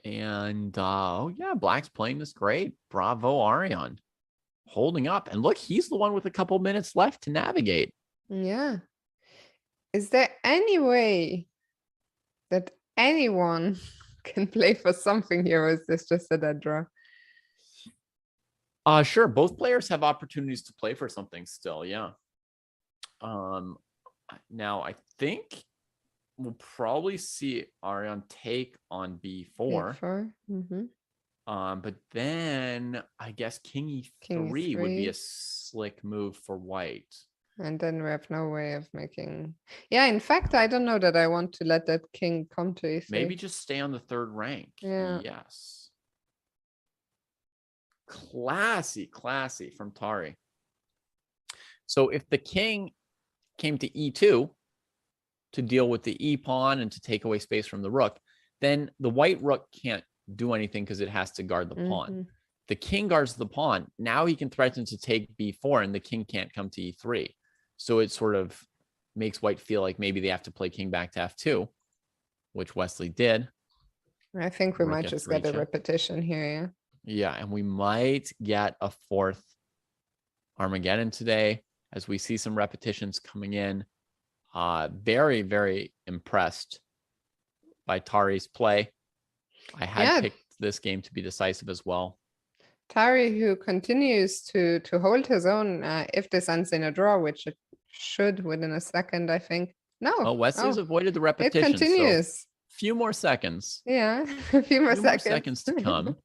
And oh yeah, Black's playing this great. Bravo, Arian. Holding up. And look, he's the one with a couple minutes left to navigate. Yeah. Is there any way that anyone can play for something here, or is this just a dead draw? Sure. Both players have opportunities to play for something still. Yeah. Now I think we'll probably see Ariane take on B4. But then I guess King E3 would be a slick move for white. And then we have no way of making. Yeah, in fact, I don't know that I want to let that king come to E3. Maybe just stay on the third rank. Yeah. Yes. Classy from Tari. So if the king came to E2 to deal with the E pawn and to take away space from the rook, then the white rook can't do anything because it has to guard the pawn. The king guards the pawn. Now he can threaten to take B4 and the king can't come to E3. So it sort of makes white feel like maybe they have to play king back to F2, which Wesley did. I think we might just get a repetition here, yeah. Yeah, and we might get a fourth Armageddon today as we see some repetitions coming in. Very, very impressed by Tari's play. I had picked this game to be decisive as well. Tari, who continues to hold his own if this ends in a draw, which it should within a second, I think. No. Oh, Wesley's avoided the repetition. It continues. So few more seconds. Yeah, a few more seconds to come.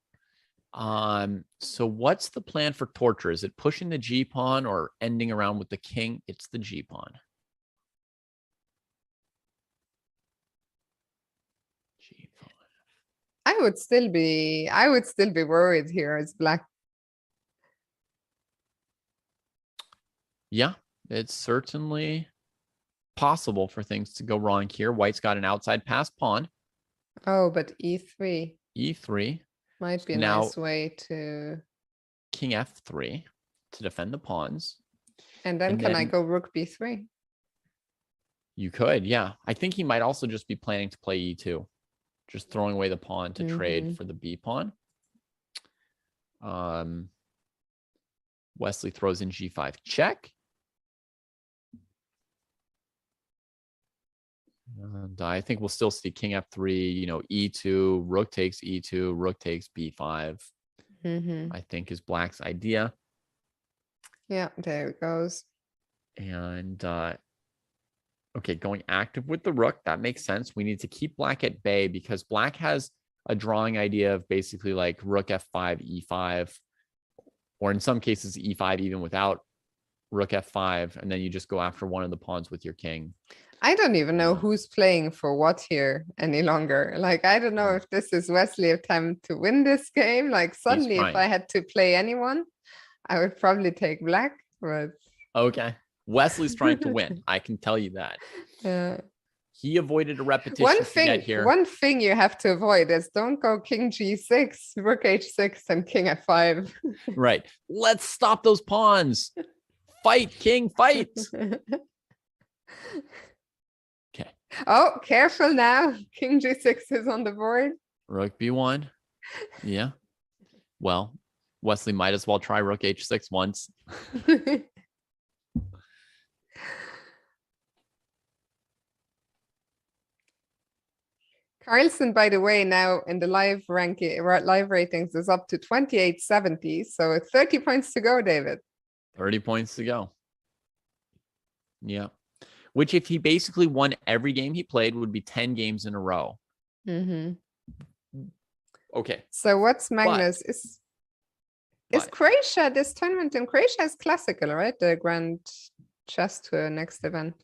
So what's the plan for torture? Is it pushing the G pawn or ending around with the king? It's the G pawn. G pawn. I would still be worried here as black. Yeah, it's certainly possible for things to go wrong here. White's got an outside pass pawn. Oh, but E3. E3. Might be a nice way to... King F3 to defend the pawns. And then can I go rook B3? You could, yeah. I think he might also just be planning to play E2. Just throwing away the pawn to trade for the B pawn. Wesley throws in G5 check. And I think we'll still see King F3, E2, rook takes E2, rook takes B5. I think is black's idea. Yeah, there it goes. And okay, going active with the rook, that makes sense. We need to keep black at bay because black has a drawing idea of basically like rook F5, E5, or in some cases E5 even without rook F5, and then you just go after one of the pawns with your king. I don't even know who's playing for what here any longer. Like, I don't know if this is Wesley attempt to win this game. Like, suddenly, if I had to play anyone, I would probably take black. But okay, Wesley's trying to win. I can tell you that. Yeah. He avoided a repetition. One thing you have to avoid is don't go King G6, Rook H6, and King F5. Right. Let's stop those pawns. Fight, King, fight. Okay. Oh, careful now. King G6 is on the board. Rook B1. Yeah. Well, Wesley might as well try Rook H6 once. Carlsen, by the way, now in the live ratings is up to 2870. So 30 points to go, David. 30 points to go. Yeah. Which if he basically won every game he played would be 10 games in a row. Okay. So what's Magnus? Is Croatia, this tournament in Croatia is classical, right? The Grand Chess Tour next event.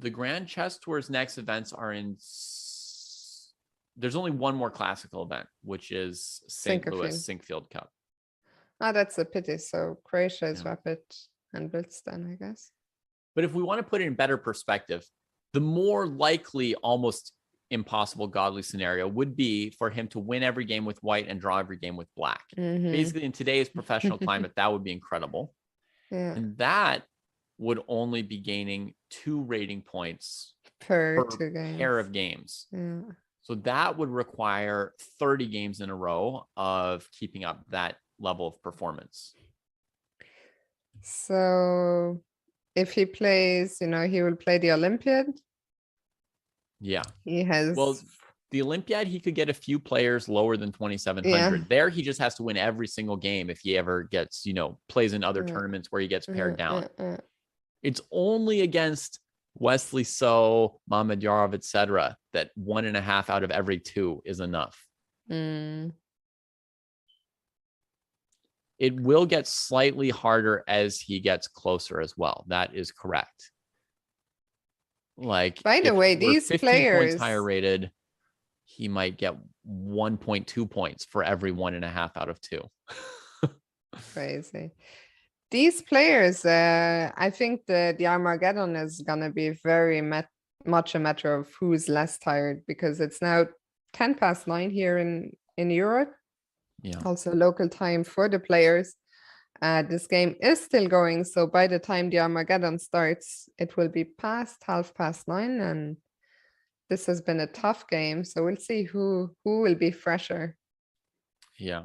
The Grand Chess Tour's next events are in... There's only one more classical event, which is St. Louis Sinkfield Cup. Oh, that's a pity. So Croatia is Rapid and Bilston, I guess. But if we want to put it in better perspective, the more likely, almost impossible godly scenario would be for him to win every game with white and draw every game with black. Basically, in today's professional climate, that would be incredible. Yeah. And that would only be gaining 2 rating points per pair of games. Yeah. So that would require 30 games in a row of keeping up that level of performance. So if he plays, he will play the Olympiad. Yeah. He has The Olympiad, he could get a few players lower than 2,700. There, he just has to win every single game if he ever gets, plays in other tournaments where he gets pared down. It's only against Wesley So, Mamedyarov, etc., that 1.5 out of every 2 is enough. It will get slightly harder as he gets closer as well. That is correct. Like, by the way, these 15 players points higher rated, he might get 1.2 points for every 1.5 out of 2. Crazy. These players, I think the Armageddon is gonna be very much a matter of who's less tired, because it's now 9:10 here in Europe. Yeah. Also local time for the players. This game is still going, so by the time the Armageddon starts, it will be past 9:30, and this has been a tough game. So we'll see who will be fresher. Yeah.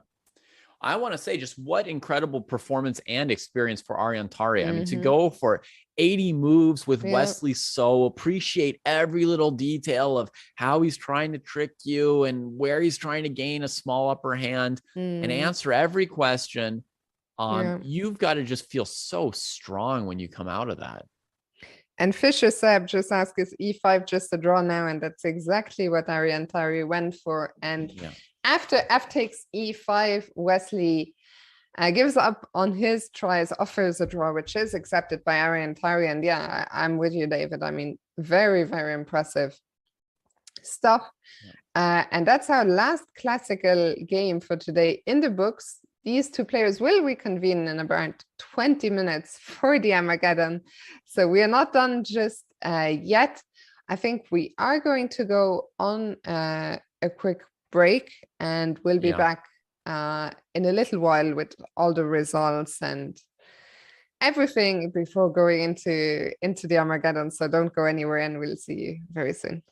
I want to say just what incredible performance and experience for Arian Tari. I mean, to go for 80 moves with Wesley So, appreciate every little detail of how he's trying to trick you and where he's trying to gain a small upper hand and answer every question. You've got to just feel so strong when you come out of that. And Fisher Seb just asked, is E5 just a draw now? And that's exactly what Arian Tari went for. And after F takes E5, Wesley gives up on his tries, offers a draw, which is accepted by Arian Tari. And I'm with you, David. I mean, very, very impressive stuff. And that's our last classical game for today in the books. These two players will reconvene in about 20 minutes for the Armageddon. So we are not done just yet. I think we are going to go on a quick break, and we'll be back in a little while with all the results and everything before going into the Armageddon. So don't go anywhere, and we'll see you very soon.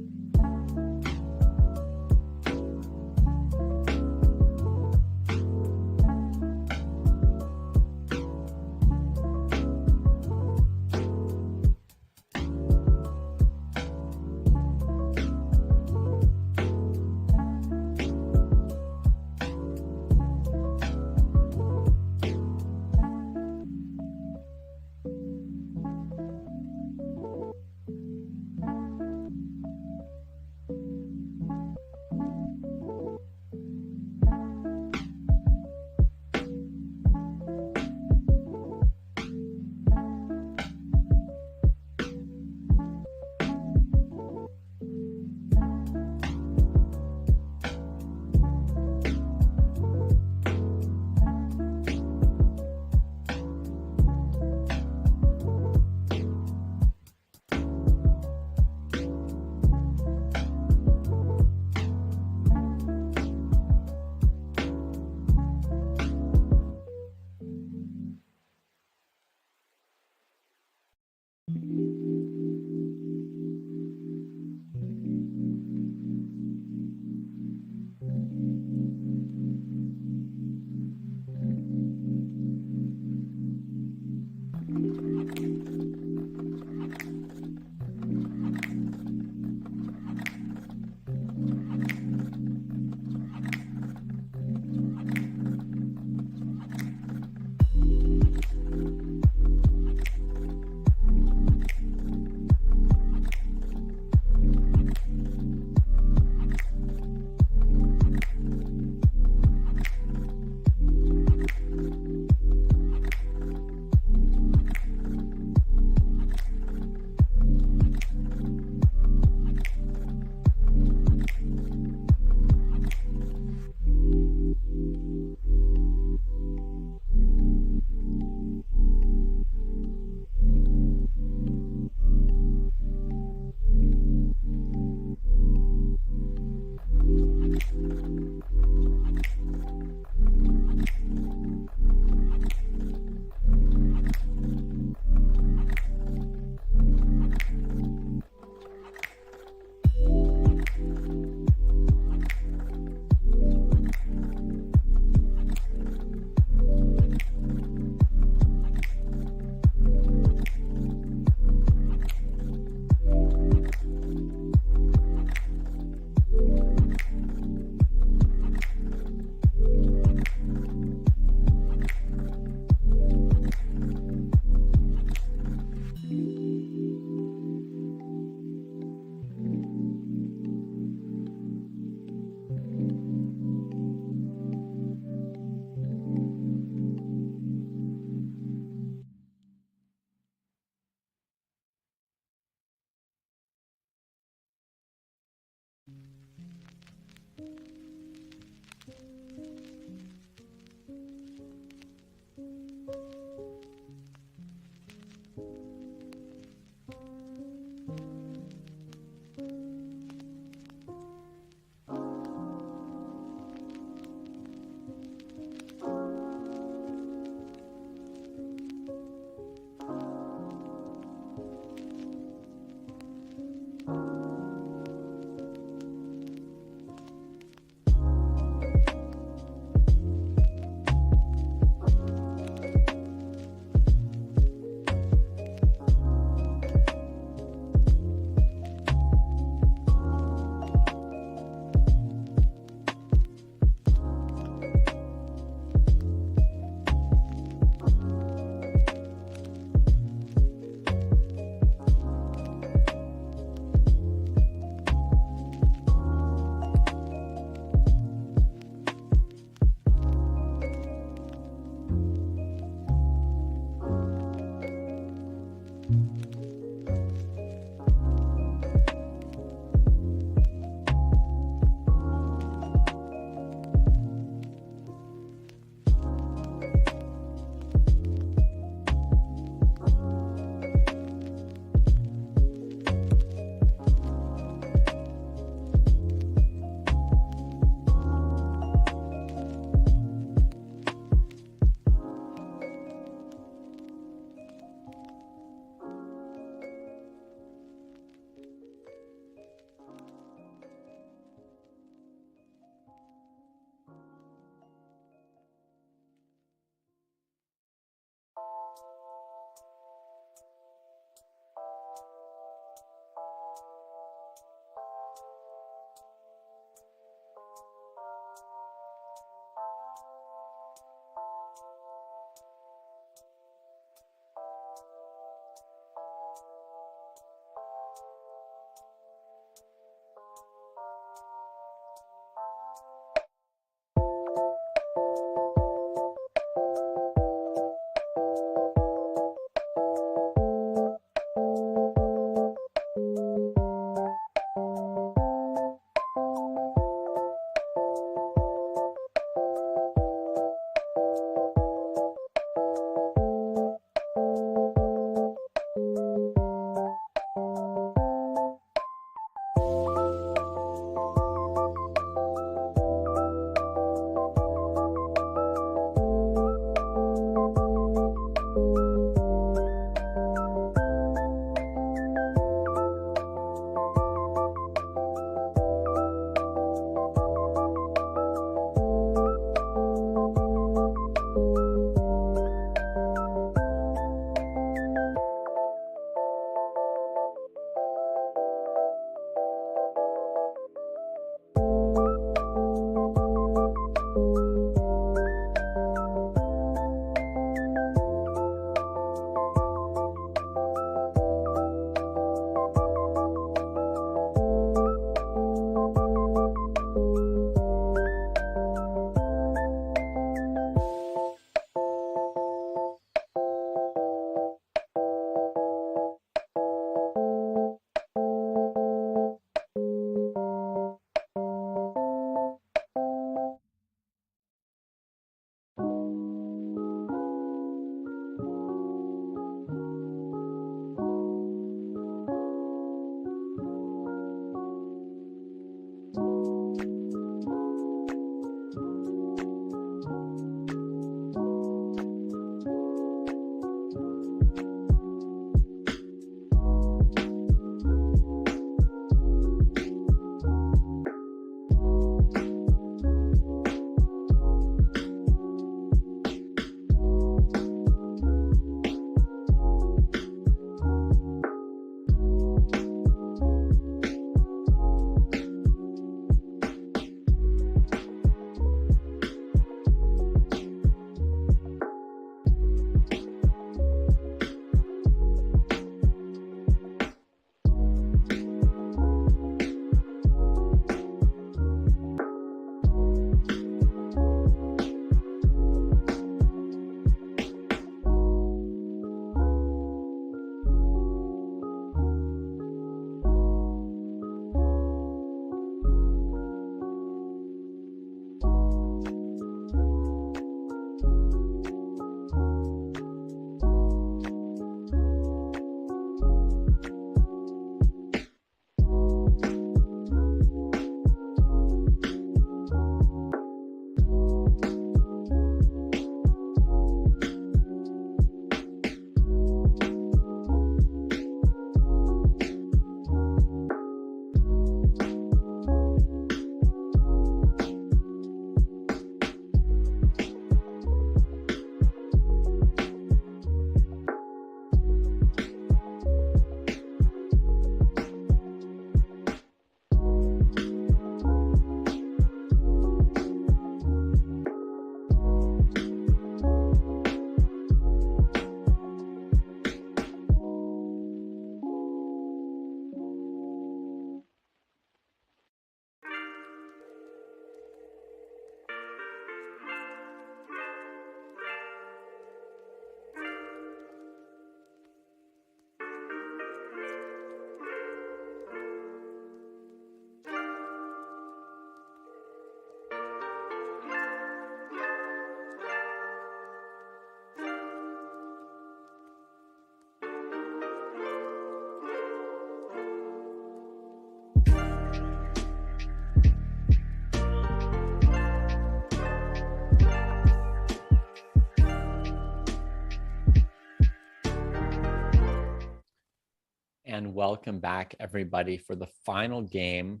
and welcome back, everybody, for the final game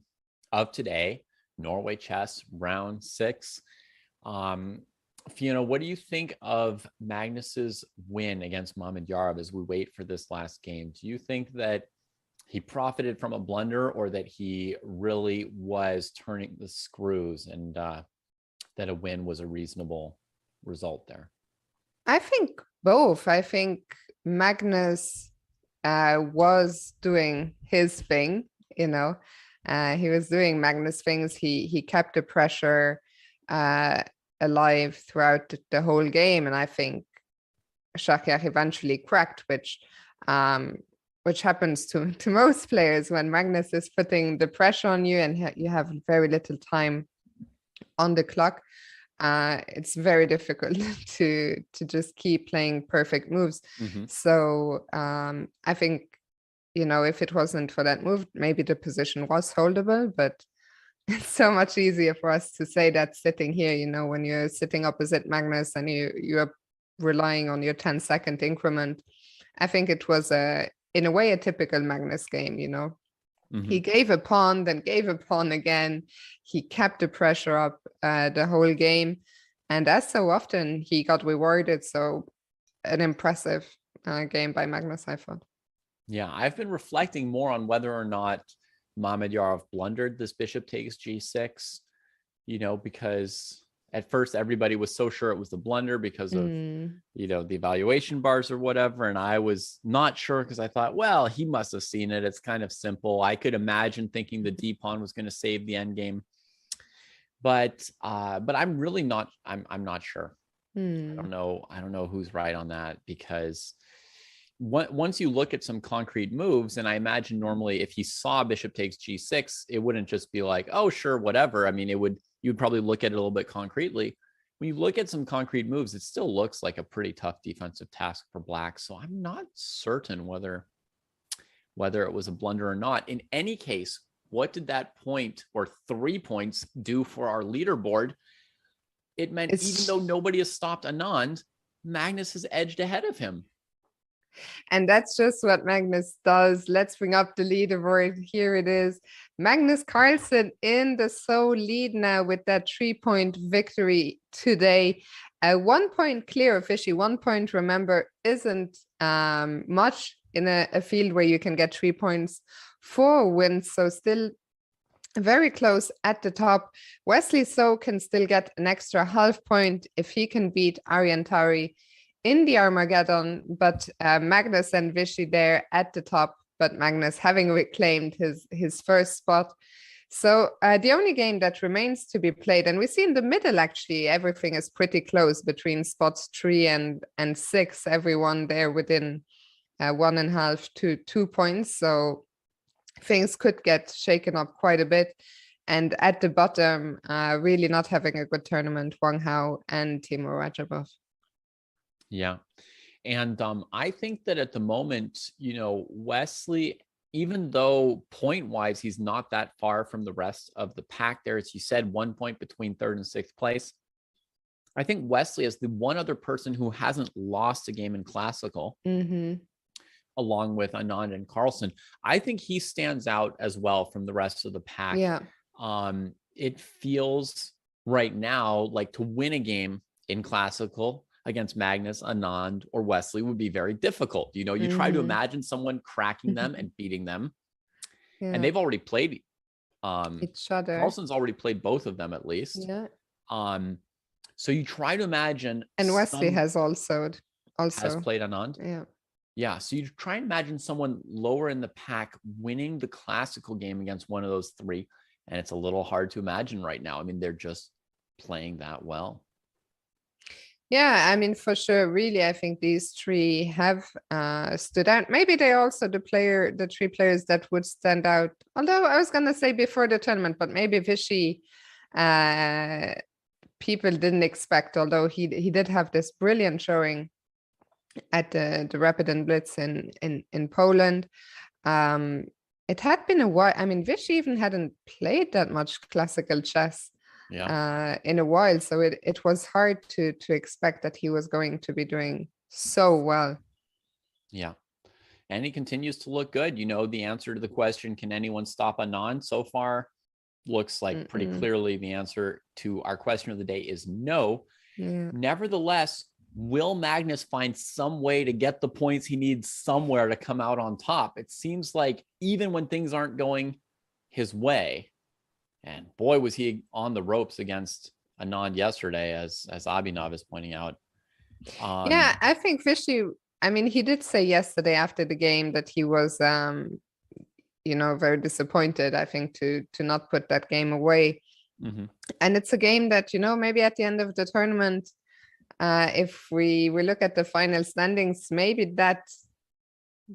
of today, Norway Chess, round 6. Fiona, what do you think of Magnus's win against Mamedyarov as we wait for this last game? Do you think that he profited from a blunder, or that he really was turning the screws, and that a win was a reasonable result there? I think both. I think Magnus was doing his thing, he was doing Magnus things. He kept the pressure alive throughout the whole game, and I think Shakir eventually cracked, which happens to most players when Magnus is putting the pressure on you and you have very little time on the clock. It's very difficult to just keep playing perfect moves. So I think, if it wasn't for that move, maybe the position was holdable, but it's so much easier for us to say that sitting here, when you're sitting opposite Magnus and you're relying on your 10-second increment. I think it was in a way a typical Magnus game. He gave a pawn, then gave a pawn again. He kept the pressure up the whole game, and as so often, he got rewarded. So an impressive game by Magnus, I thought. Yeah, I've been reflecting more on whether or not Mamedyarov blundered this bishop takes g6, because at first everybody was so sure it was the blunder because of, the evaluation bars or whatever. And I was not sure because I thought, well, he must have seen it. It's kind of simple. I could imagine thinking the d pawn was going to save the endgame. But I'm really not, I'm not sure. I don't know who's right on that, because once you look at some concrete moves, and I imagine normally if he saw bishop takes g6, it wouldn't just be like, oh, sure, whatever. I mean, you'd probably look at it a little bit concretely. When you look at some concrete moves, it still looks like a pretty tough defensive task for Black. So I'm not certain whether it was a blunder or not. In any case, what did that point or 3 points do for our leaderboard? It meant even though nobody has stopped Anand, Magnus has edged ahead of him. And that's just what Magnus does. Let's bring up the leaderboard. Here it is. Magnus Carlsen in the So lead now with that 3-point victory today. 1 point clear of Vishy. 1 point, remember, isn't much in a field where you can get 3 points for wins. So still very close at the top. Wesley So can still get an extra half point if he can beat Ariantari in the Armageddon, but Magnus and Vishy there at the top, but Magnus having reclaimed his first spot. So the only game that remains to be played, and we see in the middle, actually, everything is pretty close between spots 3 and 6, everyone there within 1.5 to 2 points. So things could get shaken up quite a bit. And at the bottom, really not having a good tournament, Wang Hao and Timur Rajabov. Yeah. And I think that at the moment, Wesley, even though point-wise, he's not that far from the rest of the pack there, as you said, 1 point between 3rd and 6th place. I think Wesley is the one other person who hasn't lost a game in Classical, along with Anand and Carlsen. I think he stands out as well from the rest of the pack. Yeah. It feels right now like to win a game in Classical against Magnus, Anand, or Wesley would be very difficult. You try to imagine someone cracking them and beating them. Yeah. And they've already played each other. Carlsen's already played both of them at least. Yeah. So you try to imagine. And Wesley has also has played Anand. Yeah. Yeah. So you try and imagine someone lower in the pack winning the Classical game against one of those 3. And it's a little hard to imagine right now. I mean, they're just playing that well. Yeah, I mean, for sure, really, I think these 3 have stood out. Maybe they also the 3 players that would stand out. Although I was going to say before the tournament, but maybe Vishy, people didn't expect, although he did have this brilliant showing at the Rapid and Blitz in Poland. It had been a while. I mean, Vishy even hadn't played that much classical chess in a while, so it was hard to expect that he was going to be doing so well. Yeah, and he continues to look good. The answer to the question, can anyone stop Anand, so far looks like pretty clearly the answer to our question of the day is no. Yeah. Nevertheless, will Magnus find some way to get the points he needs somewhere to come out on top? It seems like even when things aren't going his way, and boy, was he on the ropes against Anand yesterday, as Abhinav is pointing out. Yeah, I think Vishy, he did say yesterday after the game that he was, very disappointed, I think, to not put that game away. And it's a game that, maybe at the end of the tournament, if we look at the final standings, maybe that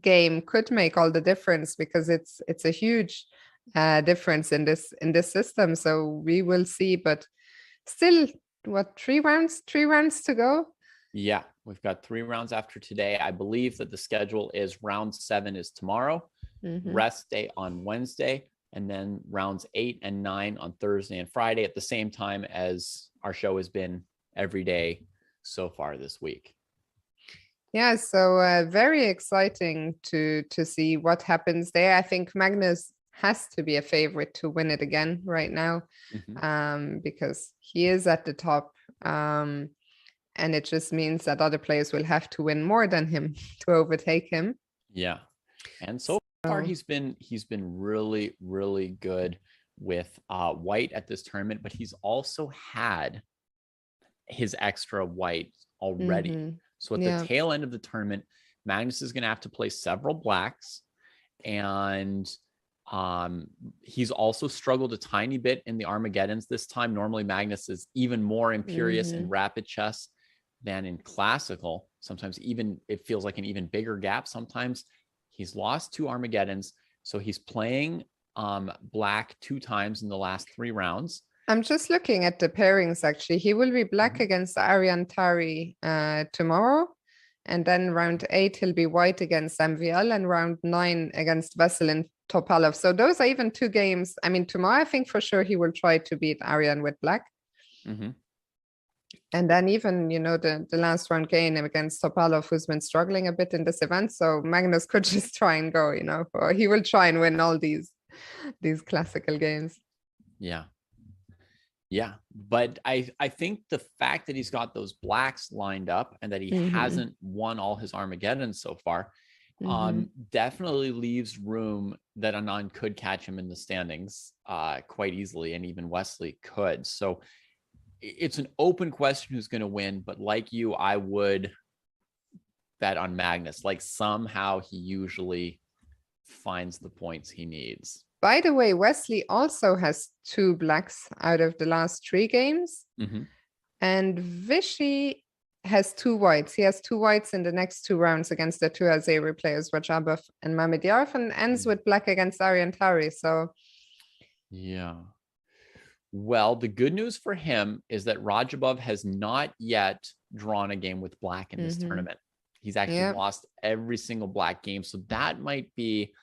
game could make all the difference, because it's a huge difference in this system. So we will see, but still, what, 3 rounds to go? Yeah, we've got 3 rounds after today. I believe that the schedule is round 7 is tomorrow, rest day on Wednesday, and then rounds 8 and 9 on Thursday and Friday, at the same time as our show has been every day so far this week. Yeah, so very exciting to see what happens there. I think Magnus has to be a favorite to win it again right now, because he is at the top, and it just means that other players will have to win more than him to overtake him. Yeah, and so far he's been really, really good with white at this tournament, but he's also had his extra white already. So at the tail end of the tournament, Magnus is going to have to play several blacks, and he's also struggled a tiny bit in the Armageddons this time. Normally Magnus is even more imperious in rapid chess than in classical. Sometimes even it feels like an even bigger gap. Sometimes he's lost 2 Armageddons, so he's playing black 2 times in the last 3 rounds. I'm just looking at the pairings, actually. He will be black against Arian Tari tomorrow. And then round 8, he'll be white against MVL, and round 9 against Veselin Topalov. So those are even 2 games. Tomorrow, I think for sure he will try to beat Arian with black. And then even, the last round game against Topalov, who's been struggling a bit in this event. So Magnus could just try and go, or he will try and win all these classical games. Yeah. Yeah, but I think the fact that he's got those blacks lined up and that he hasn't won all his Armageddons so far definitely leaves room that Anand could catch him in the standings quite easily, and even Wesley could. So it's an open question who's going to win, but like you, I would bet on Magnus. Like, somehow he usually finds the points he needs. By the way, Wesley also has 2 blacks out of the last 3 games. And Vishy has 2 whites. He has 2 whites in the next 2 rounds against the 2 Azeri players, Rajabov and Mamedyarov, and ends with black against Arian Tari. So, yeah. Well, the good news for him is that Rajabov has not yet drawn a game with black in this tournament. He's actually lost every single black game. So that might be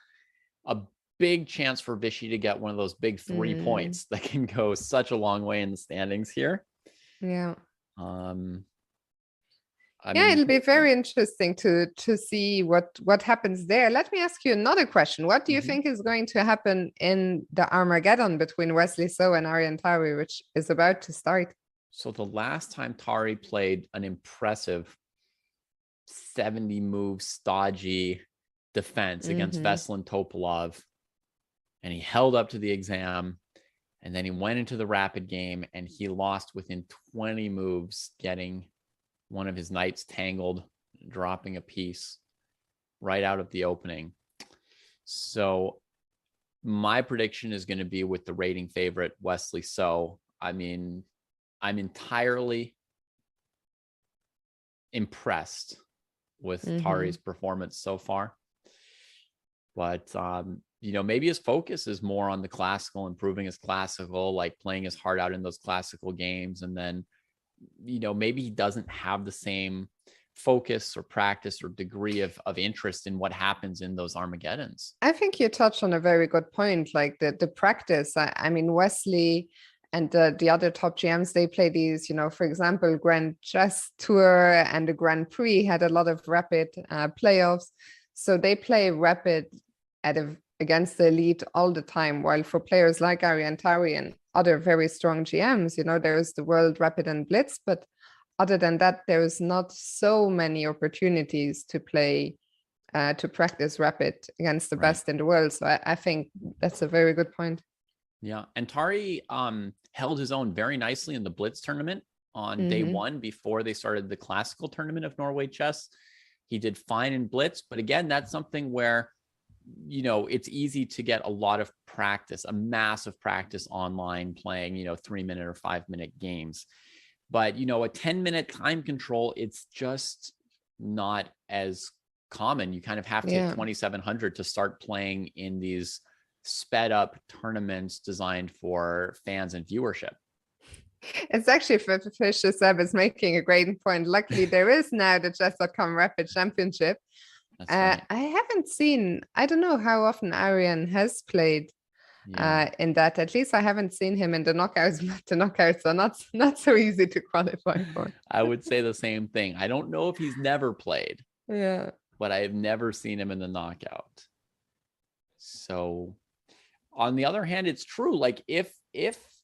a big chance for Vishy to get one of those big 3 points that can go such a long way in the standings here. Yeah. It'll be very interesting to see what happens there. Let me ask you another question. What do you think is going to happen in the Armageddon between Wesley So and Arian Tari, which is about to start? So the last time Tari played an impressive 70-move stodgy defense against Veselin Topalov, and he held up to the exam, and then he went into the rapid game and he lost within 20 moves, getting one of his knights tangled, dropping a piece right out of the opening. So my prediction is going to be with the rating favorite, Wesley So. I'm entirely impressed with Tari's performance so far. But maybe his focus is more on the classical, improving his classical, like playing his heart out in those classical games. And then, maybe he doesn't have the same focus or practice or degree of interest in what happens in those Armageddons. I think you touched on a very good point, like the practice. Wesley and the other top GMs, they play these, for example, Grand Chess Tour and the Grand Prix had a lot of rapid playoffs. So they play rapid against the elite all the time. While for players like Ariane Tari and other very strong GMs, there's the World Rapid and Blitz, but other than that, there's not so many opportunities to play, to practice rapid against the best in the world. So I think that's a very good point. Yeah. And Tari held his own very nicely in the Blitz tournament on day one before they started the classical tournament of Norway Chess. He did fine in Blitz, but again, that's something where, it's easy to get a lot of practice, a massive practice online playing, 3-minute or 5-minute games. But, a 10-minute time control, it's just not as common. You kind of have to hit 2,700 to start playing in these sped up tournaments designed for fans and viewership. It's actually, Fisher Seb is making a great point. Luckily, there is now the Chess.com Rapid Championship. Right. I haven't seen, I don't know how often Ariane has played in that. At least I haven't seen him in the knockouts, but the knockouts are not so easy to qualify for. I would say the same thing. I don't know if he's never played. Yeah. But I have never seen him in the knockout. So on the other hand, it's true. Like if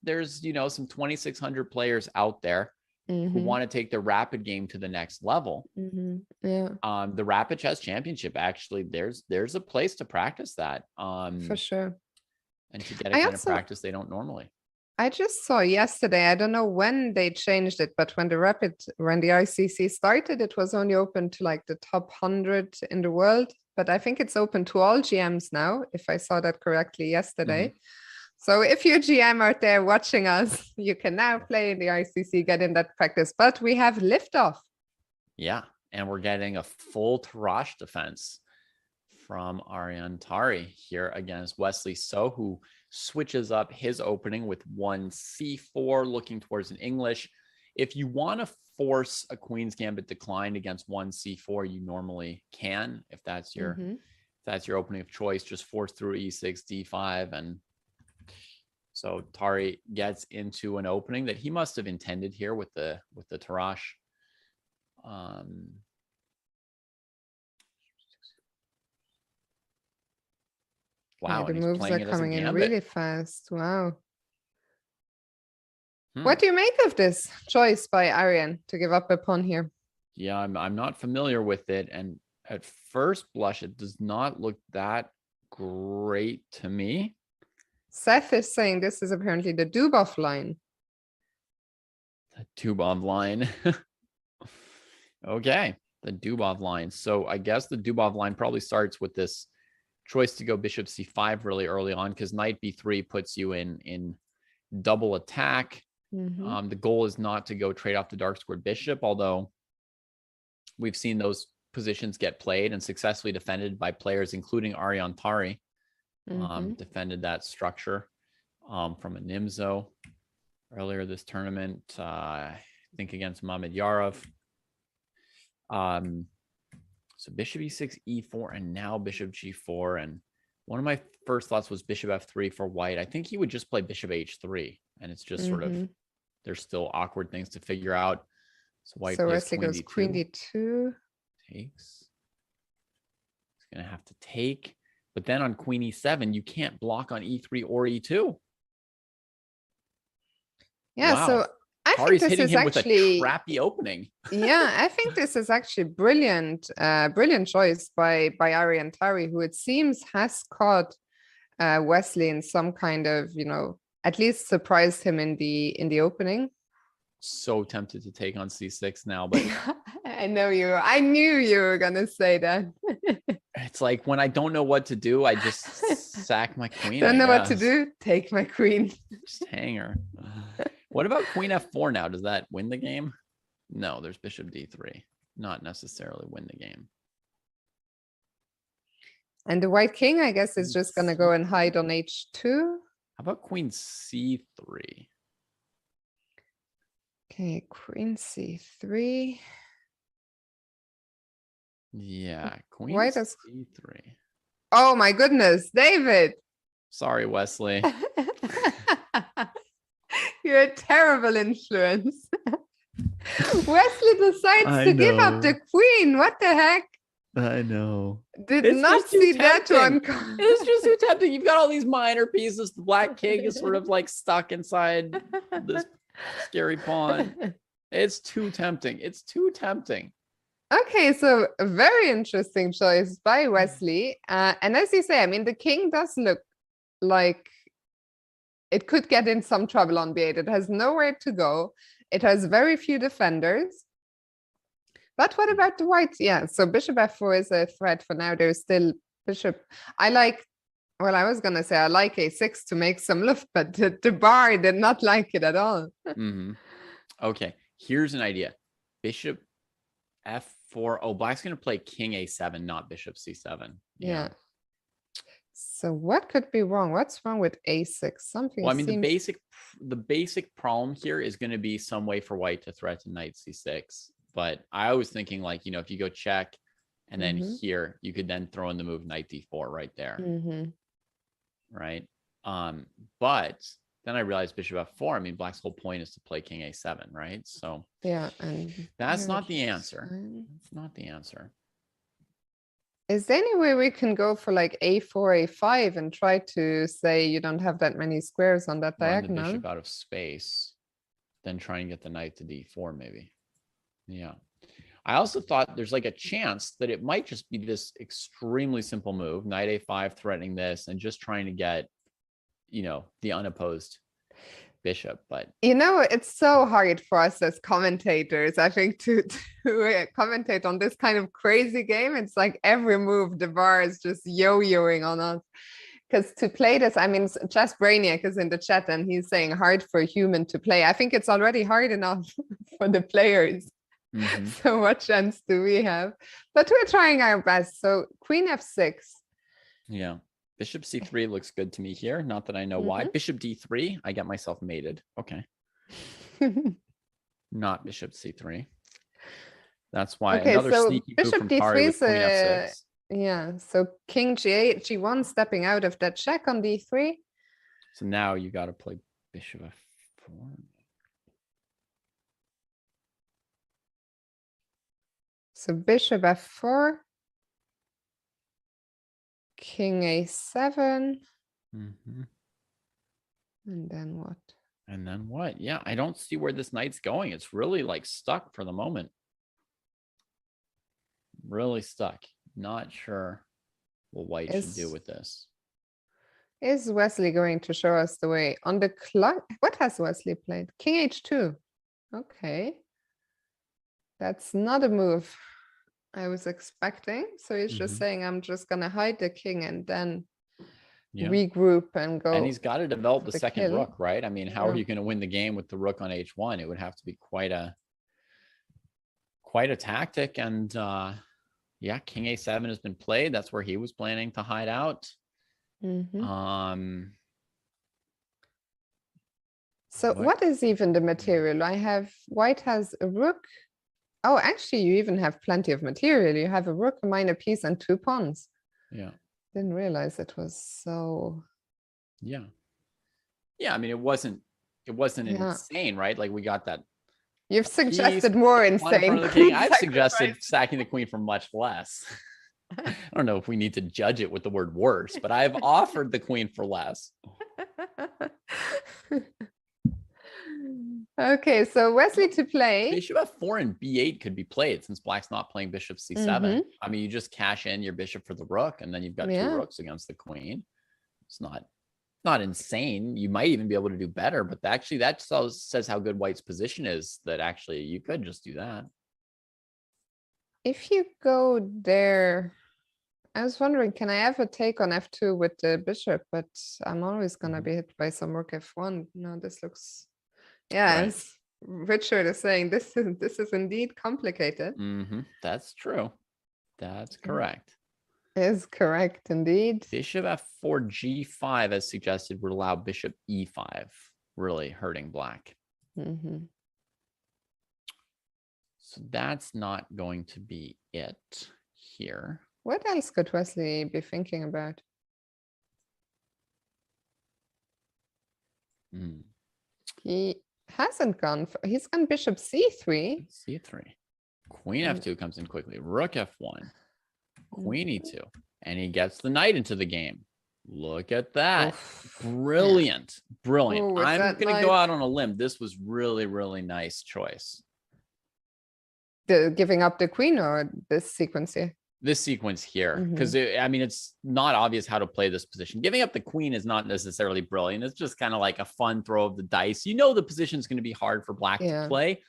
there's, some 2,600 players out there who want to take the rapid game to the next level, the Rapid Chess Championship, actually, there's a place to practice that. For sure. And to get a kind of practice they don't normally. I just saw yesterday, I don't know when they changed it, but when the ICC started, it was only open to like the top 100 in the world. But I think it's open to all GMs now, if I saw that correctly yesterday. So if you're GM out there watching us, you can now play in the ICC, get in that practice. But we have liftoff. Yeah, and we're getting a full Tarrasch defense from Ariane Tari here against Wesley So, who switches up his opening with 1c4, looking towards an English. If you want to force a Queen's Gambit decline against 1c4, you normally can. If that's your opening of choice, just force through e6, d5, and so Tari gets into an opening that he must have intended here with the Tarrasch. Wow, the moves are coming in really fast. Wow. What do you make of this choice by Ariane to give up a pawn here? Yeah, I'm not familiar with it, and at first blush, it does not look that great to me. Seth is saying this is apparently the Dubov line. The Dubov line. Okay, the Dubov line. So I guess the Dubov line probably starts with this choice to go bishop c5 really early on, because knight b3 puts you in double attack. The goal is not to go trade off the dark squared bishop, although we've seen those positions get played and successfully defended by players, including Ariane Tari. Defended that structure from a Nimzo earlier this tournament, I think against Mamad Yarov. So bishop e6, e4, and now bishop g4. And one of my first thoughts was bishop f3 for white. I think he would just play bishop h3, and it's just sort of, there's still awkward things to figure out. So white plays Wesley goes queen d2. Takes. He's going to have to take. But then on queen e7, you can't block on e3 or e2. Yeah, wow. So I Tari's think this hitting is him actually with a crappy opening. Yeah, I think this is actually brilliant choice by Ariane Tari, who it seems has caught Wesley in some kind of, at least surprised him in the opening. So tempted to take on c6 now, but I knew you were gonna say that. It's like when I don't know what to do, I just sack my queen. Don't know what to do, take my queen. Just hang her. What about queen f4 now? Does that win the game? No, there's bishop d3. Not necessarily win the game. And the white king, I guess, is just gonna go and hide on h2. How about queen c3? Okay, queen c3. Yeah, queen White c3. Oh my goodness, David. Sorry, Wesley. You're a terrible influence. Wesley decides to give up the queen. What the heck? I know. Did It's not just too see that one tempting. coming. It's just too tempting. You've got all these minor pieces. The black king is sort of like stuck inside this scary pawn. It's too tempting. It's too tempting. Okay, so a very interesting choice by Wesley. And as you say, I mean, the king does look like it could get in some trouble on b8. It has nowhere to go. It has very few defenders. But what about the white? Yeah, so bishop f4 is a threat for now. There's still bishop. I was going to say I like a6 to make some luft, but the bar did not like it at all. Okay, here's an idea. Bishop f4. Oh, black's going to play king a7, not bishop c7. Yeah. So what could be wrong? What's wrong with a6? Something. Well, I mean, seems... the basic problem here is going to be some way for white to threaten knight c6. But I was thinking, like, you know, if you go check and then here, you could then throw in the move knight d4 right there. Right. But then I realized bishop f4. I mean, black's whole point is to play king a7, right? So yeah, and that's not the answer. It's not the answer. Is there any way we can go for like a4, a5 and try to say you don't have that many squares on that diagonal? Run the bishop out of space, then try and get the knight to d4 maybe. Yeah. I also thought there's like a chance that it might just be this extremely simple move, knight a5 threatening this and just trying to get, you know, the unopposed bishop. But you know, it's so hard for us as commentators, I think, to commentate on this kind of crazy game. It's like every move the bar is just yo-yoing on us. Because to play this, I mean, Chess Brainiac is in the chat and he's saying hard for a human to play. I think it's already hard enough for the players. So what chance do we have? But we're trying our best. So queen f6. Yeah. Bishop c3 looks good to me here. Not that I know why. Bishop d3, I get myself mated. Okay. Not bishop c3. That's why another sneaky move from Kari with queen f6. Yeah, so king g8, g1 stepping out of that check on d3. So now you got to play bishop f4. So bishop f4. King a7. And then what? And then what? Yeah, I don't see where this knight's going. It's really like stuck for the moment. Really stuck. Not sure what white should do with this. Is Wesley going to show us the way? On the clock, what has Wesley played? King h2. Okay. That's not a move I was expecting. So he's just saying, I'm just going to hide the king and then regroup and go. And he's got to develop the second rook, right? I mean, how are you going to win the game with the rook on h1? It would have to be quite a tactic. And yeah, king a7 has been played. That's where he was planning to hide out. So what is even the material? White has a rook. Oh, actually, you even have plenty of material. You have a rook, a minor piece, and 2 pawns. Yeah. Didn't realize it was so. Yeah. Yeah. I mean, it wasn't insane, right? Like we got that. You've suggested more insane. I've suggested sacking the queen for much less. I don't know if we need to judge it with the word worse, but I've offered the queen for less. Okay, so Wesley to play. Bishop f4 and b8 could be played since black's not playing bishop c7. I mean, you just cash in your bishop for the rook, and then you've got 2 rooks against the queen. It's not insane. You might even be able to do better, but actually that says how good white's position is, that actually you could just do that. If you go there, I was wondering, can I ever take on f2 with the bishop? But I'm always going to be hit by some rook f1. No, this looks... Yes, right. Richard is saying this is indeed complicated. That's true. That's correct. Is correct indeed. Bishop f4 g5, as suggested, would allow bishop e5, really hurting black. So that's not going to be it here. What else could Wesley be thinking about? He hasn't gone for, he's gone bishop c3. C3. Queen f2 comes in quickly. Rook f1. queen e2, and he gets the knight into the game. Look at that. Oof. Brilliant. Brilliant. Ooh, with I'm that going to go knight. out on a limb. This was really, really nice choice. Giving up the queen or this sequence here? This sequence here, because I mean, it's not obvious how to play this position. Giving up the queen is not necessarily brilliant. It's just kind of like a fun throw of the dice. You know, the position is going to be hard for black to play,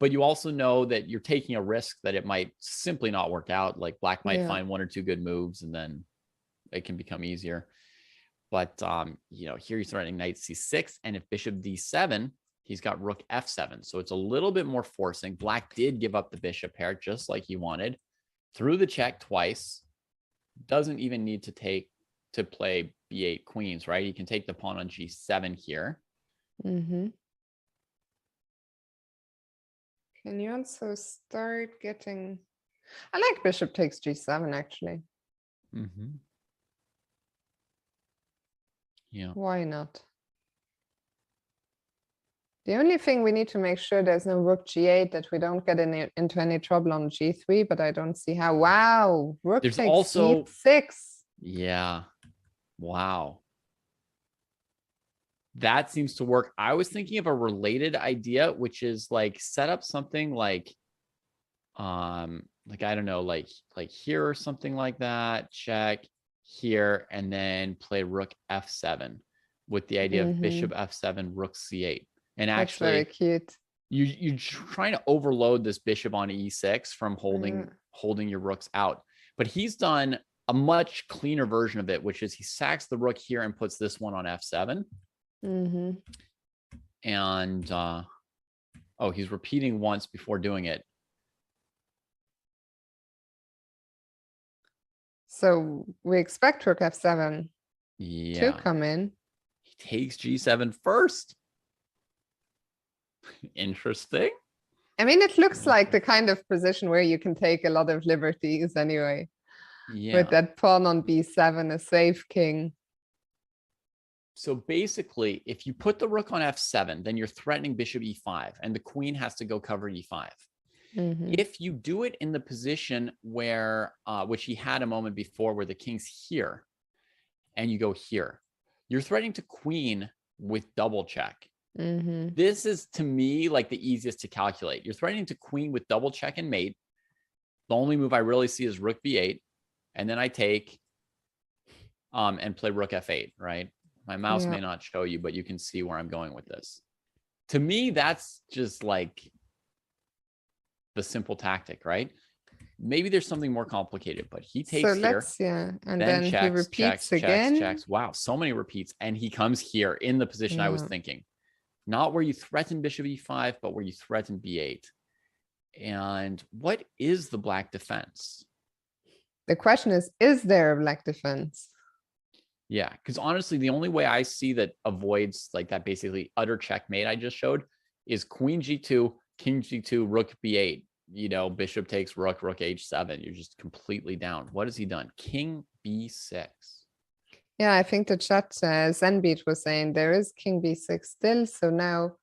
but you also know that you're taking a risk that it might simply not work out. Like black might find one or two good moves and then it can become easier. But, you know, here he's threatening knight c6, and if bishop d7, he's got rook f7. So it's a little bit more forcing. Black did give up the bishop pair just like he wanted. Through the check twice. Doesn't even need to play b8 queens, right? He can take the pawn on g7 here. Can you also start getting... I like bishop takes g7, actually. Yeah. Why not? The only thing we need to make sure there's no rook g8, that we don't get into any trouble on g3, but I don't see how. Wow, rook There's takes also c6. Yeah. Wow. That seems to work. I was thinking of a related idea, which is like set up something like I don't know, like here or something like that. Check here, and then play rook f7 with the idea of bishop f7, rook c8. And actually, that's very cute. You're trying to overload this bishop on e6 from holding your rooks out. But he's done a much cleaner version of it, which is he sacks the rook here and puts this one on f7. And oh, he's repeating once before doing it. So we expect rook f7 to come in. He takes g7 first. Interesting. I mean, it looks like the kind of position where you can take a lot of liberties anyway. With that pawn on b7, a safe king. So basically, if you put the rook on f7, then you're threatening bishop e5, and the queen has to go cover e5. If you do it in the position where, which he had a moment before, where the king's here, and you go here, you're threatening to queen with double check. This is, to me, like the easiest to calculate. You're threatening to queen with double check and mate. The only move I really see is rook b8, and then I take and play rook f8, right? My mouse may not show you, but you can see where I'm going with this. To me, that's just like the simple tactic, right? Maybe there's something more complicated, but he takes here. And then checks, he repeats checks, again. Checks. Wow, so many repeats. And he comes here in the position I was thinking. Not where you threaten bishop e5, but where you threaten b8. And what is the black defense? The question is there a black defense? Yeah, because honestly, the only way I see that avoids like that basically utter checkmate I just showed is queen g2, king g2, rook b8. You know, bishop takes rook, rook h7. You're just completely down. What has he done? King b6. Yeah, I think the chat Zenbeat was saying there is king b6 still. So now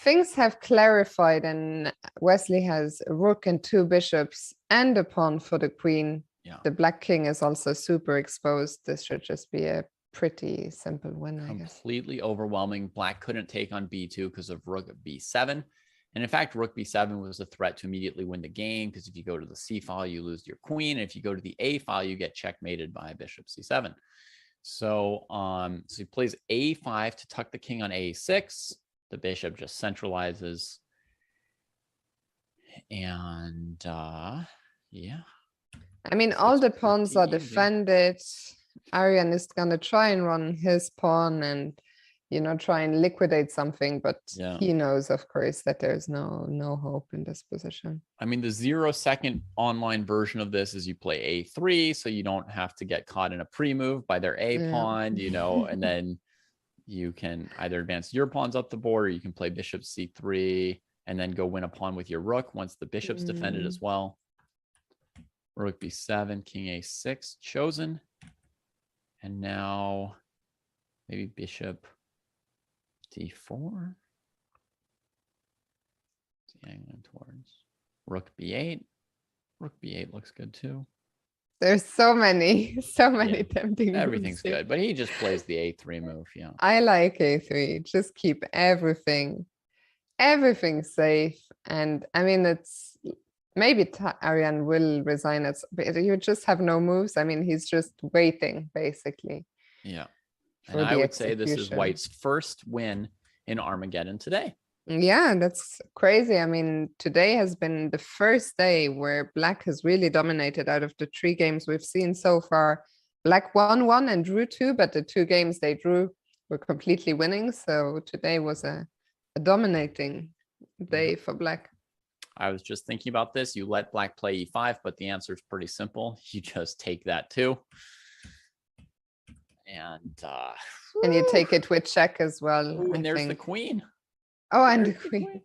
things have clarified, and Wesley has a rook and two bishops and a pawn for the queen. The black king is also super exposed. This should just be a pretty simple win, I guess. Completely overwhelming. Black couldn't take on b2 because of rook b7. And in fact, rook b7 was a threat to immediately win the game, because if you go to the c file, you lose your queen. And if you go to the a file, you get checkmated by bishop c7. So, so he plays a5 to tuck the king on a6. The bishop just centralizes. And yeah. I mean, all the pawns are defended. Aryan is going to try and run his pawn and, you know, try and liquidate something. But he knows, of course, that there's no hope in this position. I mean, the 0-second online version of this is you play a3, so you don't have to get caught in a pre-move by their a pawn, you know, and then you can either advance your pawns up the board, or you can play bishop c3 and then go win a pawn with your rook once the bishop's defended as well. Rook b7, king a6 chosen. And now maybe bishop d4. Angling towards rook b8. Rook b8 looks good too. There's so many, so many Yeah, tempting moves everything's here. good, but he just plays the A3 move. Yeah. I like A3. Just keep everything safe. And I mean, it's maybe Ariane will resign it, but you just have no moves. I mean, he's just waiting basically Yeah. And for I the would say this is execution. White's first win in Armageddon today. Yeah, that's crazy. I mean, today has been the first day where Black has really dominated out of the 3 games we've seen so far. Black won 1 and drew 2, but the 2 games they drew were completely winning. So today was a dominating day for Black. I was just thinking about this. You let Black play E5, but the answer is pretty simple. You just take that too. And you take it with check as well. Ooh, and there's the queen. Oh, and the queen.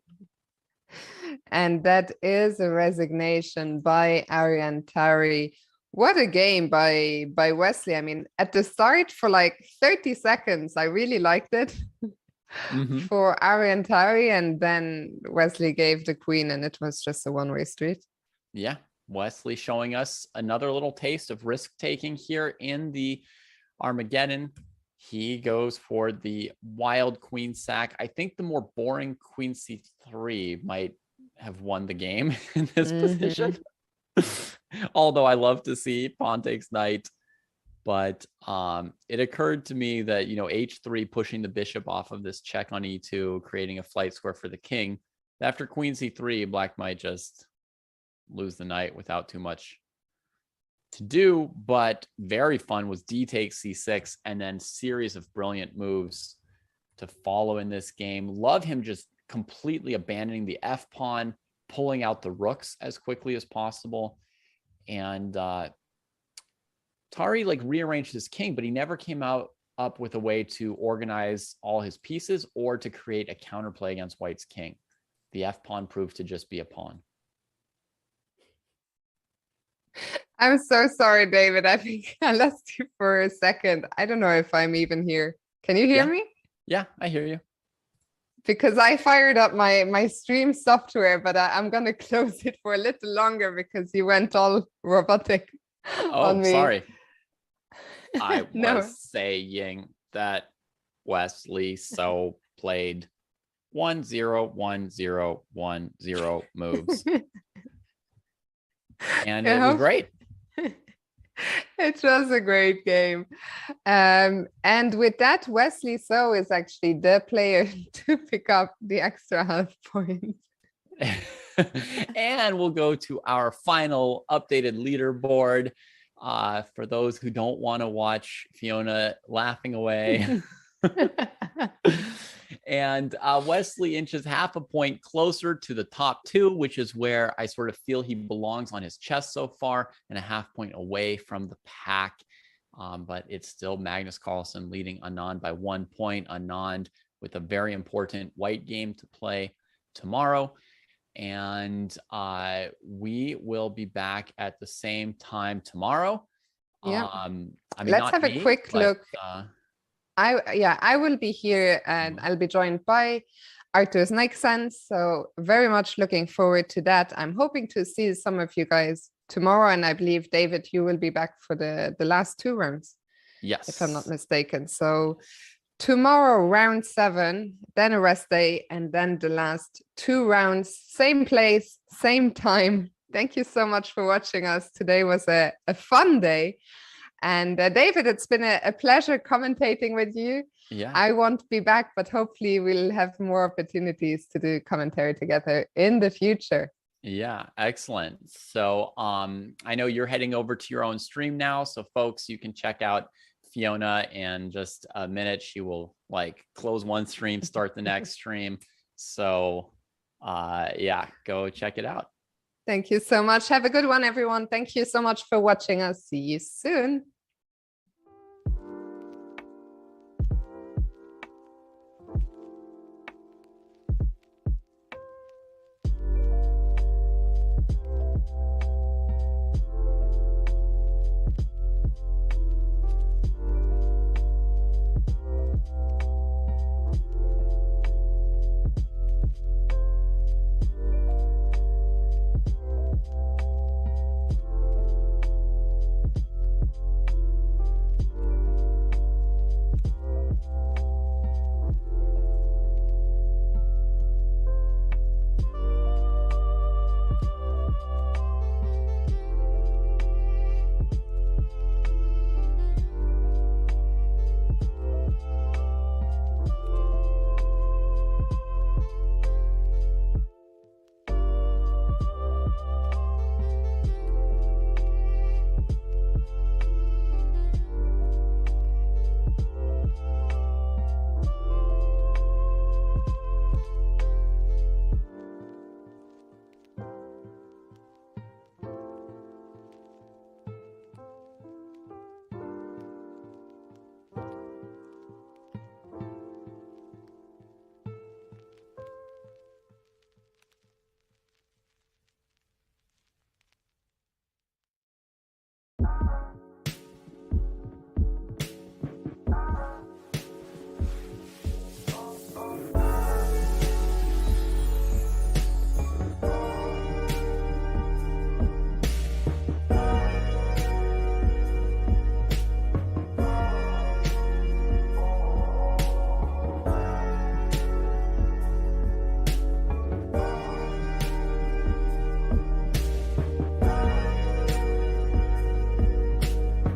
And that is a resignation by Ariane Tari. What a game by Wesley. I mean, at the start for like 30 seconds, I really liked it for Ariane Tari, and then Wesley gave the queen and it was just a one-way street. Yeah, Wesley showing us another little taste of risk-taking here in the Armageddon. He goes for the wild queen sack. I think the more boring queen c3 might have won the game in this position. Although I love to see pawn takes knight. But it occurred to me that, you know, h3 pushing the bishop off of this check on e2, creating a flight square for the king. After queen c3, Black might just lose the knight without too much to do, but very fun was d takes c6 and then series of brilliant moves to follow in this game. Love him just completely abandoning the f pawn, pulling out the rooks as quickly as possible. And Tari like rearranged his king, but he never came up with a way to organize all his pieces or to create a counterplay against White's king. The f pawn proved to just be a pawn. I'm so sorry, David. I think I lost you for a second. I don't know if I'm even here. Can you hear me? Yeah, I hear you. Because I fired up my stream software, but I'm going to close it for a little longer because you went all robotic on me. Sorry. I was saying that Wesley So played 1-0-1-0-1-0 moves. And it was great. It was a great game. And with that, Wesley So is actually the player to pick up the extra half point. And we'll go to our final updated leaderboard. For those who don't want to watch Fiona laughing away. And Wesley inches half a point closer to the top 2, which is where I sort of feel he belongs on his chess so far, and a half point away from the pack. But it's still Magnus Carlsen leading Anand by 1 point. Anand with a very important white game to play tomorrow. And we will be back at the same time tomorrow. Yeah. I mean, let's have a quick look. I will be here and I'll be joined by Arthur's Nixon. So very much looking forward to that. I'm hoping to see some of you guys tomorrow. And I believe, David, you will be back for the last 2 rounds. Yes. If I'm not mistaken. So tomorrow, round 7, then a rest day, and then the last 2 rounds, same place, same time. Thank you so much for watching us. Today was a fun day. And David, it's been a pleasure commentating with you. Yeah, I won't be back, but hopefully we'll have more opportunities to do commentary together in the future. Yeah, excellent. So I know you're heading over to your own stream now. So folks, you can check out Fiona in just a minute. She will like close one stream, start the next stream. So yeah, go check it out. Thank you so much. Have a good one, everyone. Thank you so much for watching us. See you soon.